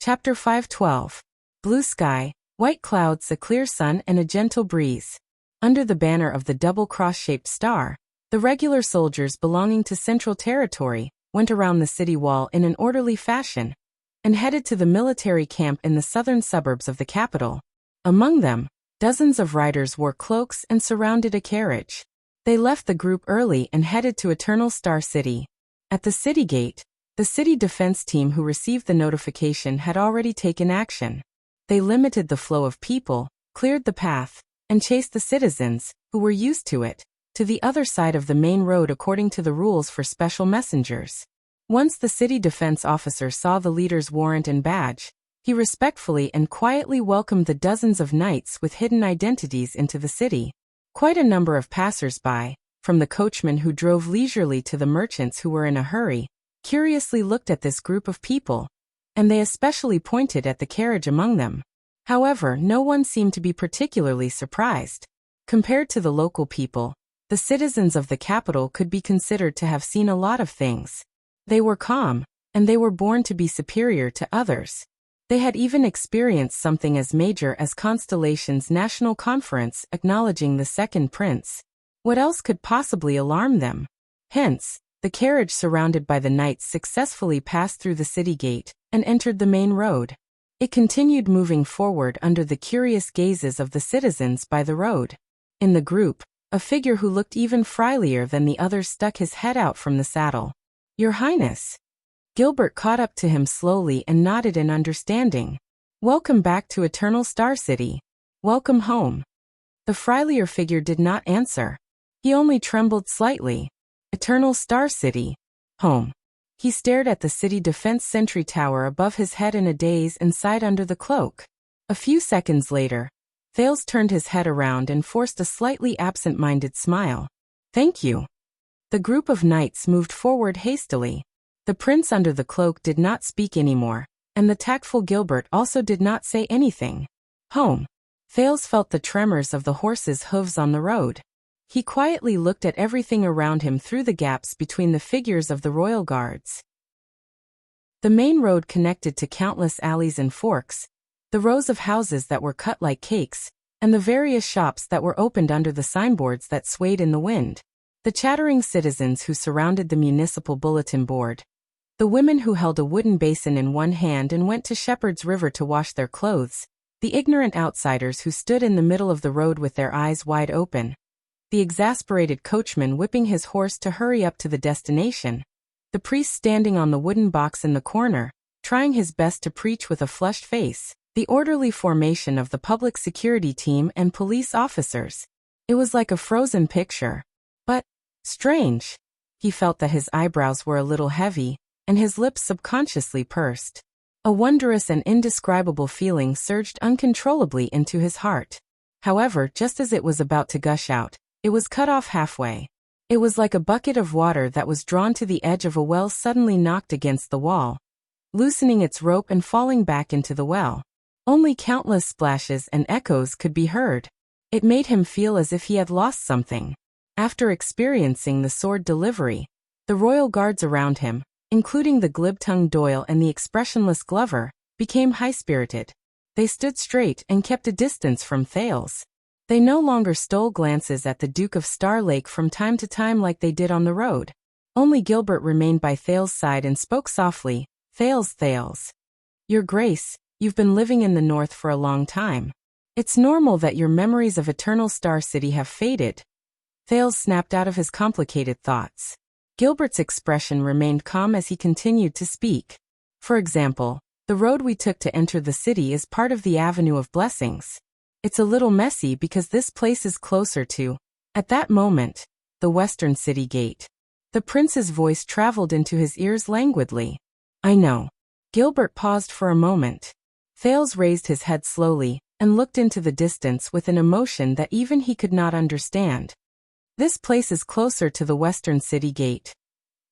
Chapter 512. Blue sky, white clouds, a clear sun, and a gentle breeze. Under the banner of the double cross-shaped star, the regular soldiers belonging to Central Territory went around the city wall in an orderly fashion and headed to the military camp in the southern suburbs of the capital. Among them, dozens of riders wore cloaks and surrounded a carriage. They left the group early and headed to Eternal Star City. At the city gate, the city defense team who received the notification had already taken action. They limited the flow of people, cleared the path, and chased the citizens, who were used to it, to the other side of the main road according to the rules for special messengers. Once the city defense officer saw the leader's warrant and badge, he respectfully and quietly welcomed the dozens of knights with hidden identities into the city. Quite a number of passers-by, from the coachmen who drove leisurely to the merchants who were in a hurry, curiously looked at this group of people, and they especially pointed at the carriage among them. However, no one seemed to be particularly surprised. Compared to the local people, the citizens of the capital could be considered to have seen a lot of things. They were calm, and they were born to be superior to others. They had even experienced something as major as Constellation's national conference acknowledging the second prince. What else could possibly alarm them? Hence, the carriage surrounded by the knights successfully passed through the city gate and entered the main road. It continued moving forward under the curious gazes of the citizens by the road. In the group, a figure who looked even friendlier than the others stuck his head out from the saddle. "Your Highness." Gilbert caught up to him slowly and nodded in understanding. "Welcome back to Eternal Star City. Welcome home." The friendlier figure did not answer. He only trembled slightly. Eternal Star City. Home. He stared at the city defense sentry tower above his head in a daze and sighed under the cloak. A few seconds later, Thales turned his head around and forced a slightly absent-minded smile. "Thank you." The group of knights moved forward hastily. The prince under the cloak did not speak anymore, and the tactful Gilbert also did not say anything. Home. Thales felt the tremors of the horse's hooves on the road. He quietly looked at everything around him through the gaps between the figures of the royal guards. The main road connected to countless alleys and forks, the rows of houses that were cut like cakes, and the various shops that were opened under the signboards that swayed in the wind. The chattering citizens who surrounded the municipal bulletin board. The women who held a wooden basin in one hand and went to Shepherd's River to wash their clothes. The ignorant outsiders who stood in the middle of the road with their eyes wide open. The exasperated coachman whipping his horse to hurry up to the destination. The priest standing on the wooden box in the corner, trying his best to preach with a flushed face. The orderly formation of the public security team and police officers. It was like a frozen picture. But, strange. He felt that his eyebrows were a little heavy, and his lips subconsciously pursed. A wondrous and indescribable feeling surged uncontrollably into his heart. However, just as it was about to gush out, it was cut off halfway. It was like a bucket of water that was drawn to the edge of a well suddenly knocked against the wall, loosening its rope and falling back into the well. Only countless splashes and echoes could be heard. It made him feel as if he had lost something. After experiencing the sword delivery, the royal guards around him, including the glib-tongued Doyle and the expressionless Glover, became high-spirited. They stood straight and kept a distance from Thales. They no longer stole glances at the Duke of Star Lake from time to time like they did on the road. Only Gilbert remained by Thales' side and spoke softly. Thales. Your Grace, you've been living in the north for a long time. It's normal that your memories of Eternal Star City have faded." Thales snapped out of his complicated thoughts. Gilbert's expression remained calm as he continued to speak. "For example, the road we took to enter the city is part of the Avenue of Blessings. It's a little messy because this place is closer to," at that moment, the western city gate. The prince's voice traveled into his ears languidly. "I know." Gilbert paused for a moment. Thales raised his head slowly and looked into the distance with an emotion that even he could not understand. "This place is closer to the western city gate."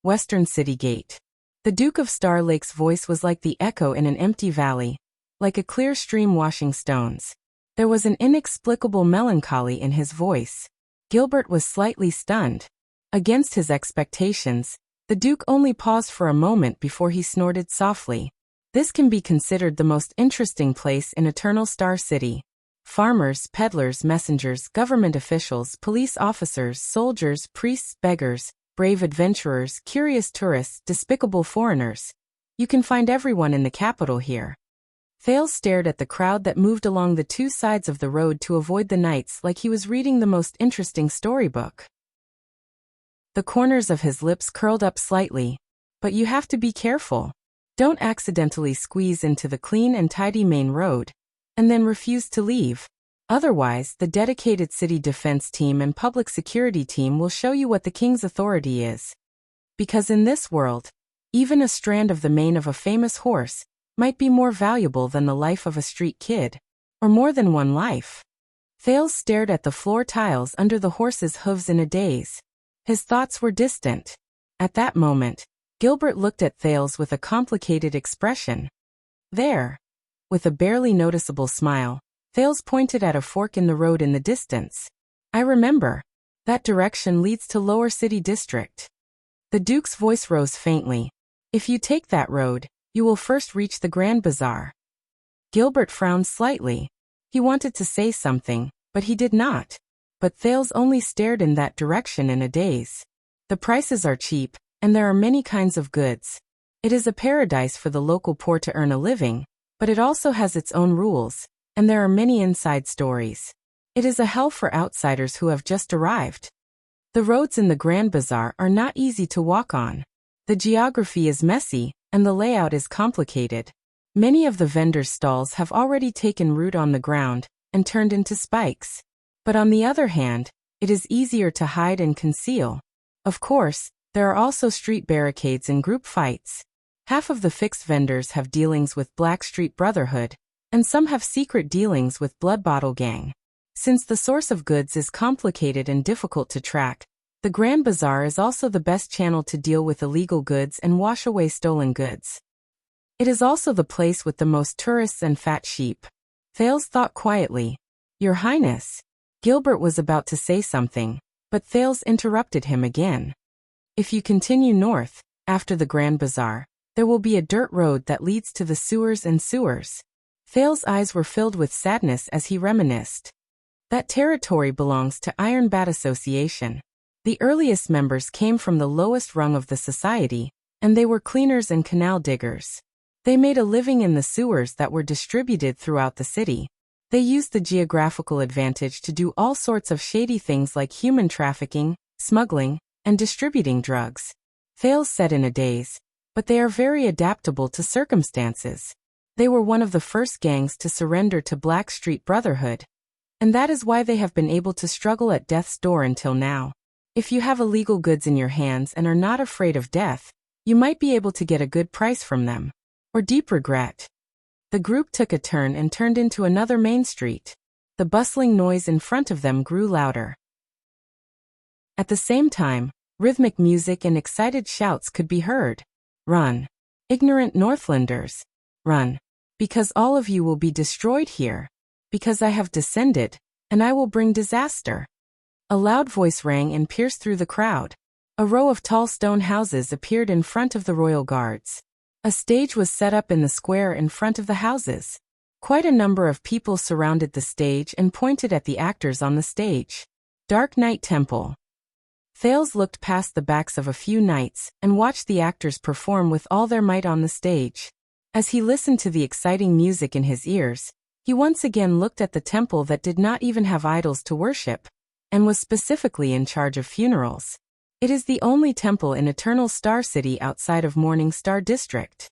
Western city gate. The Duke of Star Lake's voice was like the echo in an empty valley, like a clear stream washing stones. There was an inexplicable melancholy in his voice. Gilbert was slightly stunned. Against his expectations, the Duke only paused for a moment before he snorted softly. This can be considered the most interesting place in Eternal Star City. Farmers, peddlers, messengers, government officials, police officers, soldiers, priests, beggars, brave adventurers, curious tourists, despicable foreigners. You can find everyone in the capital here. Thales stared at the crowd that moved along the two sides of the road to avoid the knights like he was reading the most interesting storybook. The corners of his lips curled up slightly. But you have to be careful. Don't accidentally squeeze into the clean and tidy main road, and then refuse to leave. Otherwise, the dedicated city defense team and public security team will show you what the king's authority is. Because in this world, even a strand of the mane of a famous horse might be more valuable than the life of a street kid, or more than one life. Thales stared at the floor tiles under the horse's hooves in a daze. His thoughts were distant. At that moment, Gilbert looked at Thales with a complicated expression. There. With a barely noticeable smile, Thales pointed at a fork in the road in the distance. I remember. That direction leads to Lower City District. The Duke's voice rose faintly. If you take that road, you will first reach the Grand Bazaar. Gilbert frowned slightly. He wanted to say something, but he did not. But Thales only stared in that direction in a daze. The prices are cheap, and there are many kinds of goods. It is a paradise for the local poor to earn a living, but it also has its own rules, and there are many inside stories. It is a hell for outsiders who have just arrived. The roads in the Grand Bazaar are not easy to walk on. The geography is messy, and the layout is complicated. Many of the vendors' stalls have already taken root on the ground and turned into spikes. But on the other hand, it is easier to hide and conceal. Of course, there are also street barricades and group fights. Half of the fixed vendors have dealings with Blackstreet Brotherhood, and some have secret dealings with Blood Bottle Gang. Since the source of goods is complicated and difficult to track, the Grand Bazaar is also the best channel to deal with illegal goods and wash away stolen goods. It is also the place with the most tourists and fat sheep. Thales thought quietly. Your Highness. Gilbert was about to say something, but Thales interrupted him again. If you continue north, after the Grand Bazaar, there will be a dirt road that leads to the sewers and sewers. Thales' eyes were filled with sadness as he reminisced. That territory belongs to Iron Bat Association. The earliest members came from the lowest rung of the society, and they were cleaners and canal diggers. They made a living in the sewers that were distributed throughout the city. They used the geographical advantage to do all sorts of shady things like human trafficking, smuggling, and distributing drugs. Thales said in a daze, but they are very adaptable to circumstances. They were one of the first gangs to surrender to Blackstreet Brotherhood, and that is why they have been able to struggle at death's door until now. If you have illegal goods in your hands and are not afraid of death, you might be able to get a good price from them, or deep regret. The group took a turn and turned into another main street. The bustling noise in front of them grew louder. At the same time, rhythmic music and excited shouts could be heard. Run. Ignorant Northlanders. Run. Because all of you will be destroyed here. Because I have descended, and I will bring disaster. A loud voice rang and pierced through the crowd. A row of tall stone houses appeared in front of the royal guards. A stage was set up in the square in front of the houses. Quite a number of people surrounded the stage and pointed at the actors on the stage. Dark Knight Temple. Thales looked past the backs of a few knights and watched the actors perform with all their might on the stage. As he listened to the exciting music in his ears, he once again looked at the temple that did not even have idols to worship, and was specifically in charge of funerals. It is the only temple in Eternal Star City outside of Morning Star District.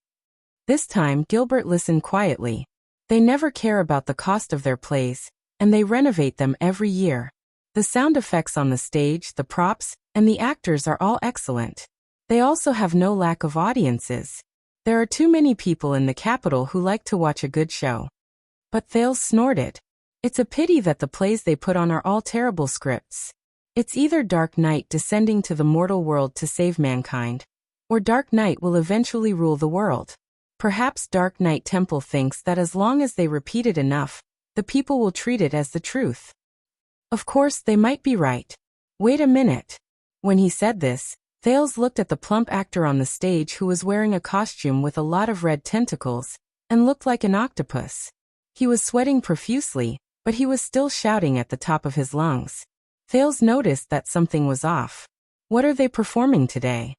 This time Gilbert listened quietly. They never care about the cost of their plays, and they renovate them every year. The sound effects on the stage, the props, and the actors are all excellent. They also have no lack of audiences. There are too many people in the capital who like to watch a good show. But Thales snorted. It's a pity that the plays they put on are all terrible scripts. It's either Dark Knight descending to the mortal world to save mankind, or Dark Knight will eventually rule the world. Perhaps Dark Knight Temple thinks that as long as they repeat it enough, the people will treat it as the truth. Of course, they might be right. Wait a minute. When he said this, Thales looked at the plump actor on the stage who was wearing a costume with a lot of red tentacles, and looked like an octopus. He was sweating profusely, but he was still shouting at the top of his lungs. Thales noticed that something was off. What are they performing today?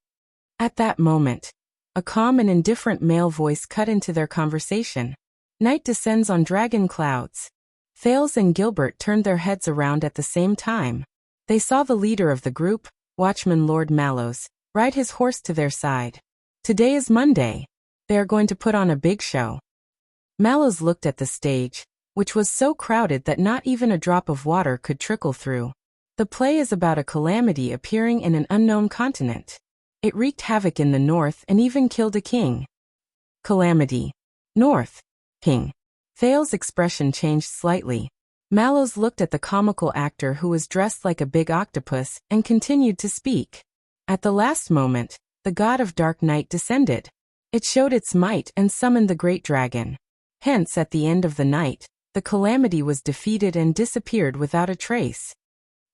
At that moment, a calm and indifferent male voice cut into their conversation. Night descends on dragon clouds. Thales and Gilbert turned their heads around at the same time. They saw the leader of the group, Watchman Lord Mallows, ride his horse to their side. Today is Monday. They are going to put on a big show. Mallows looked at the stage, which was so crowded that not even a drop of water could trickle through. The play is about a calamity appearing in an unknown continent. It wreaked havoc in the north and even killed a king. Calamity. North. King. Thales' expression changed slightly. Mallows looked at the comical actor who was dressed like a big octopus and continued to speak. At the last moment, the god of dark night descended. It showed its might and summoned the great dragon. Hence, at the end of the night, the calamity was defeated and disappeared without a trace.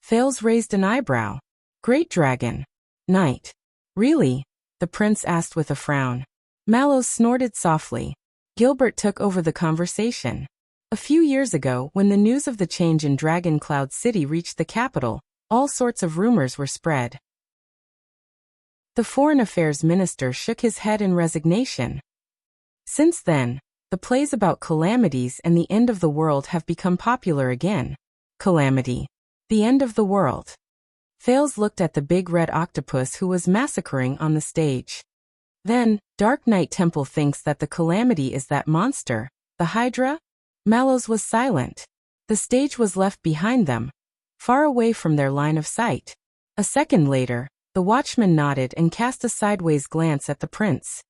Thales raised an eyebrow. Great dragon. Night. Really? The prince asked with a frown. Mallows snorted softly. Gilbert took over the conversation. A few years ago, when the news of the change in Dragon Cloud City reached the capital, all sorts of rumors were spread. The Foreign Affairs Minister shook his head in resignation. Since then, the plays about calamities and the end of the world have become popular again. Calamity. The end of the world. Thales looked at the big red octopus who was massacring on the stage. Then, Dark Knight Temple thinks that the calamity is that monster, the Hydra? Mallows was silent. The stage was left behind them, far away from their line of sight. A second later, the watchman nodded and cast a sideways glance at the prince.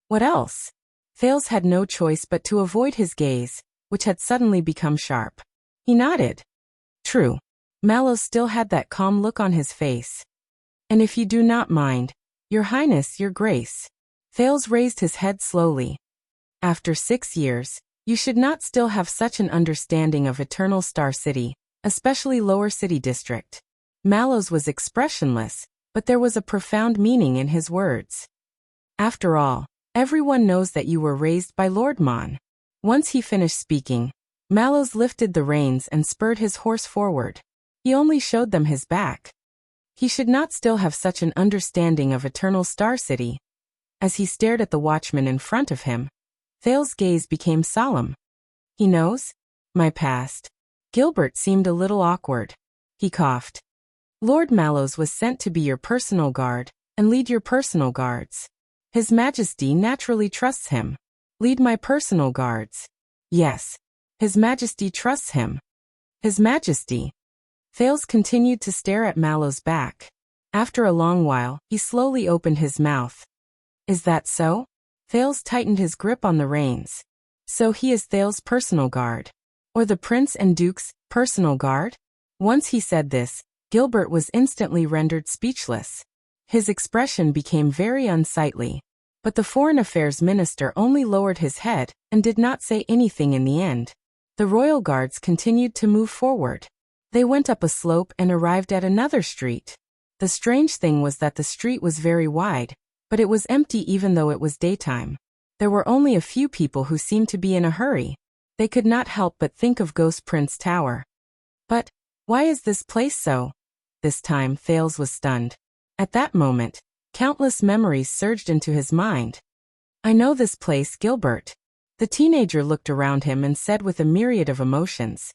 What else? Thales had no choice but to avoid his gaze, which had suddenly become sharp. He nodded. True. Mallows still had that calm look on his face. And if you do not mind, Your Highness, Your Grace. Thales raised his head slowly. After 6 years, you should not still have such an understanding of Eternal Star City, especially Lower City District. Mallows was expressionless, but there was a profound meaning in his words. After all, everyone knows that you were raised by Lord Mon. Once he finished speaking, Mallows lifted the reins and spurred his horse forward. He only showed them his back. He should not still have such an understanding of Eternal Star City. As he stared at the watchman in front of him, Thales' gaze became solemn. He knows? My past. Gilbert seemed a little awkward. He coughed. Lord Mallows was sent to be your personal guard, and lead your personal guards. His Majesty naturally trusts him. Lead my personal guards. Yes. His Majesty trusts him. His Majesty. Thales continued to stare at Mallows' back. After a long while, he slowly opened his mouth. Is that so? Thales tightened his grip on the reins. So he is Thales' personal guard. Or the Prince and Duke's personal guard? Once he said this, Gilbert was instantly rendered speechless. His expression became very unsightly. But the Foreign Affairs Minister only lowered his head and did not say anything in the end. The royal guards continued to move forward. They went up a slope and arrived at another street. The strange thing was that the street was very wide, but it was empty even though it was daytime. There were only a few people who seemed to be in a hurry. They could not help but think of Ghost Prince Tower. But, why is this place so? This time, Thales was stunned. At that moment, countless memories surged into his mind. I know this place, Gilbert. The teenager looked around him and said with a myriad of emotions.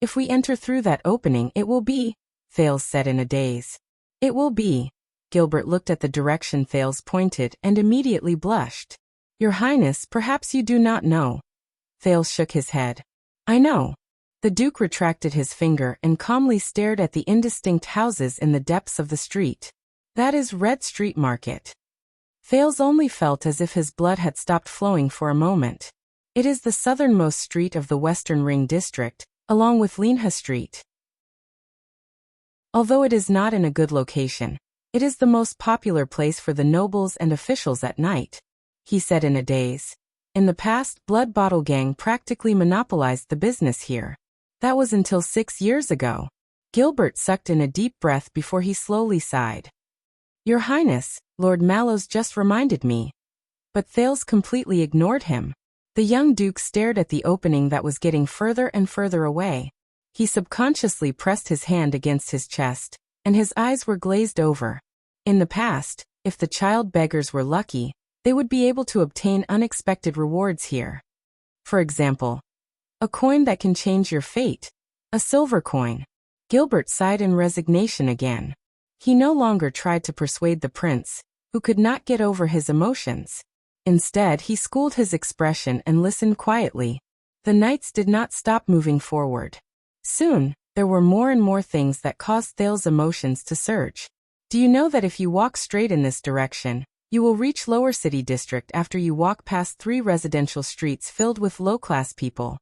If we enter through that opening, it will be, Thales said in a daze. It will be. Gilbert looked at the direction Thales pointed and immediately blushed. Your Highness, perhaps you do not know. Thales shook his head. I know. The Duke retracted his finger and calmly stared at the indistinct houses in the depths of the street. That is Red Street Market. Thales only felt as if his blood had stopped flowing for a moment. It is the southernmost street of the Western Ring District, along with Linha Street. Although it is not in a good location, it is the most popular place for the nobles and officials at night, he said in a daze. In the past, Blood Bottle Gang practically monopolized the business here. That was until 6 years ago. Gilbert sucked in a deep breath before he slowly sighed. "Your Highness, Lord Mallows just reminded me." But Thales completely ignored him. The young duke stared at the opening that was getting further and further away. He subconsciously pressed his hand against his chest, and his eyes were glazed over. In the past, if the child beggars were lucky, they would be able to obtain unexpected rewards here. For example, a coin that can change your fate. A silver coin. Gilbert sighed in resignation again. He no longer tried to persuade the prince, who could not get over his emotions. Instead, he schooled his expression and listened quietly. The knights did not stop moving forward. Soon, there were more and more things that caused Thales' emotions to surge. Do you know that if you walk straight in this direction, you will reach Lower City District after you walk past 3 residential streets filled with low-class people?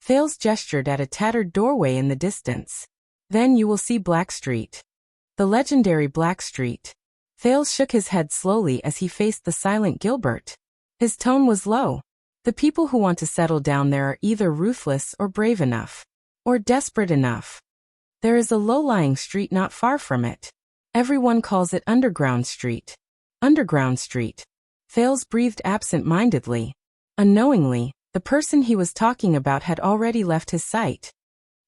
Thales gestured at a tattered doorway in the distance. Then you will see Black Street. The legendary Black Street. Thales shook his head slowly as he faced the silent Gilbert. His tone was low. The people who want to settle down there are either ruthless or brave enough. Or desperate enough. There is a low-lying street not far from it. Everyone calls it Underground Street. Underground Street. Thales breathed absent-mindedly. Unknowingly, the person he was talking about had already left his sight.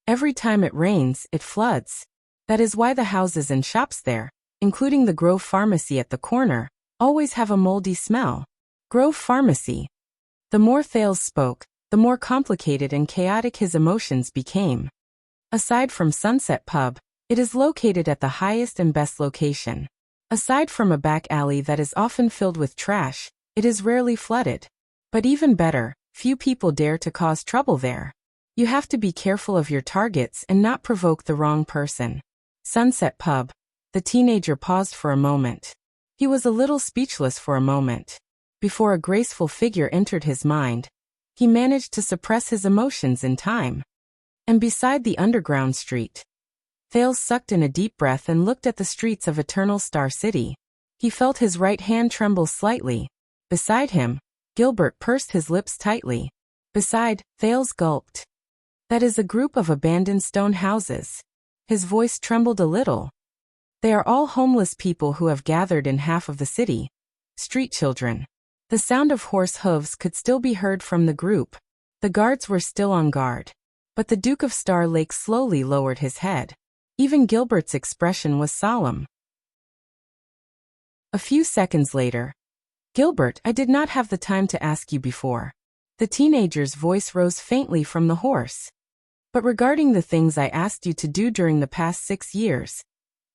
Every time it rains, it floods. That is why the houses and shops there, including the Grove Pharmacy at the corner, always have a moldy smell. Grove Pharmacy. The more Thales spoke, the more complicated and chaotic his emotions became. Aside from Sunset Pub, it is located at the highest and best location. Aside from a back alley that is often filled with trash, it is rarely flooded. But even better, few people dare to cause trouble there. You have to be careful of your targets and not provoke the wrong person. Sunset Pub. The teenager paused for a moment. He was a little speechless for a moment. Before a graceful figure entered his mind, he managed to suppress his emotions in time. And beside the Underground Street. Thales sucked in a deep breath and looked at the streets of Eternal Star City. He felt his right hand tremble slightly. Beside him, Gilbert pursed his lips tightly. Beside, Thales gulped. That is a group of abandoned stone houses. His voice trembled a little. They are all homeless people who have gathered in half of the city. Street children. The sound of horse hooves could still be heard from the group. The guards were still on guard. But the Duke of Star Lake slowly lowered his head. Even Gilbert's expression was solemn. A few seconds later. Gilbert, I did not have the time to ask you before. The teenager's voice rose faintly from the horse. But regarding the things I asked you to do during the past 6 years.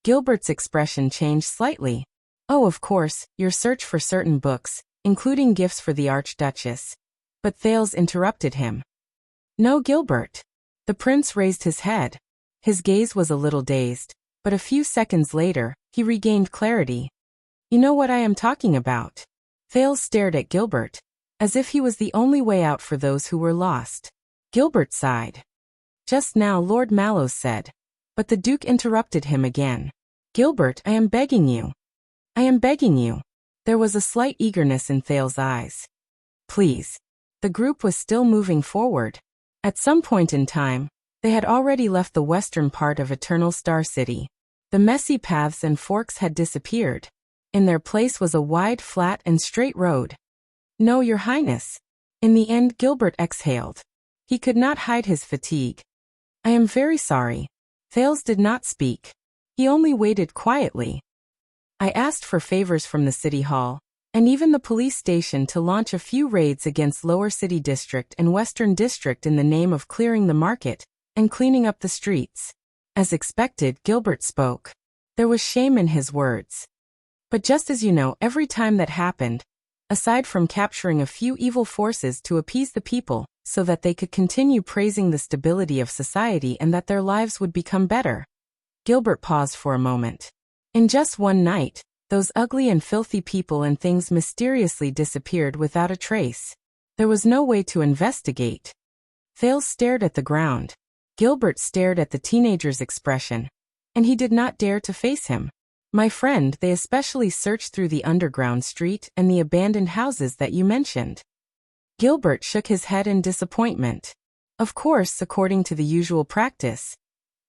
Gilbert's expression changed slightly. Oh, of course, your search for certain books, including gifts for the Archduchess. But Thales interrupted him. No, Gilbert. The prince raised his head. His gaze was a little dazed, but a few seconds later, he regained clarity. You know what I am talking about. Thales stared at Gilbert, as if he was the only way out for those who were lost. Gilbert sighed. Just now Lord Mallows said. But the Duke interrupted him again. Gilbert, I am begging you. I am begging you. There was a slight eagerness in Thales' eyes. Please. The group was still moving forward. At some point in time, they had already left the western part of Eternal Star City. The messy paths and forks had disappeared. In their place was a wide, flat, and straight road. No, Your Highness. In the end, Gilbert exhaled. He could not hide his fatigue. I am very sorry. Thales did not speak. He only waited quietly. I asked for favors from the City Hall, and even the police station to launch a few raids against Lower City District and Western District in the name of clearing the market and cleaning up the streets. As expected, Gilbert spoke. There was shame in his words. But just as you know, every time that happened, aside from capturing a few evil forces to appease the people so that they could continue praising the stability of society and that their lives would become better. Gilbert paused for a moment. In just one night, those ugly and filthy people and things mysteriously disappeared without a trace. There was no way to investigate. Thales stared at the ground. Gilbert stared at the teenager's expression, and he did not dare to face him. My friend, they especially searched through the Underground Street and the abandoned houses that you mentioned. Gilbert shook his head in disappointment. Of course, according to the usual practice.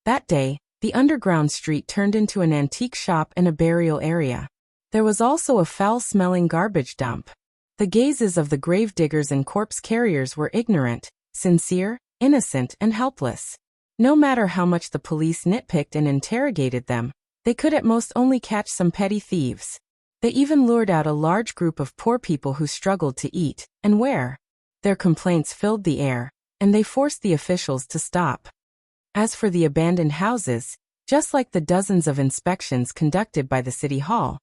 That day, the Underground Street turned into an antique shop and a burial area. There was also a foul-smelling garbage dump. The gazes of the grave diggers and corpse carriers were ignorant, sincere, innocent, and helpless. No matter how much the police nitpicked and interrogated them, they could at most only catch some petty thieves. They even lured out a large group of poor people who struggled to eat and wear. Their complaints filled the air, and they forced the officials to stop. As for the abandoned houses, just like the dozens of inspections conducted by the city hall,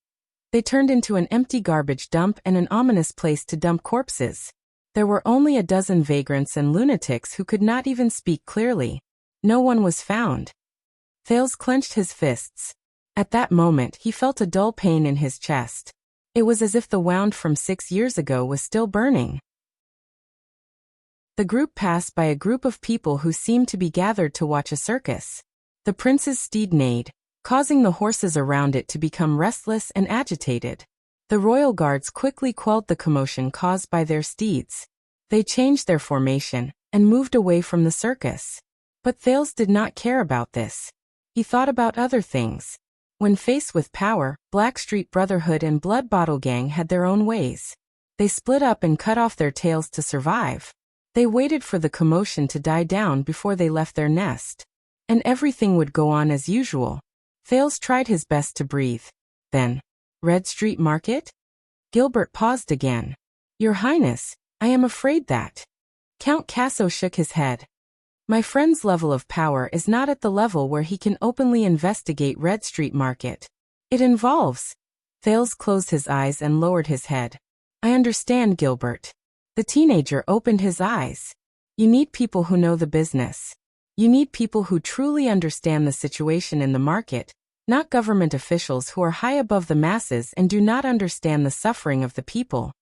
they turned into an empty garbage dump and an ominous place to dump corpses. There were only a dozen vagrants and lunatics who could not even speak clearly. No one was found. Thales clenched his fists. At that moment he felt a dull pain in his chest. It was as if the wound from 6 years ago was still burning. The group passed by a group of people who seemed to be gathered to watch a circus. The prince's steed neighed, causing the horses around it to become restless and agitated. The royal guards quickly quelled the commotion caused by their steeds. They changed their formation and moved away from the circus. But Thales did not care about this. He thought about other things. When faced with power, Blackstreet Brotherhood and Blood Bottle Gang had their own ways. They split up and cut off their tails to survive. They waited for the commotion to die down before they left their nest. And everything would go on as usual. Thales tried his best to breathe. Then, Red Street Market? Gilbert paused again. Your Highness, I am afraid that. Count Casso shook his head. My friend's level of power is not at the level where he can openly investigate Red Street Market. It involves. Thales closed his eyes and lowered his head. I understand, Gilbert. The teenager opened his eyes. You need people who know the business. You need people who truly understand the situation in the market, not government officials who are high above the masses and do not understand the suffering of the people.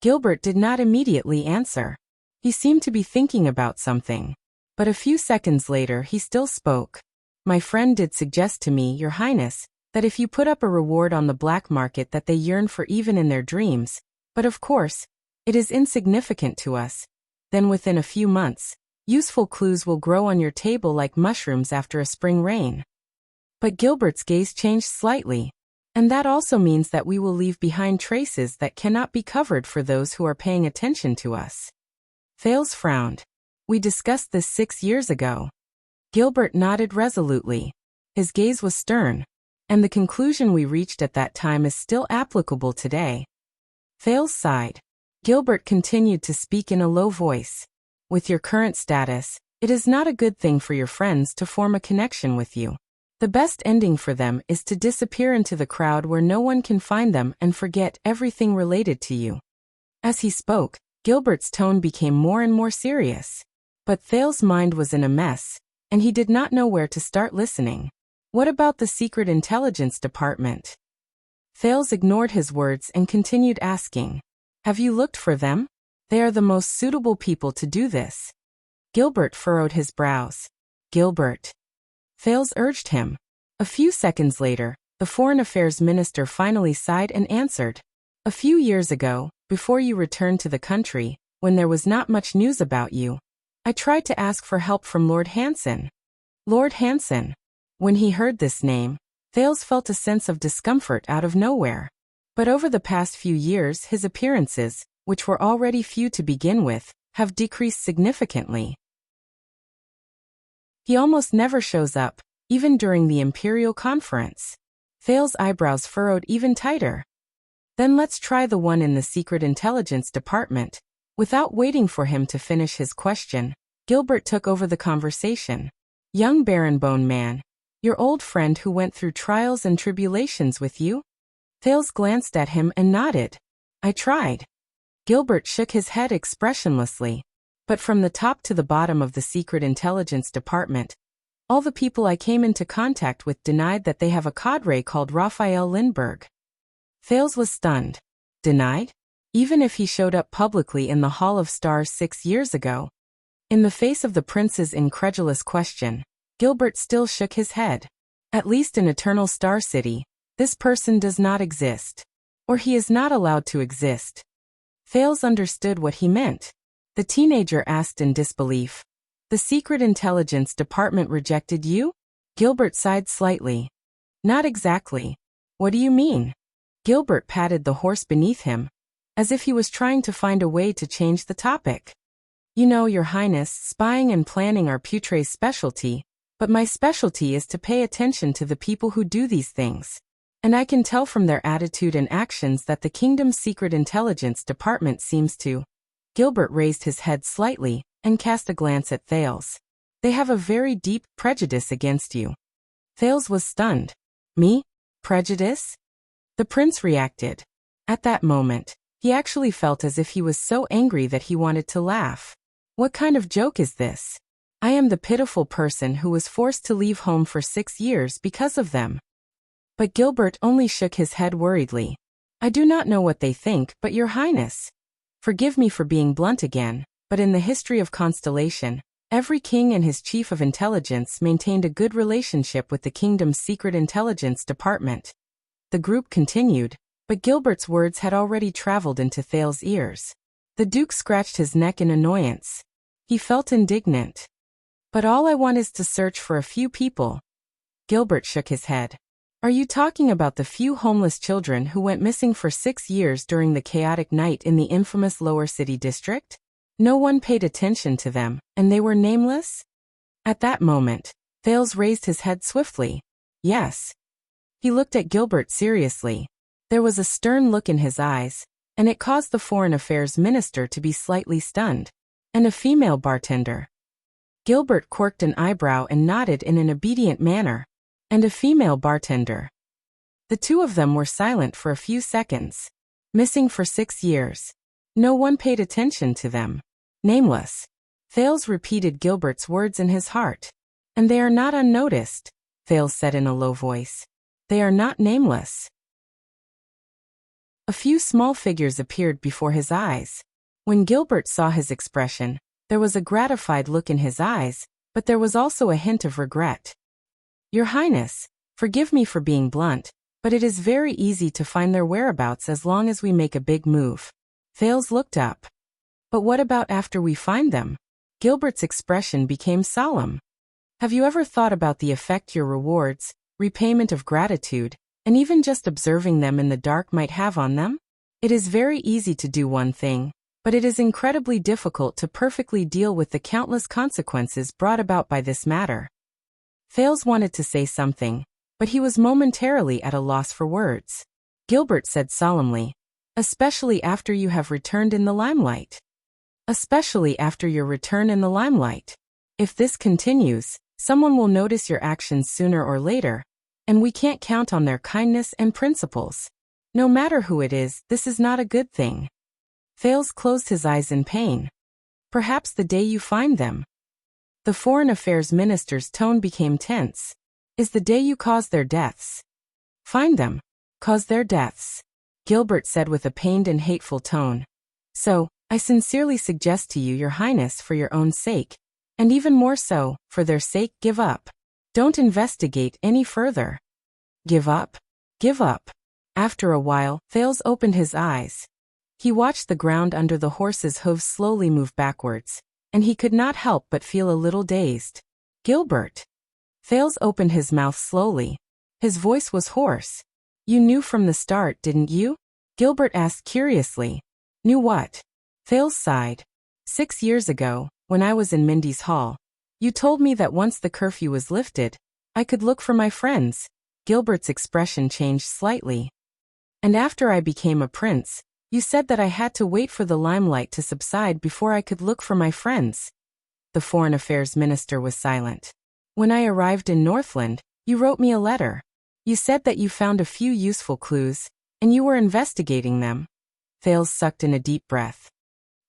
Gilbert did not immediately answer. He seemed to be thinking about something. But a few seconds later he still spoke. My friend did suggest to me, Your Highness, that if you put up a reward on the black market that they yearn for even in their dreams, but of course, it is insignificant to us, then within a few months, useful clues will grow on your table like mushrooms after a spring rain. But Gilbert's gaze changed slightly. And that also means that we will leave behind traces that cannot be covered for those who are paying attention to us. Thales frowned. We discussed this 6 years ago. Gilbert nodded resolutely. His gaze was stern. And the conclusion we reached at that time is still applicable today. Thales sighed. Gilbert continued to speak in a low voice. With your current status, it is not a good thing for your friends to form a connection with you. The best ending for them is to disappear into the crowd where no one can find them and forget everything related to you. As he spoke, Gilbert's tone became more and more serious. But Thales' mind was in a mess, and he did not know where to start listening. What about the Secret Intelligence Department? Thales ignored his words and continued asking. Have you looked for them? They are the most suitable people to do this. Gilbert furrowed his brows. Gilbert. Thales urged him. A few seconds later, the Foreign Affairs Minister finally sighed and answered. A few years ago, before you returned to the country, when there was not much news about you, I tried to ask for help from Lord Hanson. Lord Hanson. When he heard this name, Thales felt a sense of discomfort out of nowhere. But over the past few years his appearances, which were already few to begin with, have decreased significantly. He almost never shows up, even during the Imperial Conference. Thales' eyebrows furrowed even tighter. Then let's try the one in the Secret Intelligence Department. Without waiting for him to finish his question, Gilbert took over the conversation. Young Barenbone man, your old friend who went through trials and tribulations with you? Thales glanced at him and nodded. I tried. Gilbert shook his head expressionlessly. But from the top to the bottom of the Secret Intelligence Department, all the people I came into contact with denied that they have a cadre called Raphael Lindbergh. Thales was stunned. Denied? Even if he showed up publicly in the Hall of Stars 6 years ago? In the face of the prince's incredulous question, Gilbert still shook his head. At least in Eternal Star City, this person does not exist. Or he is not allowed to exist. Thales understood what he meant. The teenager asked in disbelief. The Secret Intelligence Department rejected you? Gilbert sighed slightly. Not exactly. What do you mean? Gilbert patted the horse beneath him, as if he was trying to find a way to change the topic. You know, Your Highness, spying and planning are Putre's specialty, but my specialty is to pay attention to the people who do these things. And I can tell from their attitude and actions that the kingdom's secret intelligence department seems to. Gilbert raised his head slightly and cast a glance at Thales. They have a very deep prejudice against you. Thales was stunned. Me? Prejudice? The prince reacted. At that moment, he actually felt as if he was so angry that he wanted to laugh. What kind of joke is this? I am the pitiful person who was forced to leave home for 6 years because of them. But Gilbert only shook his head worriedly. I do not know what they think, but Your Highness. Forgive me for being blunt again, but in the history of Constellation, every king and his chief of intelligence maintained a good relationship with the kingdom's secret intelligence department. The group continued, but Gilbert's words had already traveled into Thales' ears. The Duke scratched his neck in annoyance. He felt indignant. But all I want is to search for a few people. Gilbert shook his head. Are you talking about the few homeless children who went missing for 6 years during the chaotic night in the infamous Lower City District? No one paid attention to them, and they were nameless? At that moment, Thales raised his head swiftly. Yes. He looked at Gilbert seriously. There was a stern look in his eyes, and it caused the Foreign Affairs Minister to be slightly stunned. And a female bartender. Gilbert quirked an eyebrow and nodded in an obedient manner. And a female bartender. The two of them were silent for a few seconds. Missing for 6 years. No one paid attention to them. Nameless. Thales repeated Gilbert's words in his heart. And they are not unnoticed, Thales said in a low voice. They are not nameless. A few small figures appeared before his eyes. When Gilbert saw his expression, there was a gratified look in his eyes, but there was also a hint of regret. Your Highness, forgive me for being blunt, but it is very easy to find their whereabouts as long as we make a big move. Thales looked up. But what about after we find them? Gilbert's expression became solemn. Have you ever thought about the effect your rewards, repayment of gratitude, and even just observing them in the dark might have on them? It is very easy to do one thing, but it is incredibly difficult to perfectly deal with the countless consequences brought about by this matter. Thales wanted to say something, but he was momentarily at a loss for words. Gilbert said solemnly, especially after you have returned in the limelight. Especially after your return in the limelight. If this continues, someone will notice your actions sooner or later, and we can't count on their kindness and principles. No matter who it is, this is not a good thing. Thales closed his eyes in pain. Perhaps the day you find them. The Foreign Affairs Minister's tone became tense. Is the day you cause their deaths. Find them. Cause their deaths. Gilbert said with a pained and hateful tone. So, I sincerely suggest to you, Your Highness, for your own sake, and even more so, for their sake, give up. Don't investigate any further. Give up? Give up. After a while, Thales opened his eyes. He watched the ground under the horse's hooves slowly move backwards, and he could not help but feel a little dazed. Gilbert. Thales opened his mouth slowly. His voice was hoarse. You knew from the start, didn't you? Gilbert asked curiously. Knew what? Thales sighed. 6 years ago, when I was in Mindy's hall, you told me that once the curfew was lifted, I could look for my friends. Gilbert's expression changed slightly. And after I became a prince, you said that I had to wait for the limelight to subside before I could look for my friends. The Foreign Affairs Minister was silent. When I arrived in Northland, you wrote me a letter. You said that you found a few useful clues, and you were investigating them. Thales sucked in a deep breath.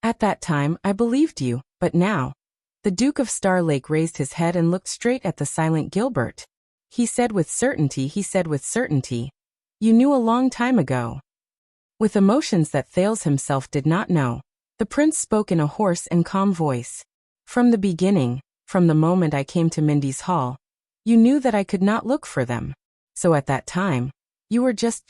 At that time, I believed you, but now. The Duke of Star Lake raised his head and looked straight at the silent Gilbert. He said with certainty, you knew a long time ago. With emotions that Thales himself did not know, the prince spoke in a hoarse and calm voice. From the beginning, from the moment I came to Mindy's hall, you knew that I could not look for them. So at that time, you were just.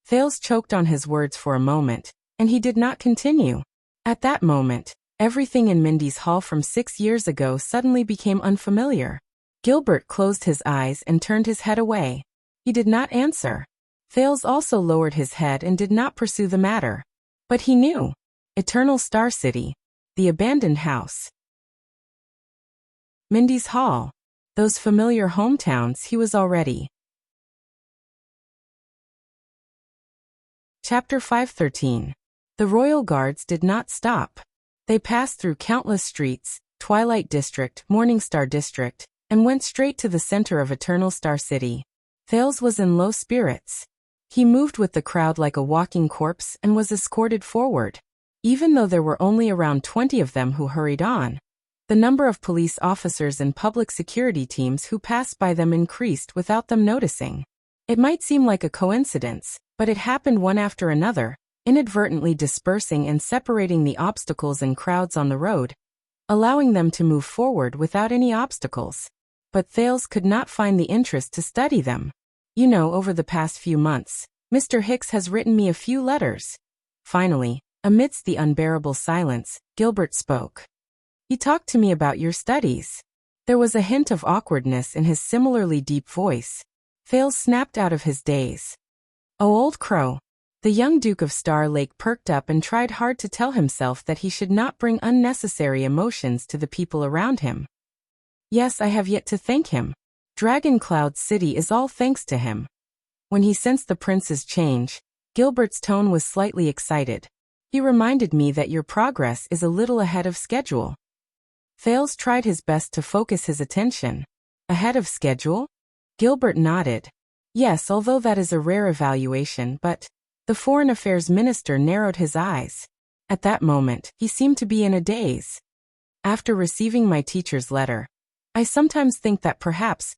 Thales choked on his words for a moment, and he did not continue. At that moment, everything in Mindy's hall from 6 years ago suddenly became unfamiliar. Gilbert closed his eyes and turned his head away. He did not answer. Thales also lowered his head and did not pursue the matter. But he knew. Eternal Star City. The abandoned house. Mindy's Hall. Those familiar hometowns he was already. Chapter 513. The royal guards did not stop. They passed through countless streets, Twilight District, Morningstar District, and went straight to the center of Eternal Star City. Thales was in low spirits. He moved with the crowd like a walking corpse and was escorted forward. Even though there were only around 20 of them who hurried on, the number of police officers and public security teams who passed by them increased without them noticing. It might seem like a coincidence, but it happened one after another, inadvertently dispersing and separating the obstacles and crowds on the road, allowing them to move forward without any obstacles. But Thales could not find the interest to study them. You know, over the past few months, Mr. Hicks has written me a few letters. Finally, amidst the unbearable silence, Gilbert spoke. He talked to me about your studies. There was a hint of awkwardness in his similarly deep voice. Thales snapped out of his daze. Oh, old crow. The young Duke of Star Lake perked up and tried hard to tell himself that he should not bring unnecessary emotions to the people around him. Yes, I have yet to thank him. Dragon Cloud City is all thanks to him. When he sensed the prince's change, Gilbert's tone was slightly excited. He reminded me that your progress is a little ahead of schedule. Thales tried his best to focus his attention. Ahead of schedule? Gilbert nodded. Yes, although that is a rare evaluation, but... The Foreign Affairs Minister narrowed his eyes. At that moment, he seemed to be in a daze. After receiving my teacher's letter, I sometimes think that perhaps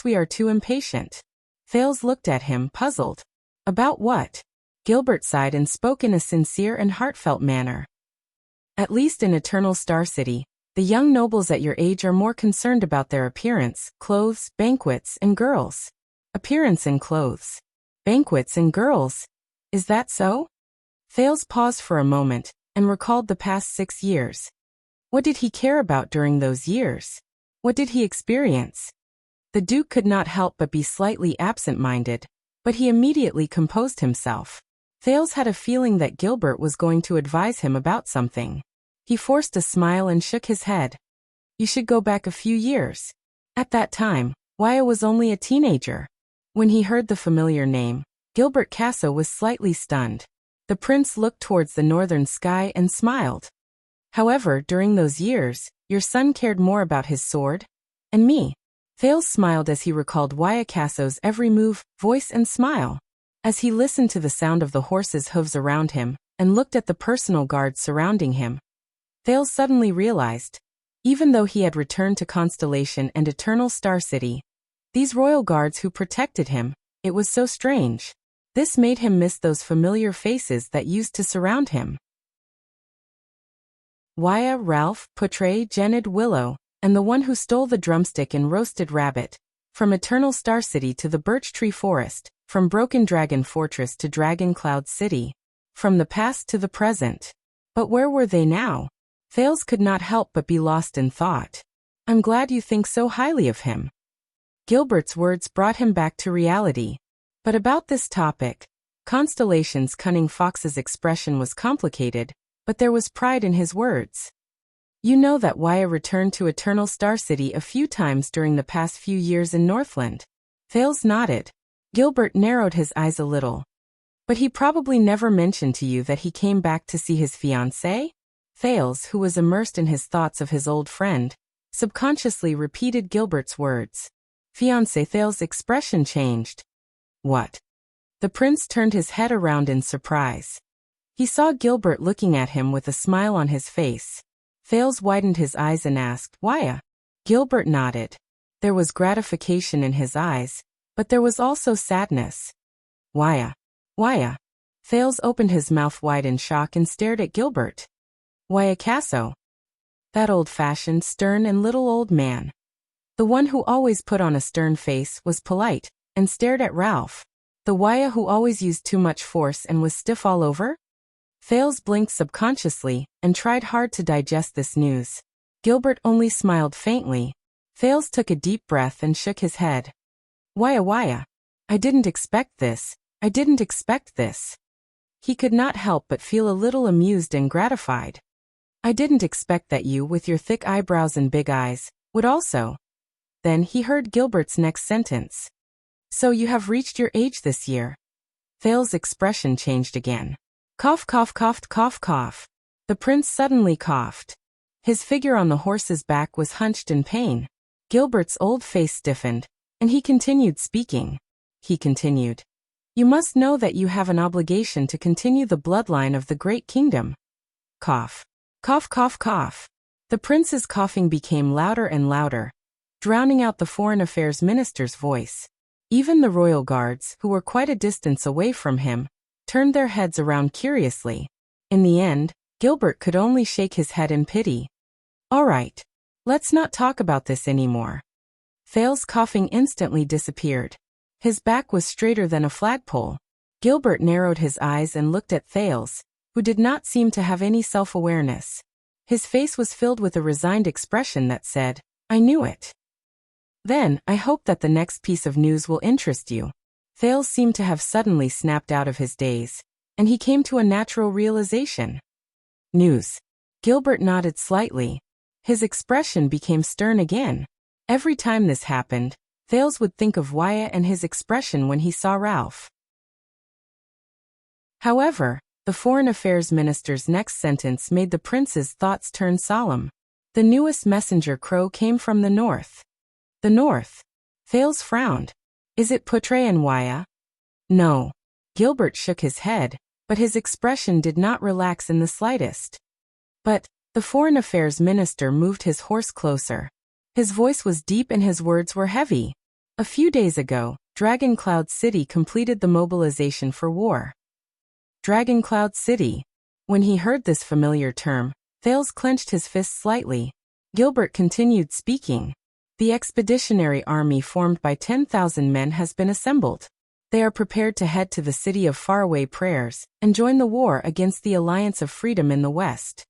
we are too impatient. Thales looked at him, puzzled. About what? Gilbert sighed and spoke in a sincere and heartfelt manner. At least in Eternal Star City, the young nobles at your age are more concerned about their appearance, clothes, banquets, and girls. Appearance and clothes. Banquets and girls. Is that so? Thales paused for a moment, and recalled the past 6 years. What did he care about during those years? What did he experience? The Duke could not help but be slightly absent-minded, but he immediately composed himself. Thales had a feeling that Gilbert was going to advise him about something. He forced a smile and shook his head. You should go back a few years. At that time, Waya was only a teenager. When he heard the familiar name, Gilbert Casso was slightly stunned. The prince looked towards the northern sky and smiled. However, during those years, your son cared more about his sword and me. Thales smiled as he recalled Waya Casso's every move, voice and smile. As he listened to the sound of the horses' hooves around him, and looked at the personal guards surrounding him, Thales suddenly realized, even though he had returned to Constellation and Eternal Star City, these royal guards who protected him, it was so strange. This made him miss those familiar faces that used to surround him. Waya, Ralph, Potre, Jenid, Willow, and the one who stole the drumstick and roasted rabbit. From Eternal Star City to the Birch Tree Forest, from Broken Dragon Fortress to Dragon Cloud City. From the past to the present. But where were they now? Thales could not help but be lost in thought. I'm glad you think so highly of him. Gilbert's words brought him back to reality. But about this topic, Constellation's cunning fox's expression was complicated, but there was pride in his words. You know that Waya returned to Eternal Star City a few times during the past few years in Northland. Thales nodded. Gilbert narrowed his eyes a little. But he probably never mentioned to you that he came back to see his fiancée? Thales, who was immersed in his thoughts of his old friend, subconsciously repeated Gilbert's words. Fiancé. Thales' expression changed. What? The prince turned his head around in surprise. He saw Gilbert looking at him with a smile on his face. Thales widened his eyes and asked, Waya? Gilbert nodded. There was gratification in his eyes, but there was also sadness. Waya? Waya? Thales opened his mouth wide in shock and stared at Gilbert. Waya Casso? That old-fashioned, stern and little old man. The one who always put on a stern face was polite, and stared at Ralph. The Waya who always used too much force and was stiff all over? Thales blinked subconsciously, and tried hard to digest this news. Gilbert only smiled faintly. Thales took a deep breath and shook his head. Waya. I didn't expect this. I didn't expect this. He could not help but feel a little amused and gratified. I didn't expect that you, with your thick eyebrows and big eyes, would also. Then he heard Gilbert's next sentence. So you have reached your age this year. Thales's expression changed again. Cough, cough, coughed, cough, cough. The prince suddenly coughed. His figure on the horse's back was hunched in pain. Gilbert's old face stiffened, and he continued speaking. He continued. You must know that you have an obligation to continue the bloodline of the great kingdom. Cough. Cough, cough, cough. The prince's coughing became louder and louder, drowning out the foreign affairs minister's voice. Even the royal guards, who were quite a distance away from him, turned their heads around curiously. In the end, Gilbert could only shake his head in pity. All right. Let's not talk about this anymore. Thales's coughing instantly disappeared. His back was straighter than a flagpole. Gilbert narrowed his eyes and looked at Thales, who did not seem to have any self-awareness. His face was filled with a resigned expression that said, I knew it. Then, I hope that the next piece of news will interest you. Thales seemed to have suddenly snapped out of his daze, and he came to a natural realization. News. Gilbert nodded slightly. His expression became stern again. Every time this happened, Thales would think of Wyatt and his expression when he saw Ralph. However, the Foreign Affairs Minister's next sentence made the prince's thoughts turn solemn. The newest messenger crow came from the north. The north? Thales frowned. Is it Putre and Wyatt? No. Gilbert shook his head, but his expression did not relax in the slightest. But, the Foreign Affairs Minister moved his horse closer. His voice was deep and his words were heavy. A few days ago, Dragon Cloud City completed the mobilization for war. Dragon Cloud City. When he heard this familiar term, Thales clenched his fist slightly. Gilbert continued speaking. The expeditionary army formed by 10,000 men has been assembled. They are prepared to head to the city of faraway prayers and join the war against the Alliance of Freedom in the West.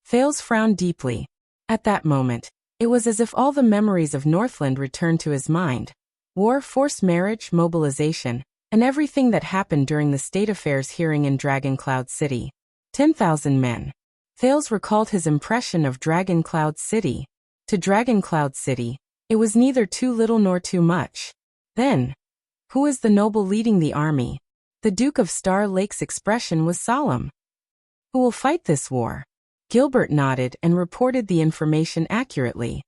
Thales frowned deeply. At that moment, it was as if all the memories of Northland returned to his mind. War, forced marriage, mobilization, and everything that happened during the state affairs hearing in Dragon Cloud City. 10,000 men. Thales recalled his impression of Dragon Cloud City. To Dragon Cloud City, it was neither too little nor too much. Then, who is the noble leading the army? The Duke of Star Lake's expression was solemn. Who will fight this war? Gilbert nodded and reported the information accurately.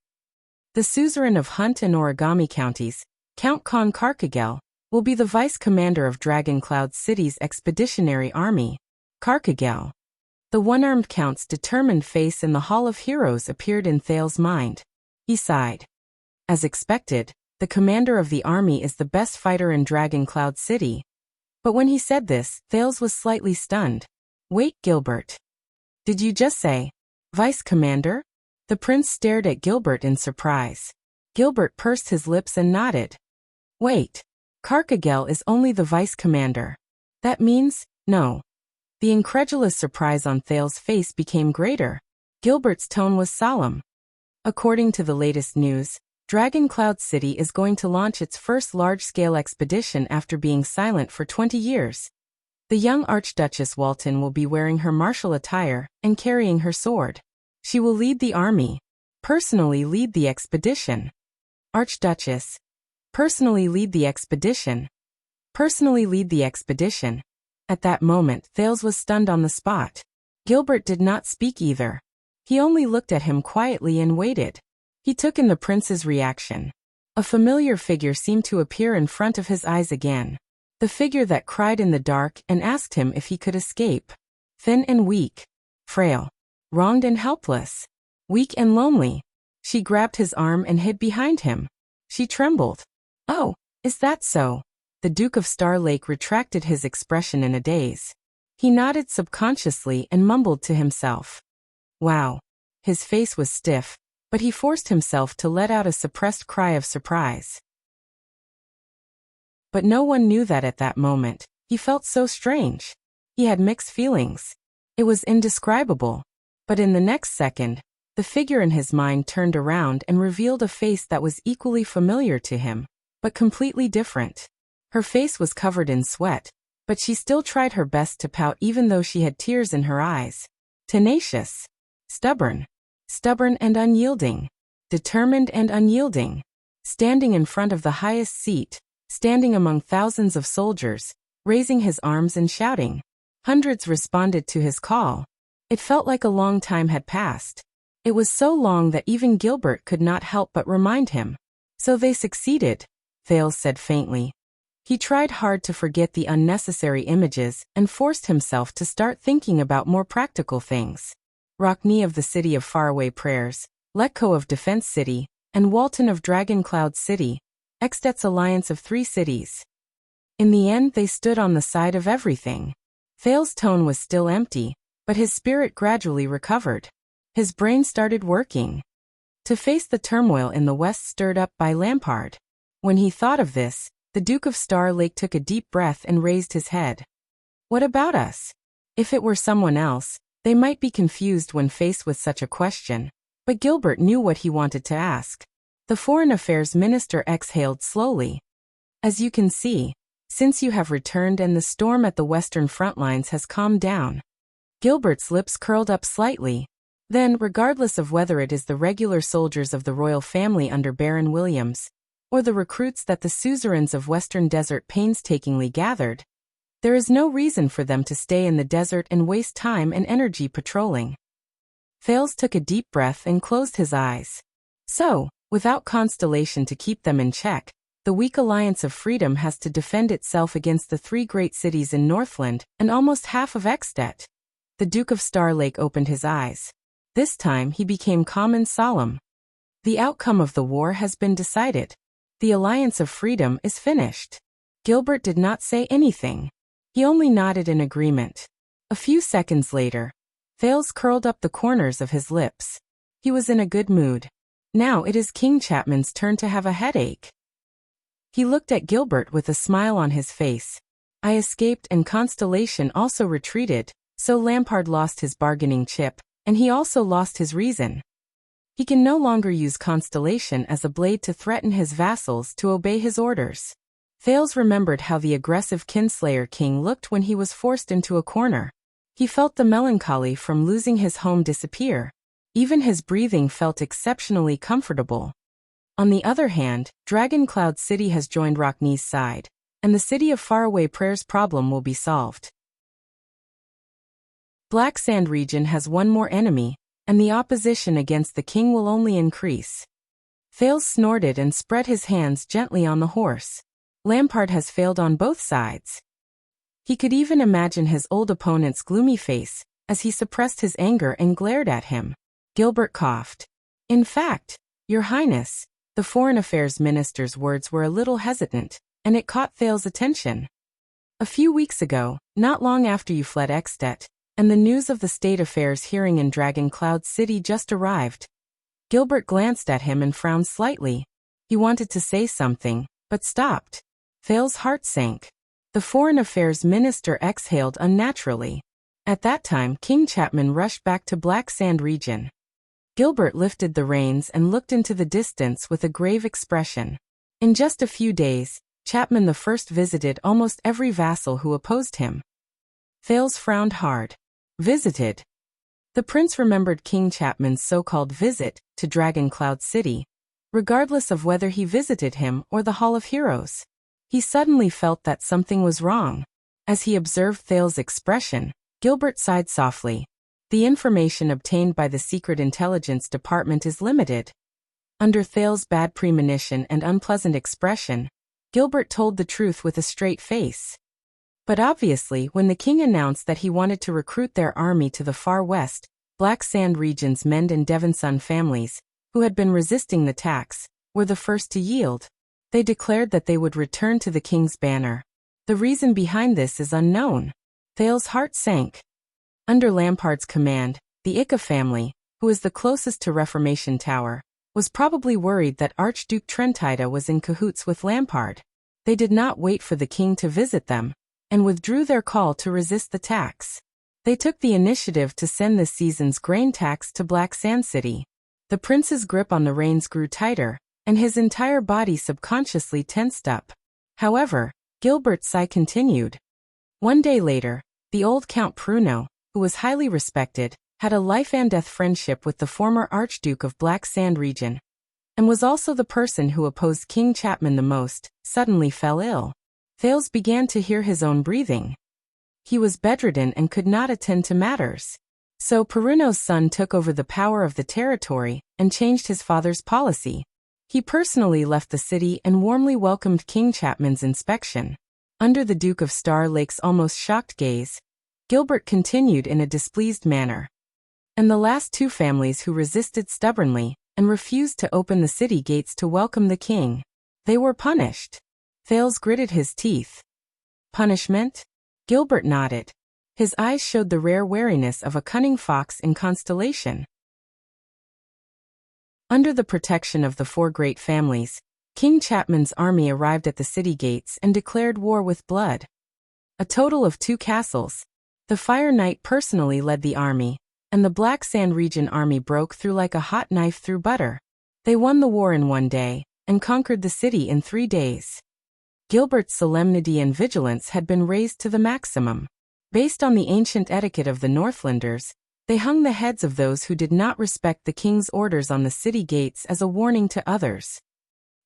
The suzerain of Hunt and Origami counties, Count Con Carcagel, will be the vice-commander of Dragon Cloud City's expeditionary army. Carcagel. The one-armed count's determined face in the Hall of Heroes appeared in Thales's mind. He sighed. As expected, the commander of the army is the best fighter in Dragon Cloud City. But when he said this, Thales was slightly stunned. Wait, Gilbert. Did you just say, vice-commander? The prince stared at Gilbert in surprise. Gilbert pursed his lips and nodded. Wait. Carcagel is only the vice-commander. That means, no. The incredulous surprise on Thales's face became greater. Gilbert's tone was solemn. According to the latest news, Dragon Cloud City is going to launch its first large-scale expedition after being silent for 20 years. The young Archduchess Walton will be wearing her martial attire and carrying her sword. She will lead the army. Personally lead the expedition. Archduchess. Personally lead the expedition. Personally lead the expedition. At that moment, Thales was stunned on the spot. Gilbert did not speak either. He only looked at him quietly and waited. He took in the prince's reaction. A familiar figure seemed to appear in front of his eyes again. The figure that cried in the dark and asked him if he could escape. Thin and weak. Frail. Wronged and helpless. Weak and lonely. She grabbed his arm and hid behind him. She trembled. Oh, is that so? The Duke of Star Lake retracted his expression in a daze. He nodded subconsciously and mumbled to himself. Wow. His face was stiff, but he forced himself to let out a suppressed cry of surprise. But no one knew that at that moment, he felt so strange. He had mixed feelings. It was indescribable. But in the next second, the figure in his mind turned around and revealed a face that was equally familiar to him, but completely different. Her face was covered in sweat, but she still tried her best to pout even though she had tears in her eyes. Tenacious. Stubborn. Stubborn and unyielding. Determined and unyielding. Standing in front of the highest seat, standing among thousands of soldiers, raising his arms and shouting. Hundreds responded to his call. It felt like a long time had passed. It was so long that even Gilbert could not help but remind him. So they succeeded, Thales said faintly. He tried hard to forget the unnecessary images and forced himself to start thinking about more practical things. Rockne of the City of Faraway Prayers, Letko of Defense City, and Walton of Dragon Cloud City, Extet's alliance of 3 cities. In the end they stood on the side of everything. Thales' tone was still empty, but his spirit gradually recovered. His brain started working. To face the turmoil in the west stirred up by Lampard. When he thought of this, the Duke of Star Lake took a deep breath and raised his head. What about us? If it were someone else, they might be confused when faced with such a question, but Gilbert knew what he wanted to ask. The Foreign Affairs Minister exhaled slowly. As you can see, since you have returned and the storm at the western front lines has calmed down. Gilbert's lips curled up slightly. Then, regardless of whether it is the regular soldiers of the royal family under Baron Williams, or the recruits that the suzerains of Western Desert painstakingly gathered, there is no reason for them to stay in the desert and waste time and energy patrolling. Thales took a deep breath and closed his eyes. So, without Constellation to keep them in check, the weak Alliance of Freedom has to defend itself against the 3 great cities in Northland and almost half of Extet. The Duke of Star Lake opened his eyes. This time he became calm and solemn. The outcome of the war has been decided. The Alliance of Freedom is finished. Gilbert did not say anything. He only nodded in agreement. A few seconds later, Thales curled up the corners of his lips. He was in a good mood. Now it is King Chapman's turn to have a headache. He looked at Gilbert with a smile on his face. I escaped and Constellation also retreated, so Lampard lost his bargaining chip, and he also lost his reason. He can no longer use Constellation as a blade to threaten his vassals to obey his orders. Thales remembered how the aggressive Kinslayer king looked when he was forced into a corner. He felt the melancholy from losing his home disappear. Even his breathing felt exceptionally comfortable. On the other hand, Dragon Cloud City has joined Rockne's side, and the City of Faraway Prayers problem will be solved. Black Sand region has one more enemy, and the opposition against the king will only increase. Thales snorted and spread his hands gently on the horse. Lampard has failed on both sides. He could even imagine his old opponent's gloomy face, as he suppressed his anger and glared at him. Gilbert coughed. In fact, Your Highness, the Foreign Affairs Minister's words were a little hesitant, and it caught Thales' attention. A few weeks ago, not long after you fled Extet, and the news of the state affairs hearing in Dragon Cloud City just arrived. Gilbert glanced at him and frowned slightly. He wanted to say something, but stopped. Thales' heart sank. The Foreign Affairs Minister exhaled unnaturally. At that time King Chapman rushed back to Black Sand region. Gilbert lifted the reins and looked into the distance with a grave expression. In just a few days, Chapman I visited almost every vassal who opposed him. Thales frowned hard. Visited. The prince remembered King Chapman's so-called visit to Dragon Cloud City, regardless of whether he visited him or the Hall of Heroes. He suddenly felt that something was wrong. As he observed Thales' expression, Gilbert sighed softly. The information obtained by the Secret Intelligence Department is limited. Under Thales' bad premonition and unpleasant expression, Gilbert told the truth with a straight face. But obviously, when the king announced that he wanted to recruit their army to the far west, Black Sand region's Mend and Devonson families, who had been resisting the tax, were the first to yield. They declared that they would return to the king's banner. The reason behind this is unknown. Thales' heart sank. Under Lampard's command, the Ika family, who is the closest to Reformation Tower, was probably worried that Archduke Trentida was in cahoots with Lampard. They did not wait for the king to visit them, and withdrew their call to resist the tax. They took the initiative to send this season's grain tax to Black Sand City. The prince's grip on the reins grew tighter, and his entire body subconsciously tensed up. However, Gilbert's sigh continued. One day later, the old Count Pruno, who was highly respected, had a life-and-death friendship with the former Archduke of Black Sand region, and was also the person who opposed King Chapman the most, suddenly fell ill. Thales began to hear his own breathing. He was bedridden and could not attend to matters. So Pruno's son took over the power of the territory and changed his father's policy. He personally left the city and warmly welcomed King Chapman's inspection. Under the Duke of Star Lake's almost shocked gaze, Gilbert continued in a displeased manner. And the last two families who resisted stubbornly and refused to open the city gates to welcome the king, they were punished. Thales gritted his teeth. Punishment? Gilbert nodded. His eyes showed the rare wariness of a cunning fox in constellation. Under the protection of the four great families, King Chapman's army arrived at the city gates and declared war with blood. A total of 2 castles. The Fire Knight personally led the army, and the Black Sand region army broke through like a hot knife through butter. They won the war in 1 day, and conquered the city in 3 days. Gilbert's solemnity and vigilance had been raised to the maximum. Based on the ancient etiquette of the Northlanders, they hung the heads of those who did not respect the king's orders on the city gates as a warning to others.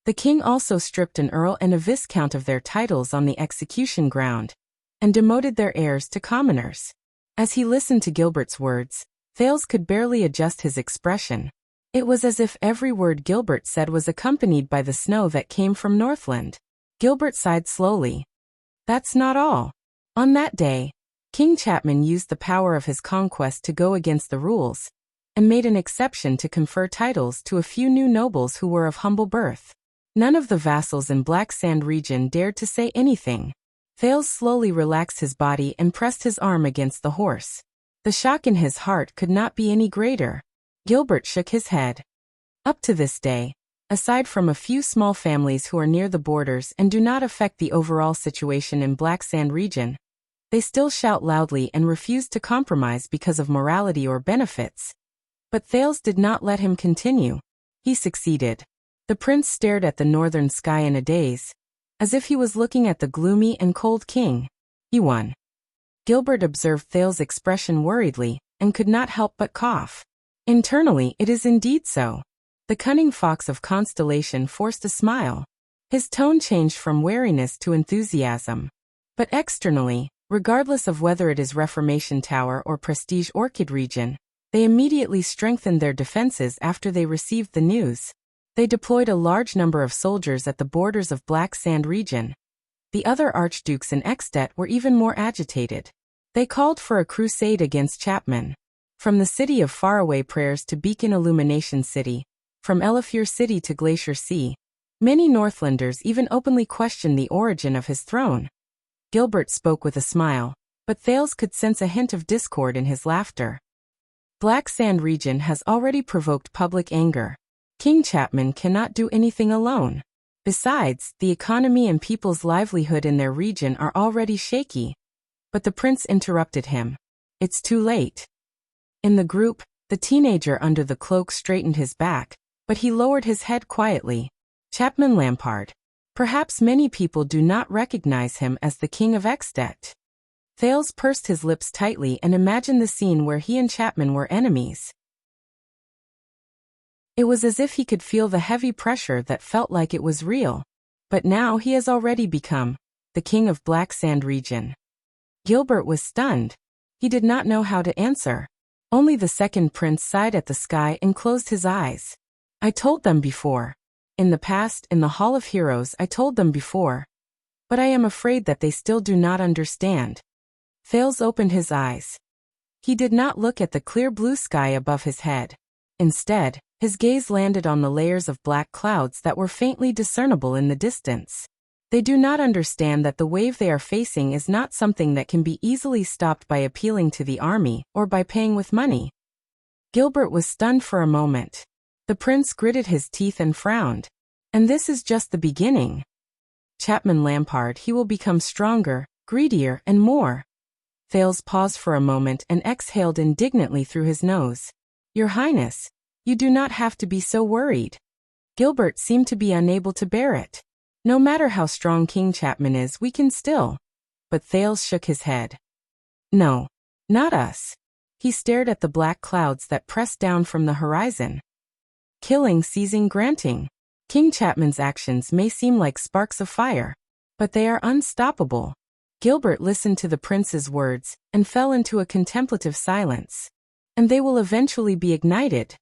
The king also stripped an earl and a viscount of their titles on the execution ground, and demoted their heirs to commoners. As he listened to Gilbert's words, Thales could barely adjust his expression. It was as if every word Gilbert said was accompanied by the snow that came from Northland. Gilbert sighed slowly. That's not all. On that day, King Chapman used the power of his conquest to go against the rules, and made an exception to confer titles to a few new nobles who were of humble birth. None of the vassals in Black Sand region dared to say anything. Thales slowly relaxed his body and pressed his arm against the horse. The shock in his heart could not be any greater. Gilbert shook his head. Up to this day, aside from a few small families who are near the borders and do not affect the overall situation in Black Sand region, they still shout loudly and refuse to compromise because of morality or benefits. But Thales did not let him continue. He succeeded. The prince stared at the northern sky in a daze, as if he was looking at the gloomy and cold king. He won. Gilbert observed Thales' expression worriedly, and could not help but cough. Internally, it is indeed so. The cunning fox of Constellation forced a smile. His tone changed from wariness to enthusiasm. But externally, regardless of whether it is Reformation Tower or Prestige Orchid region, they immediately strengthened their defenses after they received the news. They deployed a large number of soldiers at the borders of Black Sand region. The other archdukes in Extet were even more agitated. They called for a crusade against Chapman. From the city of Faraway Prayers to Beacon Illumination City, from Elifure City to Glacier Sea, many Northlanders even openly questioned the origin of his throne. Gilbert spoke with a smile, but Thales could sense a hint of discord in his laughter. Black Sand region has already provoked public anger. King Chapman cannot do anything alone. Besides, the economy and people's livelihood in their region are already shaky. But the prince interrupted him. It's too late. In the group, the teenager under the cloak straightened his back, but he lowered his head quietly. Chapman Lampard. Perhaps many people do not recognize him as the king of Extet. Thales pursed his lips tightly and imagined the scene where he and Chapman were enemies. It was as if he could feel the heavy pressure that felt like it was real. But now he has already become the king of Black Sand region. Gilbert was stunned. He did not know how to answer. Only the second prince sighed at the sky and closed his eyes. I told them before. In the past, in the Hall of Heroes, I told them before. But I am afraid that they still do not understand. Thales opened his eyes. He did not look at the clear blue sky above his head. Instead, his gaze landed on the layers of black clouds that were faintly discernible in the distance. They do not understand that the wave they are facing is not something that can be easily stopped by appealing to the army or by paying with money. Gilbert was stunned for a moment. The prince gritted his teeth and frowned. And this is just the beginning. Chapman Lampard, he will become stronger, greedier, and more. Thales paused for a moment and exhaled indignantly through his nose. Your Highness, you do not have to be so worried. Gilbert seemed to be unable to bear it. No matter how strong King Chapman is, we can still. But Thales shook his head. No. Not us. He stared at the black clouds that pressed down from the horizon. Killing, seizing, granting. King Chapman's actions may seem like sparks of fire, but they are unstoppable. Gilbert listened to the prince's words and fell into a contemplative silence. And they will eventually be ignited.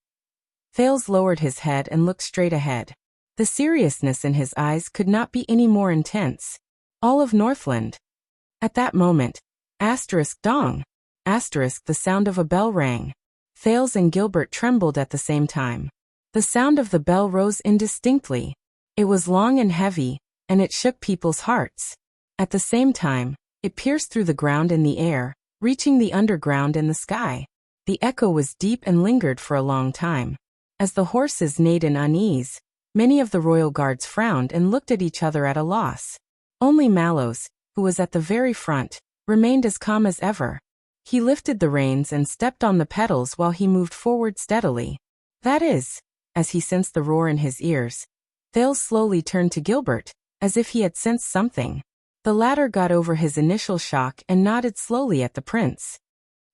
Thales lowered his head and looked straight ahead. The seriousness in his eyes could not be any more intense. All of Northland. At that moment, dong. The sound of a bell rang. Thales and Gilbert trembled at the same time. The sound of the bell rose indistinctly. It was long and heavy, and it shook people's hearts. At the same time, it pierced through the ground and the air, reaching the underground and the sky. The echo was deep and lingered for a long time. As the horses neighed in unease, many of the royal guards frowned and looked at each other at a loss. Only Mallows, who was at the very front, remained as calm as ever. He lifted the reins and stepped on the pedals while he moved forward steadily. That is, as he sensed the roar in his ears. Thales slowly turned to Gilbert, as if he had sensed something. The latter got over his initial shock and nodded slowly at the prince.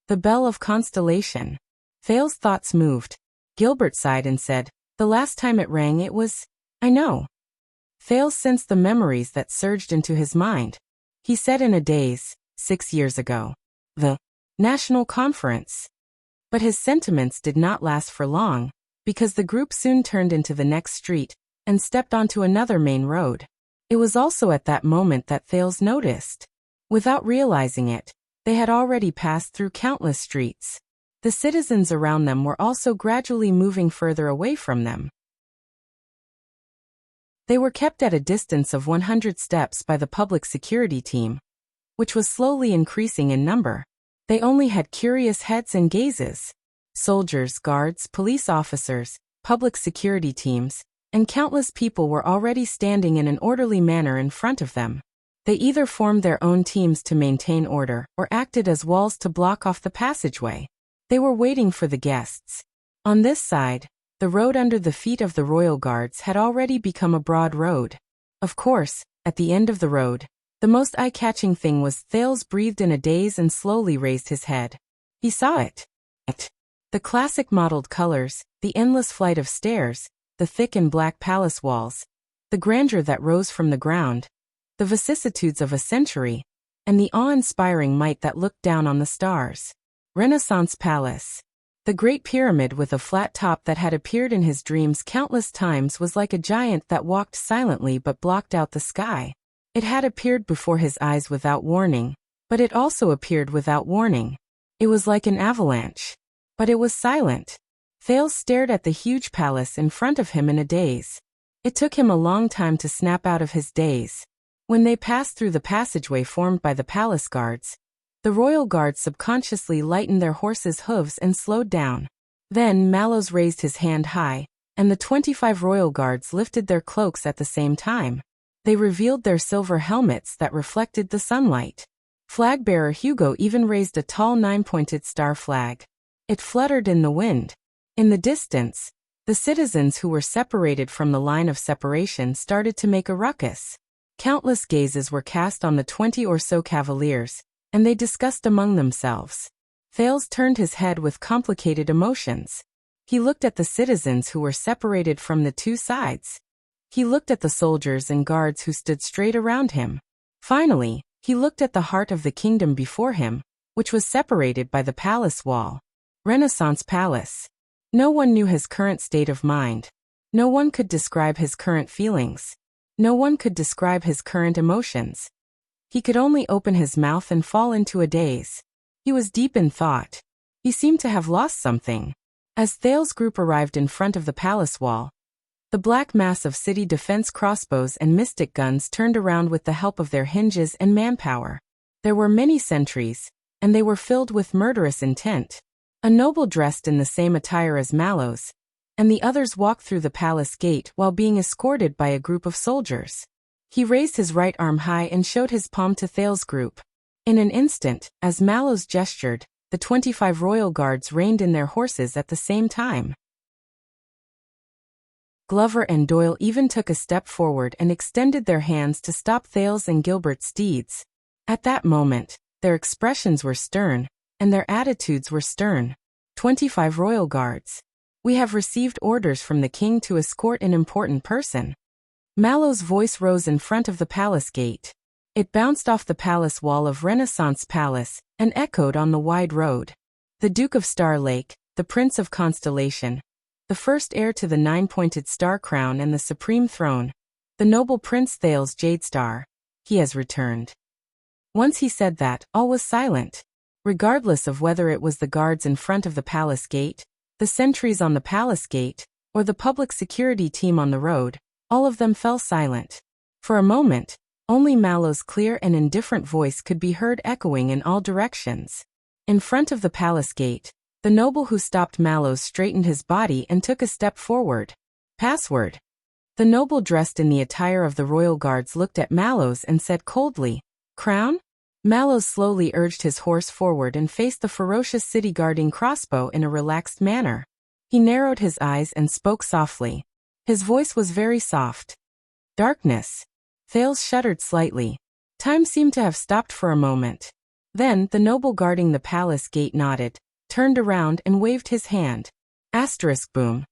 The bell of constellation. Thales' thoughts moved. Gilbert sighed and said, the last time it rang it was, I know. Thales sensed the memories that surged into his mind. He said in a daze, 6 years ago. The National Conference. But his sentiments did not last for long, because the group soon turned into the next street and stepped onto another main road. It was also at that moment that Thales noticed. Without realizing it, they had already passed through countless streets. The citizens around them were also gradually moving further away from them. They were kept at a distance of 100 steps by the public security team, which was slowly increasing in number. They only had curious heads and gazes. Soldiers, guards, police officers, public security teams, and countless people were already standing in an orderly manner in front of them. They either formed their own teams to maintain order or acted as walls to block off the passageway. They were waiting for the guests. On this side, the road under the feet of the royal guards had already become a broad road. Of course, at the end of the road, the most eye-catching thing was Thales breathed in a daze and slowly raised his head. He saw it. The classic mottled colors, the endless flight of stairs, the thick and black palace walls, the grandeur that rose from the ground, the vicissitudes of a century, and the awe-inspiring might that looked down on the stars. Renaissance Palace. The Great Pyramid with a flat top that had appeared in his dreams countless times was like a giant that walked silently but blocked out the sky. It had appeared before his eyes without warning, but it also appeared without warning. It was like an avalanche. But it was silent. Thales stared at the huge palace in front of him in a daze. It took him a long time to snap out of his daze. When they passed through the passageway formed by the palace guards, the royal guards subconsciously lightened their horses' hooves and slowed down. Then Mallows raised his hand high, and the 25 royal guards lifted their cloaks at the same time. They revealed their silver helmets that reflected the sunlight. Flag-bearer Hugo even raised a tall 9-pointed star flag. It fluttered in the wind. In the distance, the citizens who were separated from the line of separation started to make a ruckus. Countless gazes were cast on the 20 or so cavaliers, and they discussed among themselves. Thales turned his head with complicated emotions. He looked at the citizens who were separated from the two sides. He looked at the soldiers and guards who stood straight around him. Finally, he looked at the heart of the kingdom before him, which was separated by the palace wall. Renaissance Palace. No one knew his current state of mind. No one could describe his current feelings. No one could describe his current emotions. He could only open his mouth and fall into a daze. He was deep in thought. He seemed to have lost something. As Thales' group arrived in front of the palace wall, the black mass of city defense crossbows and mystic guns turned around with the help of their hinges and manpower. There were many sentries, and they were filled with murderous intent. A noble dressed in the same attire as Mallows, and the others walked through the palace gate while being escorted by a group of soldiers. He raised his right arm high and showed his palm to Thales' group. In an instant, as Mallows gestured, the 25 royal guards reined in their horses at the same time. Glover and Doyle even took a step forward and extended their hands to stop Thales and Gilbert's steeds. At that moment, their expressions were stern, and their attitudes were stern. 25 royal guards. We have received orders from the king to escort an important person. Mallow's voice rose in front of the palace gate. It bounced off the palace wall of Renaissance Palace and echoed on the wide road. The Duke of Star Lake, the Prince of Constellation, the first heir to the 9-pointed star crown and the supreme throne, the noble Prince Thales Jadestar, he has returned. Once he said that, all was silent. Regardless of whether it was the guards in front of the palace gate, the sentries on the palace gate, or the public security team on the road, all of them fell silent. For a moment, only Mallow's clear and indifferent voice could be heard echoing in all directions. In front of the palace gate, the noble who stopped Mallows straightened his body and took a step forward. Password. The noble dressed in the attire of the royal guards looked at Mallows and said coldly, "Crown?" Mallows slowly urged his horse forward and faced the ferocious city-guarding crossbow in a relaxed manner. He narrowed his eyes and spoke softly. His voice was very soft. Darkness. Thales shuddered slightly. Time seemed to have stopped for a moment. Then the noble guarding the palace gate nodded, turned around and waved his hand. Asterisk boom.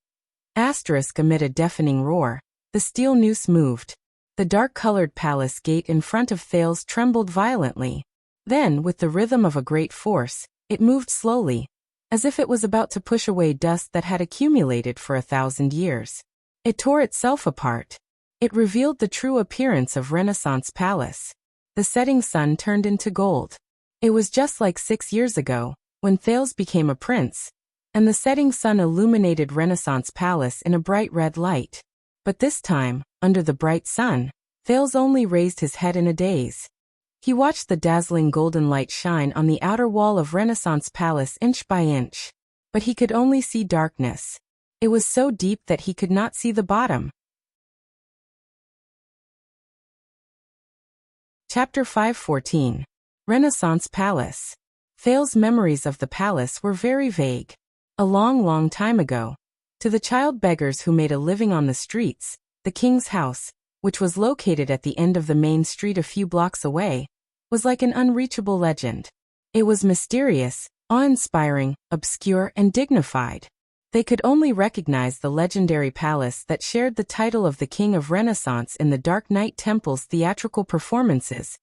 Asterisk amid a deafening roar. The steel noose moved. The dark-colored palace gate in front of Thales trembled violently. Then, with the rhythm of a great force, it moved slowly, as if it was about to push away dust that had accumulated for 1,000 years. It tore itself apart. It revealed the true appearance of Renaissance Palace. The setting sun turned into gold. It was just like 6 years ago, when Thales became a prince, and the setting sun illuminated Renaissance Palace in a bright red light. But this time, under the bright sun, Thales only raised his head in a daze. He watched the dazzling golden light shine on the outer wall of Renaissance Palace inch by inch. But he could only see darkness. It was so deep that he could not see the bottom. Chapter 5:14. Renaissance Palace. Thales' memories of the palace were very vague. A long, long time ago, to the child beggars who made a living on the streets, the king's house, which was located at the end of the main street a few blocks away, was like an unreachable legend. It was mysterious, awe-inspiring, obscure, and dignified. They could only recognize the legendary palace that shared the title of the King of Renaissance in the Dark Knight Temple's theatrical performances,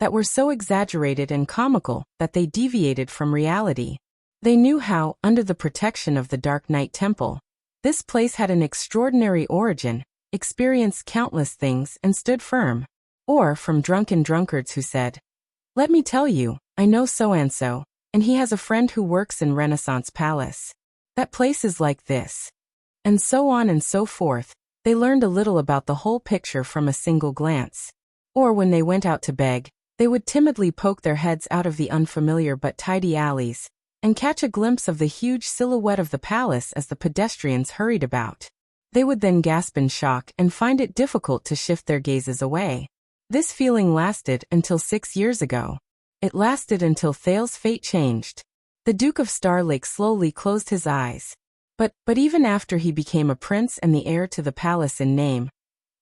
that were so exaggerated and comical that they deviated from reality. They knew how, under the protection of the Dark Knight Temple, this place had an extraordinary origin, experienced countless things and stood firm. Or from drunken drunkards who said, "Let me tell you, I know so-and-so, and he has a friend who works in Renaissance Palace. That place is like this." And so on and so forth. They learned a little about the whole picture from a single glance. Or when they went out to beg, they would timidly poke their heads out of the unfamiliar but tidy alleys, and catch a glimpse of the huge silhouette of the palace as the pedestrians hurried about. They would then gasp in shock and find it difficult to shift their gazes away. This feeling lasted until 6 years ago. It lasted until Thales' fate changed. The Duke of Star Lake slowly closed his eyes. But even after he became a prince and the heir to the palace in name,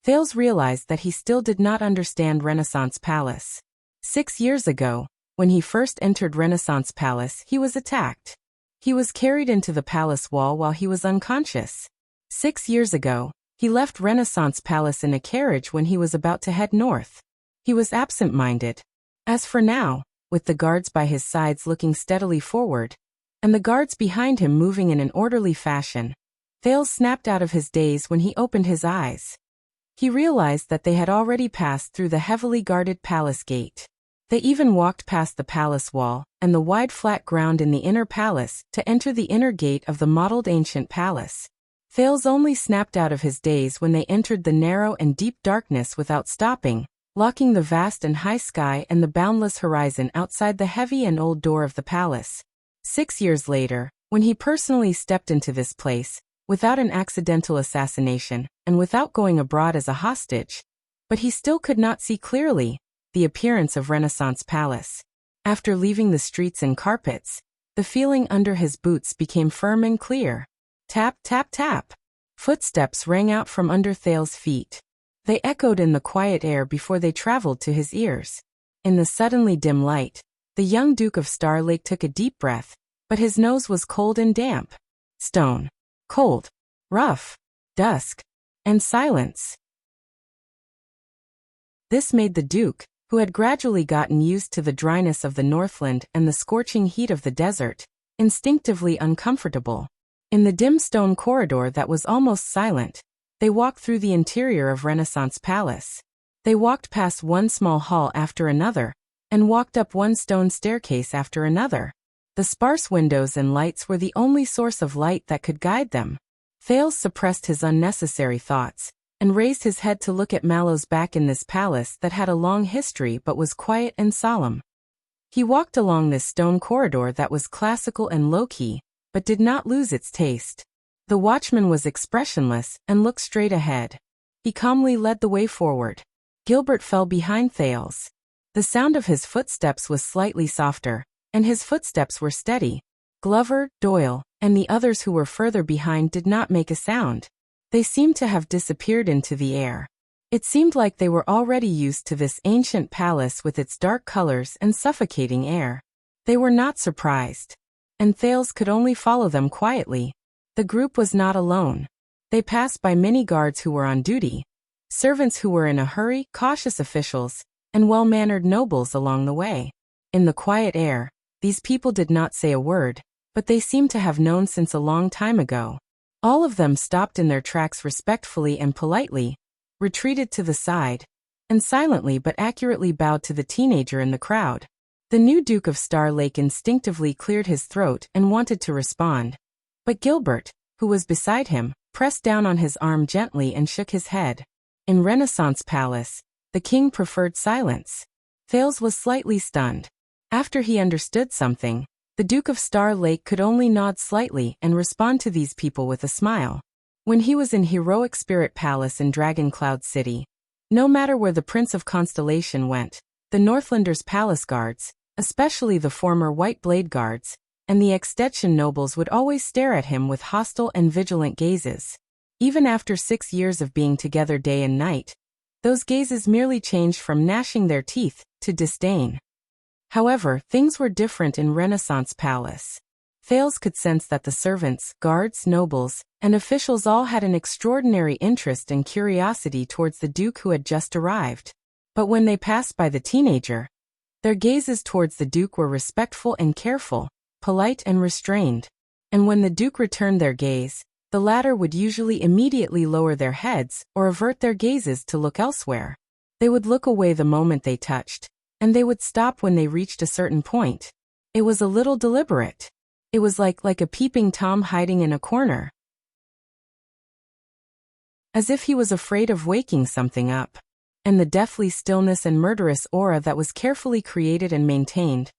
Thales realized that he still did not understand Renaissance Palace. 6 years ago, when he first entered Renaissance Palace, he was attacked. He was carried into the palace wall while he was unconscious. 6 years ago, he left Renaissance Palace in a carriage when he was about to head north. He was absent-minded. As for now, with the guards by his sides looking steadily forward, and the guards behind him moving in an orderly fashion, Thales snapped out of his daze when he opened his eyes. He realized that they had already passed through the heavily guarded palace gate. They even walked past the palace wall and the wide flat ground in the inner palace to enter the inner gate of the modeled ancient palace. Thales only snapped out of his daze when they entered the narrow and deep darkness without stopping, locking the vast and high sky and the boundless horizon outside the heavy and old door of the palace. 6 years later, when he personally stepped into this place, without an accidental assassination, and without going abroad as a hostage, but he still could not see clearly the appearance of Renaissance Palace. After leaving the streets and carpets, the feeling under his boots became firm and clear. Tap, tap, tap. Footsteps rang out from under Thale's feet. They echoed in the quiet air before they traveled to his ears. In the suddenly dim light, the young Duke of Star Lake took a deep breath, but his nose was cold and damp. Stone. Cold. Rough. Dusk. And silence. This made the Duke, who had gradually gotten used to the dryness of the Northland and the scorching heat of the desert, instinctively uncomfortable. In the dim stone corridor that was almost silent, they walked through the interior of Renaissance Palace. They walked past one small hall after another, and walked up one stone staircase after another. The sparse windows and lights were the only source of light that could guide them. Thales suppressed his unnecessary thoughts, and raised his head to look at Mallow's back in this palace that had a long history but was quiet and solemn. He walked along this stone corridor that was classical and low-key, but did not lose its taste. The watchman was expressionless and looked straight ahead. He calmly led the way forward. Gilbert fell behind Thales. The sound of his footsteps was slightly softer, and his footsteps were steady. Glover, Doyle, and the others who were further behind did not make a sound. They seemed to have disappeared into the air. It seemed like they were already used to this ancient palace with its dark colors and suffocating air. They were not surprised. And Thales could only follow them quietly. The group was not alone. They passed by many guards who were on duty, servants who were in a hurry, cautious officials, and well-mannered nobles along the way. In the quiet air, these people did not say a word, but they seemed to have known since a long time ago. All of them stopped in their tracks respectfully and politely, retreated to the side, and silently but accurately bowed to the teenager in the crowd. The new Duke of Star Lake instinctively cleared his throat and wanted to respond. But Gilbert, who was beside him, pressed down on his arm gently and shook his head. In Renaissance Palace, the king preferred silence. Thales was slightly stunned. After he understood something, the Duke of Star Lake could only nod slightly and respond to these people with a smile. When he was in Heroic Spirit Palace in Dragon Cloud City, no matter where the Prince of Constellation went, the Northlanders' palace guards, especially the former White Blade Guards, and the Extension nobles would always stare at him with hostile and vigilant gazes. Even after 6 years of being together day and night, those gazes merely changed from gnashing their teeth to disdain. However, things were different in Renaissance Palace. Thales could sense that the servants, guards, nobles, and officials all had an extraordinary interest and curiosity towards the Duke who had just arrived. But when they passed by the teenager, their gazes towards the Duke were respectful and careful, polite and restrained. And when the Duke returned their gaze, the latter would usually immediately lower their heads or avert their gazes to look elsewhere. They would look away the moment they touched, and they would stop when they reached a certain point. It was a little deliberate. It was like a peeping Tom hiding in a corner, as if he was afraid of waking something up. And the deathly stillness and murderous aura that was carefully created and maintained.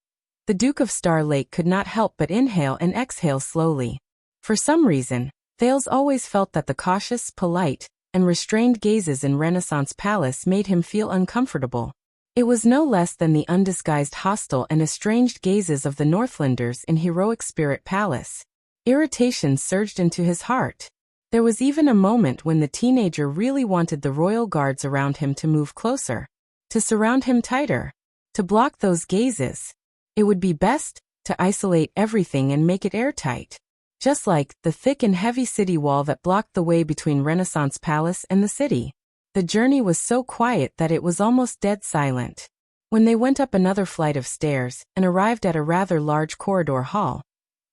The Duke of Star Lake could not help but inhale and exhale slowly. For some reason, Thales always felt that the cautious, polite, and restrained gazes in Renaissance Palace made him feel uncomfortable. It was no less than the undisguised hostile and estranged gazes of the Northlanders in Heroic Spirit Palace. Irritation surged into his heart. There was even a moment when the teenager really wanted the royal guards around him to move closer, to surround him tighter, to block those gazes. It would be best to isolate everything and make it airtight. Just like the thick and heavy city wall that blocked the way between Renaissance Palace and the city. The journey was so quiet that it was almost dead silent. When they went up another flight of stairs and arrived at a rather large corridor hall,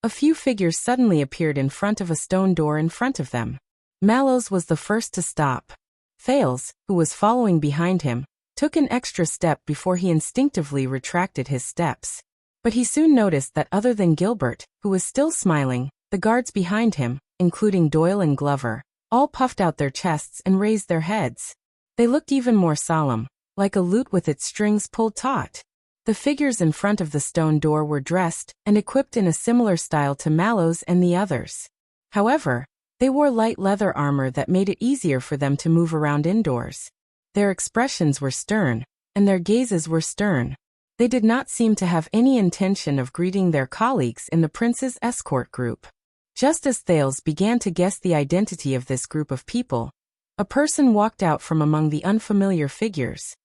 a few figures suddenly appeared in front of a stone door in front of them. Mallow's was the first to stop. Thales, who was following behind him, took an extra step before he instinctively retracted his steps. But he soon noticed that other than Gilbert, who was still smiling, the guards behind him, including Doyle and Glover, all puffed out their chests and raised their heads. They looked even more solemn, like a lute with its strings pulled taut. The figures in front of the stone door were dressed and equipped in a similar style to Mallow's and the others. However, they wore light leather armor that made it easier for them to move around indoors. Their expressions were stern, and their gazes were stern. They did not seem to have any intention of greeting their colleagues in the prince's escort group. Just as Thales began to guess the identity of this group of people, a person walked out from among the unfamiliar figures.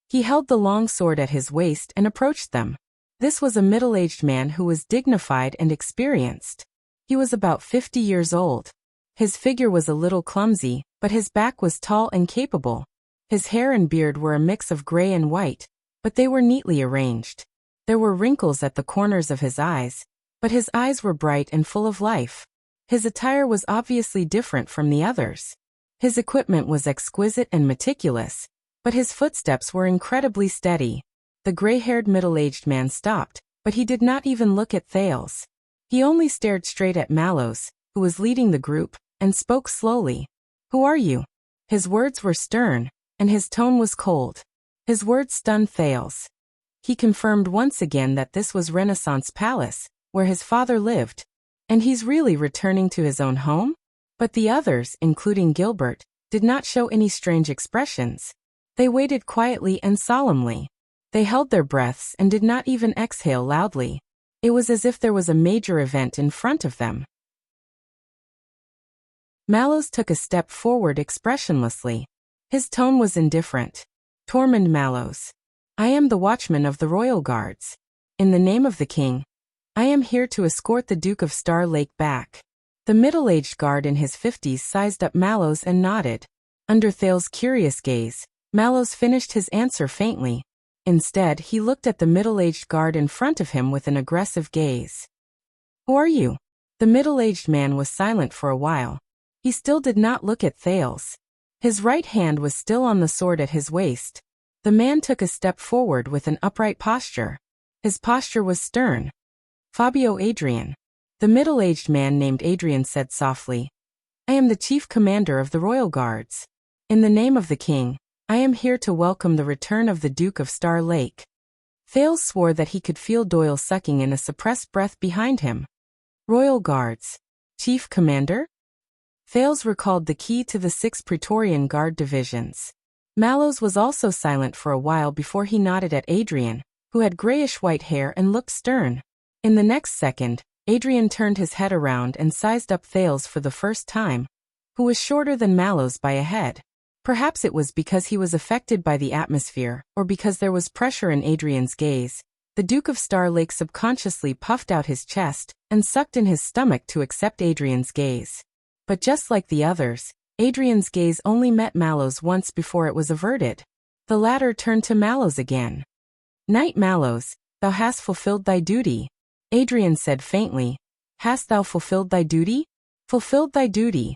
He held the long sword at his waist and approached them. This was a middle-aged man who was dignified and experienced. He was about 50 years old. His figure was a little clumsy, but his back was tall and capable. His hair and beard were a mix of gray and white, but they were neatly arranged. There were wrinkles at the corners of his eyes, but his eyes were bright and full of life. His attire was obviously different from the others. His equipment was exquisite and meticulous, but his footsteps were incredibly steady. The gray-haired middle-aged man stopped, but he did not even look at Thales. He only stared straight at Mallows, who was leading the group, and spoke slowly. "Who are you?" His words were stern, and his tone was cold. His words stunned Thales. He confirmed once again that this was Renaissance Palace, where his father lived. And he's really returning to his own home? But the others, including Gilbert, did not show any strange expressions. They waited quietly and solemnly. They held their breaths and did not even exhale loudly. It was as if there was a major event in front of them. Mallows took a step forward expressionlessly. His tone was indifferent. "Tormund Mallows. I am the watchman of the royal guards. In the name of the king, I am here to escort the Duke of Star Lake back." The middle-aged guard in his 50s sized up Mallows and nodded. Under Thales' curious gaze, Mallows finished his answer faintly. Instead, he looked at the middle-aged guard in front of him with an aggressive gaze. "Who are you?" The middle-aged man was silent for a while. He still did not look at Thales. His right hand was still on the sword at his waist. The man took a step forward with an upright posture. His posture was stern. "Fabio Adrian." The middle-aged man named Adrian said softly, "I am the chief commander of the royal guards. In the name of the king, I am here to welcome the return of the Duke of Star Lake." Thales swore that he could feel Doyle sucking in a suppressed breath behind him. "Royal Guards. Chief Commander?" Thales recalled the key to the 6 Praetorian Guard divisions. Mallows was also silent for a while before he nodded at Adrian, who had grayish-white hair and looked stern. In the next second, Adrian turned his head around and sized up Thales for the first time, who was shorter than Mallows by a head. Perhaps it was because he was affected by the atmosphere, or because there was pressure in Adrian's gaze. The Duke of Star Lake subconsciously puffed out his chest and sucked in his stomach to accept Adrian's gaze. But just like the others, Adrian's gaze only met Mallows once before it was averted. The latter turned to Mallows again. "Knight Mallows, thou hast fulfilled thy duty," Adrian said faintly. "Hast thou fulfilled thy duty? Fulfilled thy duty.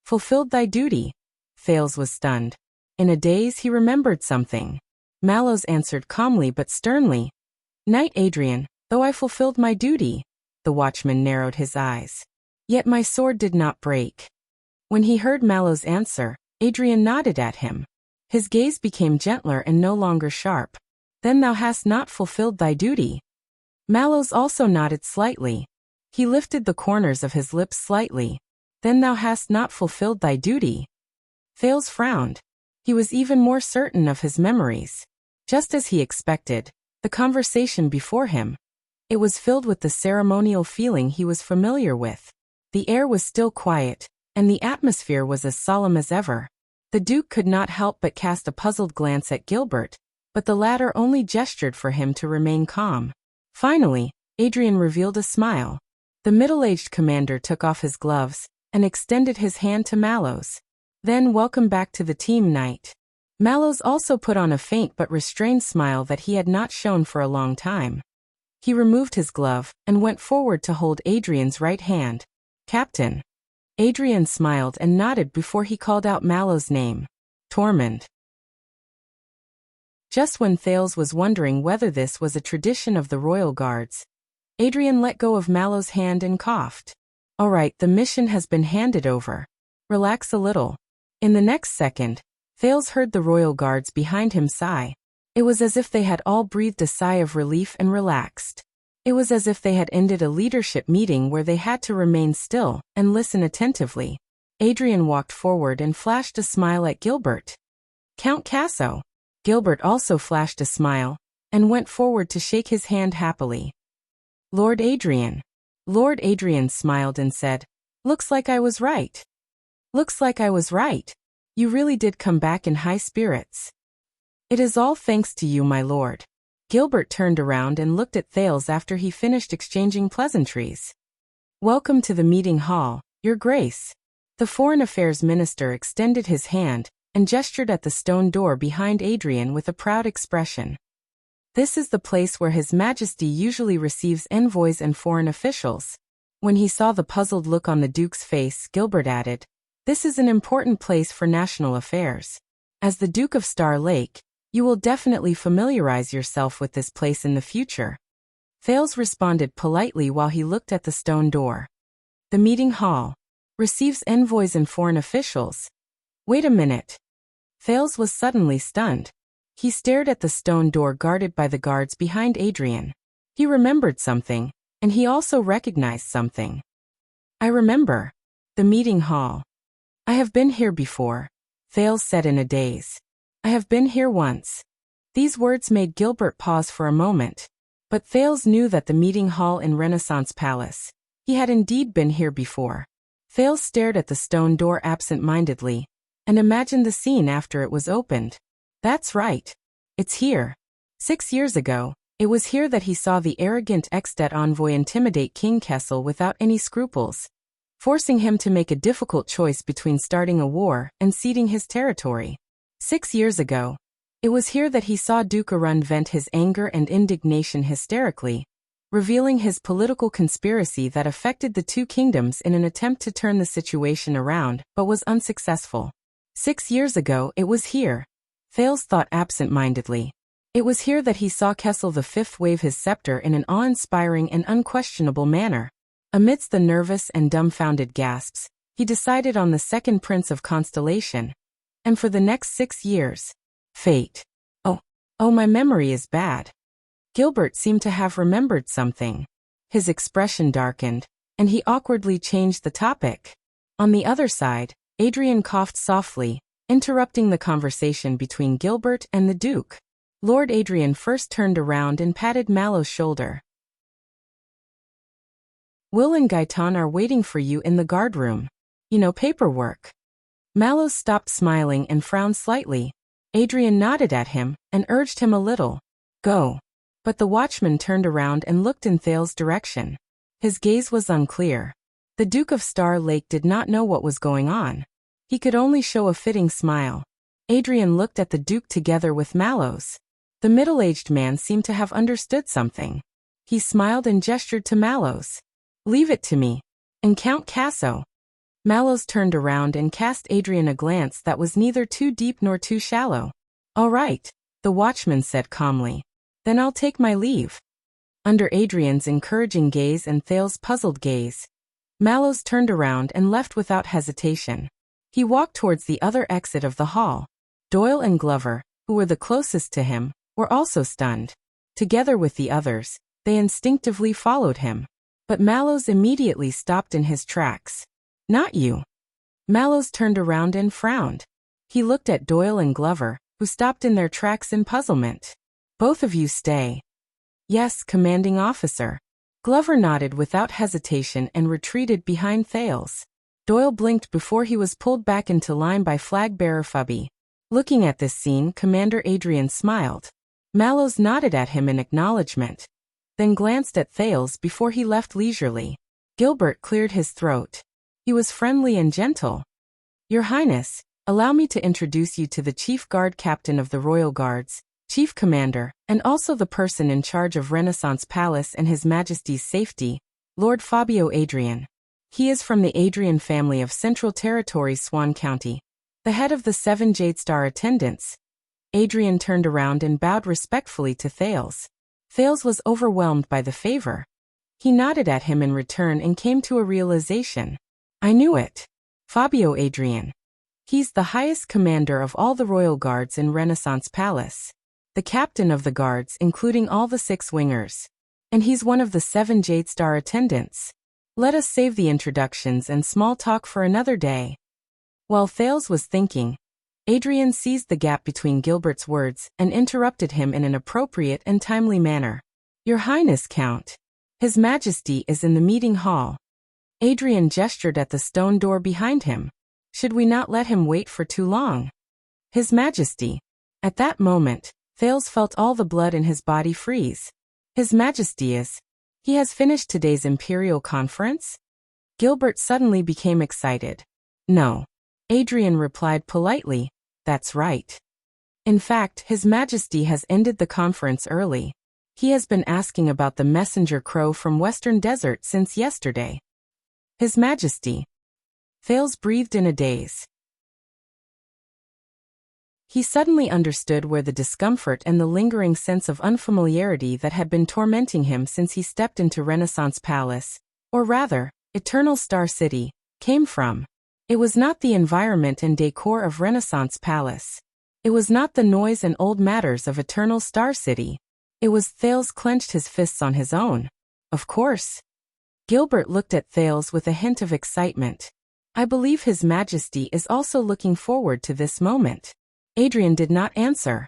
Fulfilled thy duty." Thales was stunned. In a daze he remembered something. Mallows answered calmly but sternly. "Knight Adrian, though I fulfilled my duty." The watchman narrowed his eyes. "Yet my sword did not break." When he heard Mallows' answer, Adrian nodded at him. His gaze became gentler and no longer sharp. "Then thou hast not fulfilled thy duty." Mallows also nodded slightly. He lifted the corners of his lips slightly. "Then thou hast not fulfilled thy duty." Thales frowned. He was even more certain of his memories. Just as he expected, the conversation before him. It was filled with the ceremonial feeling he was familiar with. The air was still quiet, and the atmosphere was as solemn as ever. The Duke could not help but cast a puzzled glance at Gilbert, but the latter only gestured for him to remain calm. Finally, Adrian revealed a smile. The middle-aged commander took off his gloves and extended his hand to Mallows. "Then welcome back to the team, Knight." Mallows also put on a faint but restrained smile that he had not shown for a long time. He removed his glove and went forward to hold Adrian's right hand. "Captain." Adrian smiled and nodded before he called out Mallows' name. "Tormund." Just when Thales was wondering whether this was a tradition of the royal guards, Adrian let go of Mallows' hand and coughed. "All right, the mission has been handed over. Relax a little." In the next second, Thales heard the royal guards behind him sigh. It was as if they had all breathed a sigh of relief and relaxed. It was as if they had ended a leadership meeting where they had to remain still and listen attentively. Adrian walked forward and flashed a smile at Gilbert. "Count Casso." Gilbert also flashed a smile and went forward to shake his hand happily. "Lord Adrian." Lord Adrian smiled and said, "Looks like I was right. Looks like I was right. You really did come back in high spirits." "It is all thanks to you, my lord." Gilbert turned around and looked at Thales after he finished exchanging pleasantries. "Welcome to the meeting hall, Your Grace." The Foreign Affairs Minister extended his hand and gestured at the stone door behind Adrian with a proud expression. "This is the place where His Majesty usually receives envoys and foreign officials." When he saw the puzzled look on the Duke's face, Gilbert added, "This is an important place for national affairs. As the Duke of Star Lake, you will definitely familiarize yourself with this place in the future." Thales responded politely while he looked at the stone door. "The meeting hall receives envoys and foreign officials. Wait a minute." Thales was suddenly stunned. He stared at the stone door guarded by the guards behind Adrian. He remembered something, and he also recognized something. "I remember. The meeting hall. I have been here before," Thales said in a daze. "I have been here once." These words made Gilbert pause for a moment. But Thales knew that the meeting hall in Renaissance Palace. He had indeed been here before. Thales stared at the stone door absent-mindedly, and imagined the scene after it was opened. That's right. It's here. 6 years ago, it was here that he saw the arrogant ex-state envoy intimidate King Kessel without any scruples, forcing him to make a difficult choice between starting a war and ceding his territory. 6 years ago, it was here that he saw Duke Arun vent his anger and indignation hysterically, revealing his political conspiracy that affected the two kingdoms in an attempt to turn the situation around, but was unsuccessful. 6 years ago, it was here. Thales thought absent-mindedly. It was here that he saw Kessel V wave his scepter in an awe-inspiring and unquestionable manner. Amidst the nervous and dumbfounded gasps, he decided on the second prince of Constellation. And for the next 6 years, fate. Oh, my memory is bad. Gilbert seemed to have remembered something. His expression darkened, and he awkwardly changed the topic. On the other side, Adrian coughed softly, interrupting the conversation between Gilbert and the Duke. Lord Adrian first turned around and patted Mallow's shoulder. "Will and Gaetan are waiting for you in the guard room. Paperwork." Mallow stopped smiling and frowned slightly. Adrian nodded at him and urged him a little. "Go." But the watchman turned around and looked in Thales' direction. His gaze was unclear. The Duke of Star Lake did not know what was going on. He could only show a fitting smile. Adrian looked at the Duke together with Mallows. The middle-aged man seemed to have understood something. He smiled and gestured to Mallows. "Leave it to me. And Count Casso." Mallows turned around and cast Adrian a glance that was neither too deep nor too shallow. "All right," the watchman said calmly. "Then I'll take my leave." Under Adrian's encouraging gaze and Thales' puzzled gaze, Mallows turned around and left without hesitation. He walked towards the other exit of the hall. Doyle and Glover, who were the closest to him, were also stunned. Together with the others, they instinctively followed him. But Mallows immediately stopped in his tracks. "Not you." Mallows turned around and frowned. He looked at Doyle and Glover, who stopped in their tracks in puzzlement. "Both of you stay." "Yes, commanding officer." Glover nodded without hesitation and retreated behind Thales. Doyle blinked before he was pulled back into line by flag-bearer Fubby. Looking at this scene, Commander Adrian smiled. Mallows nodded at him in acknowledgement, then glanced at Thales before he left leisurely. Gilbert cleared his throat. He was friendly and gentle. "Your Highness, allow me to introduce you to the Chief Guard Captain of the Royal Guards, Chief Commander, and also the person in charge of Renaissance Palace and His Majesty's safety, Lord Fabio Adrian. He is from the Adrian family of Central Territory, Swan County, the head of the 7 Jade Star attendants." Adrian turned around and bowed respectfully to Thales. Thales was overwhelmed by the favor. He nodded at him in return and came to a realization. "I knew it. Fabio Adrian. He's the highest commander of all the royal guards in Renaissance Palace. The captain of the guards, including all the 6 wingers. And he's one of the 7 Jade Star attendants. Let us save the introductions and small talk for another day." While Thales was thinking, Adrian seized the gap between Gilbert's words and interrupted him in an appropriate and timely manner. "Your Highness, Count." His Majesty is in the meeting hall. Adrian gestured at the stone door behind him. Should we not let him wait for too long? His Majesty. At that moment, Thales felt all the blood in his body freeze. His Majesty is. He has finished today's Imperial Conference? Gilbert suddenly became excited. No. Adrian replied politely, that's right. In fact, His Majesty has ended the conference early. He has been asking about the messenger crow from Western Desert since yesterday. His Majesty. Thales breathed in a daze. He suddenly understood where the discomfort and the lingering sense of unfamiliarity that had been tormenting him since he stepped into Renaissance Palace, or rather, Eternal Star City, came from. It was not the environment and decor of Renaissance Palace. It was not the noise and old matters of Eternal Star City. It was Thales clenched his fists on his own. Of course. Gilbert looked at Thales with a hint of excitement. I believe His Majesty is also looking forward to this moment. Adrian did not answer.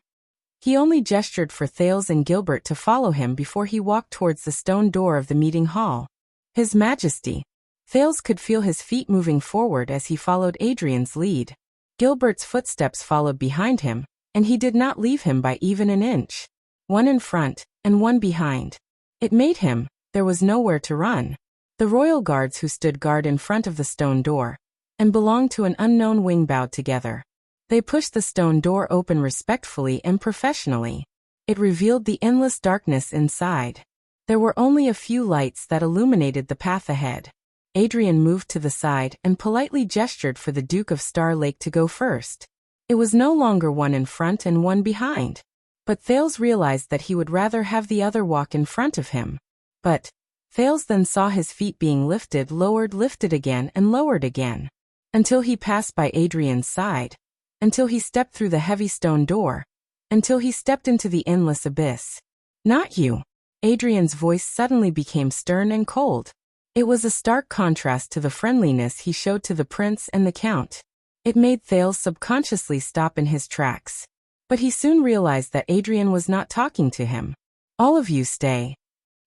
He only gestured for Thales and Gilbert to follow him before he walked towards the stone door of the meeting hall. His Majesty. Thales could feel his feet moving forward as he followed Adrian's lead. Gilbert's footsteps followed behind him, and he did not leave him by even an inch. One in front, and one behind. It made him, there was nowhere to run. The royal guards who stood guard in front of the stone door, and belonged to an unknown wing bowed together. They pushed the stone door open respectfully and professionally. It revealed the endless darkness inside. There were only a few lights that illuminated the path ahead. Adrian moved to the side and politely gestured for the Duke of Star Lake to go first. It was no longer one in front and one behind. But Thales realized that he would rather have the other walk in front of him. But Thales then saw his feet being lifted, lowered, lifted again, and lowered again. Until he passed by Adrian's side. Until he stepped through the heavy stone door. Until he stepped into the endless abyss. Not you. Adrian's voice suddenly became stern and cold. It was a stark contrast to the friendliness he showed to the prince and the count. It made Thales subconsciously stop in his tracks. But he soon realized that Adrian was not talking to him. All of you stay.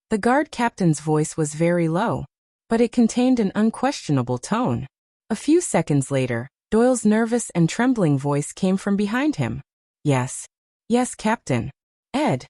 The guard captain's voice was very low, but it contained an unquestionable tone. A few seconds later, Doyle's nervous and trembling voice came from behind him. Yes. Yes, Captain. Ed.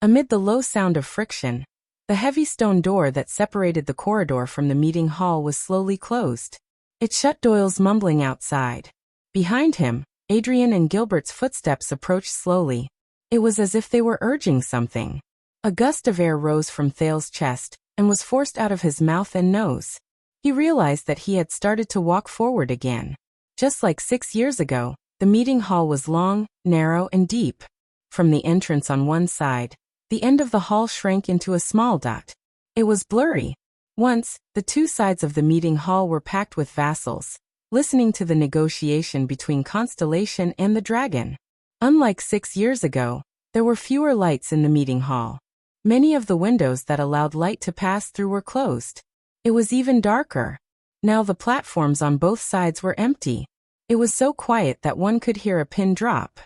Amid the low sound of friction, the heavy stone door that separated the corridor from the meeting hall was slowly closed. It shut Doyle's mumbling outside. Behind him, Adrian and Gilbert's footsteps approached slowly. It was as if they were urging something. A gust of air rose from Thales' chest and was forced out of his mouth and nose. He realized that he had started to walk forward again. Just like 6 years ago, the meeting hall was long, narrow, and deep. From the entrance on one side, the end of the hall shrank into a small dot. It was blurry. Once, the two sides of the meeting hall were packed with vassals, listening to the negotiation between Constellation and the Dragon. Unlike 6 years ago, there were fewer lights in the meeting hall. Many of the windows that allowed light to pass through were closed. It was even darker. Now the platforms on both sides were empty. It was so quiet that one could hear a pin drop.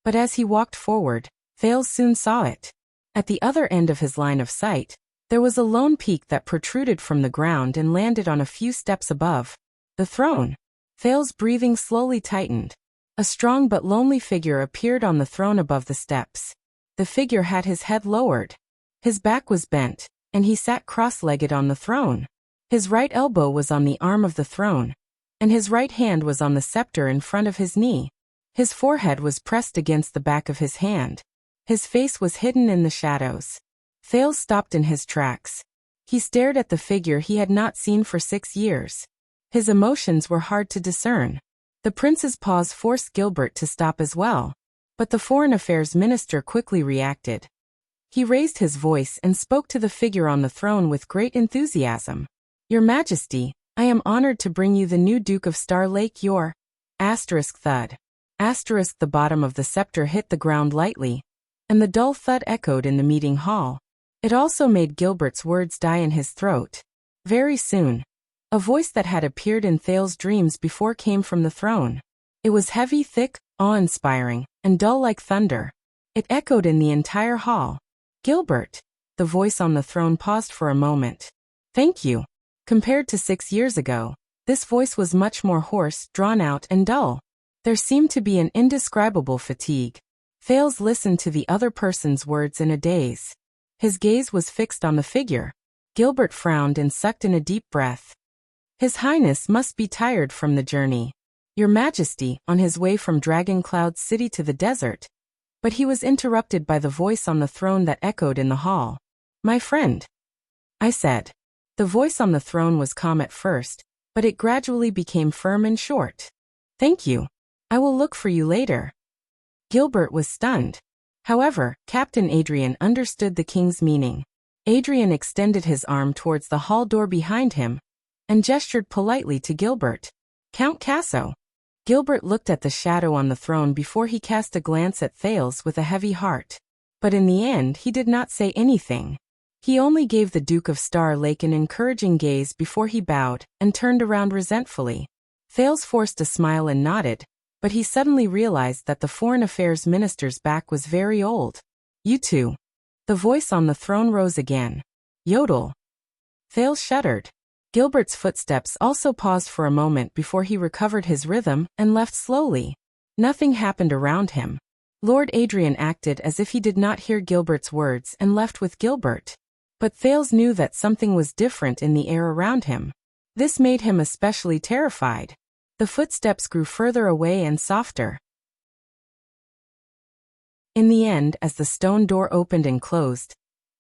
But as he walked forward, Thales soon saw it. At the other end of his line of sight, there was a lone peak that protruded from the ground and landed on a few steps above the throne. Thales' breathing slowly tightened. A strong but lonely figure appeared on the throne above the steps. The figure had his head lowered. His back was bent, and he sat cross-legged on the throne. His right elbow was on the arm of the throne, and his right hand was on the scepter in front of his knee. His forehead was pressed against the back of his hand. His face was hidden in the shadows. Thales stopped in his tracks. He stared at the figure he had not seen for 6 years. His emotions were hard to discern. The prince's pause forced Gilbert to stop as well. But the Foreign Affairs Minister quickly reacted. He raised his voice and spoke to the figure on the throne with great enthusiasm. Your Majesty, I am honored to bring you the new Duke of Star Lake, your... Thud. The bottom of the scepter hit the ground lightly, and the dull thud echoed in the meeting hall. It also made Gilbert's words die in his throat. Very soon, a voice that had appeared in Thales' dreams before came from the throne. It was heavy, thick, awe-inspiring, and dull like thunder. It echoed in the entire hall. Gilbert. The voice on the throne paused for a moment. Thank you. Compared to 6 years ago, this voice was much more hoarse, drawn out, and dull. There seemed to be an indescribable fatigue. Thales listened to the other person's words in a daze. His gaze was fixed on the figure. Gilbert frowned and sucked in a deep breath. His Highness must be tired from the journey. Your Majesty, on his way from Dragon Cloud City to the desert. But he was interrupted by the voice on the throne that echoed in the hall. My friend, I said. The voice on the throne was calm at first, but it gradually became firm and short. Thank you. I will look for you later. Gilbert was stunned. However, Captain Adrian understood the king's meaning. Adrian extended his arm towards the hall door behind him and gestured politely to Gilbert. Count Casso. Gilbert looked at the shadow on the throne before he cast a glance at Thales with a heavy heart. But in the end he did not say anything. He only gave the Duke of Star Lake an encouraging gaze before he bowed and turned around resentfully. Thales forced a smile and nodded, but he suddenly realized that the Foreign Affairs Minister's back was very old. You too. The voice on the throne rose again. Yodel. Thales shuddered. Gilbert's footsteps also paused for a moment before he recovered his rhythm and left slowly. Nothing happened around him. Lord Adrian acted as if he did not hear Gilbert's words and left with Gilbert. But Thales knew that something was different in the air around him. This made him especially terrified. The footsteps grew further away and softer. In the end, as the stone door opened and closed,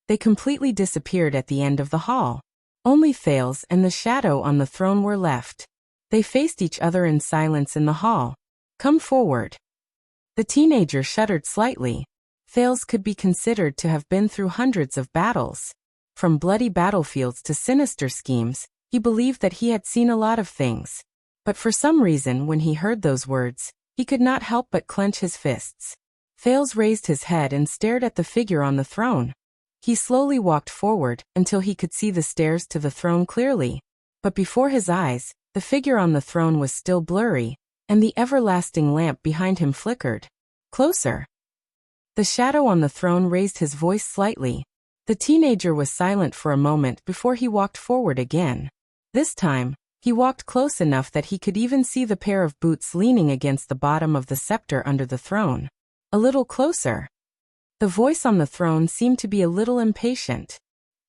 they completely disappeared at the end of the hall. Only Thales and the shadow on the throne were left. They faced each other in silence in the hall. Come forward. The teenager shuddered slightly. Thales could be considered to have been through hundreds of battles. From bloody battlefields to sinister schemes, he believed that he had seen a lot of things. But for some reason, when he heard those words, he could not help but clench his fists. Thales raised his head and stared at the figure on the throne. He slowly walked forward until he could see the stairs to the throne clearly. But before his eyes, the figure on the throne was still blurry, and the everlasting lamp behind him flickered. Closer. The shadow on the throne raised his voice slightly. The teenager was silent for a moment before he walked forward again. This time, he walked close enough that he could even see the pair of boots leaning against the bottom of the scepter under the throne. A little closer. The voice on the throne seemed to be a little impatient.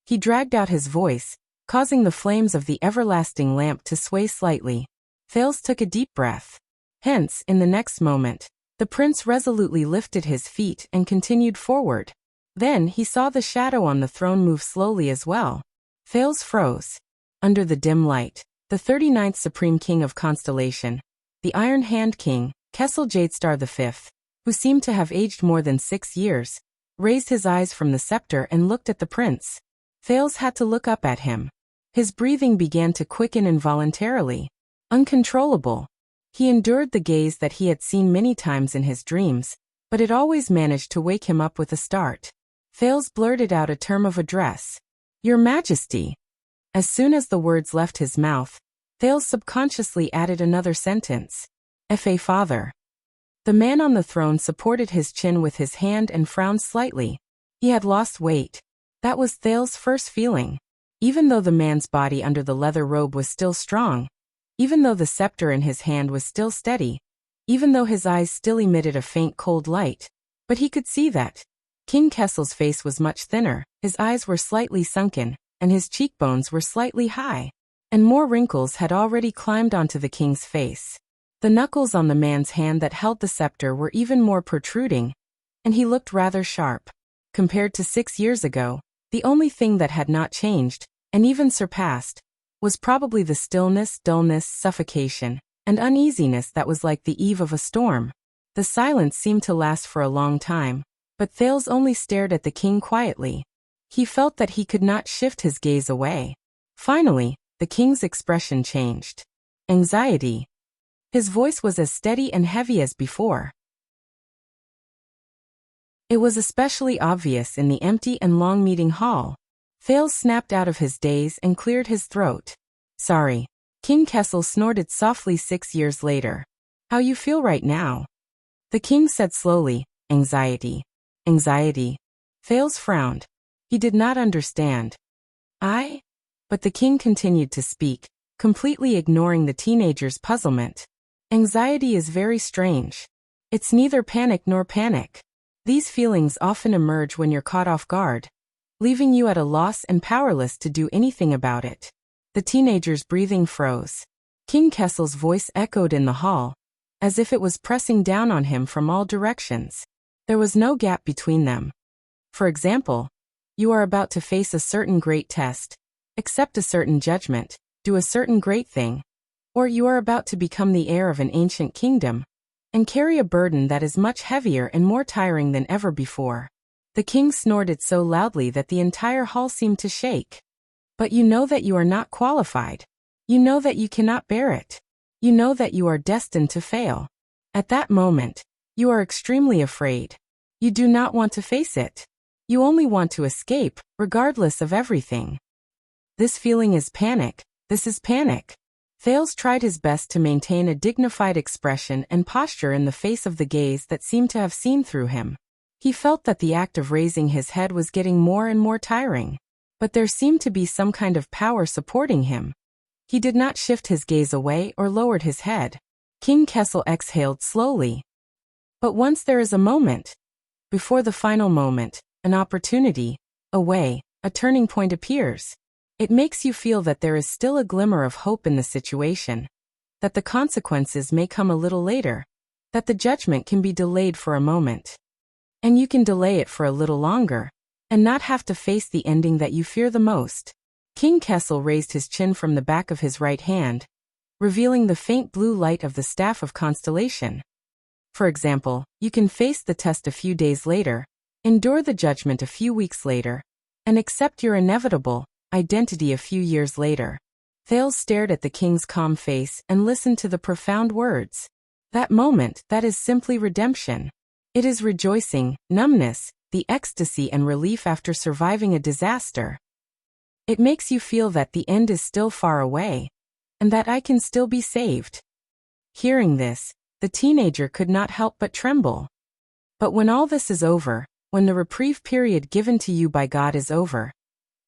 He dragged out his voice, causing the flames of the everlasting lamp to sway slightly. Thales took a deep breath. Hence, in the next moment, the prince resolutely lifted his feet and continued forward. Then he saw the shadow on the throne move slowly as well. Thales froze. Under the dim light, the 39th Supreme King of Constellation, the Iron Hand King, Kessel Jadestar V, who seemed to have aged more than 6 years, raised his eyes from the scepter and looked at the prince. Thales had to look up at him. His breathing began to quicken involuntarily. Uncontrollable. He endured the gaze that he had seen many times in his dreams, but it always managed to wake him up with a start. Thales blurted out a term of address. Your Majesty. As soon as the words left his mouth, Thales subconsciously added another sentence. F.A. Father. The man on the throne supported his chin with his hand and frowned slightly. He had lost weight. That was Thales' first feeling. Even though the man's body under the leather robe was still strong, even though the scepter in his hand was still steady, even though his eyes still emitted a faint cold light, but he could see that King Kessel's face was much thinner, his eyes were slightly sunken, and his cheekbones were slightly high, and more wrinkles had already climbed onto the king's face. The knuckles on the man's hand that held the scepter were even more protruding, and he looked rather sharp. Compared to 6 years ago, the only thing that had not changed, and even surpassed, was probably the stillness, dullness, suffocation, and uneasiness that was like the eve of a storm. The silence seemed to last for a long time, but Thales only stared at the king quietly. He felt that he could not shift his gaze away. Finally, the king's expression changed. Anxiety. His voice was as steady and heavy as before. It was especially obvious in the empty and long meeting hall. Thales snapped out of his daze and cleared his throat. Sorry. King Kessel snorted softly 6 years later. How you feel right now? The king said slowly, anxiety. Anxiety. Thales frowned. He did not understand. But the king continued to speak, completely ignoring the teenager's puzzlement. Anxiety is very strange. It's neither panic nor panic. These feelings often emerge when you're caught off guard, leaving you at a loss and powerless to do anything about it. The teenager's breathing froze. King Kessel's voice echoed in the hall, as if it was pressing down on him from all directions. There was no gap between them. For example, you are about to face a certain great test, accept a certain judgment, do a certain great thing, or you are about to become the heir of an ancient kingdom, and carry a burden that is much heavier and more tiring than ever before. The king snorted so loudly that the entire hall seemed to shake. But you know that you are not qualified. You know that you cannot bear it. You know that you are destined to fail. At that moment, you are extremely afraid. You do not want to face it. You only want to escape, regardless of everything. This feeling is panic. This is panic. Thales tried his best to maintain a dignified expression and posture in the face of the gaze that seemed to have seen through him. He felt that the act of raising his head was getting more and more tiring. But there seemed to be some kind of power supporting him. He did not shift his gaze away or lowered his head. King Kessel exhaled slowly. But once there is a moment, before the final moment, an opportunity, a way, a turning point appears. It makes you feel that there is still a glimmer of hope in the situation, that the consequences may come a little later, that the judgment can be delayed for a moment. And you can delay it for a little longer, and not have to face the ending that you fear the most. King Kessel raised his chin from the back of his right hand, revealing the faint blue light of the staff of constellation. For example, you can face the test a few days later, endure the judgment a few weeks later, and accept your inevitable identity a few years later. Thales stared at the king's calm face and listened to the profound words. That moment, that is simply redemption. It is rejoicing, numbness, the ecstasy and relief after surviving a disaster. It makes you feel that the end is still far away, and that I can still be saved. Hearing this, the teenager could not help but tremble. But when all this is over, when the reprieve period given to you by God is over,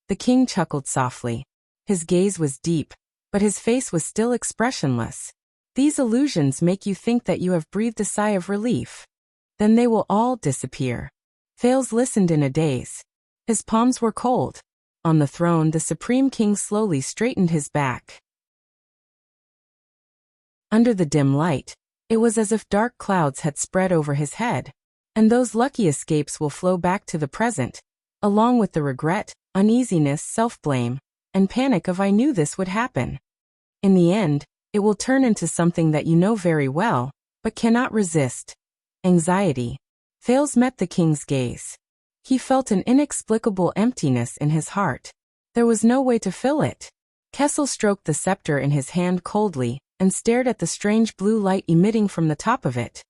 the king chuckled softly. His gaze was deep, but his face was still expressionless. These illusions make you think that you have breathed a sigh of relief. Then they will all disappear. Thales listened in a daze. His palms were cold. On the throne, the supreme king slowly straightened his back. Under the dim light, it was as if dark clouds had spread over his head. And those lucky escapes will flow back to the present, along with the regret, uneasiness, self-blame, and panic of I knew this would happen. In the end, it will turn into something that you know very well, but cannot resist. Anxiety. Thales met the king's gaze. He felt an inexplicable emptiness in his heart. There was no way to fill it. Kessel stroked the scepter in his hand coldly, and stared at the strange blue light emitting from the top of it.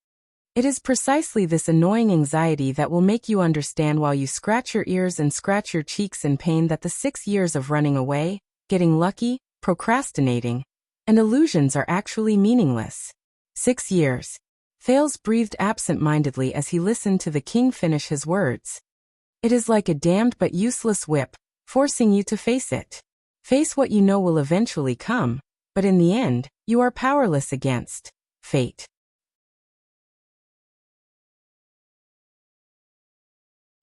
It is precisely this annoying anxiety that will make you understand while you scratch your ears and scratch your cheeks in pain that the 6 years of running away, getting lucky, procrastinating, and illusions are actually meaningless. 6 years. Thales breathed absent-mindedly as he listened to the king finish his words. It is like a damned but useless whip, forcing you to face it. Face what you know will eventually come, but in the end, you are powerless against fate.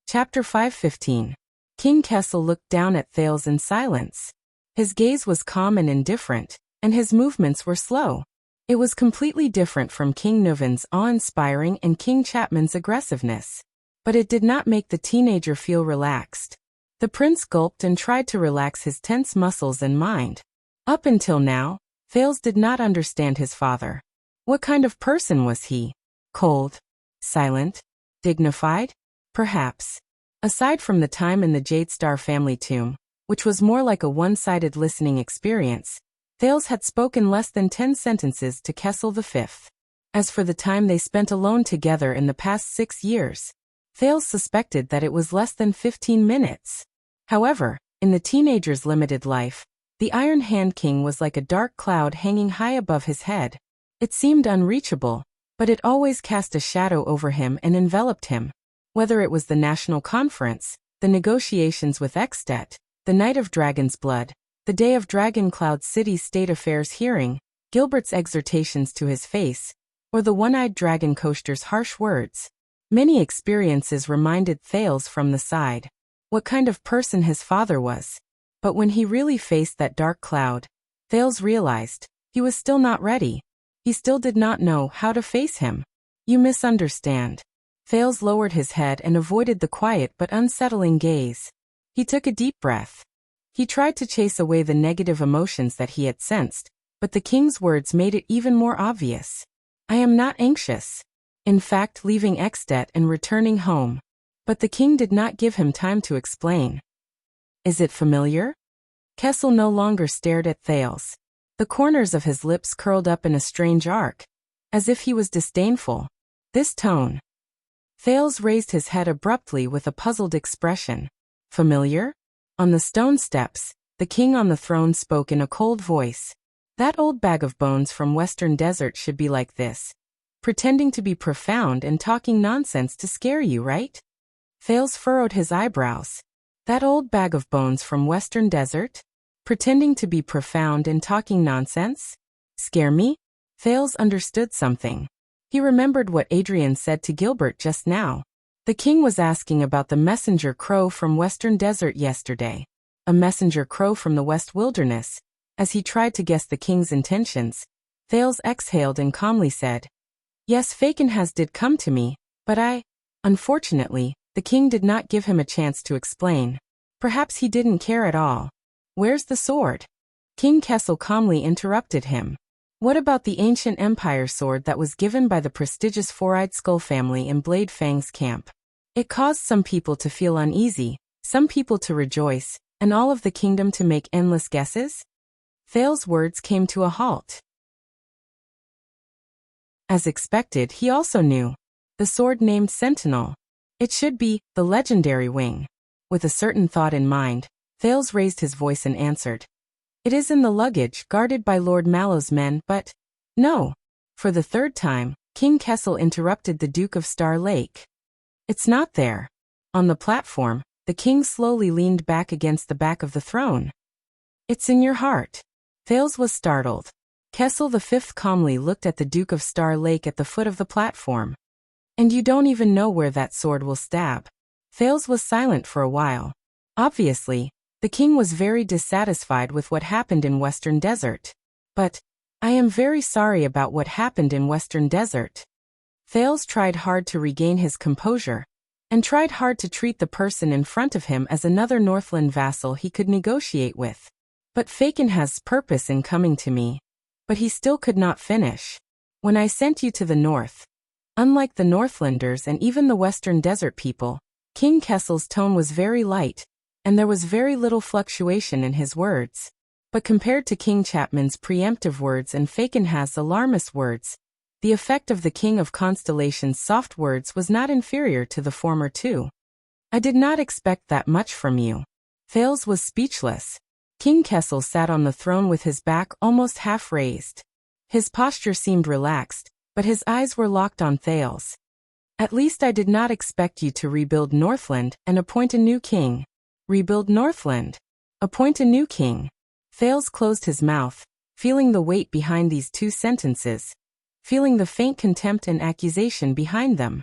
Chapter 5:15. King Kessel looked down at Thales in silence. His gaze was calm and indifferent, and his movements were slow. It was completely different from King Nuven's awe-inspiring and King Chapman's aggressiveness. But it did not make the teenager feel relaxed. The prince gulped and tried to relax his tense muscles and mind. Up until now, Thales did not understand his father. What kind of person was he? Cold? Silent? Dignified? Perhaps. Aside from the time in the Jade Star family tomb, which was more like a one-sided listening experience, Thales had spoken less than 10 sentences to Kessel V. As for the time they spent alone together in the past 6 years, Thales suspected that it was less than 15 minutes. However, in the teenager's limited life, the Iron Hand King was like a dark cloud hanging high above his head. It seemed unreachable, but it always cast a shadow over him and enveloped him. Whether it was the national conference, the negotiations with Extet, the night of Dragon's Blood, the day of Dragoncloud City's state affairs hearing, Gilbert's exhortations to his face, or the one-eyed dragon coaster's harsh words. Many experiences reminded Thales from the side what kind of person his father was. But when he really faced that dark cloud, Thales realized he was still not ready. He still did not know how to face him. You misunderstand. Thales lowered his head and avoided the quiet but unsettling gaze. He took a deep breath. He tried to chase away the negative emotions that he had sensed, but the king's words made it even more obvious. I am not anxious. In fact, leaving Extet and returning home. But the king did not give him time to explain. Is it familiar? Kessel no longer stared at Thales. The corners of his lips curled up in a strange arc, as if he was disdainful. This tone. Thales raised his head abruptly with a puzzled expression. Familiar? On the stone steps, the king on the throne spoke in a cold voice. That old bag of bones from Western Desert should be like this. Pretending to be profound and talking nonsense to scare you, right? Thales furrowed his eyebrows. That old bag of bones from Western Desert? Pretending to be profound and talking nonsense? Scare me? Thales understood something. He remembered what Adrian said to Gilbert just now. The king was asking about the messenger crow from Western Desert yesterday. A messenger crow from the West Wilderness. As he tried to guess the king's intentions, Thales exhaled and calmly said, Yes, Fakenhas did come to me, but Unfortunately, the king did not give him a chance to explain. Perhaps he didn't care at all. Where's the sword? King Kessel calmly interrupted him. What about the ancient empire sword that was given by the prestigious Four-Eyed Skull family in Blade Fang's camp? It caused some people to feel uneasy, some people to rejoice, and all of the kingdom to make endless guesses? Thales' words came to a halt. As expected, he also knew. The sword named Sentinel. It should be the legendary wing. With a certain thought in mind, Thales raised his voice and answered. It is in the luggage, guarded by Lord Mallow's men, but... No. For the third time, King Kessel interrupted the Duke of Star Lake. It's not there. On the platform, the king slowly leaned back against the back of the throne. It's in your heart. Thales was startled. Kessel V calmly looked at the Duke of Star Lake at the foot of the platform. And you don't even know where that sword will stab. Thales was silent for a while. Obviously, the king was very dissatisfied with what happened in Western Desert. But, I am very sorry about what happened in Western Desert. Thales tried hard to regain his composure, and tried hard to treat the person in front of him as another Northland vassal he could negotiate with. But Fakenhas' purpose in coming to me. But he still could not finish. When I sent you to the north, unlike the Northlanders and even the Western Desert people, King Kessel's tone was very light, and there was very little fluctuation in his words. But compared to King Chapman's preemptive words and Fakenhas' alarmist words, the effect of the King of Constellation's soft words was not inferior to the former two. I did not expect that much from you. Thales was speechless. King Kessel sat on the throne with his back almost half raised. His posture seemed relaxed, but his eyes were locked on Thales. At least I did not expect you to rebuild Northland and appoint a new king. Rebuild Northland. Appoint a new king. Thales closed his mouth, feeling the weight behind these two sentences, feeling the faint contempt and accusation behind them.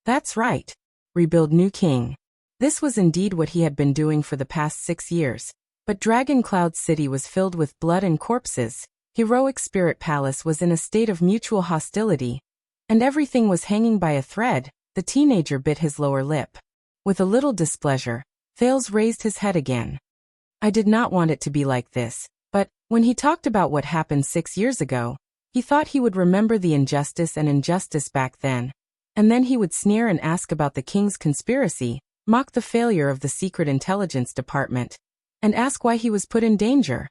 That's right. Rebuild new king. This was indeed what he had been doing for the past 6 years, but Dragoncloud City was filled with blood and corpses. Heroic Spirit Palace was in a state of mutual hostility, and everything was hanging by a thread. The teenager bit his lower lip. With a little displeasure, Thales raised his head again. I did not want it to be like this, but, when he talked about what happened 6 years ago, he thought he would remember the injustice back then, and then he would sneer and ask about the king's conspiracy, mock the failure of the Secret Intelligence Department, and ask why he was put in danger.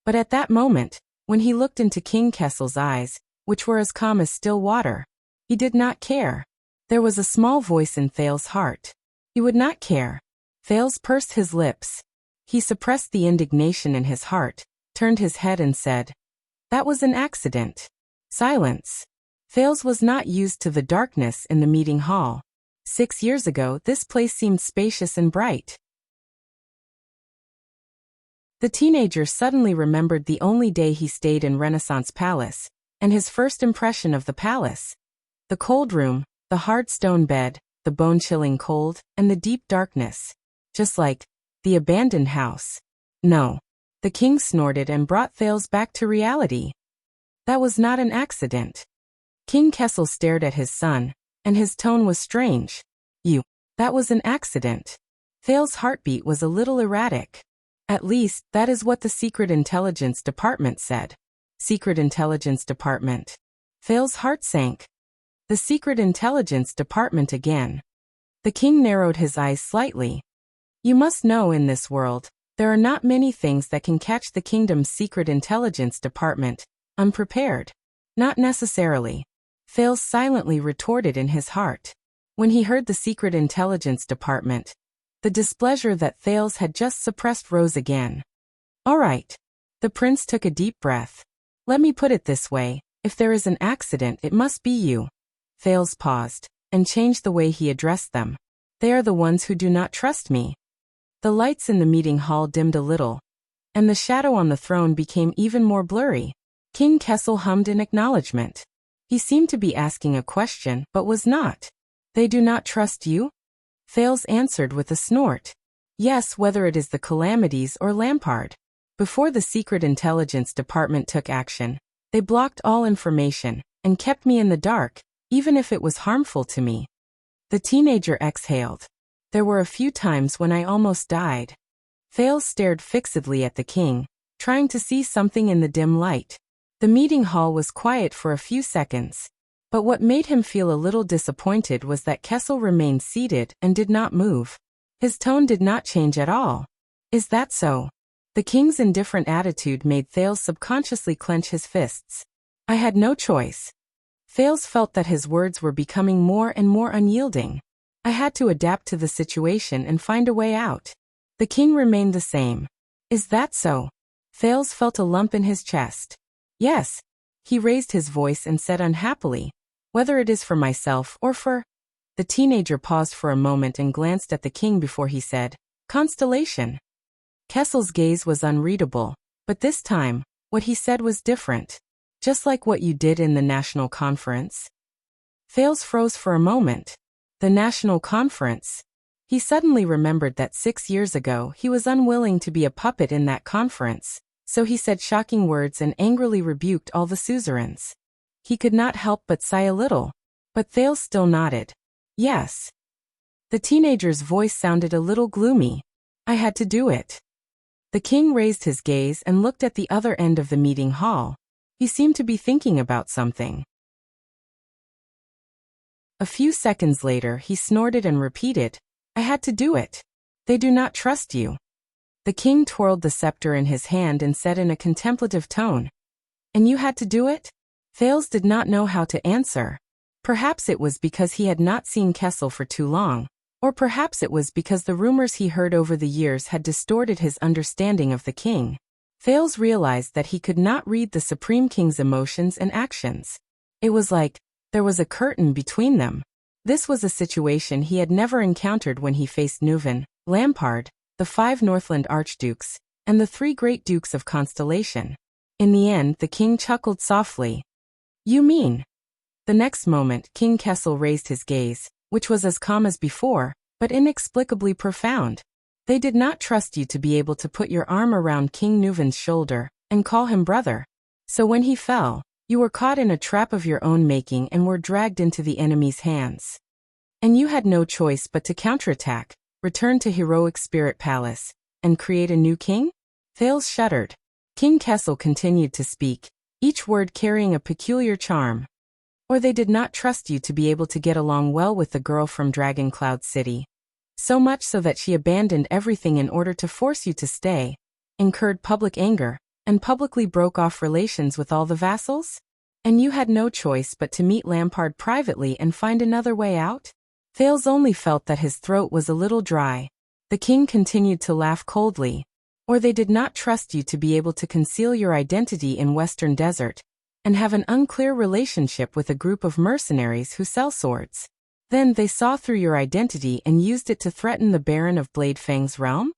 But at that moment, when he looked into King Kessel's eyes, which were as calm as still water, he did not care. There was a small voice in Thales' heart. He would not care. Thales pursed his lips. He suppressed the indignation in his heart, turned his head and said, That was an accident. Silence. Thales was not used to the darkness in the meeting hall. 6 years ago, this place seemed spacious and bright. The teenager suddenly remembered the only day he stayed in Renaissance Palace, and his first impression of the palace. The cold room, the hard stone bed, the bone-chilling cold, and the deep darkness. Just like the abandoned house. No. The king snorted and brought Thales back to reality. That was not an accident. King Kessel stared at his son, and his tone was strange. That was an accident. Thales' heartbeat was a little erratic. At least, that is what the Secret Intelligence Department said. Secret Intelligence Department. Thales' heart sank. The Secret Intelligence Department again. The king narrowed his eyes slightly. You must know, in this world, there are not many things that can catch the kingdom's Secret Intelligence Department unprepared. Not necessarily. Thales silently retorted in his heart. When he heard the Secret Intelligence Department, the displeasure that Thales had just suppressed rose again. All right. The prince took a deep breath. Let me put it this way, if there is an accident, it must be you. Thales paused, and changed the way he addressed them. They are the ones who do not trust me. The lights in the meeting hall dimmed a little, and the shadow on the throne became even more blurry. King Kessel hummed in acknowledgement. He seemed to be asking a question, but was not. They do not trust you? Thales answered with a snort. Yes, whether it is the calamities or Lampard. Before the Secret Intelligence Department took action, they blocked all information, and kept me in the dark, even if it was harmful to me. The teenager exhaled. There were a few times when I almost died. Thales stared fixedly at the king, trying to see something in the dim light. The meeting hall was quiet for a few seconds. But what made him feel a little disappointed was that Kessel remained seated and did not move. His tone did not change at all. Is that so? The king's indifferent attitude made Thales subconsciously clench his fists. I had no choice. Thales felt that his words were becoming more and more unyielding. I had to adapt to the situation and find a way out. The king remained the same. Is that so? Thales felt a lump in his chest. Yes. He raised his voice and said unhappily, whether it is for myself or for... The teenager paused for a moment and glanced at the king before he said, Constellation. Kessel's gaze was unreadable, but this time, what he said was different. Just like what you did in the national conference. Thales froze for a moment. The national conference. He suddenly remembered that 6 years ago he was unwilling to be a puppet in that conference, so he said shocking words and angrily rebuked all the suzerains. He could not help but sigh a little, but Thales still nodded. Yes. The teenager's voice sounded a little gloomy. I had to do it. The king raised his gaze and looked at the other end of the meeting hall. He seemed to be thinking about something. A few seconds later he snorted and repeated, I had to do it. They do not trust you. The king twirled the scepter in his hand and said in a contemplative tone, And you had to do it? Thales did not know how to answer. Perhaps it was because he had not seen Kessel for too long, or perhaps it was because the rumors he heard over the years had distorted his understanding of the king. Thales realized that he could not read the Supreme King's emotions and actions. It was like there was a curtain between them. This was a situation he had never encountered when he faced Neuven, Lampard, the 5 Northland Archdukes, and the 3 Great Dukes of Constellation. In the end, the king chuckled softly. You mean? The next moment, King Kessel raised his gaze, which was as calm as before, but inexplicably profound. They did not trust you to be able to put your arm around King Neuven's shoulder and call him brother. So when he fell, you were caught in a trap of your own making and were dragged into the enemy's hands. And you had no choice but to counterattack, return to heroic Spirit Palace, and create a new king? Thales shuddered. King Kessel continued to speak, each word carrying a peculiar charm. Or they did not trust you to be able to get along well with the girl from Dragon Cloud City. So much so that she abandoned everything in order to force you to stay, incurred public anger, and publicly broke off relations with all the vassals? And you had no choice but to meet Lampard privately and find another way out? Thales only felt that his throat was a little dry. The king continued to laugh coldly. Or they did not trust you to be able to conceal your identity in Western Desert, and have an unclear relationship with a group of mercenaries who sell swords. Then they saw through your identity and used it to threaten the Baron of Bladefang's realm?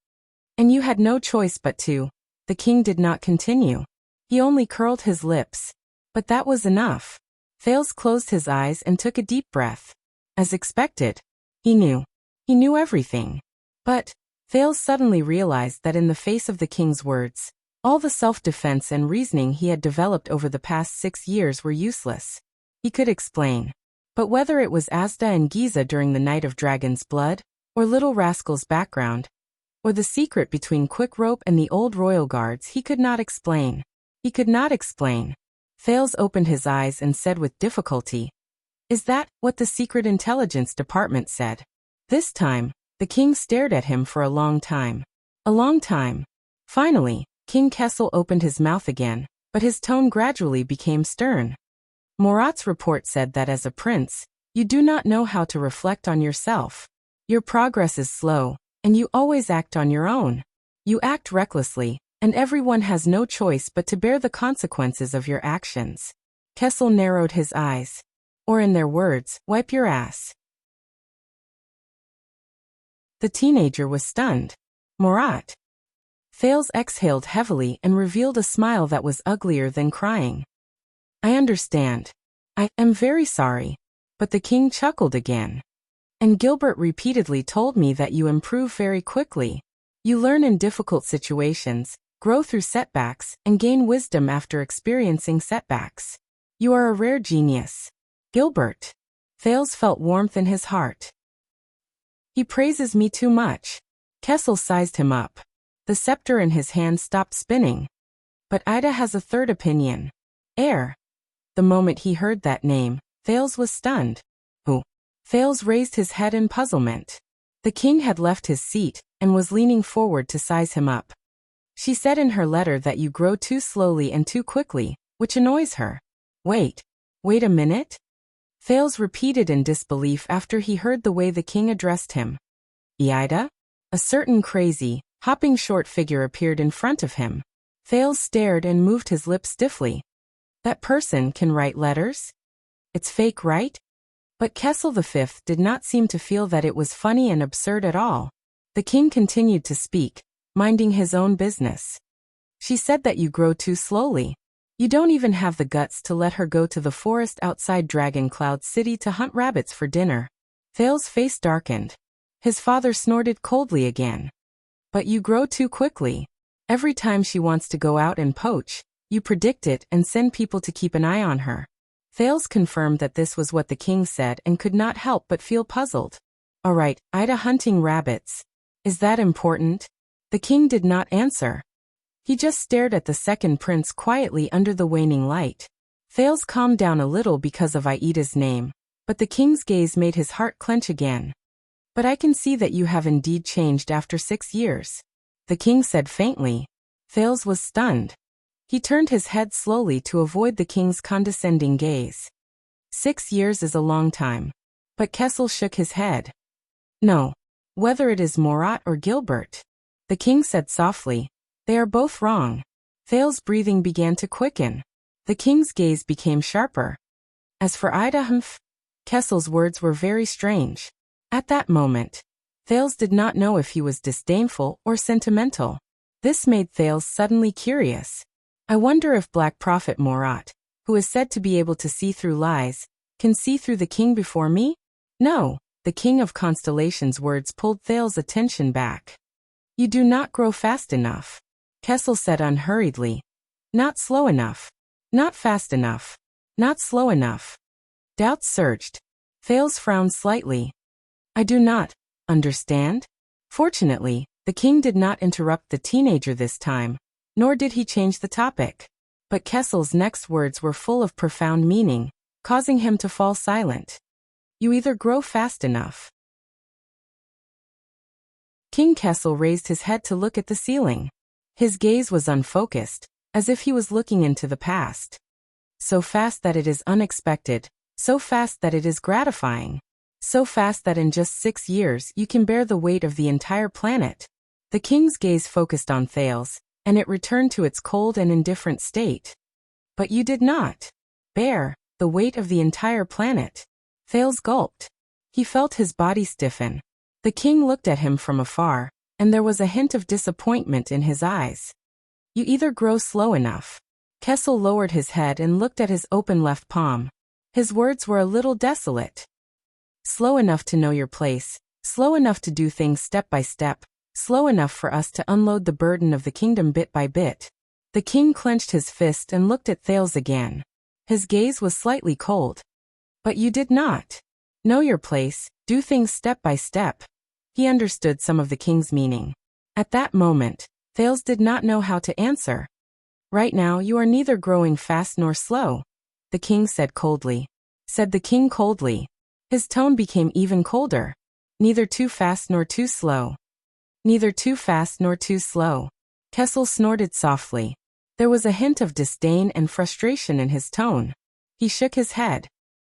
And you had no choice but to. The king did not continue. He only curled his lips. But that was enough. Thales closed his eyes and took a deep breath. As expected. He knew. He knew everything. But Thales suddenly realized that in the face of the king's words, all the self-defense and reasoning he had developed over the past 6 years were useless. He could explain. But whether it was Asda and Giza during the Night of Dragon's Blood, or Little Rascal's background, or the secret between Quick Rope and the old royal guards, he could not explain. He could not explain. Thales opened his eyes and said with difficulty, "Is that what the Secret Intelligence Department said?" This time, the king stared at him for a long time. A long time. Finally, King Kessel opened his mouth again, but his tone gradually became stern. Morat's report said that as a prince, you do not know how to reflect on yourself. Your progress is slow, and you always act on your own. You act recklessly, and everyone has no choice but to bear the consequences of your actions. Kessel narrowed his eyes. Or in their words, wipe your ass. The teenager was stunned. Morat. Thales exhaled heavily and revealed a smile that was uglier than crying. I understand. I am very sorry. But the king chuckled again. And Gilbert repeatedly told me that you improve very quickly. You learn in difficult situations, grow through setbacks, and gain wisdom after experiencing setbacks. You are a rare genius. Gilbert. Thales felt warmth in his heart. He praises me too much. Kessel sized him up. The scepter in his hand stopped spinning. But Ida has a third opinion. Heir. The moment he heard that name, Thales was stunned. Who? Thales raised his head in puzzlement. The king had left his seat and was leaning forward to size him up. She said in her letter that you grow too slowly and too quickly, which annoys her. Wait a minute? Thales repeated in disbelief after he heard the way the king addressed him. Ida? A certain crazy, hopping short figure appeared in front of him. Thales stared and moved his lips stiffly. That person can write letters? It's fake, right? But Kessel V did not seem to feel that it was funny and absurd at all. The king continued to speak, minding his own business. She said that you grow too slowly. You don't even have the guts to let her go to the forest outside Dragon Cloud City to hunt rabbits for dinner. Thales' face darkened. His father snorted coldly again. But you grow too quickly. Every time she wants to go out and poach, you predict it and send people to keep an eye on her. Thales confirmed that this was what the king said and could not help but feel puzzled. All right, Ida hunting rabbits. Is that important? The king did not answer. He just stared at the second prince quietly under the waning light. Thales calmed down a little because of Aida's name, but the king's gaze made his heart clench again. But I can see that you have indeed changed after 6 years. The king said faintly. Thales was stunned. He turned his head slowly to avoid the king's condescending gaze. 6 years is a long time. But Kessel shook his head. No. Whether it is Morat or Gilbert. The king said softly. They are both wrong. Thales' breathing began to quicken. The king's gaze became sharper. As for Ida, Kessel's words were very strange. At that moment, Thales did not know if he was disdainful or sentimental. This made Thales suddenly curious. I wonder if Black Prophet Morat, who is said to be able to see through lies, can see through the king before me? No, the King of Constellation's words pulled Thales' attention back. You do not grow fast enough. Kessel said unhurriedly. Not slow enough. Not fast enough. Not slow enough. Doubts surged. Thales frowned slightly. I do not understand. Fortunately, the king did not interrupt the teenager this time, nor did he change the topic. But Kessel's next words were full of profound meaning, causing him to fall silent. You either grow fast enough. King Kessel raised his head to look at the ceiling. His gaze was unfocused, as if he was looking into the past. So fast that it is unexpected, so fast that it is gratifying. So fast that in just 6 years you can bear the weight of the entire planet. The king's gaze focused on Thales, and it returned to its cold and indifferent state. But you did not bear the weight of the entire planet. Thales gulped. He felt his body stiffen. The king looked at him from afar, and there was a hint of disappointment in his eyes. You either grow slow enough. Kessel lowered his head and looked at his open left palm. His words were a little desolate. Slow enough to know your place, slow enough to do things step by step, slow enough for us to unload the burden of the kingdom bit by bit. The king clenched his fist and looked at Thales again. His gaze was slightly cold. But you did not know your place, do things step by step. He understood some of the king's meaning. At that moment, Thales did not know how to answer. Right now you are neither growing fast nor slow, the king said coldly. Said the king coldly. His tone became even colder. Neither too fast nor too slow. Neither too fast nor too slow. Kessel snorted softly. There was a hint of disdain and frustration in his tone. He shook his head.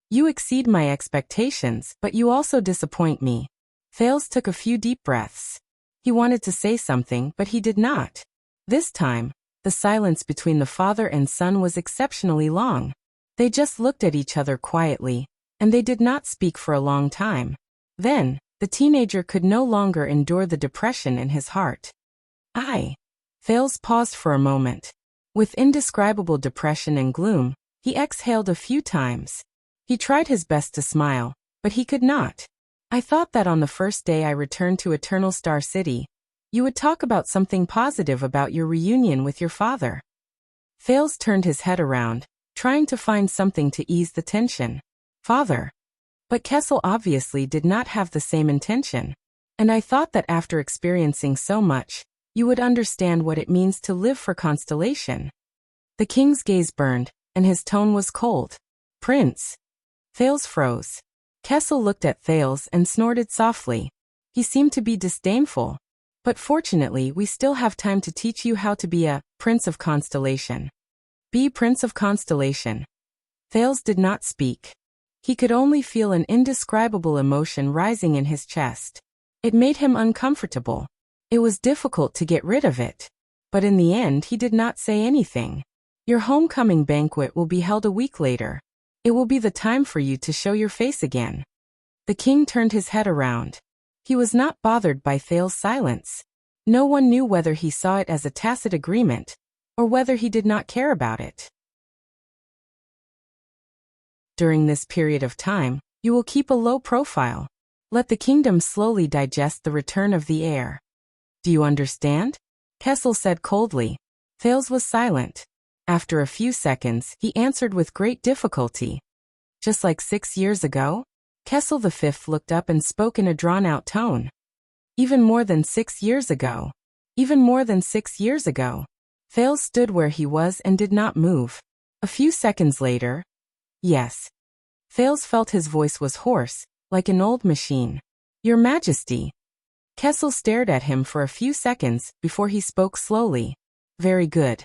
You exceed my expectations, but you also disappoint me. Thales took a few deep breaths. He wanted to say something, but he did not. This time, the silence between the father and son was exceptionally long. They just looked at each other quietly, and they did not speak for a long time. Then, the teenager could no longer endure the depression in his heart. Thales paused for a moment. With indescribable depression and gloom, he exhaled a few times. He tried his best to smile, but he could not. I thought that on the first day I returned to Eternal Star City, you would talk about something positive about your reunion with your father. Thales turned his head around, trying to find something to ease the tension. Father. But Kessel obviously did not have the same intention. And I thought that after experiencing so much, you would understand what it means to live for Constellation. The king's gaze burned, and his tone was cold. Prince. Thales froze. Kessel looked at Thales and snorted softly. He seemed to be disdainful. But fortunately we still have time to teach you how to be a Prince of Constellation. Be Prince of Constellation. Thales did not speak. He could only feel an indescribable emotion rising in his chest. It made him uncomfortable. It was difficult to get rid of it. But in the end he did not say anything. Your homecoming banquet will be held a week later. It will be the time for you to show your face again. The king turned his head around. He was not bothered by Thales' silence. No one knew whether he saw it as a tacit agreement, or whether he did not care about it. During this period of time, you will keep a low profile. Let the kingdom slowly digest the return of the heir. Do you understand? Kessel said coldly. Thales was silent. After a few seconds, he answered with great difficulty. Just like 6 years ago? Kessel V looked up and spoke in a drawn-out tone. Even more than 6 years ago. Even more than 6 years ago. Thales stood where he was and did not move. A few seconds later, yes. Thales felt his voice was hoarse, like an old machine. Your Majesty. Kessel stared at him for a few seconds before he spoke slowly. Very good.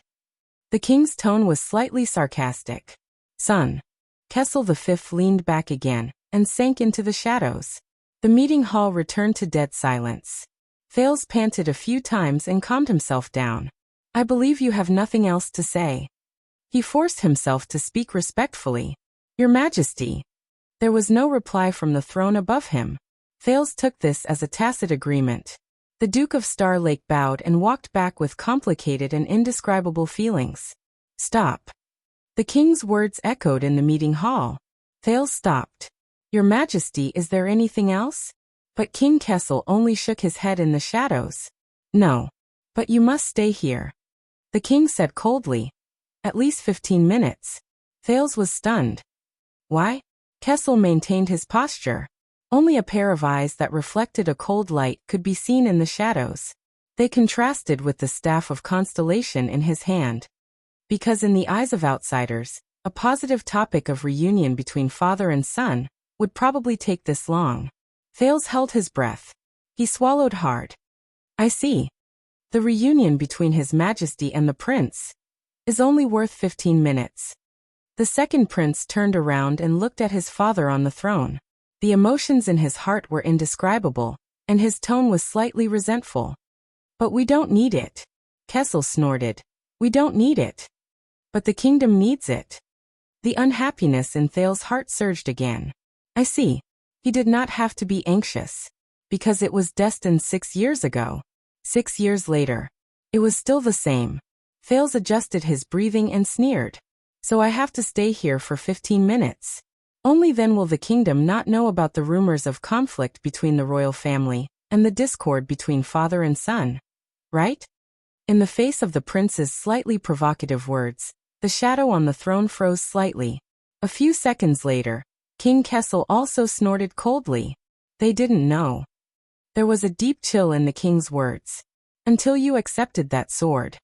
The king's tone was slightly sarcastic. Son. Kessel V leaned back again and sank into the shadows. The meeting hall returned to dead silence. Thales panted a few times and calmed himself down. I believe you have nothing else to say. He forced himself to speak respectfully. Your Majesty. There was no reply from the throne above him. Thales took this as a tacit agreement. The Duke of Star Lake bowed and walked back with complicated and indescribable feelings. Stop. The king's words echoed in the meeting hall. Thales stopped. Your Majesty, is there anything else? But King Kessel only shook his head in the shadows. No. But you must stay here. The king said coldly. At least 15 minutes. Thales was stunned. Why? Kessel maintained his posture. Only a pair of eyes that reflected a cold light could be seen in the shadows. They contrasted with the staff of Constellation in his hand. Because in the eyes of outsiders, a positive topic of reunion between father and son would probably take this long. Thales held his breath. He swallowed hard. I see. The reunion between His Majesty and the prince is only worth 15 minutes. The second prince turned around and looked at his father on the throne. The emotions in his heart were indescribable, and his tone was slightly resentful. But we don't need it. Kessel snorted. We don't need it. But the kingdom needs it. The unhappiness in Thales' heart surged again. I see. He did not have to be anxious, because it was destined 6 years ago. 6 years later. It was still the same. Thales adjusted his breathing and sneered. So I have to stay here for 15 minutes. Only then will the kingdom not know about the rumors of conflict between the royal family and the discord between father and son. Right? In the face of the prince's slightly provocative words, the shadow on the throne froze slightly. A few seconds later, King Kessel also snorted coldly. They didn't know. There was a deep chill in the king's words. Until you accepted that sword.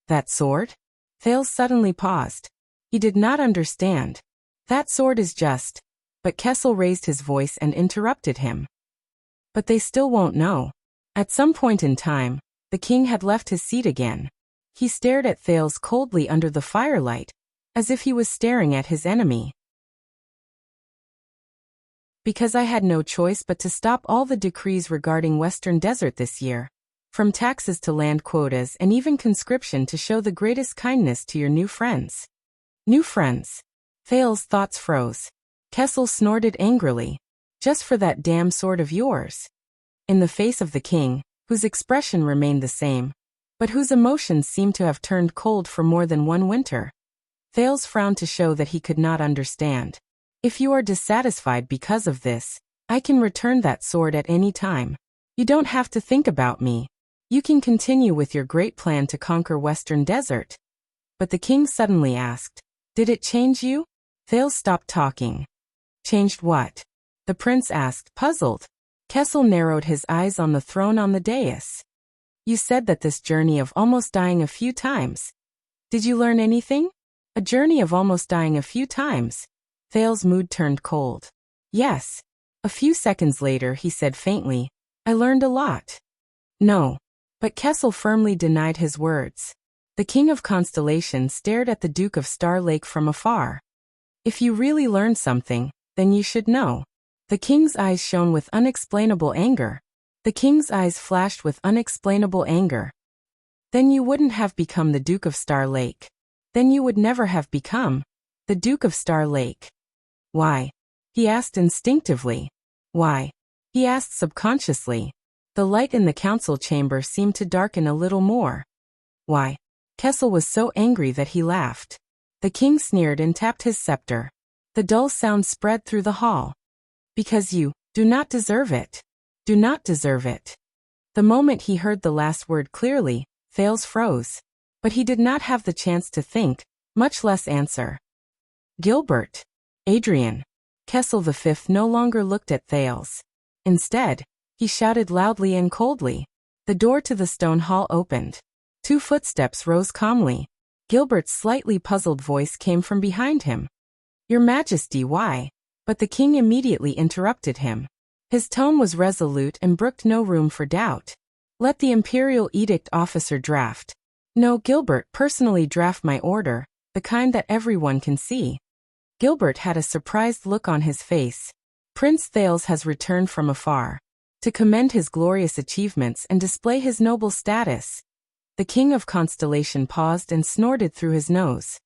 That sword? Thales suddenly paused. He did not understand. That sword is just. But Kessel raised his voice and interrupted him. But they still won't know. At some point in time, the king had left his seat again. He stared at Thales coldly under the firelight, as if he was staring at his enemy. Because I had no choice but to stop all the decrees regarding Western Desert this year, from taxes to land quotas and even conscription, to show the greatest kindness to your new friends. New friends. Thales' thoughts froze. Kessel snorted angrily. Just for that damn sword of yours. In the face of the king, whose expression remained the same, but whose emotions seemed to have turned cold for more than one winter, Thales frowned to show that he could not understand. If you are dissatisfied because of this, I can return that sword at any time. You don't have to think about me. You can continue with your great plan to conquer Western Desert. But the king suddenly asked, did it change you? Thales stopped talking. Changed what? The prince asked, puzzled. Kessel narrowed his eyes on the throne on the dais. You said that this journey of almost dying a few times. Did you learn anything? A journey of almost dying a few times. Thales' mood turned cold. Yes. A few seconds later he said faintly, I learned a lot. No. But Kessel firmly denied his words. The King of Constellation stared at the Duke of Star Lake from afar. If you really learned something, then you should know. The king's eyes shone with unexplainable anger. The king's eyes flashed with unexplainable anger. Then you wouldn't have become the Duke of Star Lake. Then you would never have become the Duke of Star Lake. Why? He asked instinctively. Why? He asked subconsciously. The light in the council chamber seemed to darken a little more. Why? Kessel was so angry that he laughed. The king sneered and tapped his scepter. The dull sound spread through the hall. Because you do not deserve it. Do not deserve it. The moment he heard the last word clearly, Thales froze. But he did not have the chance to think, much less answer. Gilbert. Adrian. Kessel V no longer looked at Thales. Instead, he shouted loudly and coldly. The door to the stone hall opened. 2 footsteps rose calmly. Gilbert's slightly puzzled voice came from behind him. Your Majesty, why? But the king immediately interrupted him. His tone was resolute and brooked no room for doubt. Let the imperial edict officer draft. No, Gilbert, personally draft my order, the kind that everyone can see. Gilbert had a surprised look on his face. Prince Thales has returned from afar to commend his glorious achievements and display his noble status. The King of Constellation paused and snorted through his nose.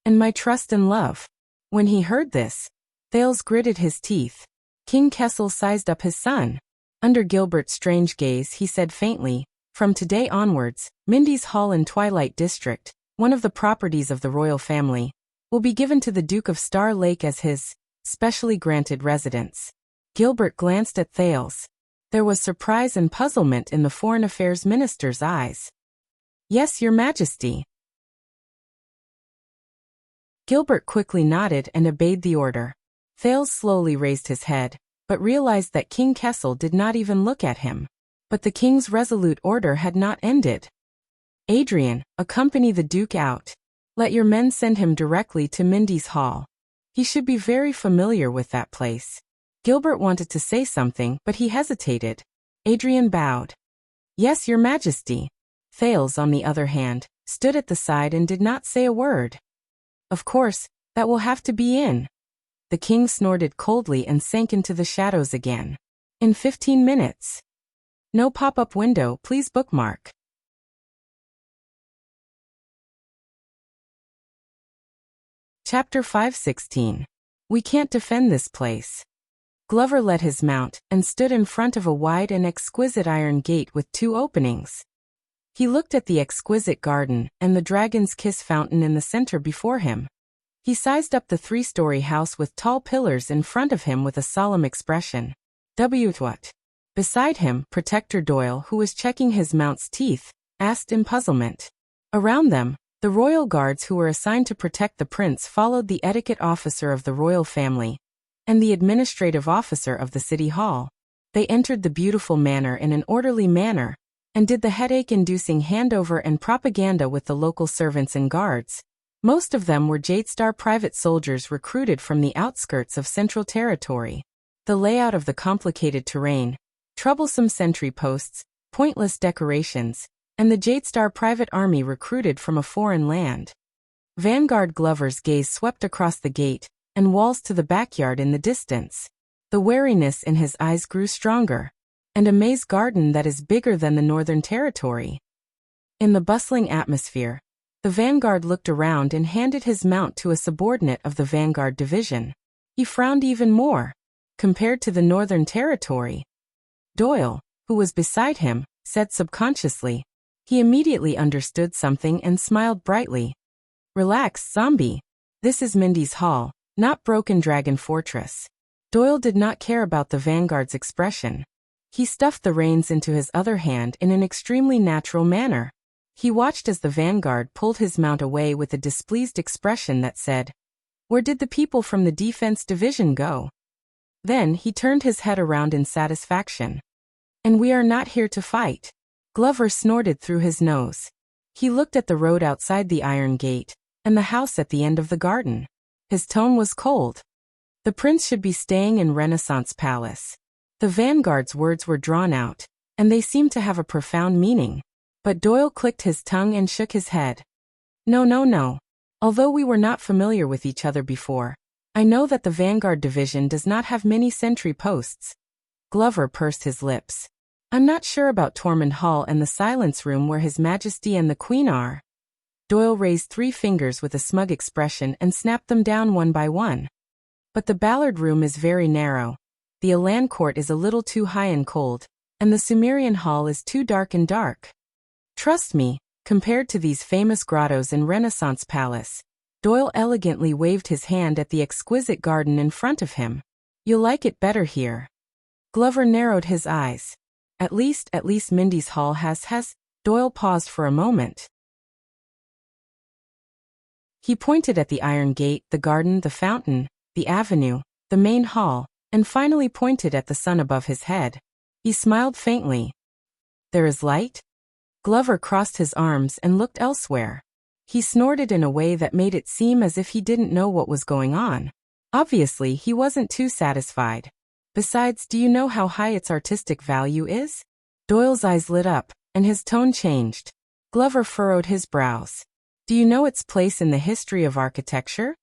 And my trust and love. When he heard this, Thales gritted his teeth. King Kessel sized up his son. Under Gilbert's strange gaze he said faintly, from today onwards, Mindy's Hall in Twilight District, one of the properties of the royal family, will be given to the Duke of Star Lake as his specially granted residence. Gilbert glanced at Thales. There was surprise and puzzlement in the Foreign Affairs Minister's eyes. Yes, Your Majesty. Gilbert quickly nodded and obeyed the order. Thales slowly raised his head, but realized that King Kessel did not even look at him. But the king's resolute order had not ended. Adrian, accompany the Duke out. Let your men send him directly to Mindy's Hall. He should be very familiar with that place. Gilbert wanted to say something, but he hesitated. Adrian bowed. Yes, Your Majesty. Thales, on the other hand, stood at the side and did not say a word. Of course, that will have to be in. The king snorted coldly and sank into the shadows again. In 15 minutes. No pop-up window, please bookmark. Chapter 5:16. We can't defend this place. Glover led his mount and stood in front of a wide and exquisite iron gate with 2 openings. He looked at the exquisite garden and the dragon's kiss fountain in the center before him. He sized up the 3-story house with tall pillars in front of him with a solemn expression. What? Beside him, Protector Doyle, who was checking his mount's teeth, asked in puzzlement. Around them, the royal guards who were assigned to protect the prince followed the etiquette officer of the royal family and the administrative officer of the city hall. They entered the beautiful manor in an orderly manner and did the headache-inducing handover and propaganda with the local servants and guards. Most of them were Jadestar private soldiers recruited from the outskirts of Central Territory. The layout of the complicated terrain, troublesome sentry posts, pointless decorations, and the Jadestar private army recruited from a foreign land. Vanguard Glover's gaze swept across the gate and walls to the backyard in the distance. The wariness in his eyes grew stronger. And a maze garden that is bigger than the Northern Territory. In the bustling atmosphere, the Vanguard looked around and handed his mount to a subordinate of the Vanguard Division. He frowned even more. Compared to the Northern Territory, Doyle, who was beside him, said subconsciously. He immediately understood something and smiled brightly. Relax, zombie. This is Mindy's Hall, not Broken Dragon Fortress. Doyle did not care about the Vanguard's expression. He stuffed the reins into his other hand in an extremely natural manner. He watched as the Vanguard pulled his mount away with a displeased expression that said, "Where did the people from the Defense Division go?" Then he turned his head around in satisfaction. "And we are not here to fight." Glover snorted through his nose. He looked at the road outside the iron gate and the house at the end of the garden. His tone was cold. The prince should be staying in Renaissance Palace. The Vanguard's words were drawn out, and they seemed to have a profound meaning. But Doyle clicked his tongue and shook his head. No. Although we were not familiar with each other before, I know that the Vanguard Division does not have many sentry posts. Glover pursed his lips. I'm not sure about Tormund Hall and the Silence Room where His Majesty and the Queen are. Doyle raised 3 fingers with a smug expression and snapped them down one by one. But the Ballard Room is very narrow. The Elan Court is a little too high and cold, and the Sumerian Hall is too dark and dark. Trust me, compared to these famous grottos in Renaissance Palace, Doyle elegantly waved his hand at the exquisite garden in front of him. You'll like it better here. Glover narrowed his eyes. At least Mindy's Hall has. Doyle paused for a moment. He pointed at the iron gate, the garden, the fountain, the avenue, the main hall, and finally pointed at the sun above his head. He smiled faintly. There is light? Glover crossed his arms and looked elsewhere. He snorted in a way that made it seem as if he didn't know what was going on. Obviously, he wasn't too satisfied. Besides, do you know how high its artistic value is? Doyle's eyes lit up, and his tone changed. Glover furrowed his brows. Do you know its place in the history of architecture?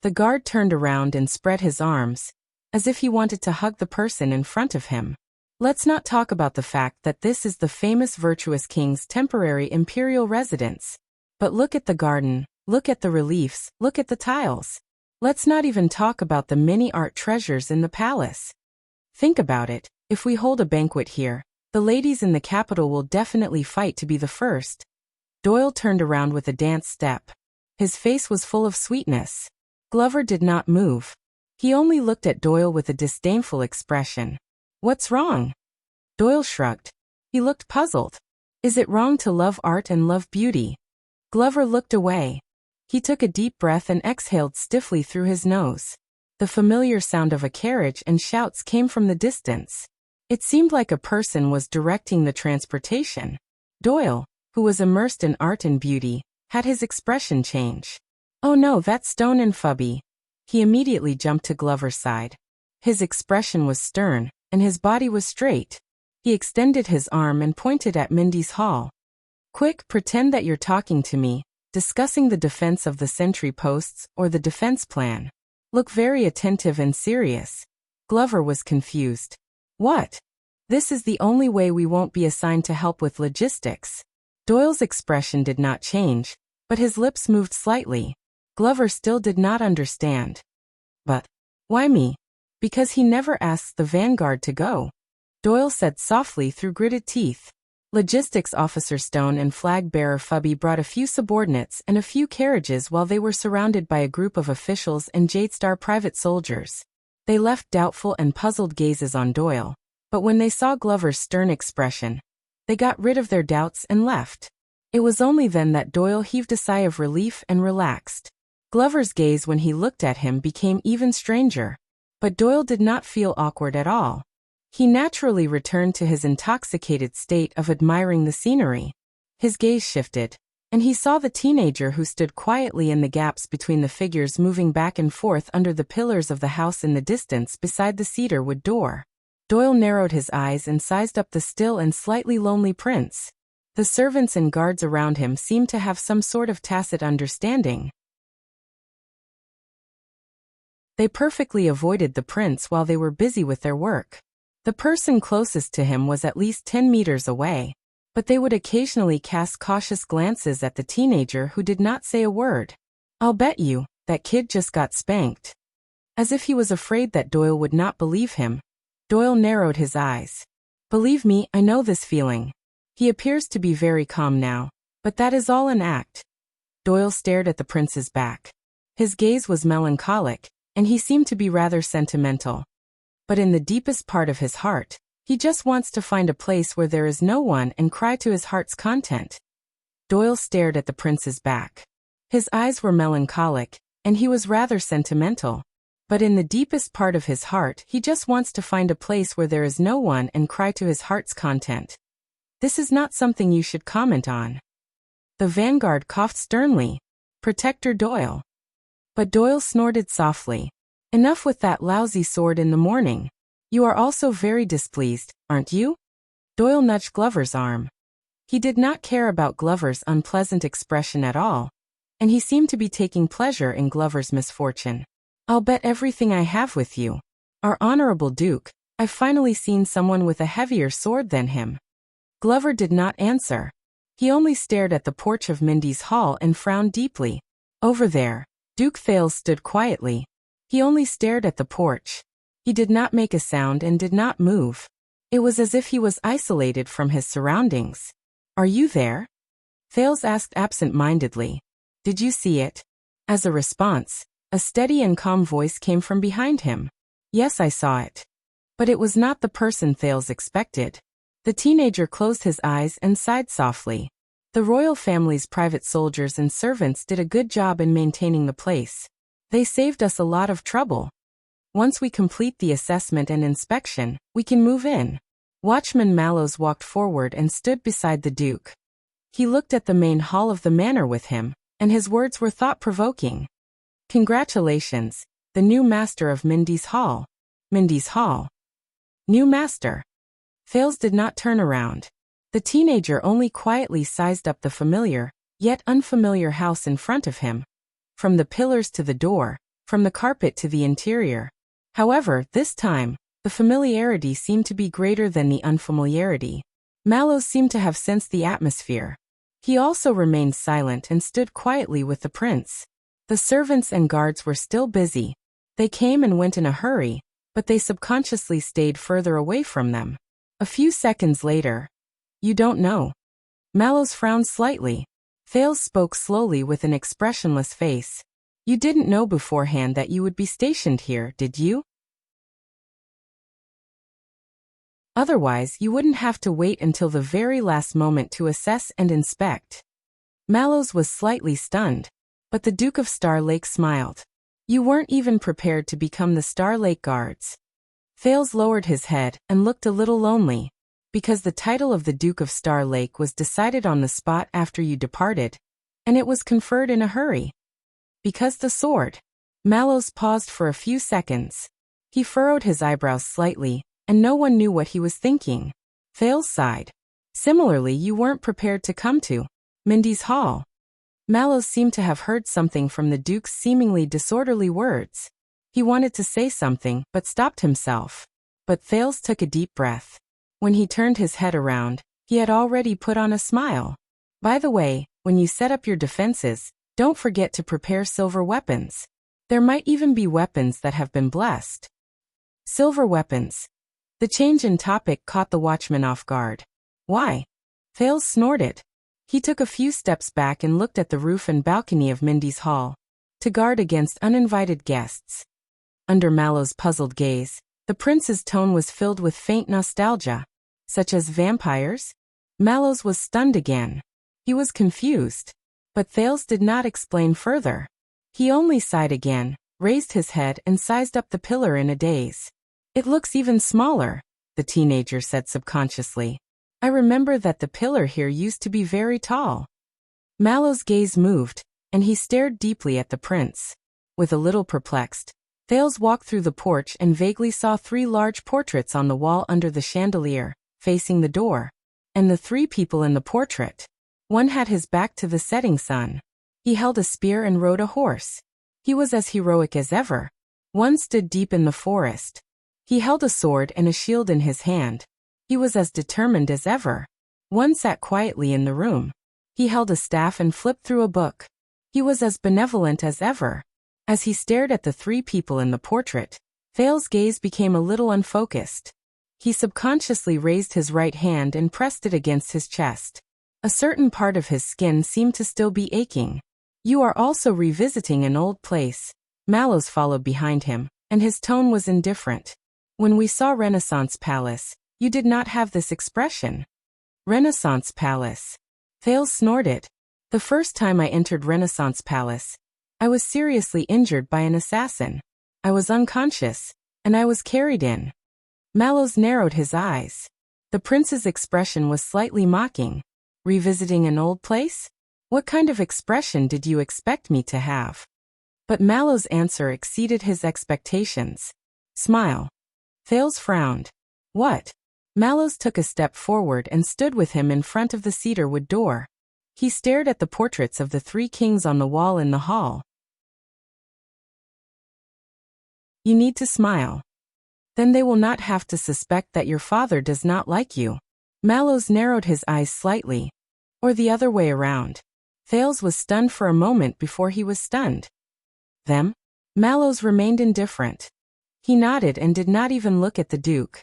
The guard turned around and spread his arms, as if he wanted to hug the person in front of him. Let's not talk about the fact that this is the famous virtuous king's temporary imperial residence. But look at the garden, look at the reliefs, look at the tiles. Let's not even talk about the many art treasures in the palace. Think about it, if we hold a banquet here, the ladies in the capital will definitely fight to be the first. Doyle turned around with a dance step. His face was full of sweetness. Glover did not move. He only looked at Doyle with a disdainful expression. What's wrong? Doyle shrugged. He looked puzzled. Is it wrong to love art and love beauty? Glover looked away. He took a deep breath and exhaled stiffly through his nose. The familiar sound of a carriage and shouts came from the distance. It seemed like a person was directing the transportation. Doyle, who was immersed in art and beauty, had his expression change. Oh no, that's Stone and Fubby. He immediately jumped to Glover's side. His expression was stern, and his body was straight. He extended his arm and pointed at Mindy's Hall. Quick, pretend that you're talking to me, discussing the defense of the sentry posts or the defense plan. Look very attentive and serious. Glover was confused. What? This is the only way we won't be assigned to help with logistics. Doyle's expression did not change, but his lips moved slightly. Glover still did not understand. But why me? Because he never asks the vanguard to go, Doyle said softly through gritted teeth. Logistics Officer Stone and flag bearer Fubby brought a few subordinates and a few carriages while they were surrounded by a group of officials and Jadestar private soldiers. They left doubtful and puzzled gazes on Doyle, but when they saw Glover's stern expression, they got rid of their doubts and left. It was only then that Doyle heaved a sigh of relief and relaxed. Glover's gaze when he looked at him became even stranger, but Doyle did not feel awkward at all. He naturally returned to his intoxicated state of admiring the scenery. His gaze shifted, and he saw the teenager who stood quietly in the gaps between the figures moving back and forth under the pillars of the house in the distance beside the cedar wood door. Doyle narrowed his eyes and sized up the still and slightly lonely prince. The servants and guards around him seemed to have some sort of tacit understanding. They perfectly avoided the prince while they were busy with their work. The person closest to him was at least 10 meters away, but they would occasionally cast cautious glances at the teenager who did not say a word. "I'll bet you, that kid just got spanked." As if he was afraid that Doyle would not believe him, Doyle narrowed his eyes. "Believe me, I know this feeling." He appears to be very calm now, but that is all an act. Doyle stared at the prince's back. His gaze was melancholic, and he seemed to be rather sentimental. But in the deepest part of his heart, he just wants to find a place where there is no one and cry to his heart's content. Doyle stared at the prince's back. His eyes were melancholic, and he was rather sentimental. But in the deepest part of his heart, he just wants to find a place where there is no one and cry to his heart's content. This is not something you should comment on. The vanguard coughed sternly. "Protector Doyle." But Doyle snorted softly. "Enough with that lousy sword in the morning. You are also very displeased, aren't you?" Doyle nudged Glover's arm. He did not care about Glover's unpleasant expression at all, and he seemed to be taking pleasure in Glover's misfortune. "I'll bet everything I have with you. Our honorable Duke, I've finally seen someone with a heavier sword than him." Glover did not answer. He only stared at the porch of Mindy's hall and frowned deeply. Over there, Duke Thales stood quietly. He only stared at the porch. He did not make a sound and did not move. It was as if he was isolated from his surroundings. "Are you there?" Thales asked absent-mindedly. "Did you see it?" As a response, a steady and calm voice came from behind him. "Yes, I saw it." But it was not the person Thales expected. The teenager closed his eyes and sighed softly. The royal family's private soldiers and servants did a good job in maintaining the place. They saved us a lot of trouble. Once we complete the assessment and inspection, we can move in. Watchman Mallows walked forward and stood beside the Duke. He looked at the main hall of the manor with him, and his words were thought-provoking. "Congratulations, the new master of Mindy's Hall." Mindy's Hall. New master. Thales did not turn around. The teenager only quietly sized up the familiar, yet unfamiliar house in front of him. From the pillars to the door, from the carpet to the interior. However, this time, the familiarity seemed to be greater than the unfamiliarity. Mallows seemed to have sensed the atmosphere. He also remained silent and stood quietly with the prince. The servants and guards were still busy. They came and went in a hurry, but they subconsciously stayed further away from them. A few seconds later, "You don't know." Mallows frowned slightly. Thales spoke slowly with an expressionless face. "You didn't know beforehand that you would be stationed here, did you? Otherwise, you wouldn't have to wait until the very last moment to assess and inspect." Mallows was slightly stunned, but the Duke of Star Lake smiled. "You weren't even prepared to become the Star Lake Guards." Thales lowered his head and looked a little lonely. "Because the title of the Duke of Star Lake was decided on the spot after you departed, and it was conferred in a hurry." "Because the sword." Mallows paused for a few seconds. He furrowed his eyebrows slightly, and no one knew what he was thinking. Thales sighed. "Similarly, you weren't prepared to come to Mindy's Hall." Mallows seemed to have heard something from the Duke's seemingly disorderly words. He wanted to say something, but stopped himself. But Thales took a deep breath. When he turned his head around, he had already put on a smile. "By the way, when you set up your defenses, don't forget to prepare silver weapons. There might even be weapons that have been blessed." Silver weapons. The change in topic caught the watchman off guard. Why? Thales snorted. He took a few steps back and looked at the roof and balcony of Mindy's hall. To guard against uninvited guests. Under Mallow's puzzled gaze, the prince's tone was filled with faint nostalgia. Such as vampires? Mallow's was stunned again. He was confused. But Thales did not explain further. He only sighed again, raised his head and sized up the pillar in a daze. It looks even smaller, the teenager said subconsciously. I remember that the pillar here used to be very tall. Mallow's gaze moved, and he stared deeply at the prince. With a little perplexed, Thales walked through the porch and vaguely saw 3 large portraits on the wall under the chandelier, facing the door. And the 3 people in the portrait. One had his back to the setting sun. He held a spear and rode a horse. He was as heroic as ever. One stood deep in the forest. He held a sword and a shield in his hand. He was as determined as ever. One sat quietly in the room. He held a staff and flipped through a book. He was as benevolent as ever. As he stared at the 3 people in the portrait, Thales' gaze became a little unfocused. He subconsciously raised his right hand and pressed it against his chest. A certain part of his skin seemed to still be aching. You are also revisiting an old place. Mallows followed behind him, and his tone was indifferent. When we saw Renaissance Palace, you did not have this expression. Renaissance Palace. Thales snorted. The first time I entered Renaissance Palace, I was seriously injured by an assassin. I was unconscious, and I was carried in. Mallows narrowed his eyes. The prince's expression was slightly mocking. Revisiting an old place? What kind of expression did you expect me to have? But Mallow's answer exceeded his expectations. Smile. Thales frowned. What? Mallows took a step forward and stood with him in front of the cedarwood door. He stared at the portraits of the 3 kings on the wall in the hall. You need to smile. Then they will not have to suspect that your father does not like you. Mallows narrowed his eyes slightly. Or the other way around. Thales was stunned for a moment before he was stunned. Them? Mallows remained indifferent. He nodded and did not even look at the Duke.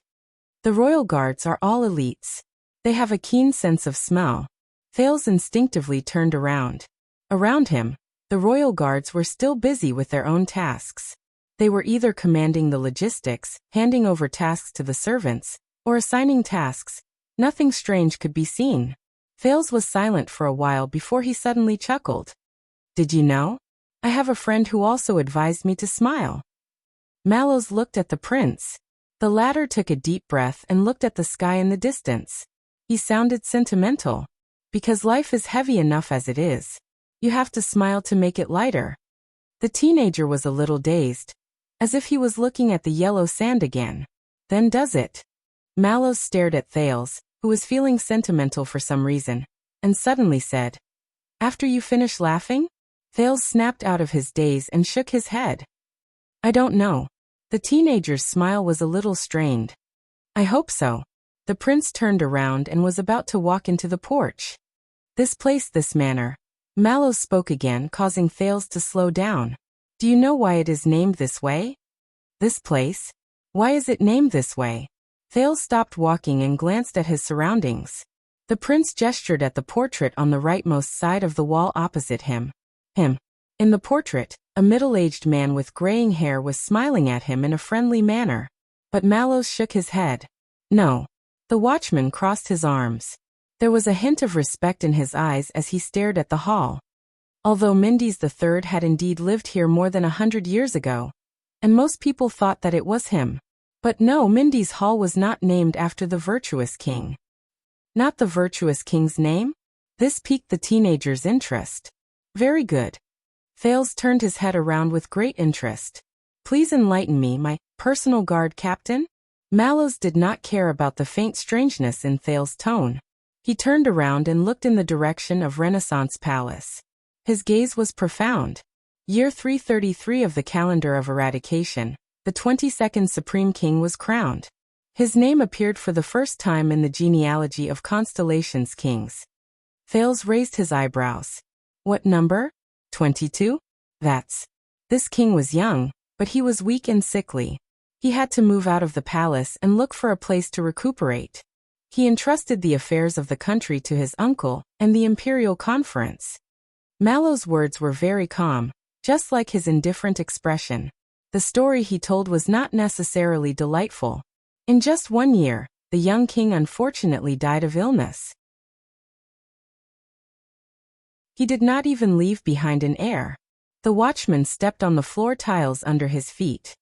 The royal guards are all elites. They have a keen sense of smell. Thales instinctively turned around. Around him, the royal guards were still busy with their own tasks. They were either commanding the logistics, handing over tasks to the servants, or assigning tasks. Nothing strange could be seen. Thales was silent for a while before he suddenly chuckled. Did you know? I have a friend who also advised me to smile. Mallows looked at the prince. The latter took a deep breath and looked at the sky in the distance. He sounded sentimental. Because life is heavy enough as it is. You have to smile to make it lighter. The teenager was a little dazed. As if he was looking at the yellow sand again. Then does it? Mallows stared at Thales, who was feeling sentimental for some reason, and suddenly said, After you finish laughing? Thales snapped out of his daze and shook his head. I don't know. The teenager's smile was a little strained. I hope so. The prince turned around and was about to walk into the porch. This place, this manor. Mallows spoke again, causing Thales to slow down. Do you know why it is named this way? This place? Why is it named this way? Thales stopped walking and glanced at his surroundings. The prince gestured at the portrait on the rightmost side of the wall opposite him. In the portrait, a middle-aged man with graying hair was smiling at him in a friendly manner. But Mallows shook his head. No. The watchman crossed his arms. There was a hint of respect in his eyes as he stared at the hall. Although Mindy's III had indeed lived here more than 100 years ago, and most people thought that it was him. But no, Mindy's hall was not named after the virtuous king. Not the virtuous king's name? This piqued the teenager's interest. Very good. Thales turned his head around with great interest. Please enlighten me, my personal guard captain? Mallows did not care about the faint strangeness in Thales' tone. He turned around and looked in the direction of Renaissance Palace. His gaze was profound. Year 333 of the calendar of eradication, the 22nd Supreme King was crowned. His name appeared for the first time in the genealogy of Constellation's kings. Thales raised his eyebrows. What number? 22? That's. This king was young, but he was weak and sickly. He had to move out of the palace and look for a place to recuperate. He entrusted the affairs of the country to his uncle and the imperial conference. Mallow's words were very calm, just like his indifferent expression. The story he told was not necessarily delightful. In just 1 year, the young king unfortunately died of illness. He did not even leave behind an heir. The watchman stepped on the floor tiles under his feet.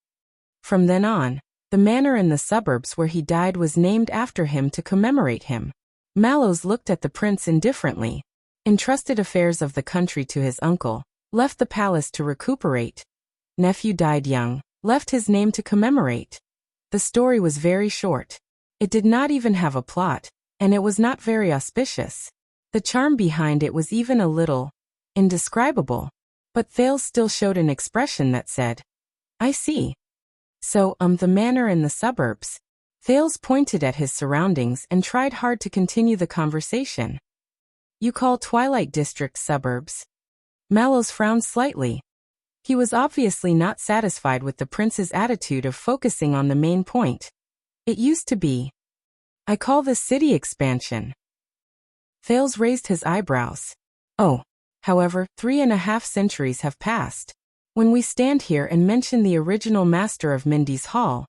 From then on, the manor in the suburbs where he died was named after him to commemorate him. Mallows looked at the prince indifferently, entrusted affairs of the country to his uncle, left the palace to recuperate. Nephew died young, left his name to commemorate. The story was very short. It did not even have a plot, and it was not very auspicious. The charm behind it was even a little indescribable. But Thales still showed an expression that said, "I see. So, the manor in the suburbs." Thales pointed at his surroundings and tried hard to continue the conversation. "You call Twilight District suburbs?" Mallows frowned slightly. He was obviously not satisfied with the prince's attitude of focusing on the main point. "It used to be. I call this city expansion." Thales raised his eyebrows. "Oh. However, 3.5 centuries have passed. When we stand here and mention the original master of Mindy's Hall..."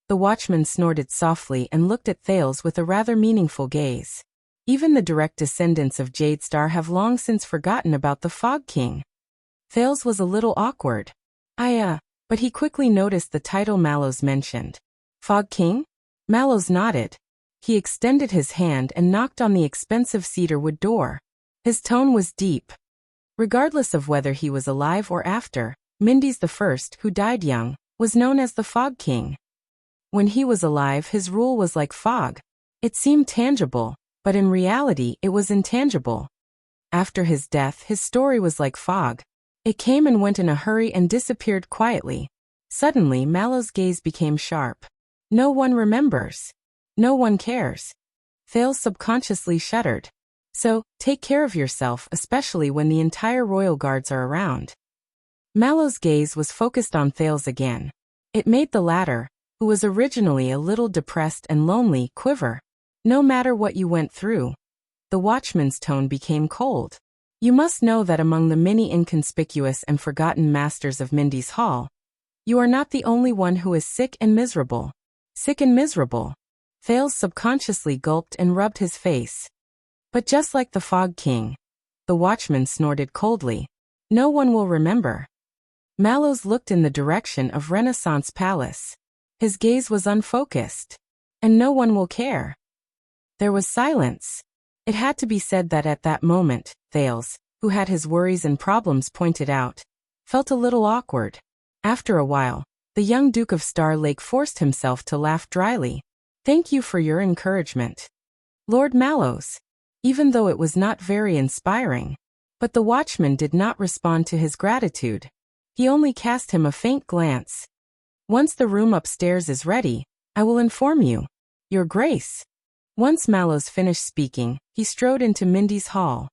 The watchman snorted softly and looked at Thales with a rather meaningful gaze. Even the direct descendants of Jadestar have long since forgotten about the Fog King. Thales was a little awkward. But he quickly noticed the title Mallows mentioned. "Fog King?" Mallows nodded. He extended his hand and knocked on the expensive cedarwood door. His tone was deep. Regardless of whether he was alive or after, Mindy's the first, who died young, was known as the Fog King. When he was alive, his rule was like fog. It seemed tangible, but in reality it was intangible. After his death, his story was like fog. It came and went in a hurry and disappeared quietly. Suddenly, Mallow's gaze became sharp. "No one remembers. No one cares." Thales subconsciously shuddered. "So, take care of yourself, especially when the entire royal guards are around." Mallow's gaze was focused on Thales again. It made the latter, who was originally a little depressed and lonely, quiver. "No matter what you went through." The watchman's tone became cold. "You must know that among the many inconspicuous and forgotten masters of Mindy's Hall, you are not the only one who is sick and miserable." "Sick and miserable." Thales subconsciously gulped and rubbed his face. "But just like the Fog King." The watchman snorted coldly. "No one will remember." Mallows looked in the direction of Renaissance Palace. His gaze was unfocused. "And no one will care." There was silence. It had to be said that at that moment, Thales, who had his worries and problems pointed out, felt a little awkward. After a while, the young Duke of Star Lake forced himself to laugh dryly. "Thank you for your encouragement, Lord Mallows." Even though it was not very inspiring. But the watchman did not respond to his gratitude. He only cast him a faint glance. "Once the room upstairs is ready, I will inform you, Your Grace." Once Mallows finished speaking, he strode into Mindy's Hall.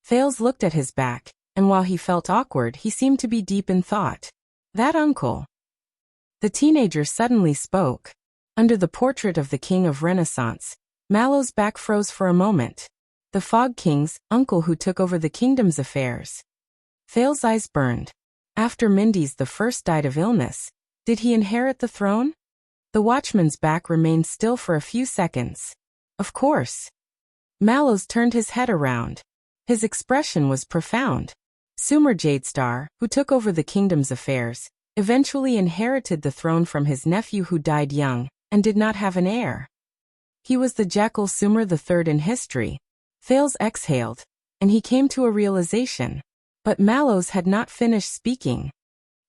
Thales looked at his back, and while he felt awkward, he seemed to be deep in thought. "That uncle." The teenager suddenly spoke. Under the portrait of the King of Renaissance, Mallow's back froze for a moment. The Fog King's uncle who took over the kingdom's affairs. Thales' eyes burned. After Mindy's the first died of illness, did he inherit the throne? The watchman's back remained still for a few seconds. "Of course." Mallows turned his head around. His expression was profound. Sumer Jadestar, who took over the kingdom's affairs, eventually inherited the throne from his nephew who died young, and did not have an heir. He was the Jackal Sumer III in history. Thales exhaled, and he came to a realization. But Mallows had not finished speaking.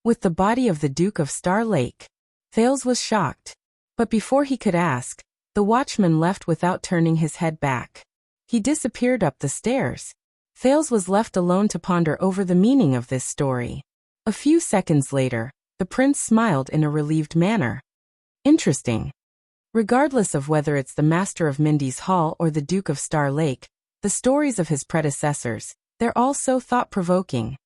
"With the body of the Duke of Star Lake." Thales was shocked. But before he could ask, the watchman left without turning his head back. He disappeared up the stairs. Thales was left alone to ponder over the meaning of this story. A few seconds later, the prince smiled in a relieved manner. "Interesting. Regardless of whether it's the master of Mindy's Hall or the Duke of Star Lake, the stories of his predecessors, they're all so thought-provoking."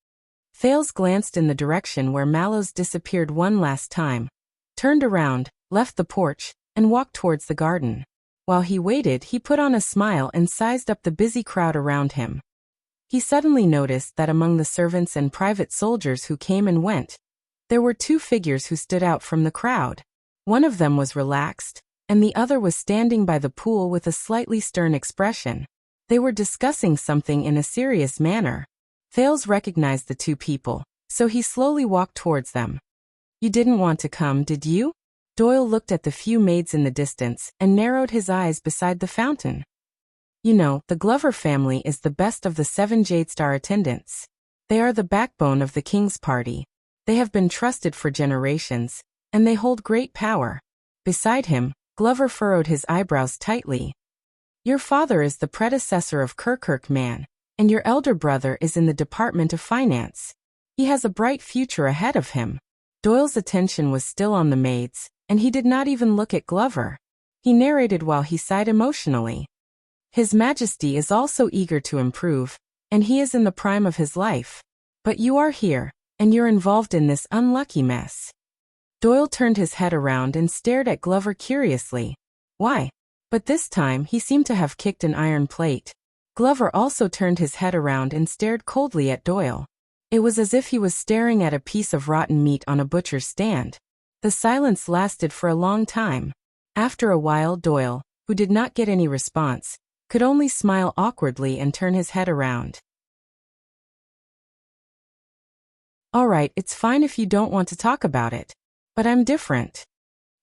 Thales glanced in the direction where Mallows disappeared one last time, turned around, left the porch, and walked towards the garden. While he waited, he put on a smile and sized up the busy crowd around him. He suddenly noticed that among the servants and private soldiers who came and went, there were two figures who stood out from the crowd. One of them was relaxed, and the other was standing by the pool with a slightly stern expression. They were discussing something in a serious manner. Thales recognized the two people, so he slowly walked towards them. "You didn't want to come, did you?" Doyle looked at the few maids in the distance and narrowed his eyes beside the fountain. "You know, the Glover family is the best of the 7 Jadestar attendants. They are the backbone of the king's party. They have been trusted for generations, and they hold great power." Beside him, Glover furrowed his eyebrows tightly. "Your father is the predecessor of Kirkirk Man, and your elder brother is in the Department of Finance. He has a bright future ahead of him." Doyle's attention was still on the maids, and he did not even look at Glover. He narrated while he sighed emotionally. "His Majesty is also eager to improve, and he is in the prime of his life. But you are here, and you're involved in this unlucky mess." Doyle turned his head around and stared at Glover curiously. "Why?" But this time he seemed to have kicked an iron plate. Glover also turned his head around and stared coldly at Doyle. It was as if he was staring at a piece of rotten meat on a butcher's stand. The silence lasted for a long time. After a while, Doyle, who did not get any response, could only smile awkwardly and turn his head around. "All right, it's fine if you don't want to talk about it. But I'm different."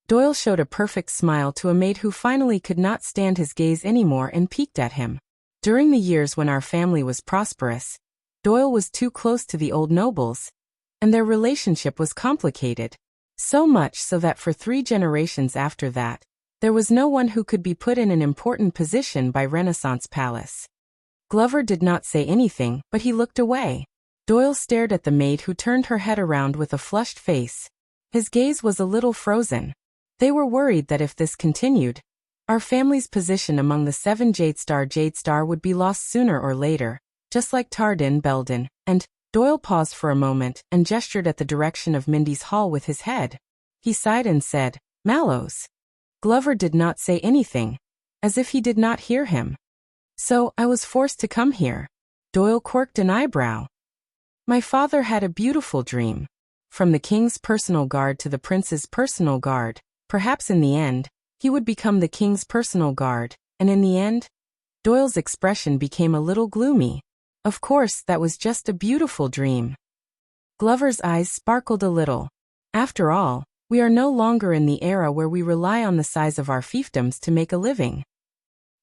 Doyle showed a perfect smile to a maid who finally could not stand his gaze anymore and peeked at him. "During the years when our family was prosperous, Doyle was too close to the old nobles, and their relationship was complicated. So much so that for 3 generations after that, there was no one who could be put in an important position by Renaissance Palace." Glover did not say anything, but he looked away. Doyle stared at the maid who turned her head around with a flushed face. His gaze was a little frozen. They were worried that if this continued, our family's position among the 7 Jadestar would be lost sooner or later, just like Tardin Belden, and Doyle paused for a moment and gestured at the direction of Mindy's hall with his head. He sighed and said, "Mallows." Glover did not say anything, as if he did not hear him. "So, I was forced to come here." Doyle quirked an eyebrow. "My father had a beautiful dream. From the king's personal guard to the prince's personal guard, perhaps in the end, he would become the king's personal guard, and in the end?" Doyle's expression became a little gloomy. "Of course, that was just a beautiful dream." Glover's eyes sparkled a little. "After all, we are no longer in the era where we rely on the size of our fiefdoms to make a living."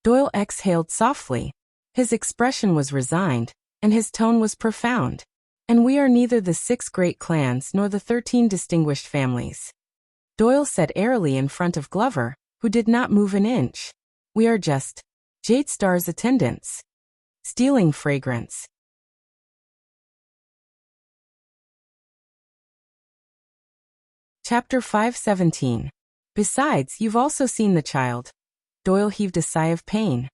Doyle exhaled softly. His expression was resigned, and his tone was profound. "And we are neither the 6 great clans nor the 13 distinguished families," Doyle said airily in front of Glover, who did not move an inch. "We are just Jadestar's attendants. Stealing fragrance." Chapter 517. "Besides, you've also seen the child." Doyle heaved a sigh of pain.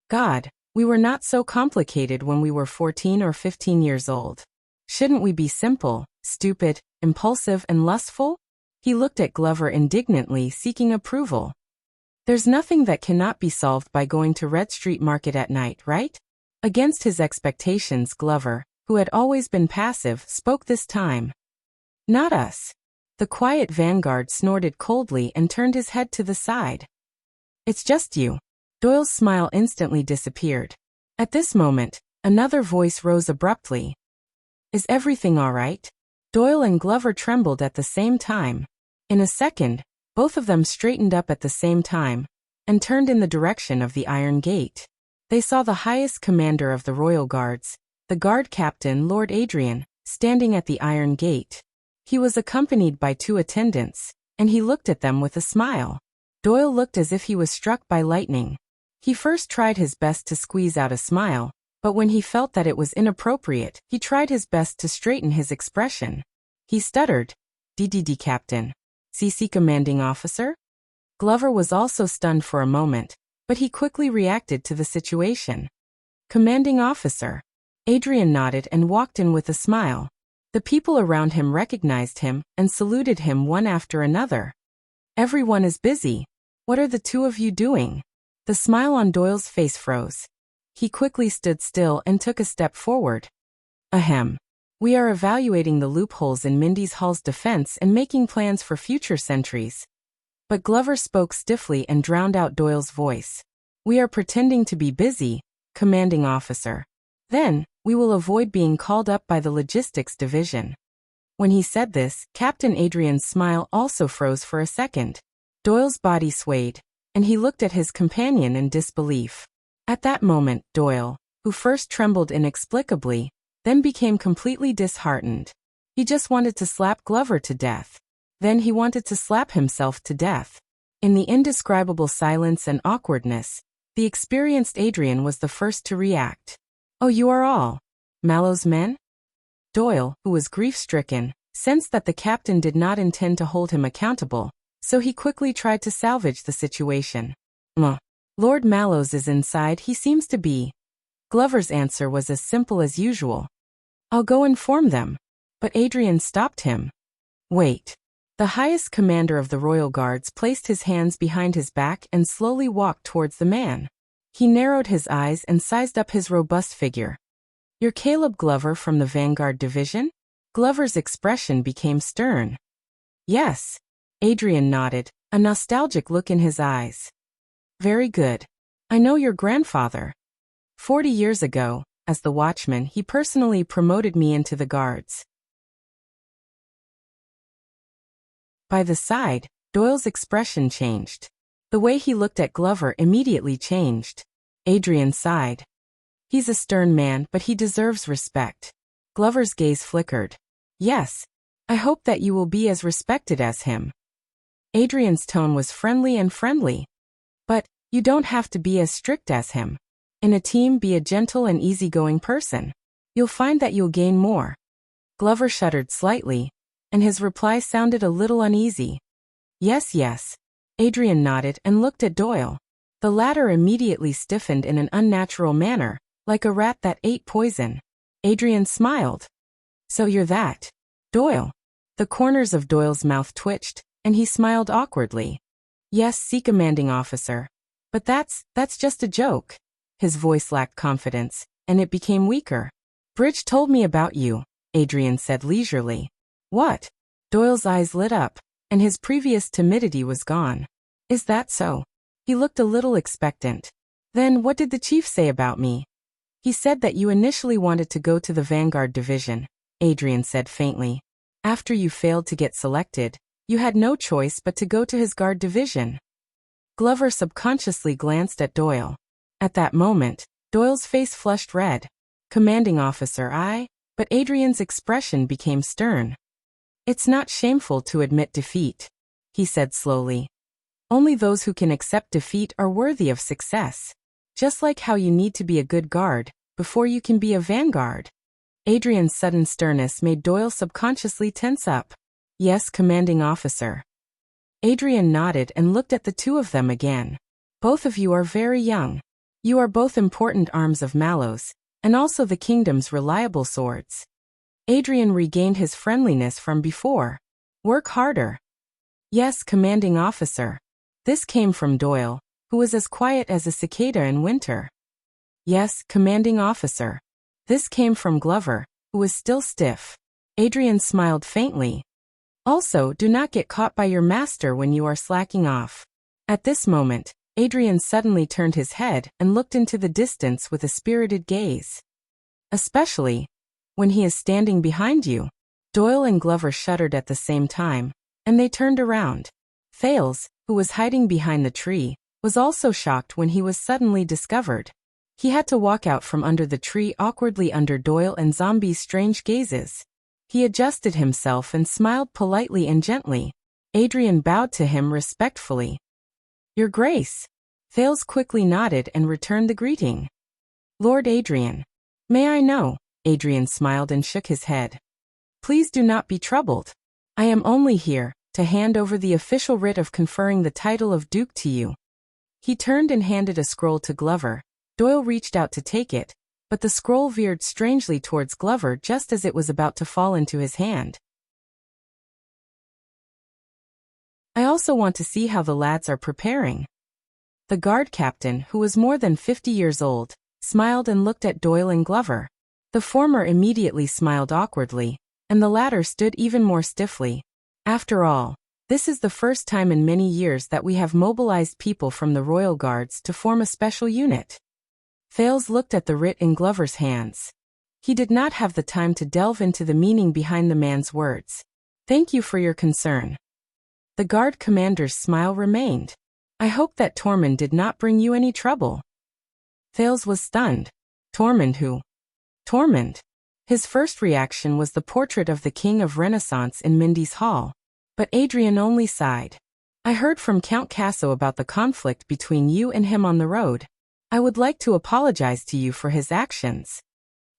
"God, we were not so complicated when we were 14 or 15 years old. Shouldn't we be simple, stupid, impulsive, and lustful?" He looked at Glover indignantly, seeking approval. "There's nothing that cannot be solved by going to Red Street Market at night, right?" Against his expectations, Glover, who had always been passive, spoke this time. "Not us." The quiet vanguard snorted coldly and turned his head to the side. "It's just you." Doyle's smile instantly disappeared. At this moment, another voice rose abruptly. "Is everything all right?" Doyle and Glover trembled at the same time. In a second, both of them straightened up at the same time and turned in the direction of the Iron Gate. They saw the highest commander of the Royal Guards, the guard captain Lord Adrian, standing at the Iron Gate. He was accompanied by 2 attendants, and he looked at them with a smile. Doyle looked as if he was struck by lightning. He first tried his best to squeeze out a smile, but when he felt that it was inappropriate, he tried his best to straighten his expression. He stuttered, "DDD Captain. CC Commanding Officer?" Glover was also stunned for a moment, but he quickly reacted to the situation. "Commanding Officer." Adrian nodded and walked in with a smile. The people around him recognized him and saluted him one after another. Everyone is busy. What are the two of you doing? The smile on Doyle's face froze. He quickly stood still and took a step forward. Ahem. We are evaluating the loopholes in Mindy's Hall's defense and making plans for future sentries. But Glover spoke stiffly and drowned out Doyle's voice. We are pretending to be busy, commanding officer. Then, we will avoid being called up by the logistics division. When he said this, Captain Adrian's smile also froze for a second. Doyle's body swayed, and he looked at his companion in disbelief. At that moment, Doyle, who first trembled inexplicably, then became completely disheartened. He just wanted to slap Glover to death. Then he wanted to slap himself to death. In the indescribable silence and awkwardness, the experienced Adrian was the first to react. Oh, you are all Mallow's men? Doyle, who was grief-stricken, sensed that the captain did not intend to hold him accountable, so he quickly tried to salvage the situation. Lord Mallows is inside, he seems to be. Glover's answer was as simple as usual. I'll go inform them. But Adrian stopped him. Wait. The highest commander of the Royal Guards placed his hands behind his back and slowly walked towards the man. He narrowed his eyes and sized up his robust figure. You're Caleb Glover from the Vanguard Division? Glover's expression became stern. Yes. Adrian nodded, a nostalgic look in his eyes. Very good. I know your grandfather. 40 years ago, as the watchman, he personally promoted me into the guards. By the side, Doyle's expression changed. The way he looked at Glover immediately changed. Adrian sighed. He's a stern man, but he deserves respect. Glover's gaze flickered. Yes. I hope that you will be as respected as him. Adrian's tone was friendly. But, you don't have to be as strict as him. In a team, be a gentle and easygoing person. You'll find that you'll gain more. Glover shuddered slightly, and his reply sounded a little uneasy. Yes. Adrian nodded and looked at Doyle. The latter immediately stiffened in an unnatural manner, like a rat that ate poison. Adrian smiled. So you're that, Doyle. The corners of Doyle's mouth twitched, and he smiled awkwardly. Yes, commanding officer. But that's just a joke. His voice lacked confidence, and it became weaker. Bridge told me about you, Adrian said leisurely. What? Doyle's eyes lit up, and his previous timidity was gone. Is that so? He looked a little expectant. Then what did the chief say about me? He said that you initially wanted to go to the Vanguard Division, Adrian said faintly. After you failed to get selected, you had no choice but to go to his guard division. Glover subconsciously glanced at Doyle. At that moment, Doyle's face flushed red. Commanding officer, but Adrian's expression became stern. It's not shameful to admit defeat, he said slowly. Only those who can accept defeat are worthy of success. Just like how you need to be a good guard before you can be a vanguard. Adrian's sudden sternness made Doyle subconsciously tense up. Yes, commanding officer. Adrian nodded and looked at the two of them again. Both of you are very young. You are both important arms of Mallows, and also the kingdom's reliable swords. Adrian regained his friendliness from before. Work harder. Yes, commanding officer. This came from Doyle, who was as quiet as a cicada in winter. Yes, commanding officer. This came from Glover, who was still stiff. Adrian smiled faintly. Also, do not get caught by your master when you are slacking off. At this moment, Adrian suddenly turned his head and looked into the distance with a spirited gaze. Especially when he is standing behind you. Doyle and Glover shuddered at the same time, and they turned around. Thales, who was hiding behind the tree, was also shocked when he was suddenly discovered. He had to walk out from under the tree awkwardly under Doyle and Zombie's strange gazes. He adjusted himself and smiled politely and gently. Adrian bowed to him respectfully. Your Grace. Thales quickly nodded and returned the greeting. Lord Adrian. May I know? Adrian smiled and shook his head. Please do not be troubled. I am only here to hand over the official writ of conferring the title of Duke to you. He turned and handed a scroll to Glover. Doyle reached out to take it, but the scroll veered strangely towards Glover just as it was about to fall into his hand. I also want to see how the lads are preparing. The guard captain, who was more than 50 years old, smiled and looked at Doyle and Glover. The former immediately smiled awkwardly, and the latter stood even more stiffly. After all, this is the first time in many years that we have mobilized people from the Royal Guards to form a special unit. Thales looked at the writ in Glover's hands. He did not have the time to delve into the meaning behind the man's words. Thank you for your concern. The guard commander's smile remained. I hope that Tormund did not bring you any trouble. Thales was stunned. Tormund who? Tormund. His first reaction was the portrait of the King of Renaissance in Mindy's Hall. But Adrian only sighed. I heard from Count Casso about the conflict between you and him on the road. I would like to apologize to you for his actions.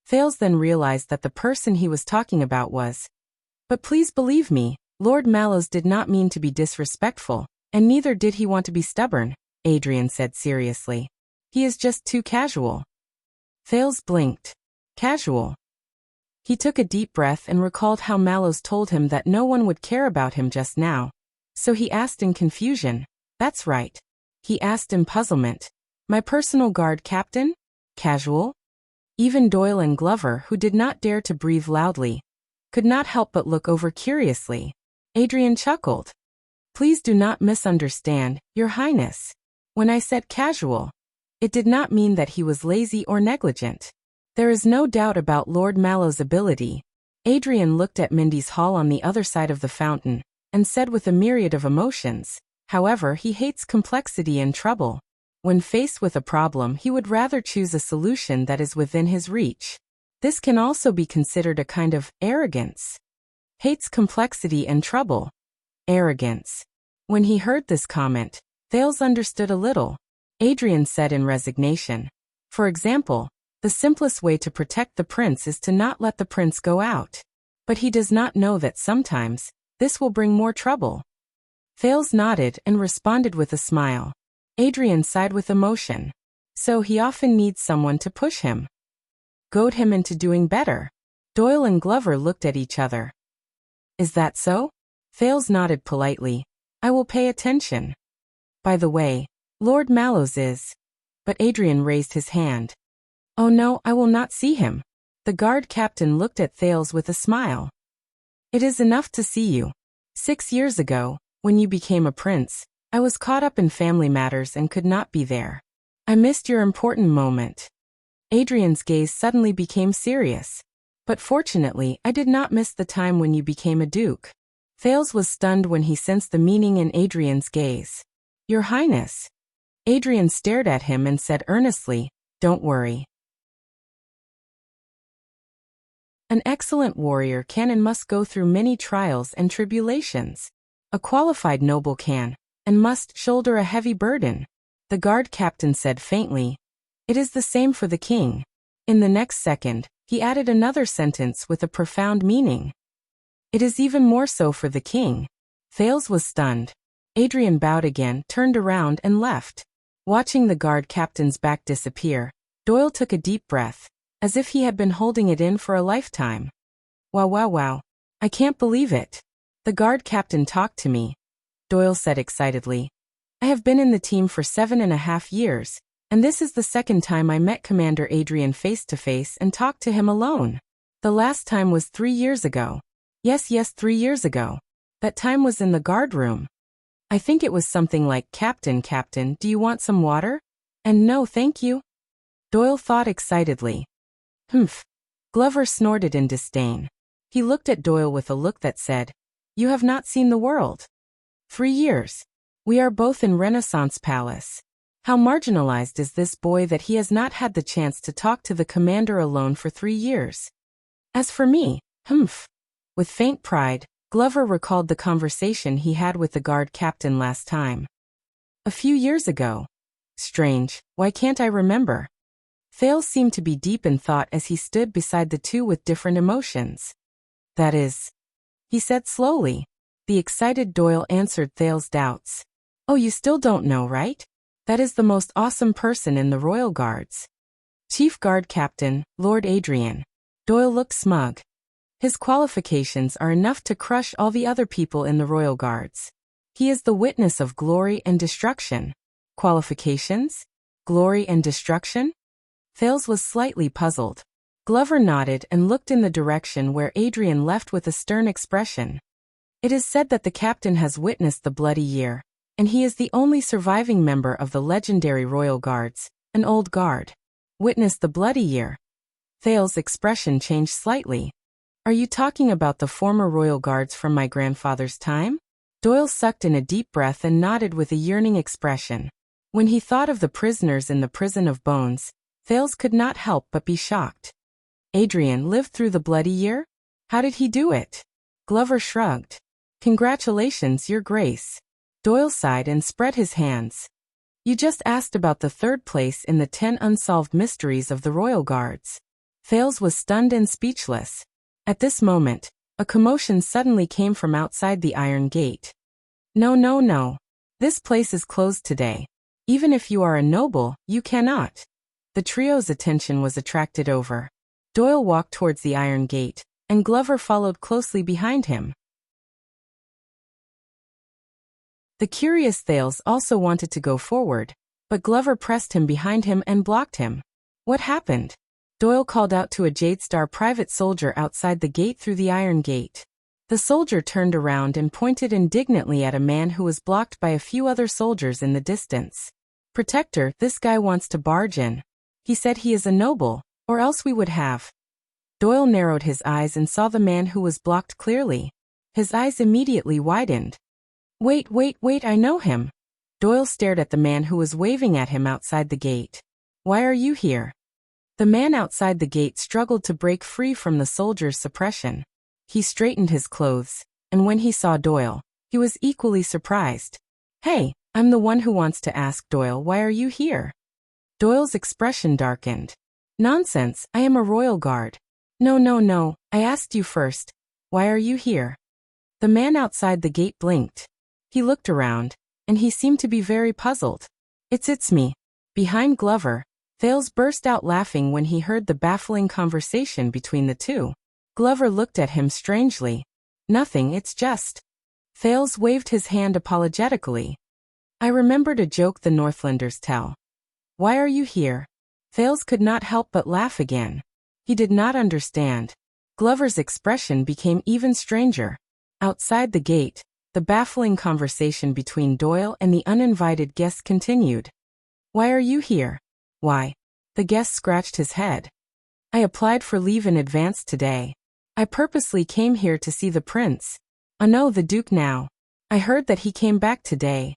Thales then realized that the person he was talking about was. But please believe me, Lord Mallows did not mean to be disrespectful, and neither did he want to be stubborn, Adrian said seriously. He is just too casual. Thales blinked. Casual. He took a deep breath and recalled how Mallows told him that no one would care about him just now. So he asked in confusion. That's right. He asked in puzzlement. My personal guard captain? Casual? Even Doyle and Glover, who did not dare to breathe loudly, could not help but look over curiously. Adrian chuckled. Please do not misunderstand, Your Highness. When I said casual, it did not mean that he was lazy or negligent. There is no doubt about Lord Mallow's ability. Adrian looked at Mindy's Hall on the other side of the fountain, and said with a myriad of emotions, however, he hates complexity and trouble. When faced with a problem, he would rather choose a solution that is within his reach. This can also be considered a kind of arrogance. Hates complexity and trouble. Arrogance. When he heard this comment, Thales understood a little. Adrian said in resignation. For example, the simplest way to protect the prince is to not let the prince go out. But he does not know that sometimes, this will bring more trouble. Thales nodded and responded with a smile. Adrian sighed with emotion. So he often needs someone to push him. Goad him into doing better. Doyle and Glover looked at each other. Is that so? Thales nodded politely. I will pay attention. By the way, Lord Mallows is. But Adrian raised his hand. Oh no, I will not see him. The guard captain looked at Thales with a smile. It is enough to see you. 6 years ago, when you became a prince, I was caught up in family matters and could not be there. I missed your important moment. Adrian's gaze suddenly became serious. But fortunately, I did not miss the time when you became a duke. Thales was stunned when he sensed the meaning in Adrian's gaze. Your Highness. Adrian stared at him and said earnestly, don't worry. An excellent warrior can and must go through many trials and tribulations. A qualified noble can and must shoulder a heavy burden. The guard captain said faintly. It is the same for the king. In the next second, he added another sentence with a profound meaning. It is even more so for the king. Thales was stunned. Adrian bowed again, turned around and left. Watching the guard captain's back disappear, Doyle took a deep breath, as if he had been holding it in for a lifetime. Wow. I can't believe it. The guard captain talked to me. Doyle said excitedly. I have been in the team for 7.5 years, and this is the second time I met Commander Adrian face to face and talked to him alone. The last time was 3 years ago. Yes, 3 years ago. That time was in the guard room. I think it was something like, Captain, do you want some water? And no, thank you. Doyle thought excitedly. Humph. Glover snorted in disdain. He looked at Doyle with a look that said, You have not seen the world. 3 years. We are both in Renaissance Palace. How marginalized is this boy that he has not had the chance to talk to the commander alone for 3 years? As for me, humph. With faint pride, Glover recalled the conversation he had with the guard captain last time. A few years ago. Strange, why can't I remember? Thales seemed to be deep in thought as he stood beside the two with different emotions. That is, he said slowly. The excited Doyle answered Thales' doubts. Oh, you still don't know, right? That is the most awesome person in the Royal Guards. Chief Guard Captain, Lord Adrian. Doyle looked smug. His qualifications are enough to crush all the other people in the Royal Guards. He is the witness of glory and destruction. Qualifications? Glory and destruction? Thales was slightly puzzled. Glover nodded and looked in the direction where Adrian left with a stern expression. It is said that the captain has witnessed the bloody year, and he is the only surviving member of the legendary Royal Guards, an old guard. Witnessed the bloody year. Thales' expression changed slightly. Are you talking about the former Royal Guards from my grandfather's time? Doyle sucked in a deep breath and nodded with a yearning expression. When he thought of the prisoners in the prison of bones, Thales could not help but be shocked. Adrian lived through the bloody year? How did he do it? Glover shrugged. Congratulations, Your Grace. Doyle sighed and spread his hands. You just asked about the third place in the 10 unsolved mysteries of the Royal Guards. Thales was stunned and speechless. At this moment, a commotion suddenly came from outside the iron gate. No, no, no. This place is closed today. Even if you are a noble, you cannot. The trio's attention was attracted over. Doyle walked towards the iron gate, and Glover followed closely behind him. The curious Thales also wanted to go forward, but Glover pressed him behind him and blocked him. What happened? Doyle called out to a Jadestar private soldier outside the gate through the iron gate. The soldier turned around and pointed indignantly at a man who was blocked by a few other soldiers in the distance. Protector, this guy wants to barge in. He said he is a noble, or else we would have. Doyle narrowed his eyes and saw the man who was blocked clearly. His eyes immediately widened. Wait, I know him. Doyle stared at the man who was waving at him outside the gate. Why are you here? The man outside the gate struggled to break free from the soldier's suppression. He straightened his clothes, and when he saw Doyle, he was equally surprised. Hey, I'm the one who wants to ask Doyle, why are you here? Doyle's expression darkened. Nonsense, I am a royal guard. No, I asked you first. Why are you here? The man outside the gate blinked. He looked around, and he seemed to be very puzzled. It's me. Behind Glover, Thales burst out laughing when he heard the baffling conversation between the two. Glover looked at him strangely. Nothing, it's just. Thales waved his hand apologetically. I remembered a joke the Northlanders tell. Why are you here? Thales could not help but laugh again. He did not understand. Glover's expression became even stranger. Outside the gate, the baffling conversation between Doyle and the uninvited guest continued. Why are you here? Why? The guest scratched his head. I applied for leave in advance today. I purposely came here to see the prince. Oh no, the Duke now. I heard that he came back today.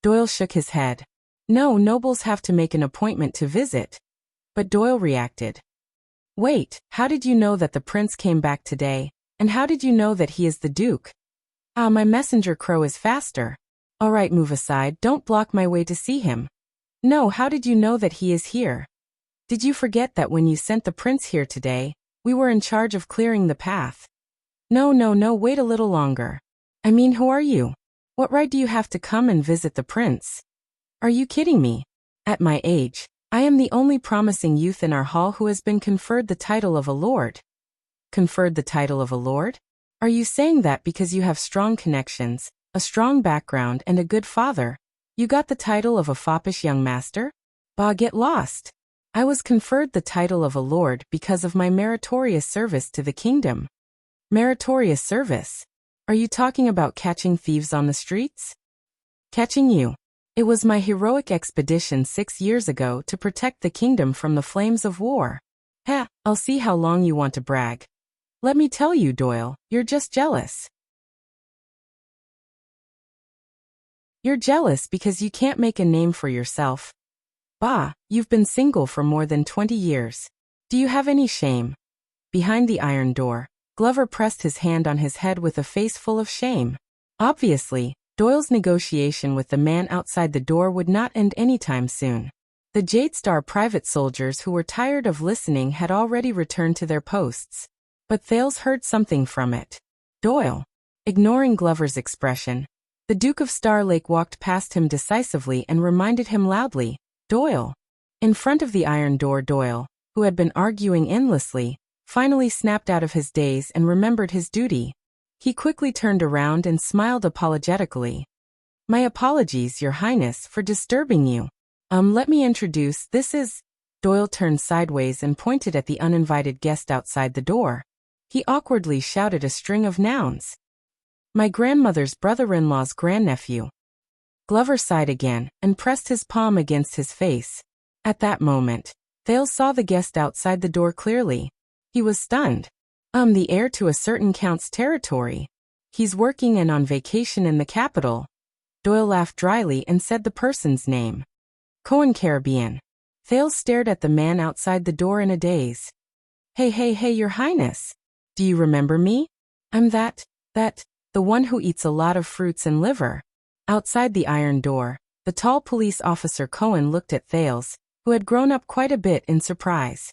Doyle shook his head. No, nobles have to make an appointment to visit. But Doyle reacted. Wait, how did you know that the prince came back today, and how did you know that he is the Duke? Ah, my messenger crow is faster. All right, move aside, don't block my way to see him. No, how did you know that he is here? Did you forget that when you sent the prince here today, we were in charge of clearing the path? No, wait a little longer. I mean, who are you? What right do you have to come and visit the prince? Are you kidding me? At my age, I am the only promising youth in our hall who has been conferred the title of a lord. Conferred the title of a lord? Are you saying that because you have strong connections, a strong background and a good father, you got the title of a foppish young master? Bah, get lost. I was conferred the title of a lord because of my meritorious service to the kingdom. Meritorious service? Are you talking about catching thieves on the streets? Catching you. It was my heroic expedition 6 years ago to protect the kingdom from the flames of war. Heh, I'll see how long you want to brag. Let me tell you, Doyle, you're just jealous. You're jealous because you can't make a name for yourself. Bah, you've been single for more than 20 years. Do you have any shame? Behind the iron door, Glover pressed his hand on his head with a face full of shame. Obviously, Doyle's negotiation with the man outside the door would not end anytime soon. The Jadestar private soldiers who were tired of listening had already returned to their posts. But Thales heard something from it. Doyle. Ignoring Glover's expression, the Duke of Star Lake walked past him decisively and reminded him loudly, Doyle. In front of the iron door, Doyle, who had been arguing endlessly, finally snapped out of his daze and remembered his duty. He quickly turned around and smiled apologetically. "My apologies, Your Highness, for disturbing you. Let me introduce, this is..." Doyle turned sideways and pointed at the uninvited guest outside the door. He awkwardly shouted a string of nouns. "My grandmother's brother-in-law's grandnephew." Glover sighed again and pressed his palm against his face. At that moment, Thales saw the guest outside the door clearly. He was stunned. The heir to a certain count's territory. He's working and on vacation in the capital." Doyle laughed dryly and said the person's name. "Cohen Caribbean." Thales stared at the man outside the door in a daze. Hey, Your Highness. Do you remember me? I'm the one who eats a lot of fruits and liver." Outside the iron door, the tall police officer Cohen looked at Thales, who had grown up quite a bit, in surprise.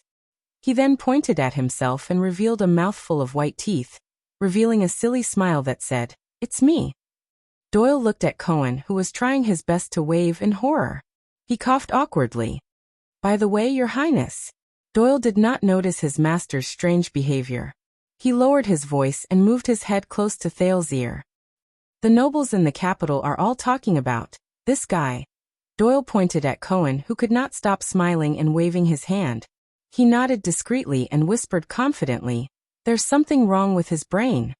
He then pointed at himself and revealed a mouthful of white teeth, revealing a silly smile that said, "It's me." Doyle looked at Cohen, who was trying his best to wave in horror. He coughed awkwardly. "By the way, Your Highness." Doyle did not notice his master's strange behavior. He lowered his voice and moved his head close to Thales' ear. "The nobles in the capital are all talking about this guy." Doyle pointed at Cohen, who could not stop smiling and waving his hand. He nodded discreetly and whispered confidently, "There's something wrong with his brain."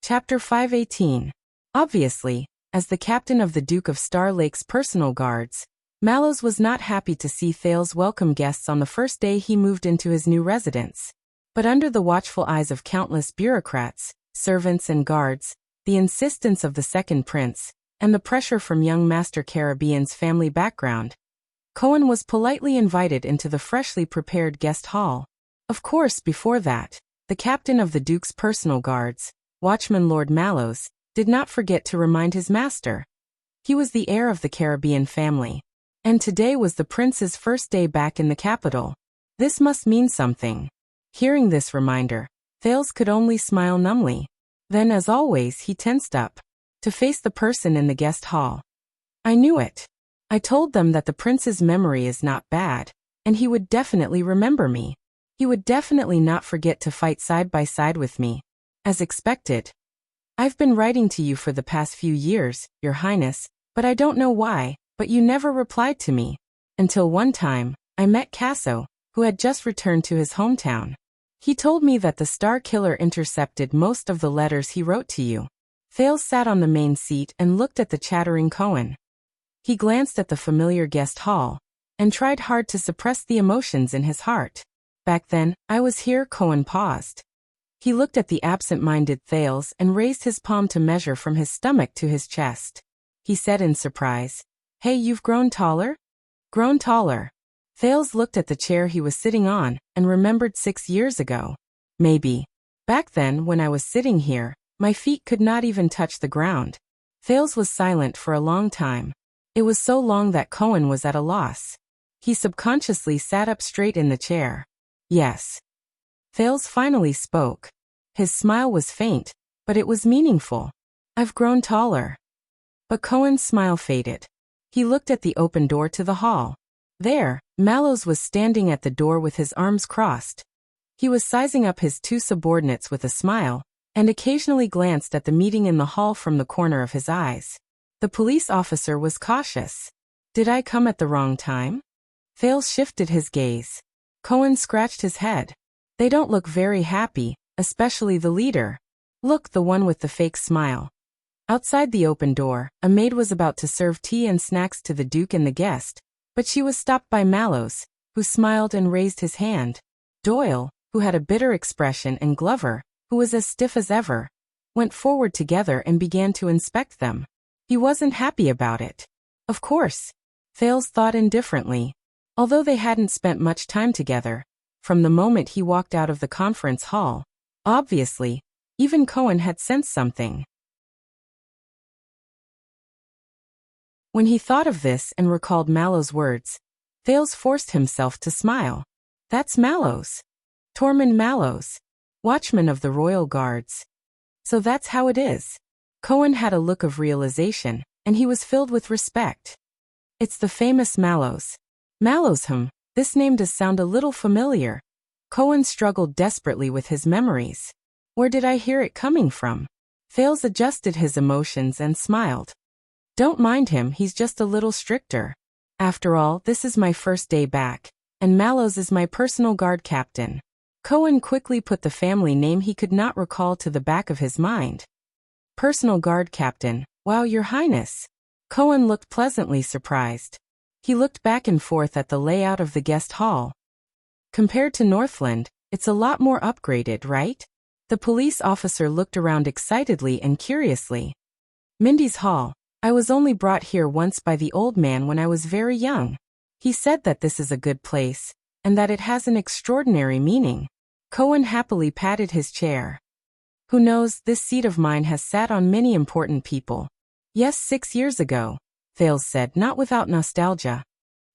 Chapter 518. Obviously, as the captain of the Duke of Star Lake's personal guards, Mallows was not happy to see Thales welcome guests on the first day he moved into his new residence. But under the watchful eyes of countless bureaucrats, servants and guards, the insistence of the second prince, and the pressure from young Master Caribbean's family background, Cohen was politely invited into the freshly prepared guest hall. Of course, before that, the captain of the Duke's personal guards, Watchman Lord Mallows, did not forget to remind his master. He was the heir of the Caribbean family, and today was the prince's first day back in the capital. This must mean something. Hearing this reminder, Thales could only smile numbly. Then, as always, he tensed up to face the person in the guest hall. "I knew it. I told them that the prince's memory is not bad, and he would definitely remember me. He would definitely not forget to fight side by side with me. As expected. I've been writing to you for the past few years, Your Highness, but I don't know why, but you never replied to me. Until one time, I met Casso, who had just returned to his hometown. He told me that the Star Killer intercepted most of the letters he wrote to you." Thales sat on the main seat and looked at the chattering Cohen. He glanced at the familiar guest hall, and tried hard to suppress the emotions in his heart. "Back then, I was here." Cohen paused. He looked at the absent-minded Thales and raised his palm to measure from his stomach to his chest. He said in surprise, "Hey, you've grown taller?" "Grown taller." Thales looked at the chair he was sitting on and remembered 6 years ago. "Maybe. Back then, when I was sitting here, my feet could not even touch the ground." Thales was silent for a long time. It was so long that Cohen was at a loss. He subconsciously sat up straight in the chair. "Yes." Thales finally spoke. His smile was faint, but it was meaningful. "I've grown taller." But Cohen's smile faded. He looked at the open door to the hall. There, Mallows was standing at the door with his arms crossed. He was sizing up his 2 subordinates with a smile, and occasionally glanced at the meeting in the hall from the corner of his eyes. The police officer was cautious. "Did I come at the wrong time?" Thales shifted his gaze. Cohen scratched his head. "They don't look very happy, especially the leader. Look, the one with the fake smile." Outside the open door, a maid was about to serve tea and snacks to the Duke and the guest, but she was stopped by Mallows, who smiled and raised his hand. Doyle, who had a bitter expression, and Glover, who was as stiff as ever, went forward together and began to inspect them. He wasn't happy about it. Of course. Thales thought indifferently. Although they hadn't spent much time together, from the moment he walked out of the conference hall, obviously, even Cohen had sensed something. When he thought of this and recalled Mallows' words, Thales forced himself to smile. "That's Mallows. Tormund Mallows, Watchman of the Royal Guards. So that's how it is." Cohen had a look of realization, and he was filled with respect. It's the famous Mallows. Mallows, this name does sound a little familiar. Cohen struggled desperately with his memories. Where did I hear it coming from? Fales adjusted his emotions and smiled. Don't mind him, he's just a little stricter. After all, this is my first day back, and Mallows is my personal guard captain. Cohen quickly put the family name he could not recall to the back of his mind. Personal guard captain, wow, Your Highness. Cohen looked pleasantly surprised. He looked back and forth at the layout of the guest hall. Compared to Northland, it's a lot more upgraded, right? The police officer looked around excitedly and curiously. Mindy's hall. I was only brought here once by the old man when I was very young. He said that this is a good place, and that it has an extraordinary meaning. Cohen happily patted his chair. Who knows, this seat of mine has sat on many important people. Yes, 6 years ago, Fales said, not without nostalgia.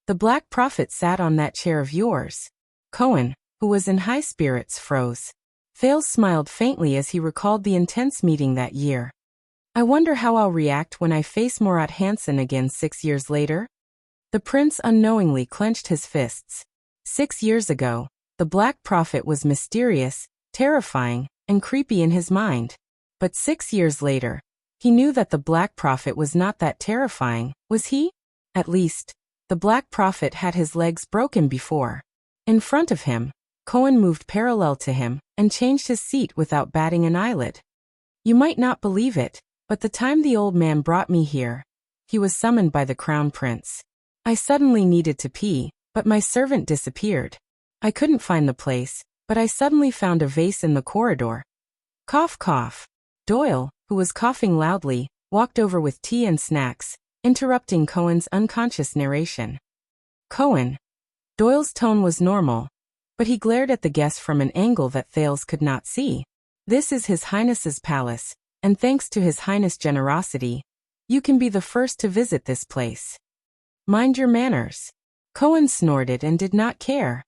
The Black Prophet sat on that chair of yours. Cohen, who was in high spirits, froze. Fales smiled faintly as he recalled the intense meeting that year. I wonder how I'll react when I face Murat Hansen again 6 years later? The prince unknowingly clenched his fists. 6 years ago, the Black Prophet was mysterious, terrifying, and creepy in his mind. But 6 years later, he knew that the Black Prophet was not that terrifying, was he? At least, the Black Prophet had his legs broken before. In front of him, Cohen moved parallel to him and changed his seat without batting an eyelid. You might not believe it, but the time the old man brought me here, he was summoned by the crown prince. I suddenly needed to pee, but my servant disappeared. I couldn't find the place, but I suddenly found a vase in the corridor. Cough, cough. Doyle, who was coughing loudly, walked over with tea and snacks, interrupting Cohen's unconscious narration. Cohen. Doyle's tone was normal, but he glared at the guest from an angle that Thales could not see. This is His Highness's palace, and thanks to His Highness' generosity, you can be the first to visit this place. Mind your manners. Cohen snorted and did not care.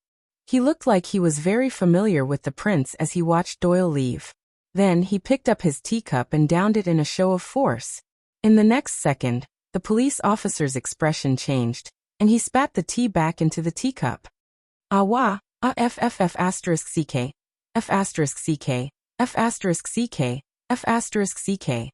He looked like he was very familiar with the prince as he watched Doyle leave. Then he picked up his teacup and downed it in a show of force. In the next second, the police officer's expression changed, and he spat the tea back into the teacup. Ah wah, ah f asterisk ck, f asterisk ck, f asterisk ck, f asterisk ck.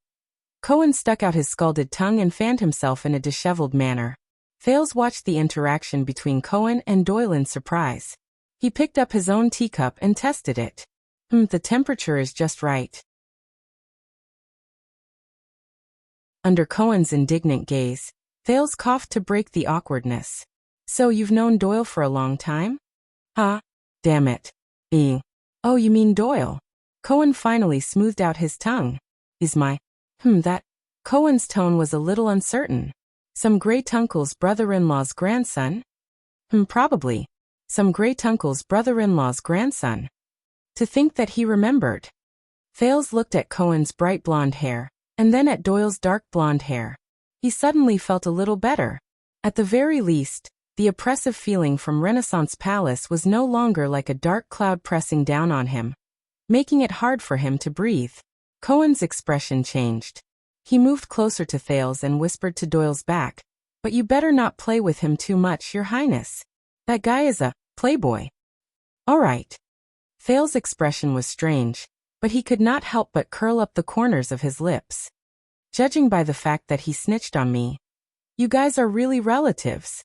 Cohen stuck out his scalded tongue and fanned himself in a disheveled manner. Fales watched the interaction between Cohen and Doyle in surprise. He picked up his own teacup and tested it. The temperature is just right. Under Cohen's indignant gaze, Fales coughed to break the awkwardness. So you've known Doyle for a long time? Huh? Damn it. Oh, you mean Doyle? Cohen finally smoothed out his tongue. Is my, that? Cohen's tone was a little uncertain. Some great-uncle's brother-in-law's grandson? Probably. Some great-uncle's brother-in-law's grandson. To think that he remembered. Fales looked at Cohen's bright blonde hair, and then at Doyle's dark blonde hair. He suddenly felt a little better. At the very least, the oppressive feeling from Renaissance Palace was no longer like a dark cloud pressing down on him, making it hard for him to breathe. Cohen's expression changed. He moved closer to Thales and whispered to Doyle's back, "But you better not play with him too much, Your Highness. That guy is a playboy." All right. Thales' expression was strange, but he could not help but curl up the corners of his lips. Judging by the fact that he snitched on me, you guys are really relatives.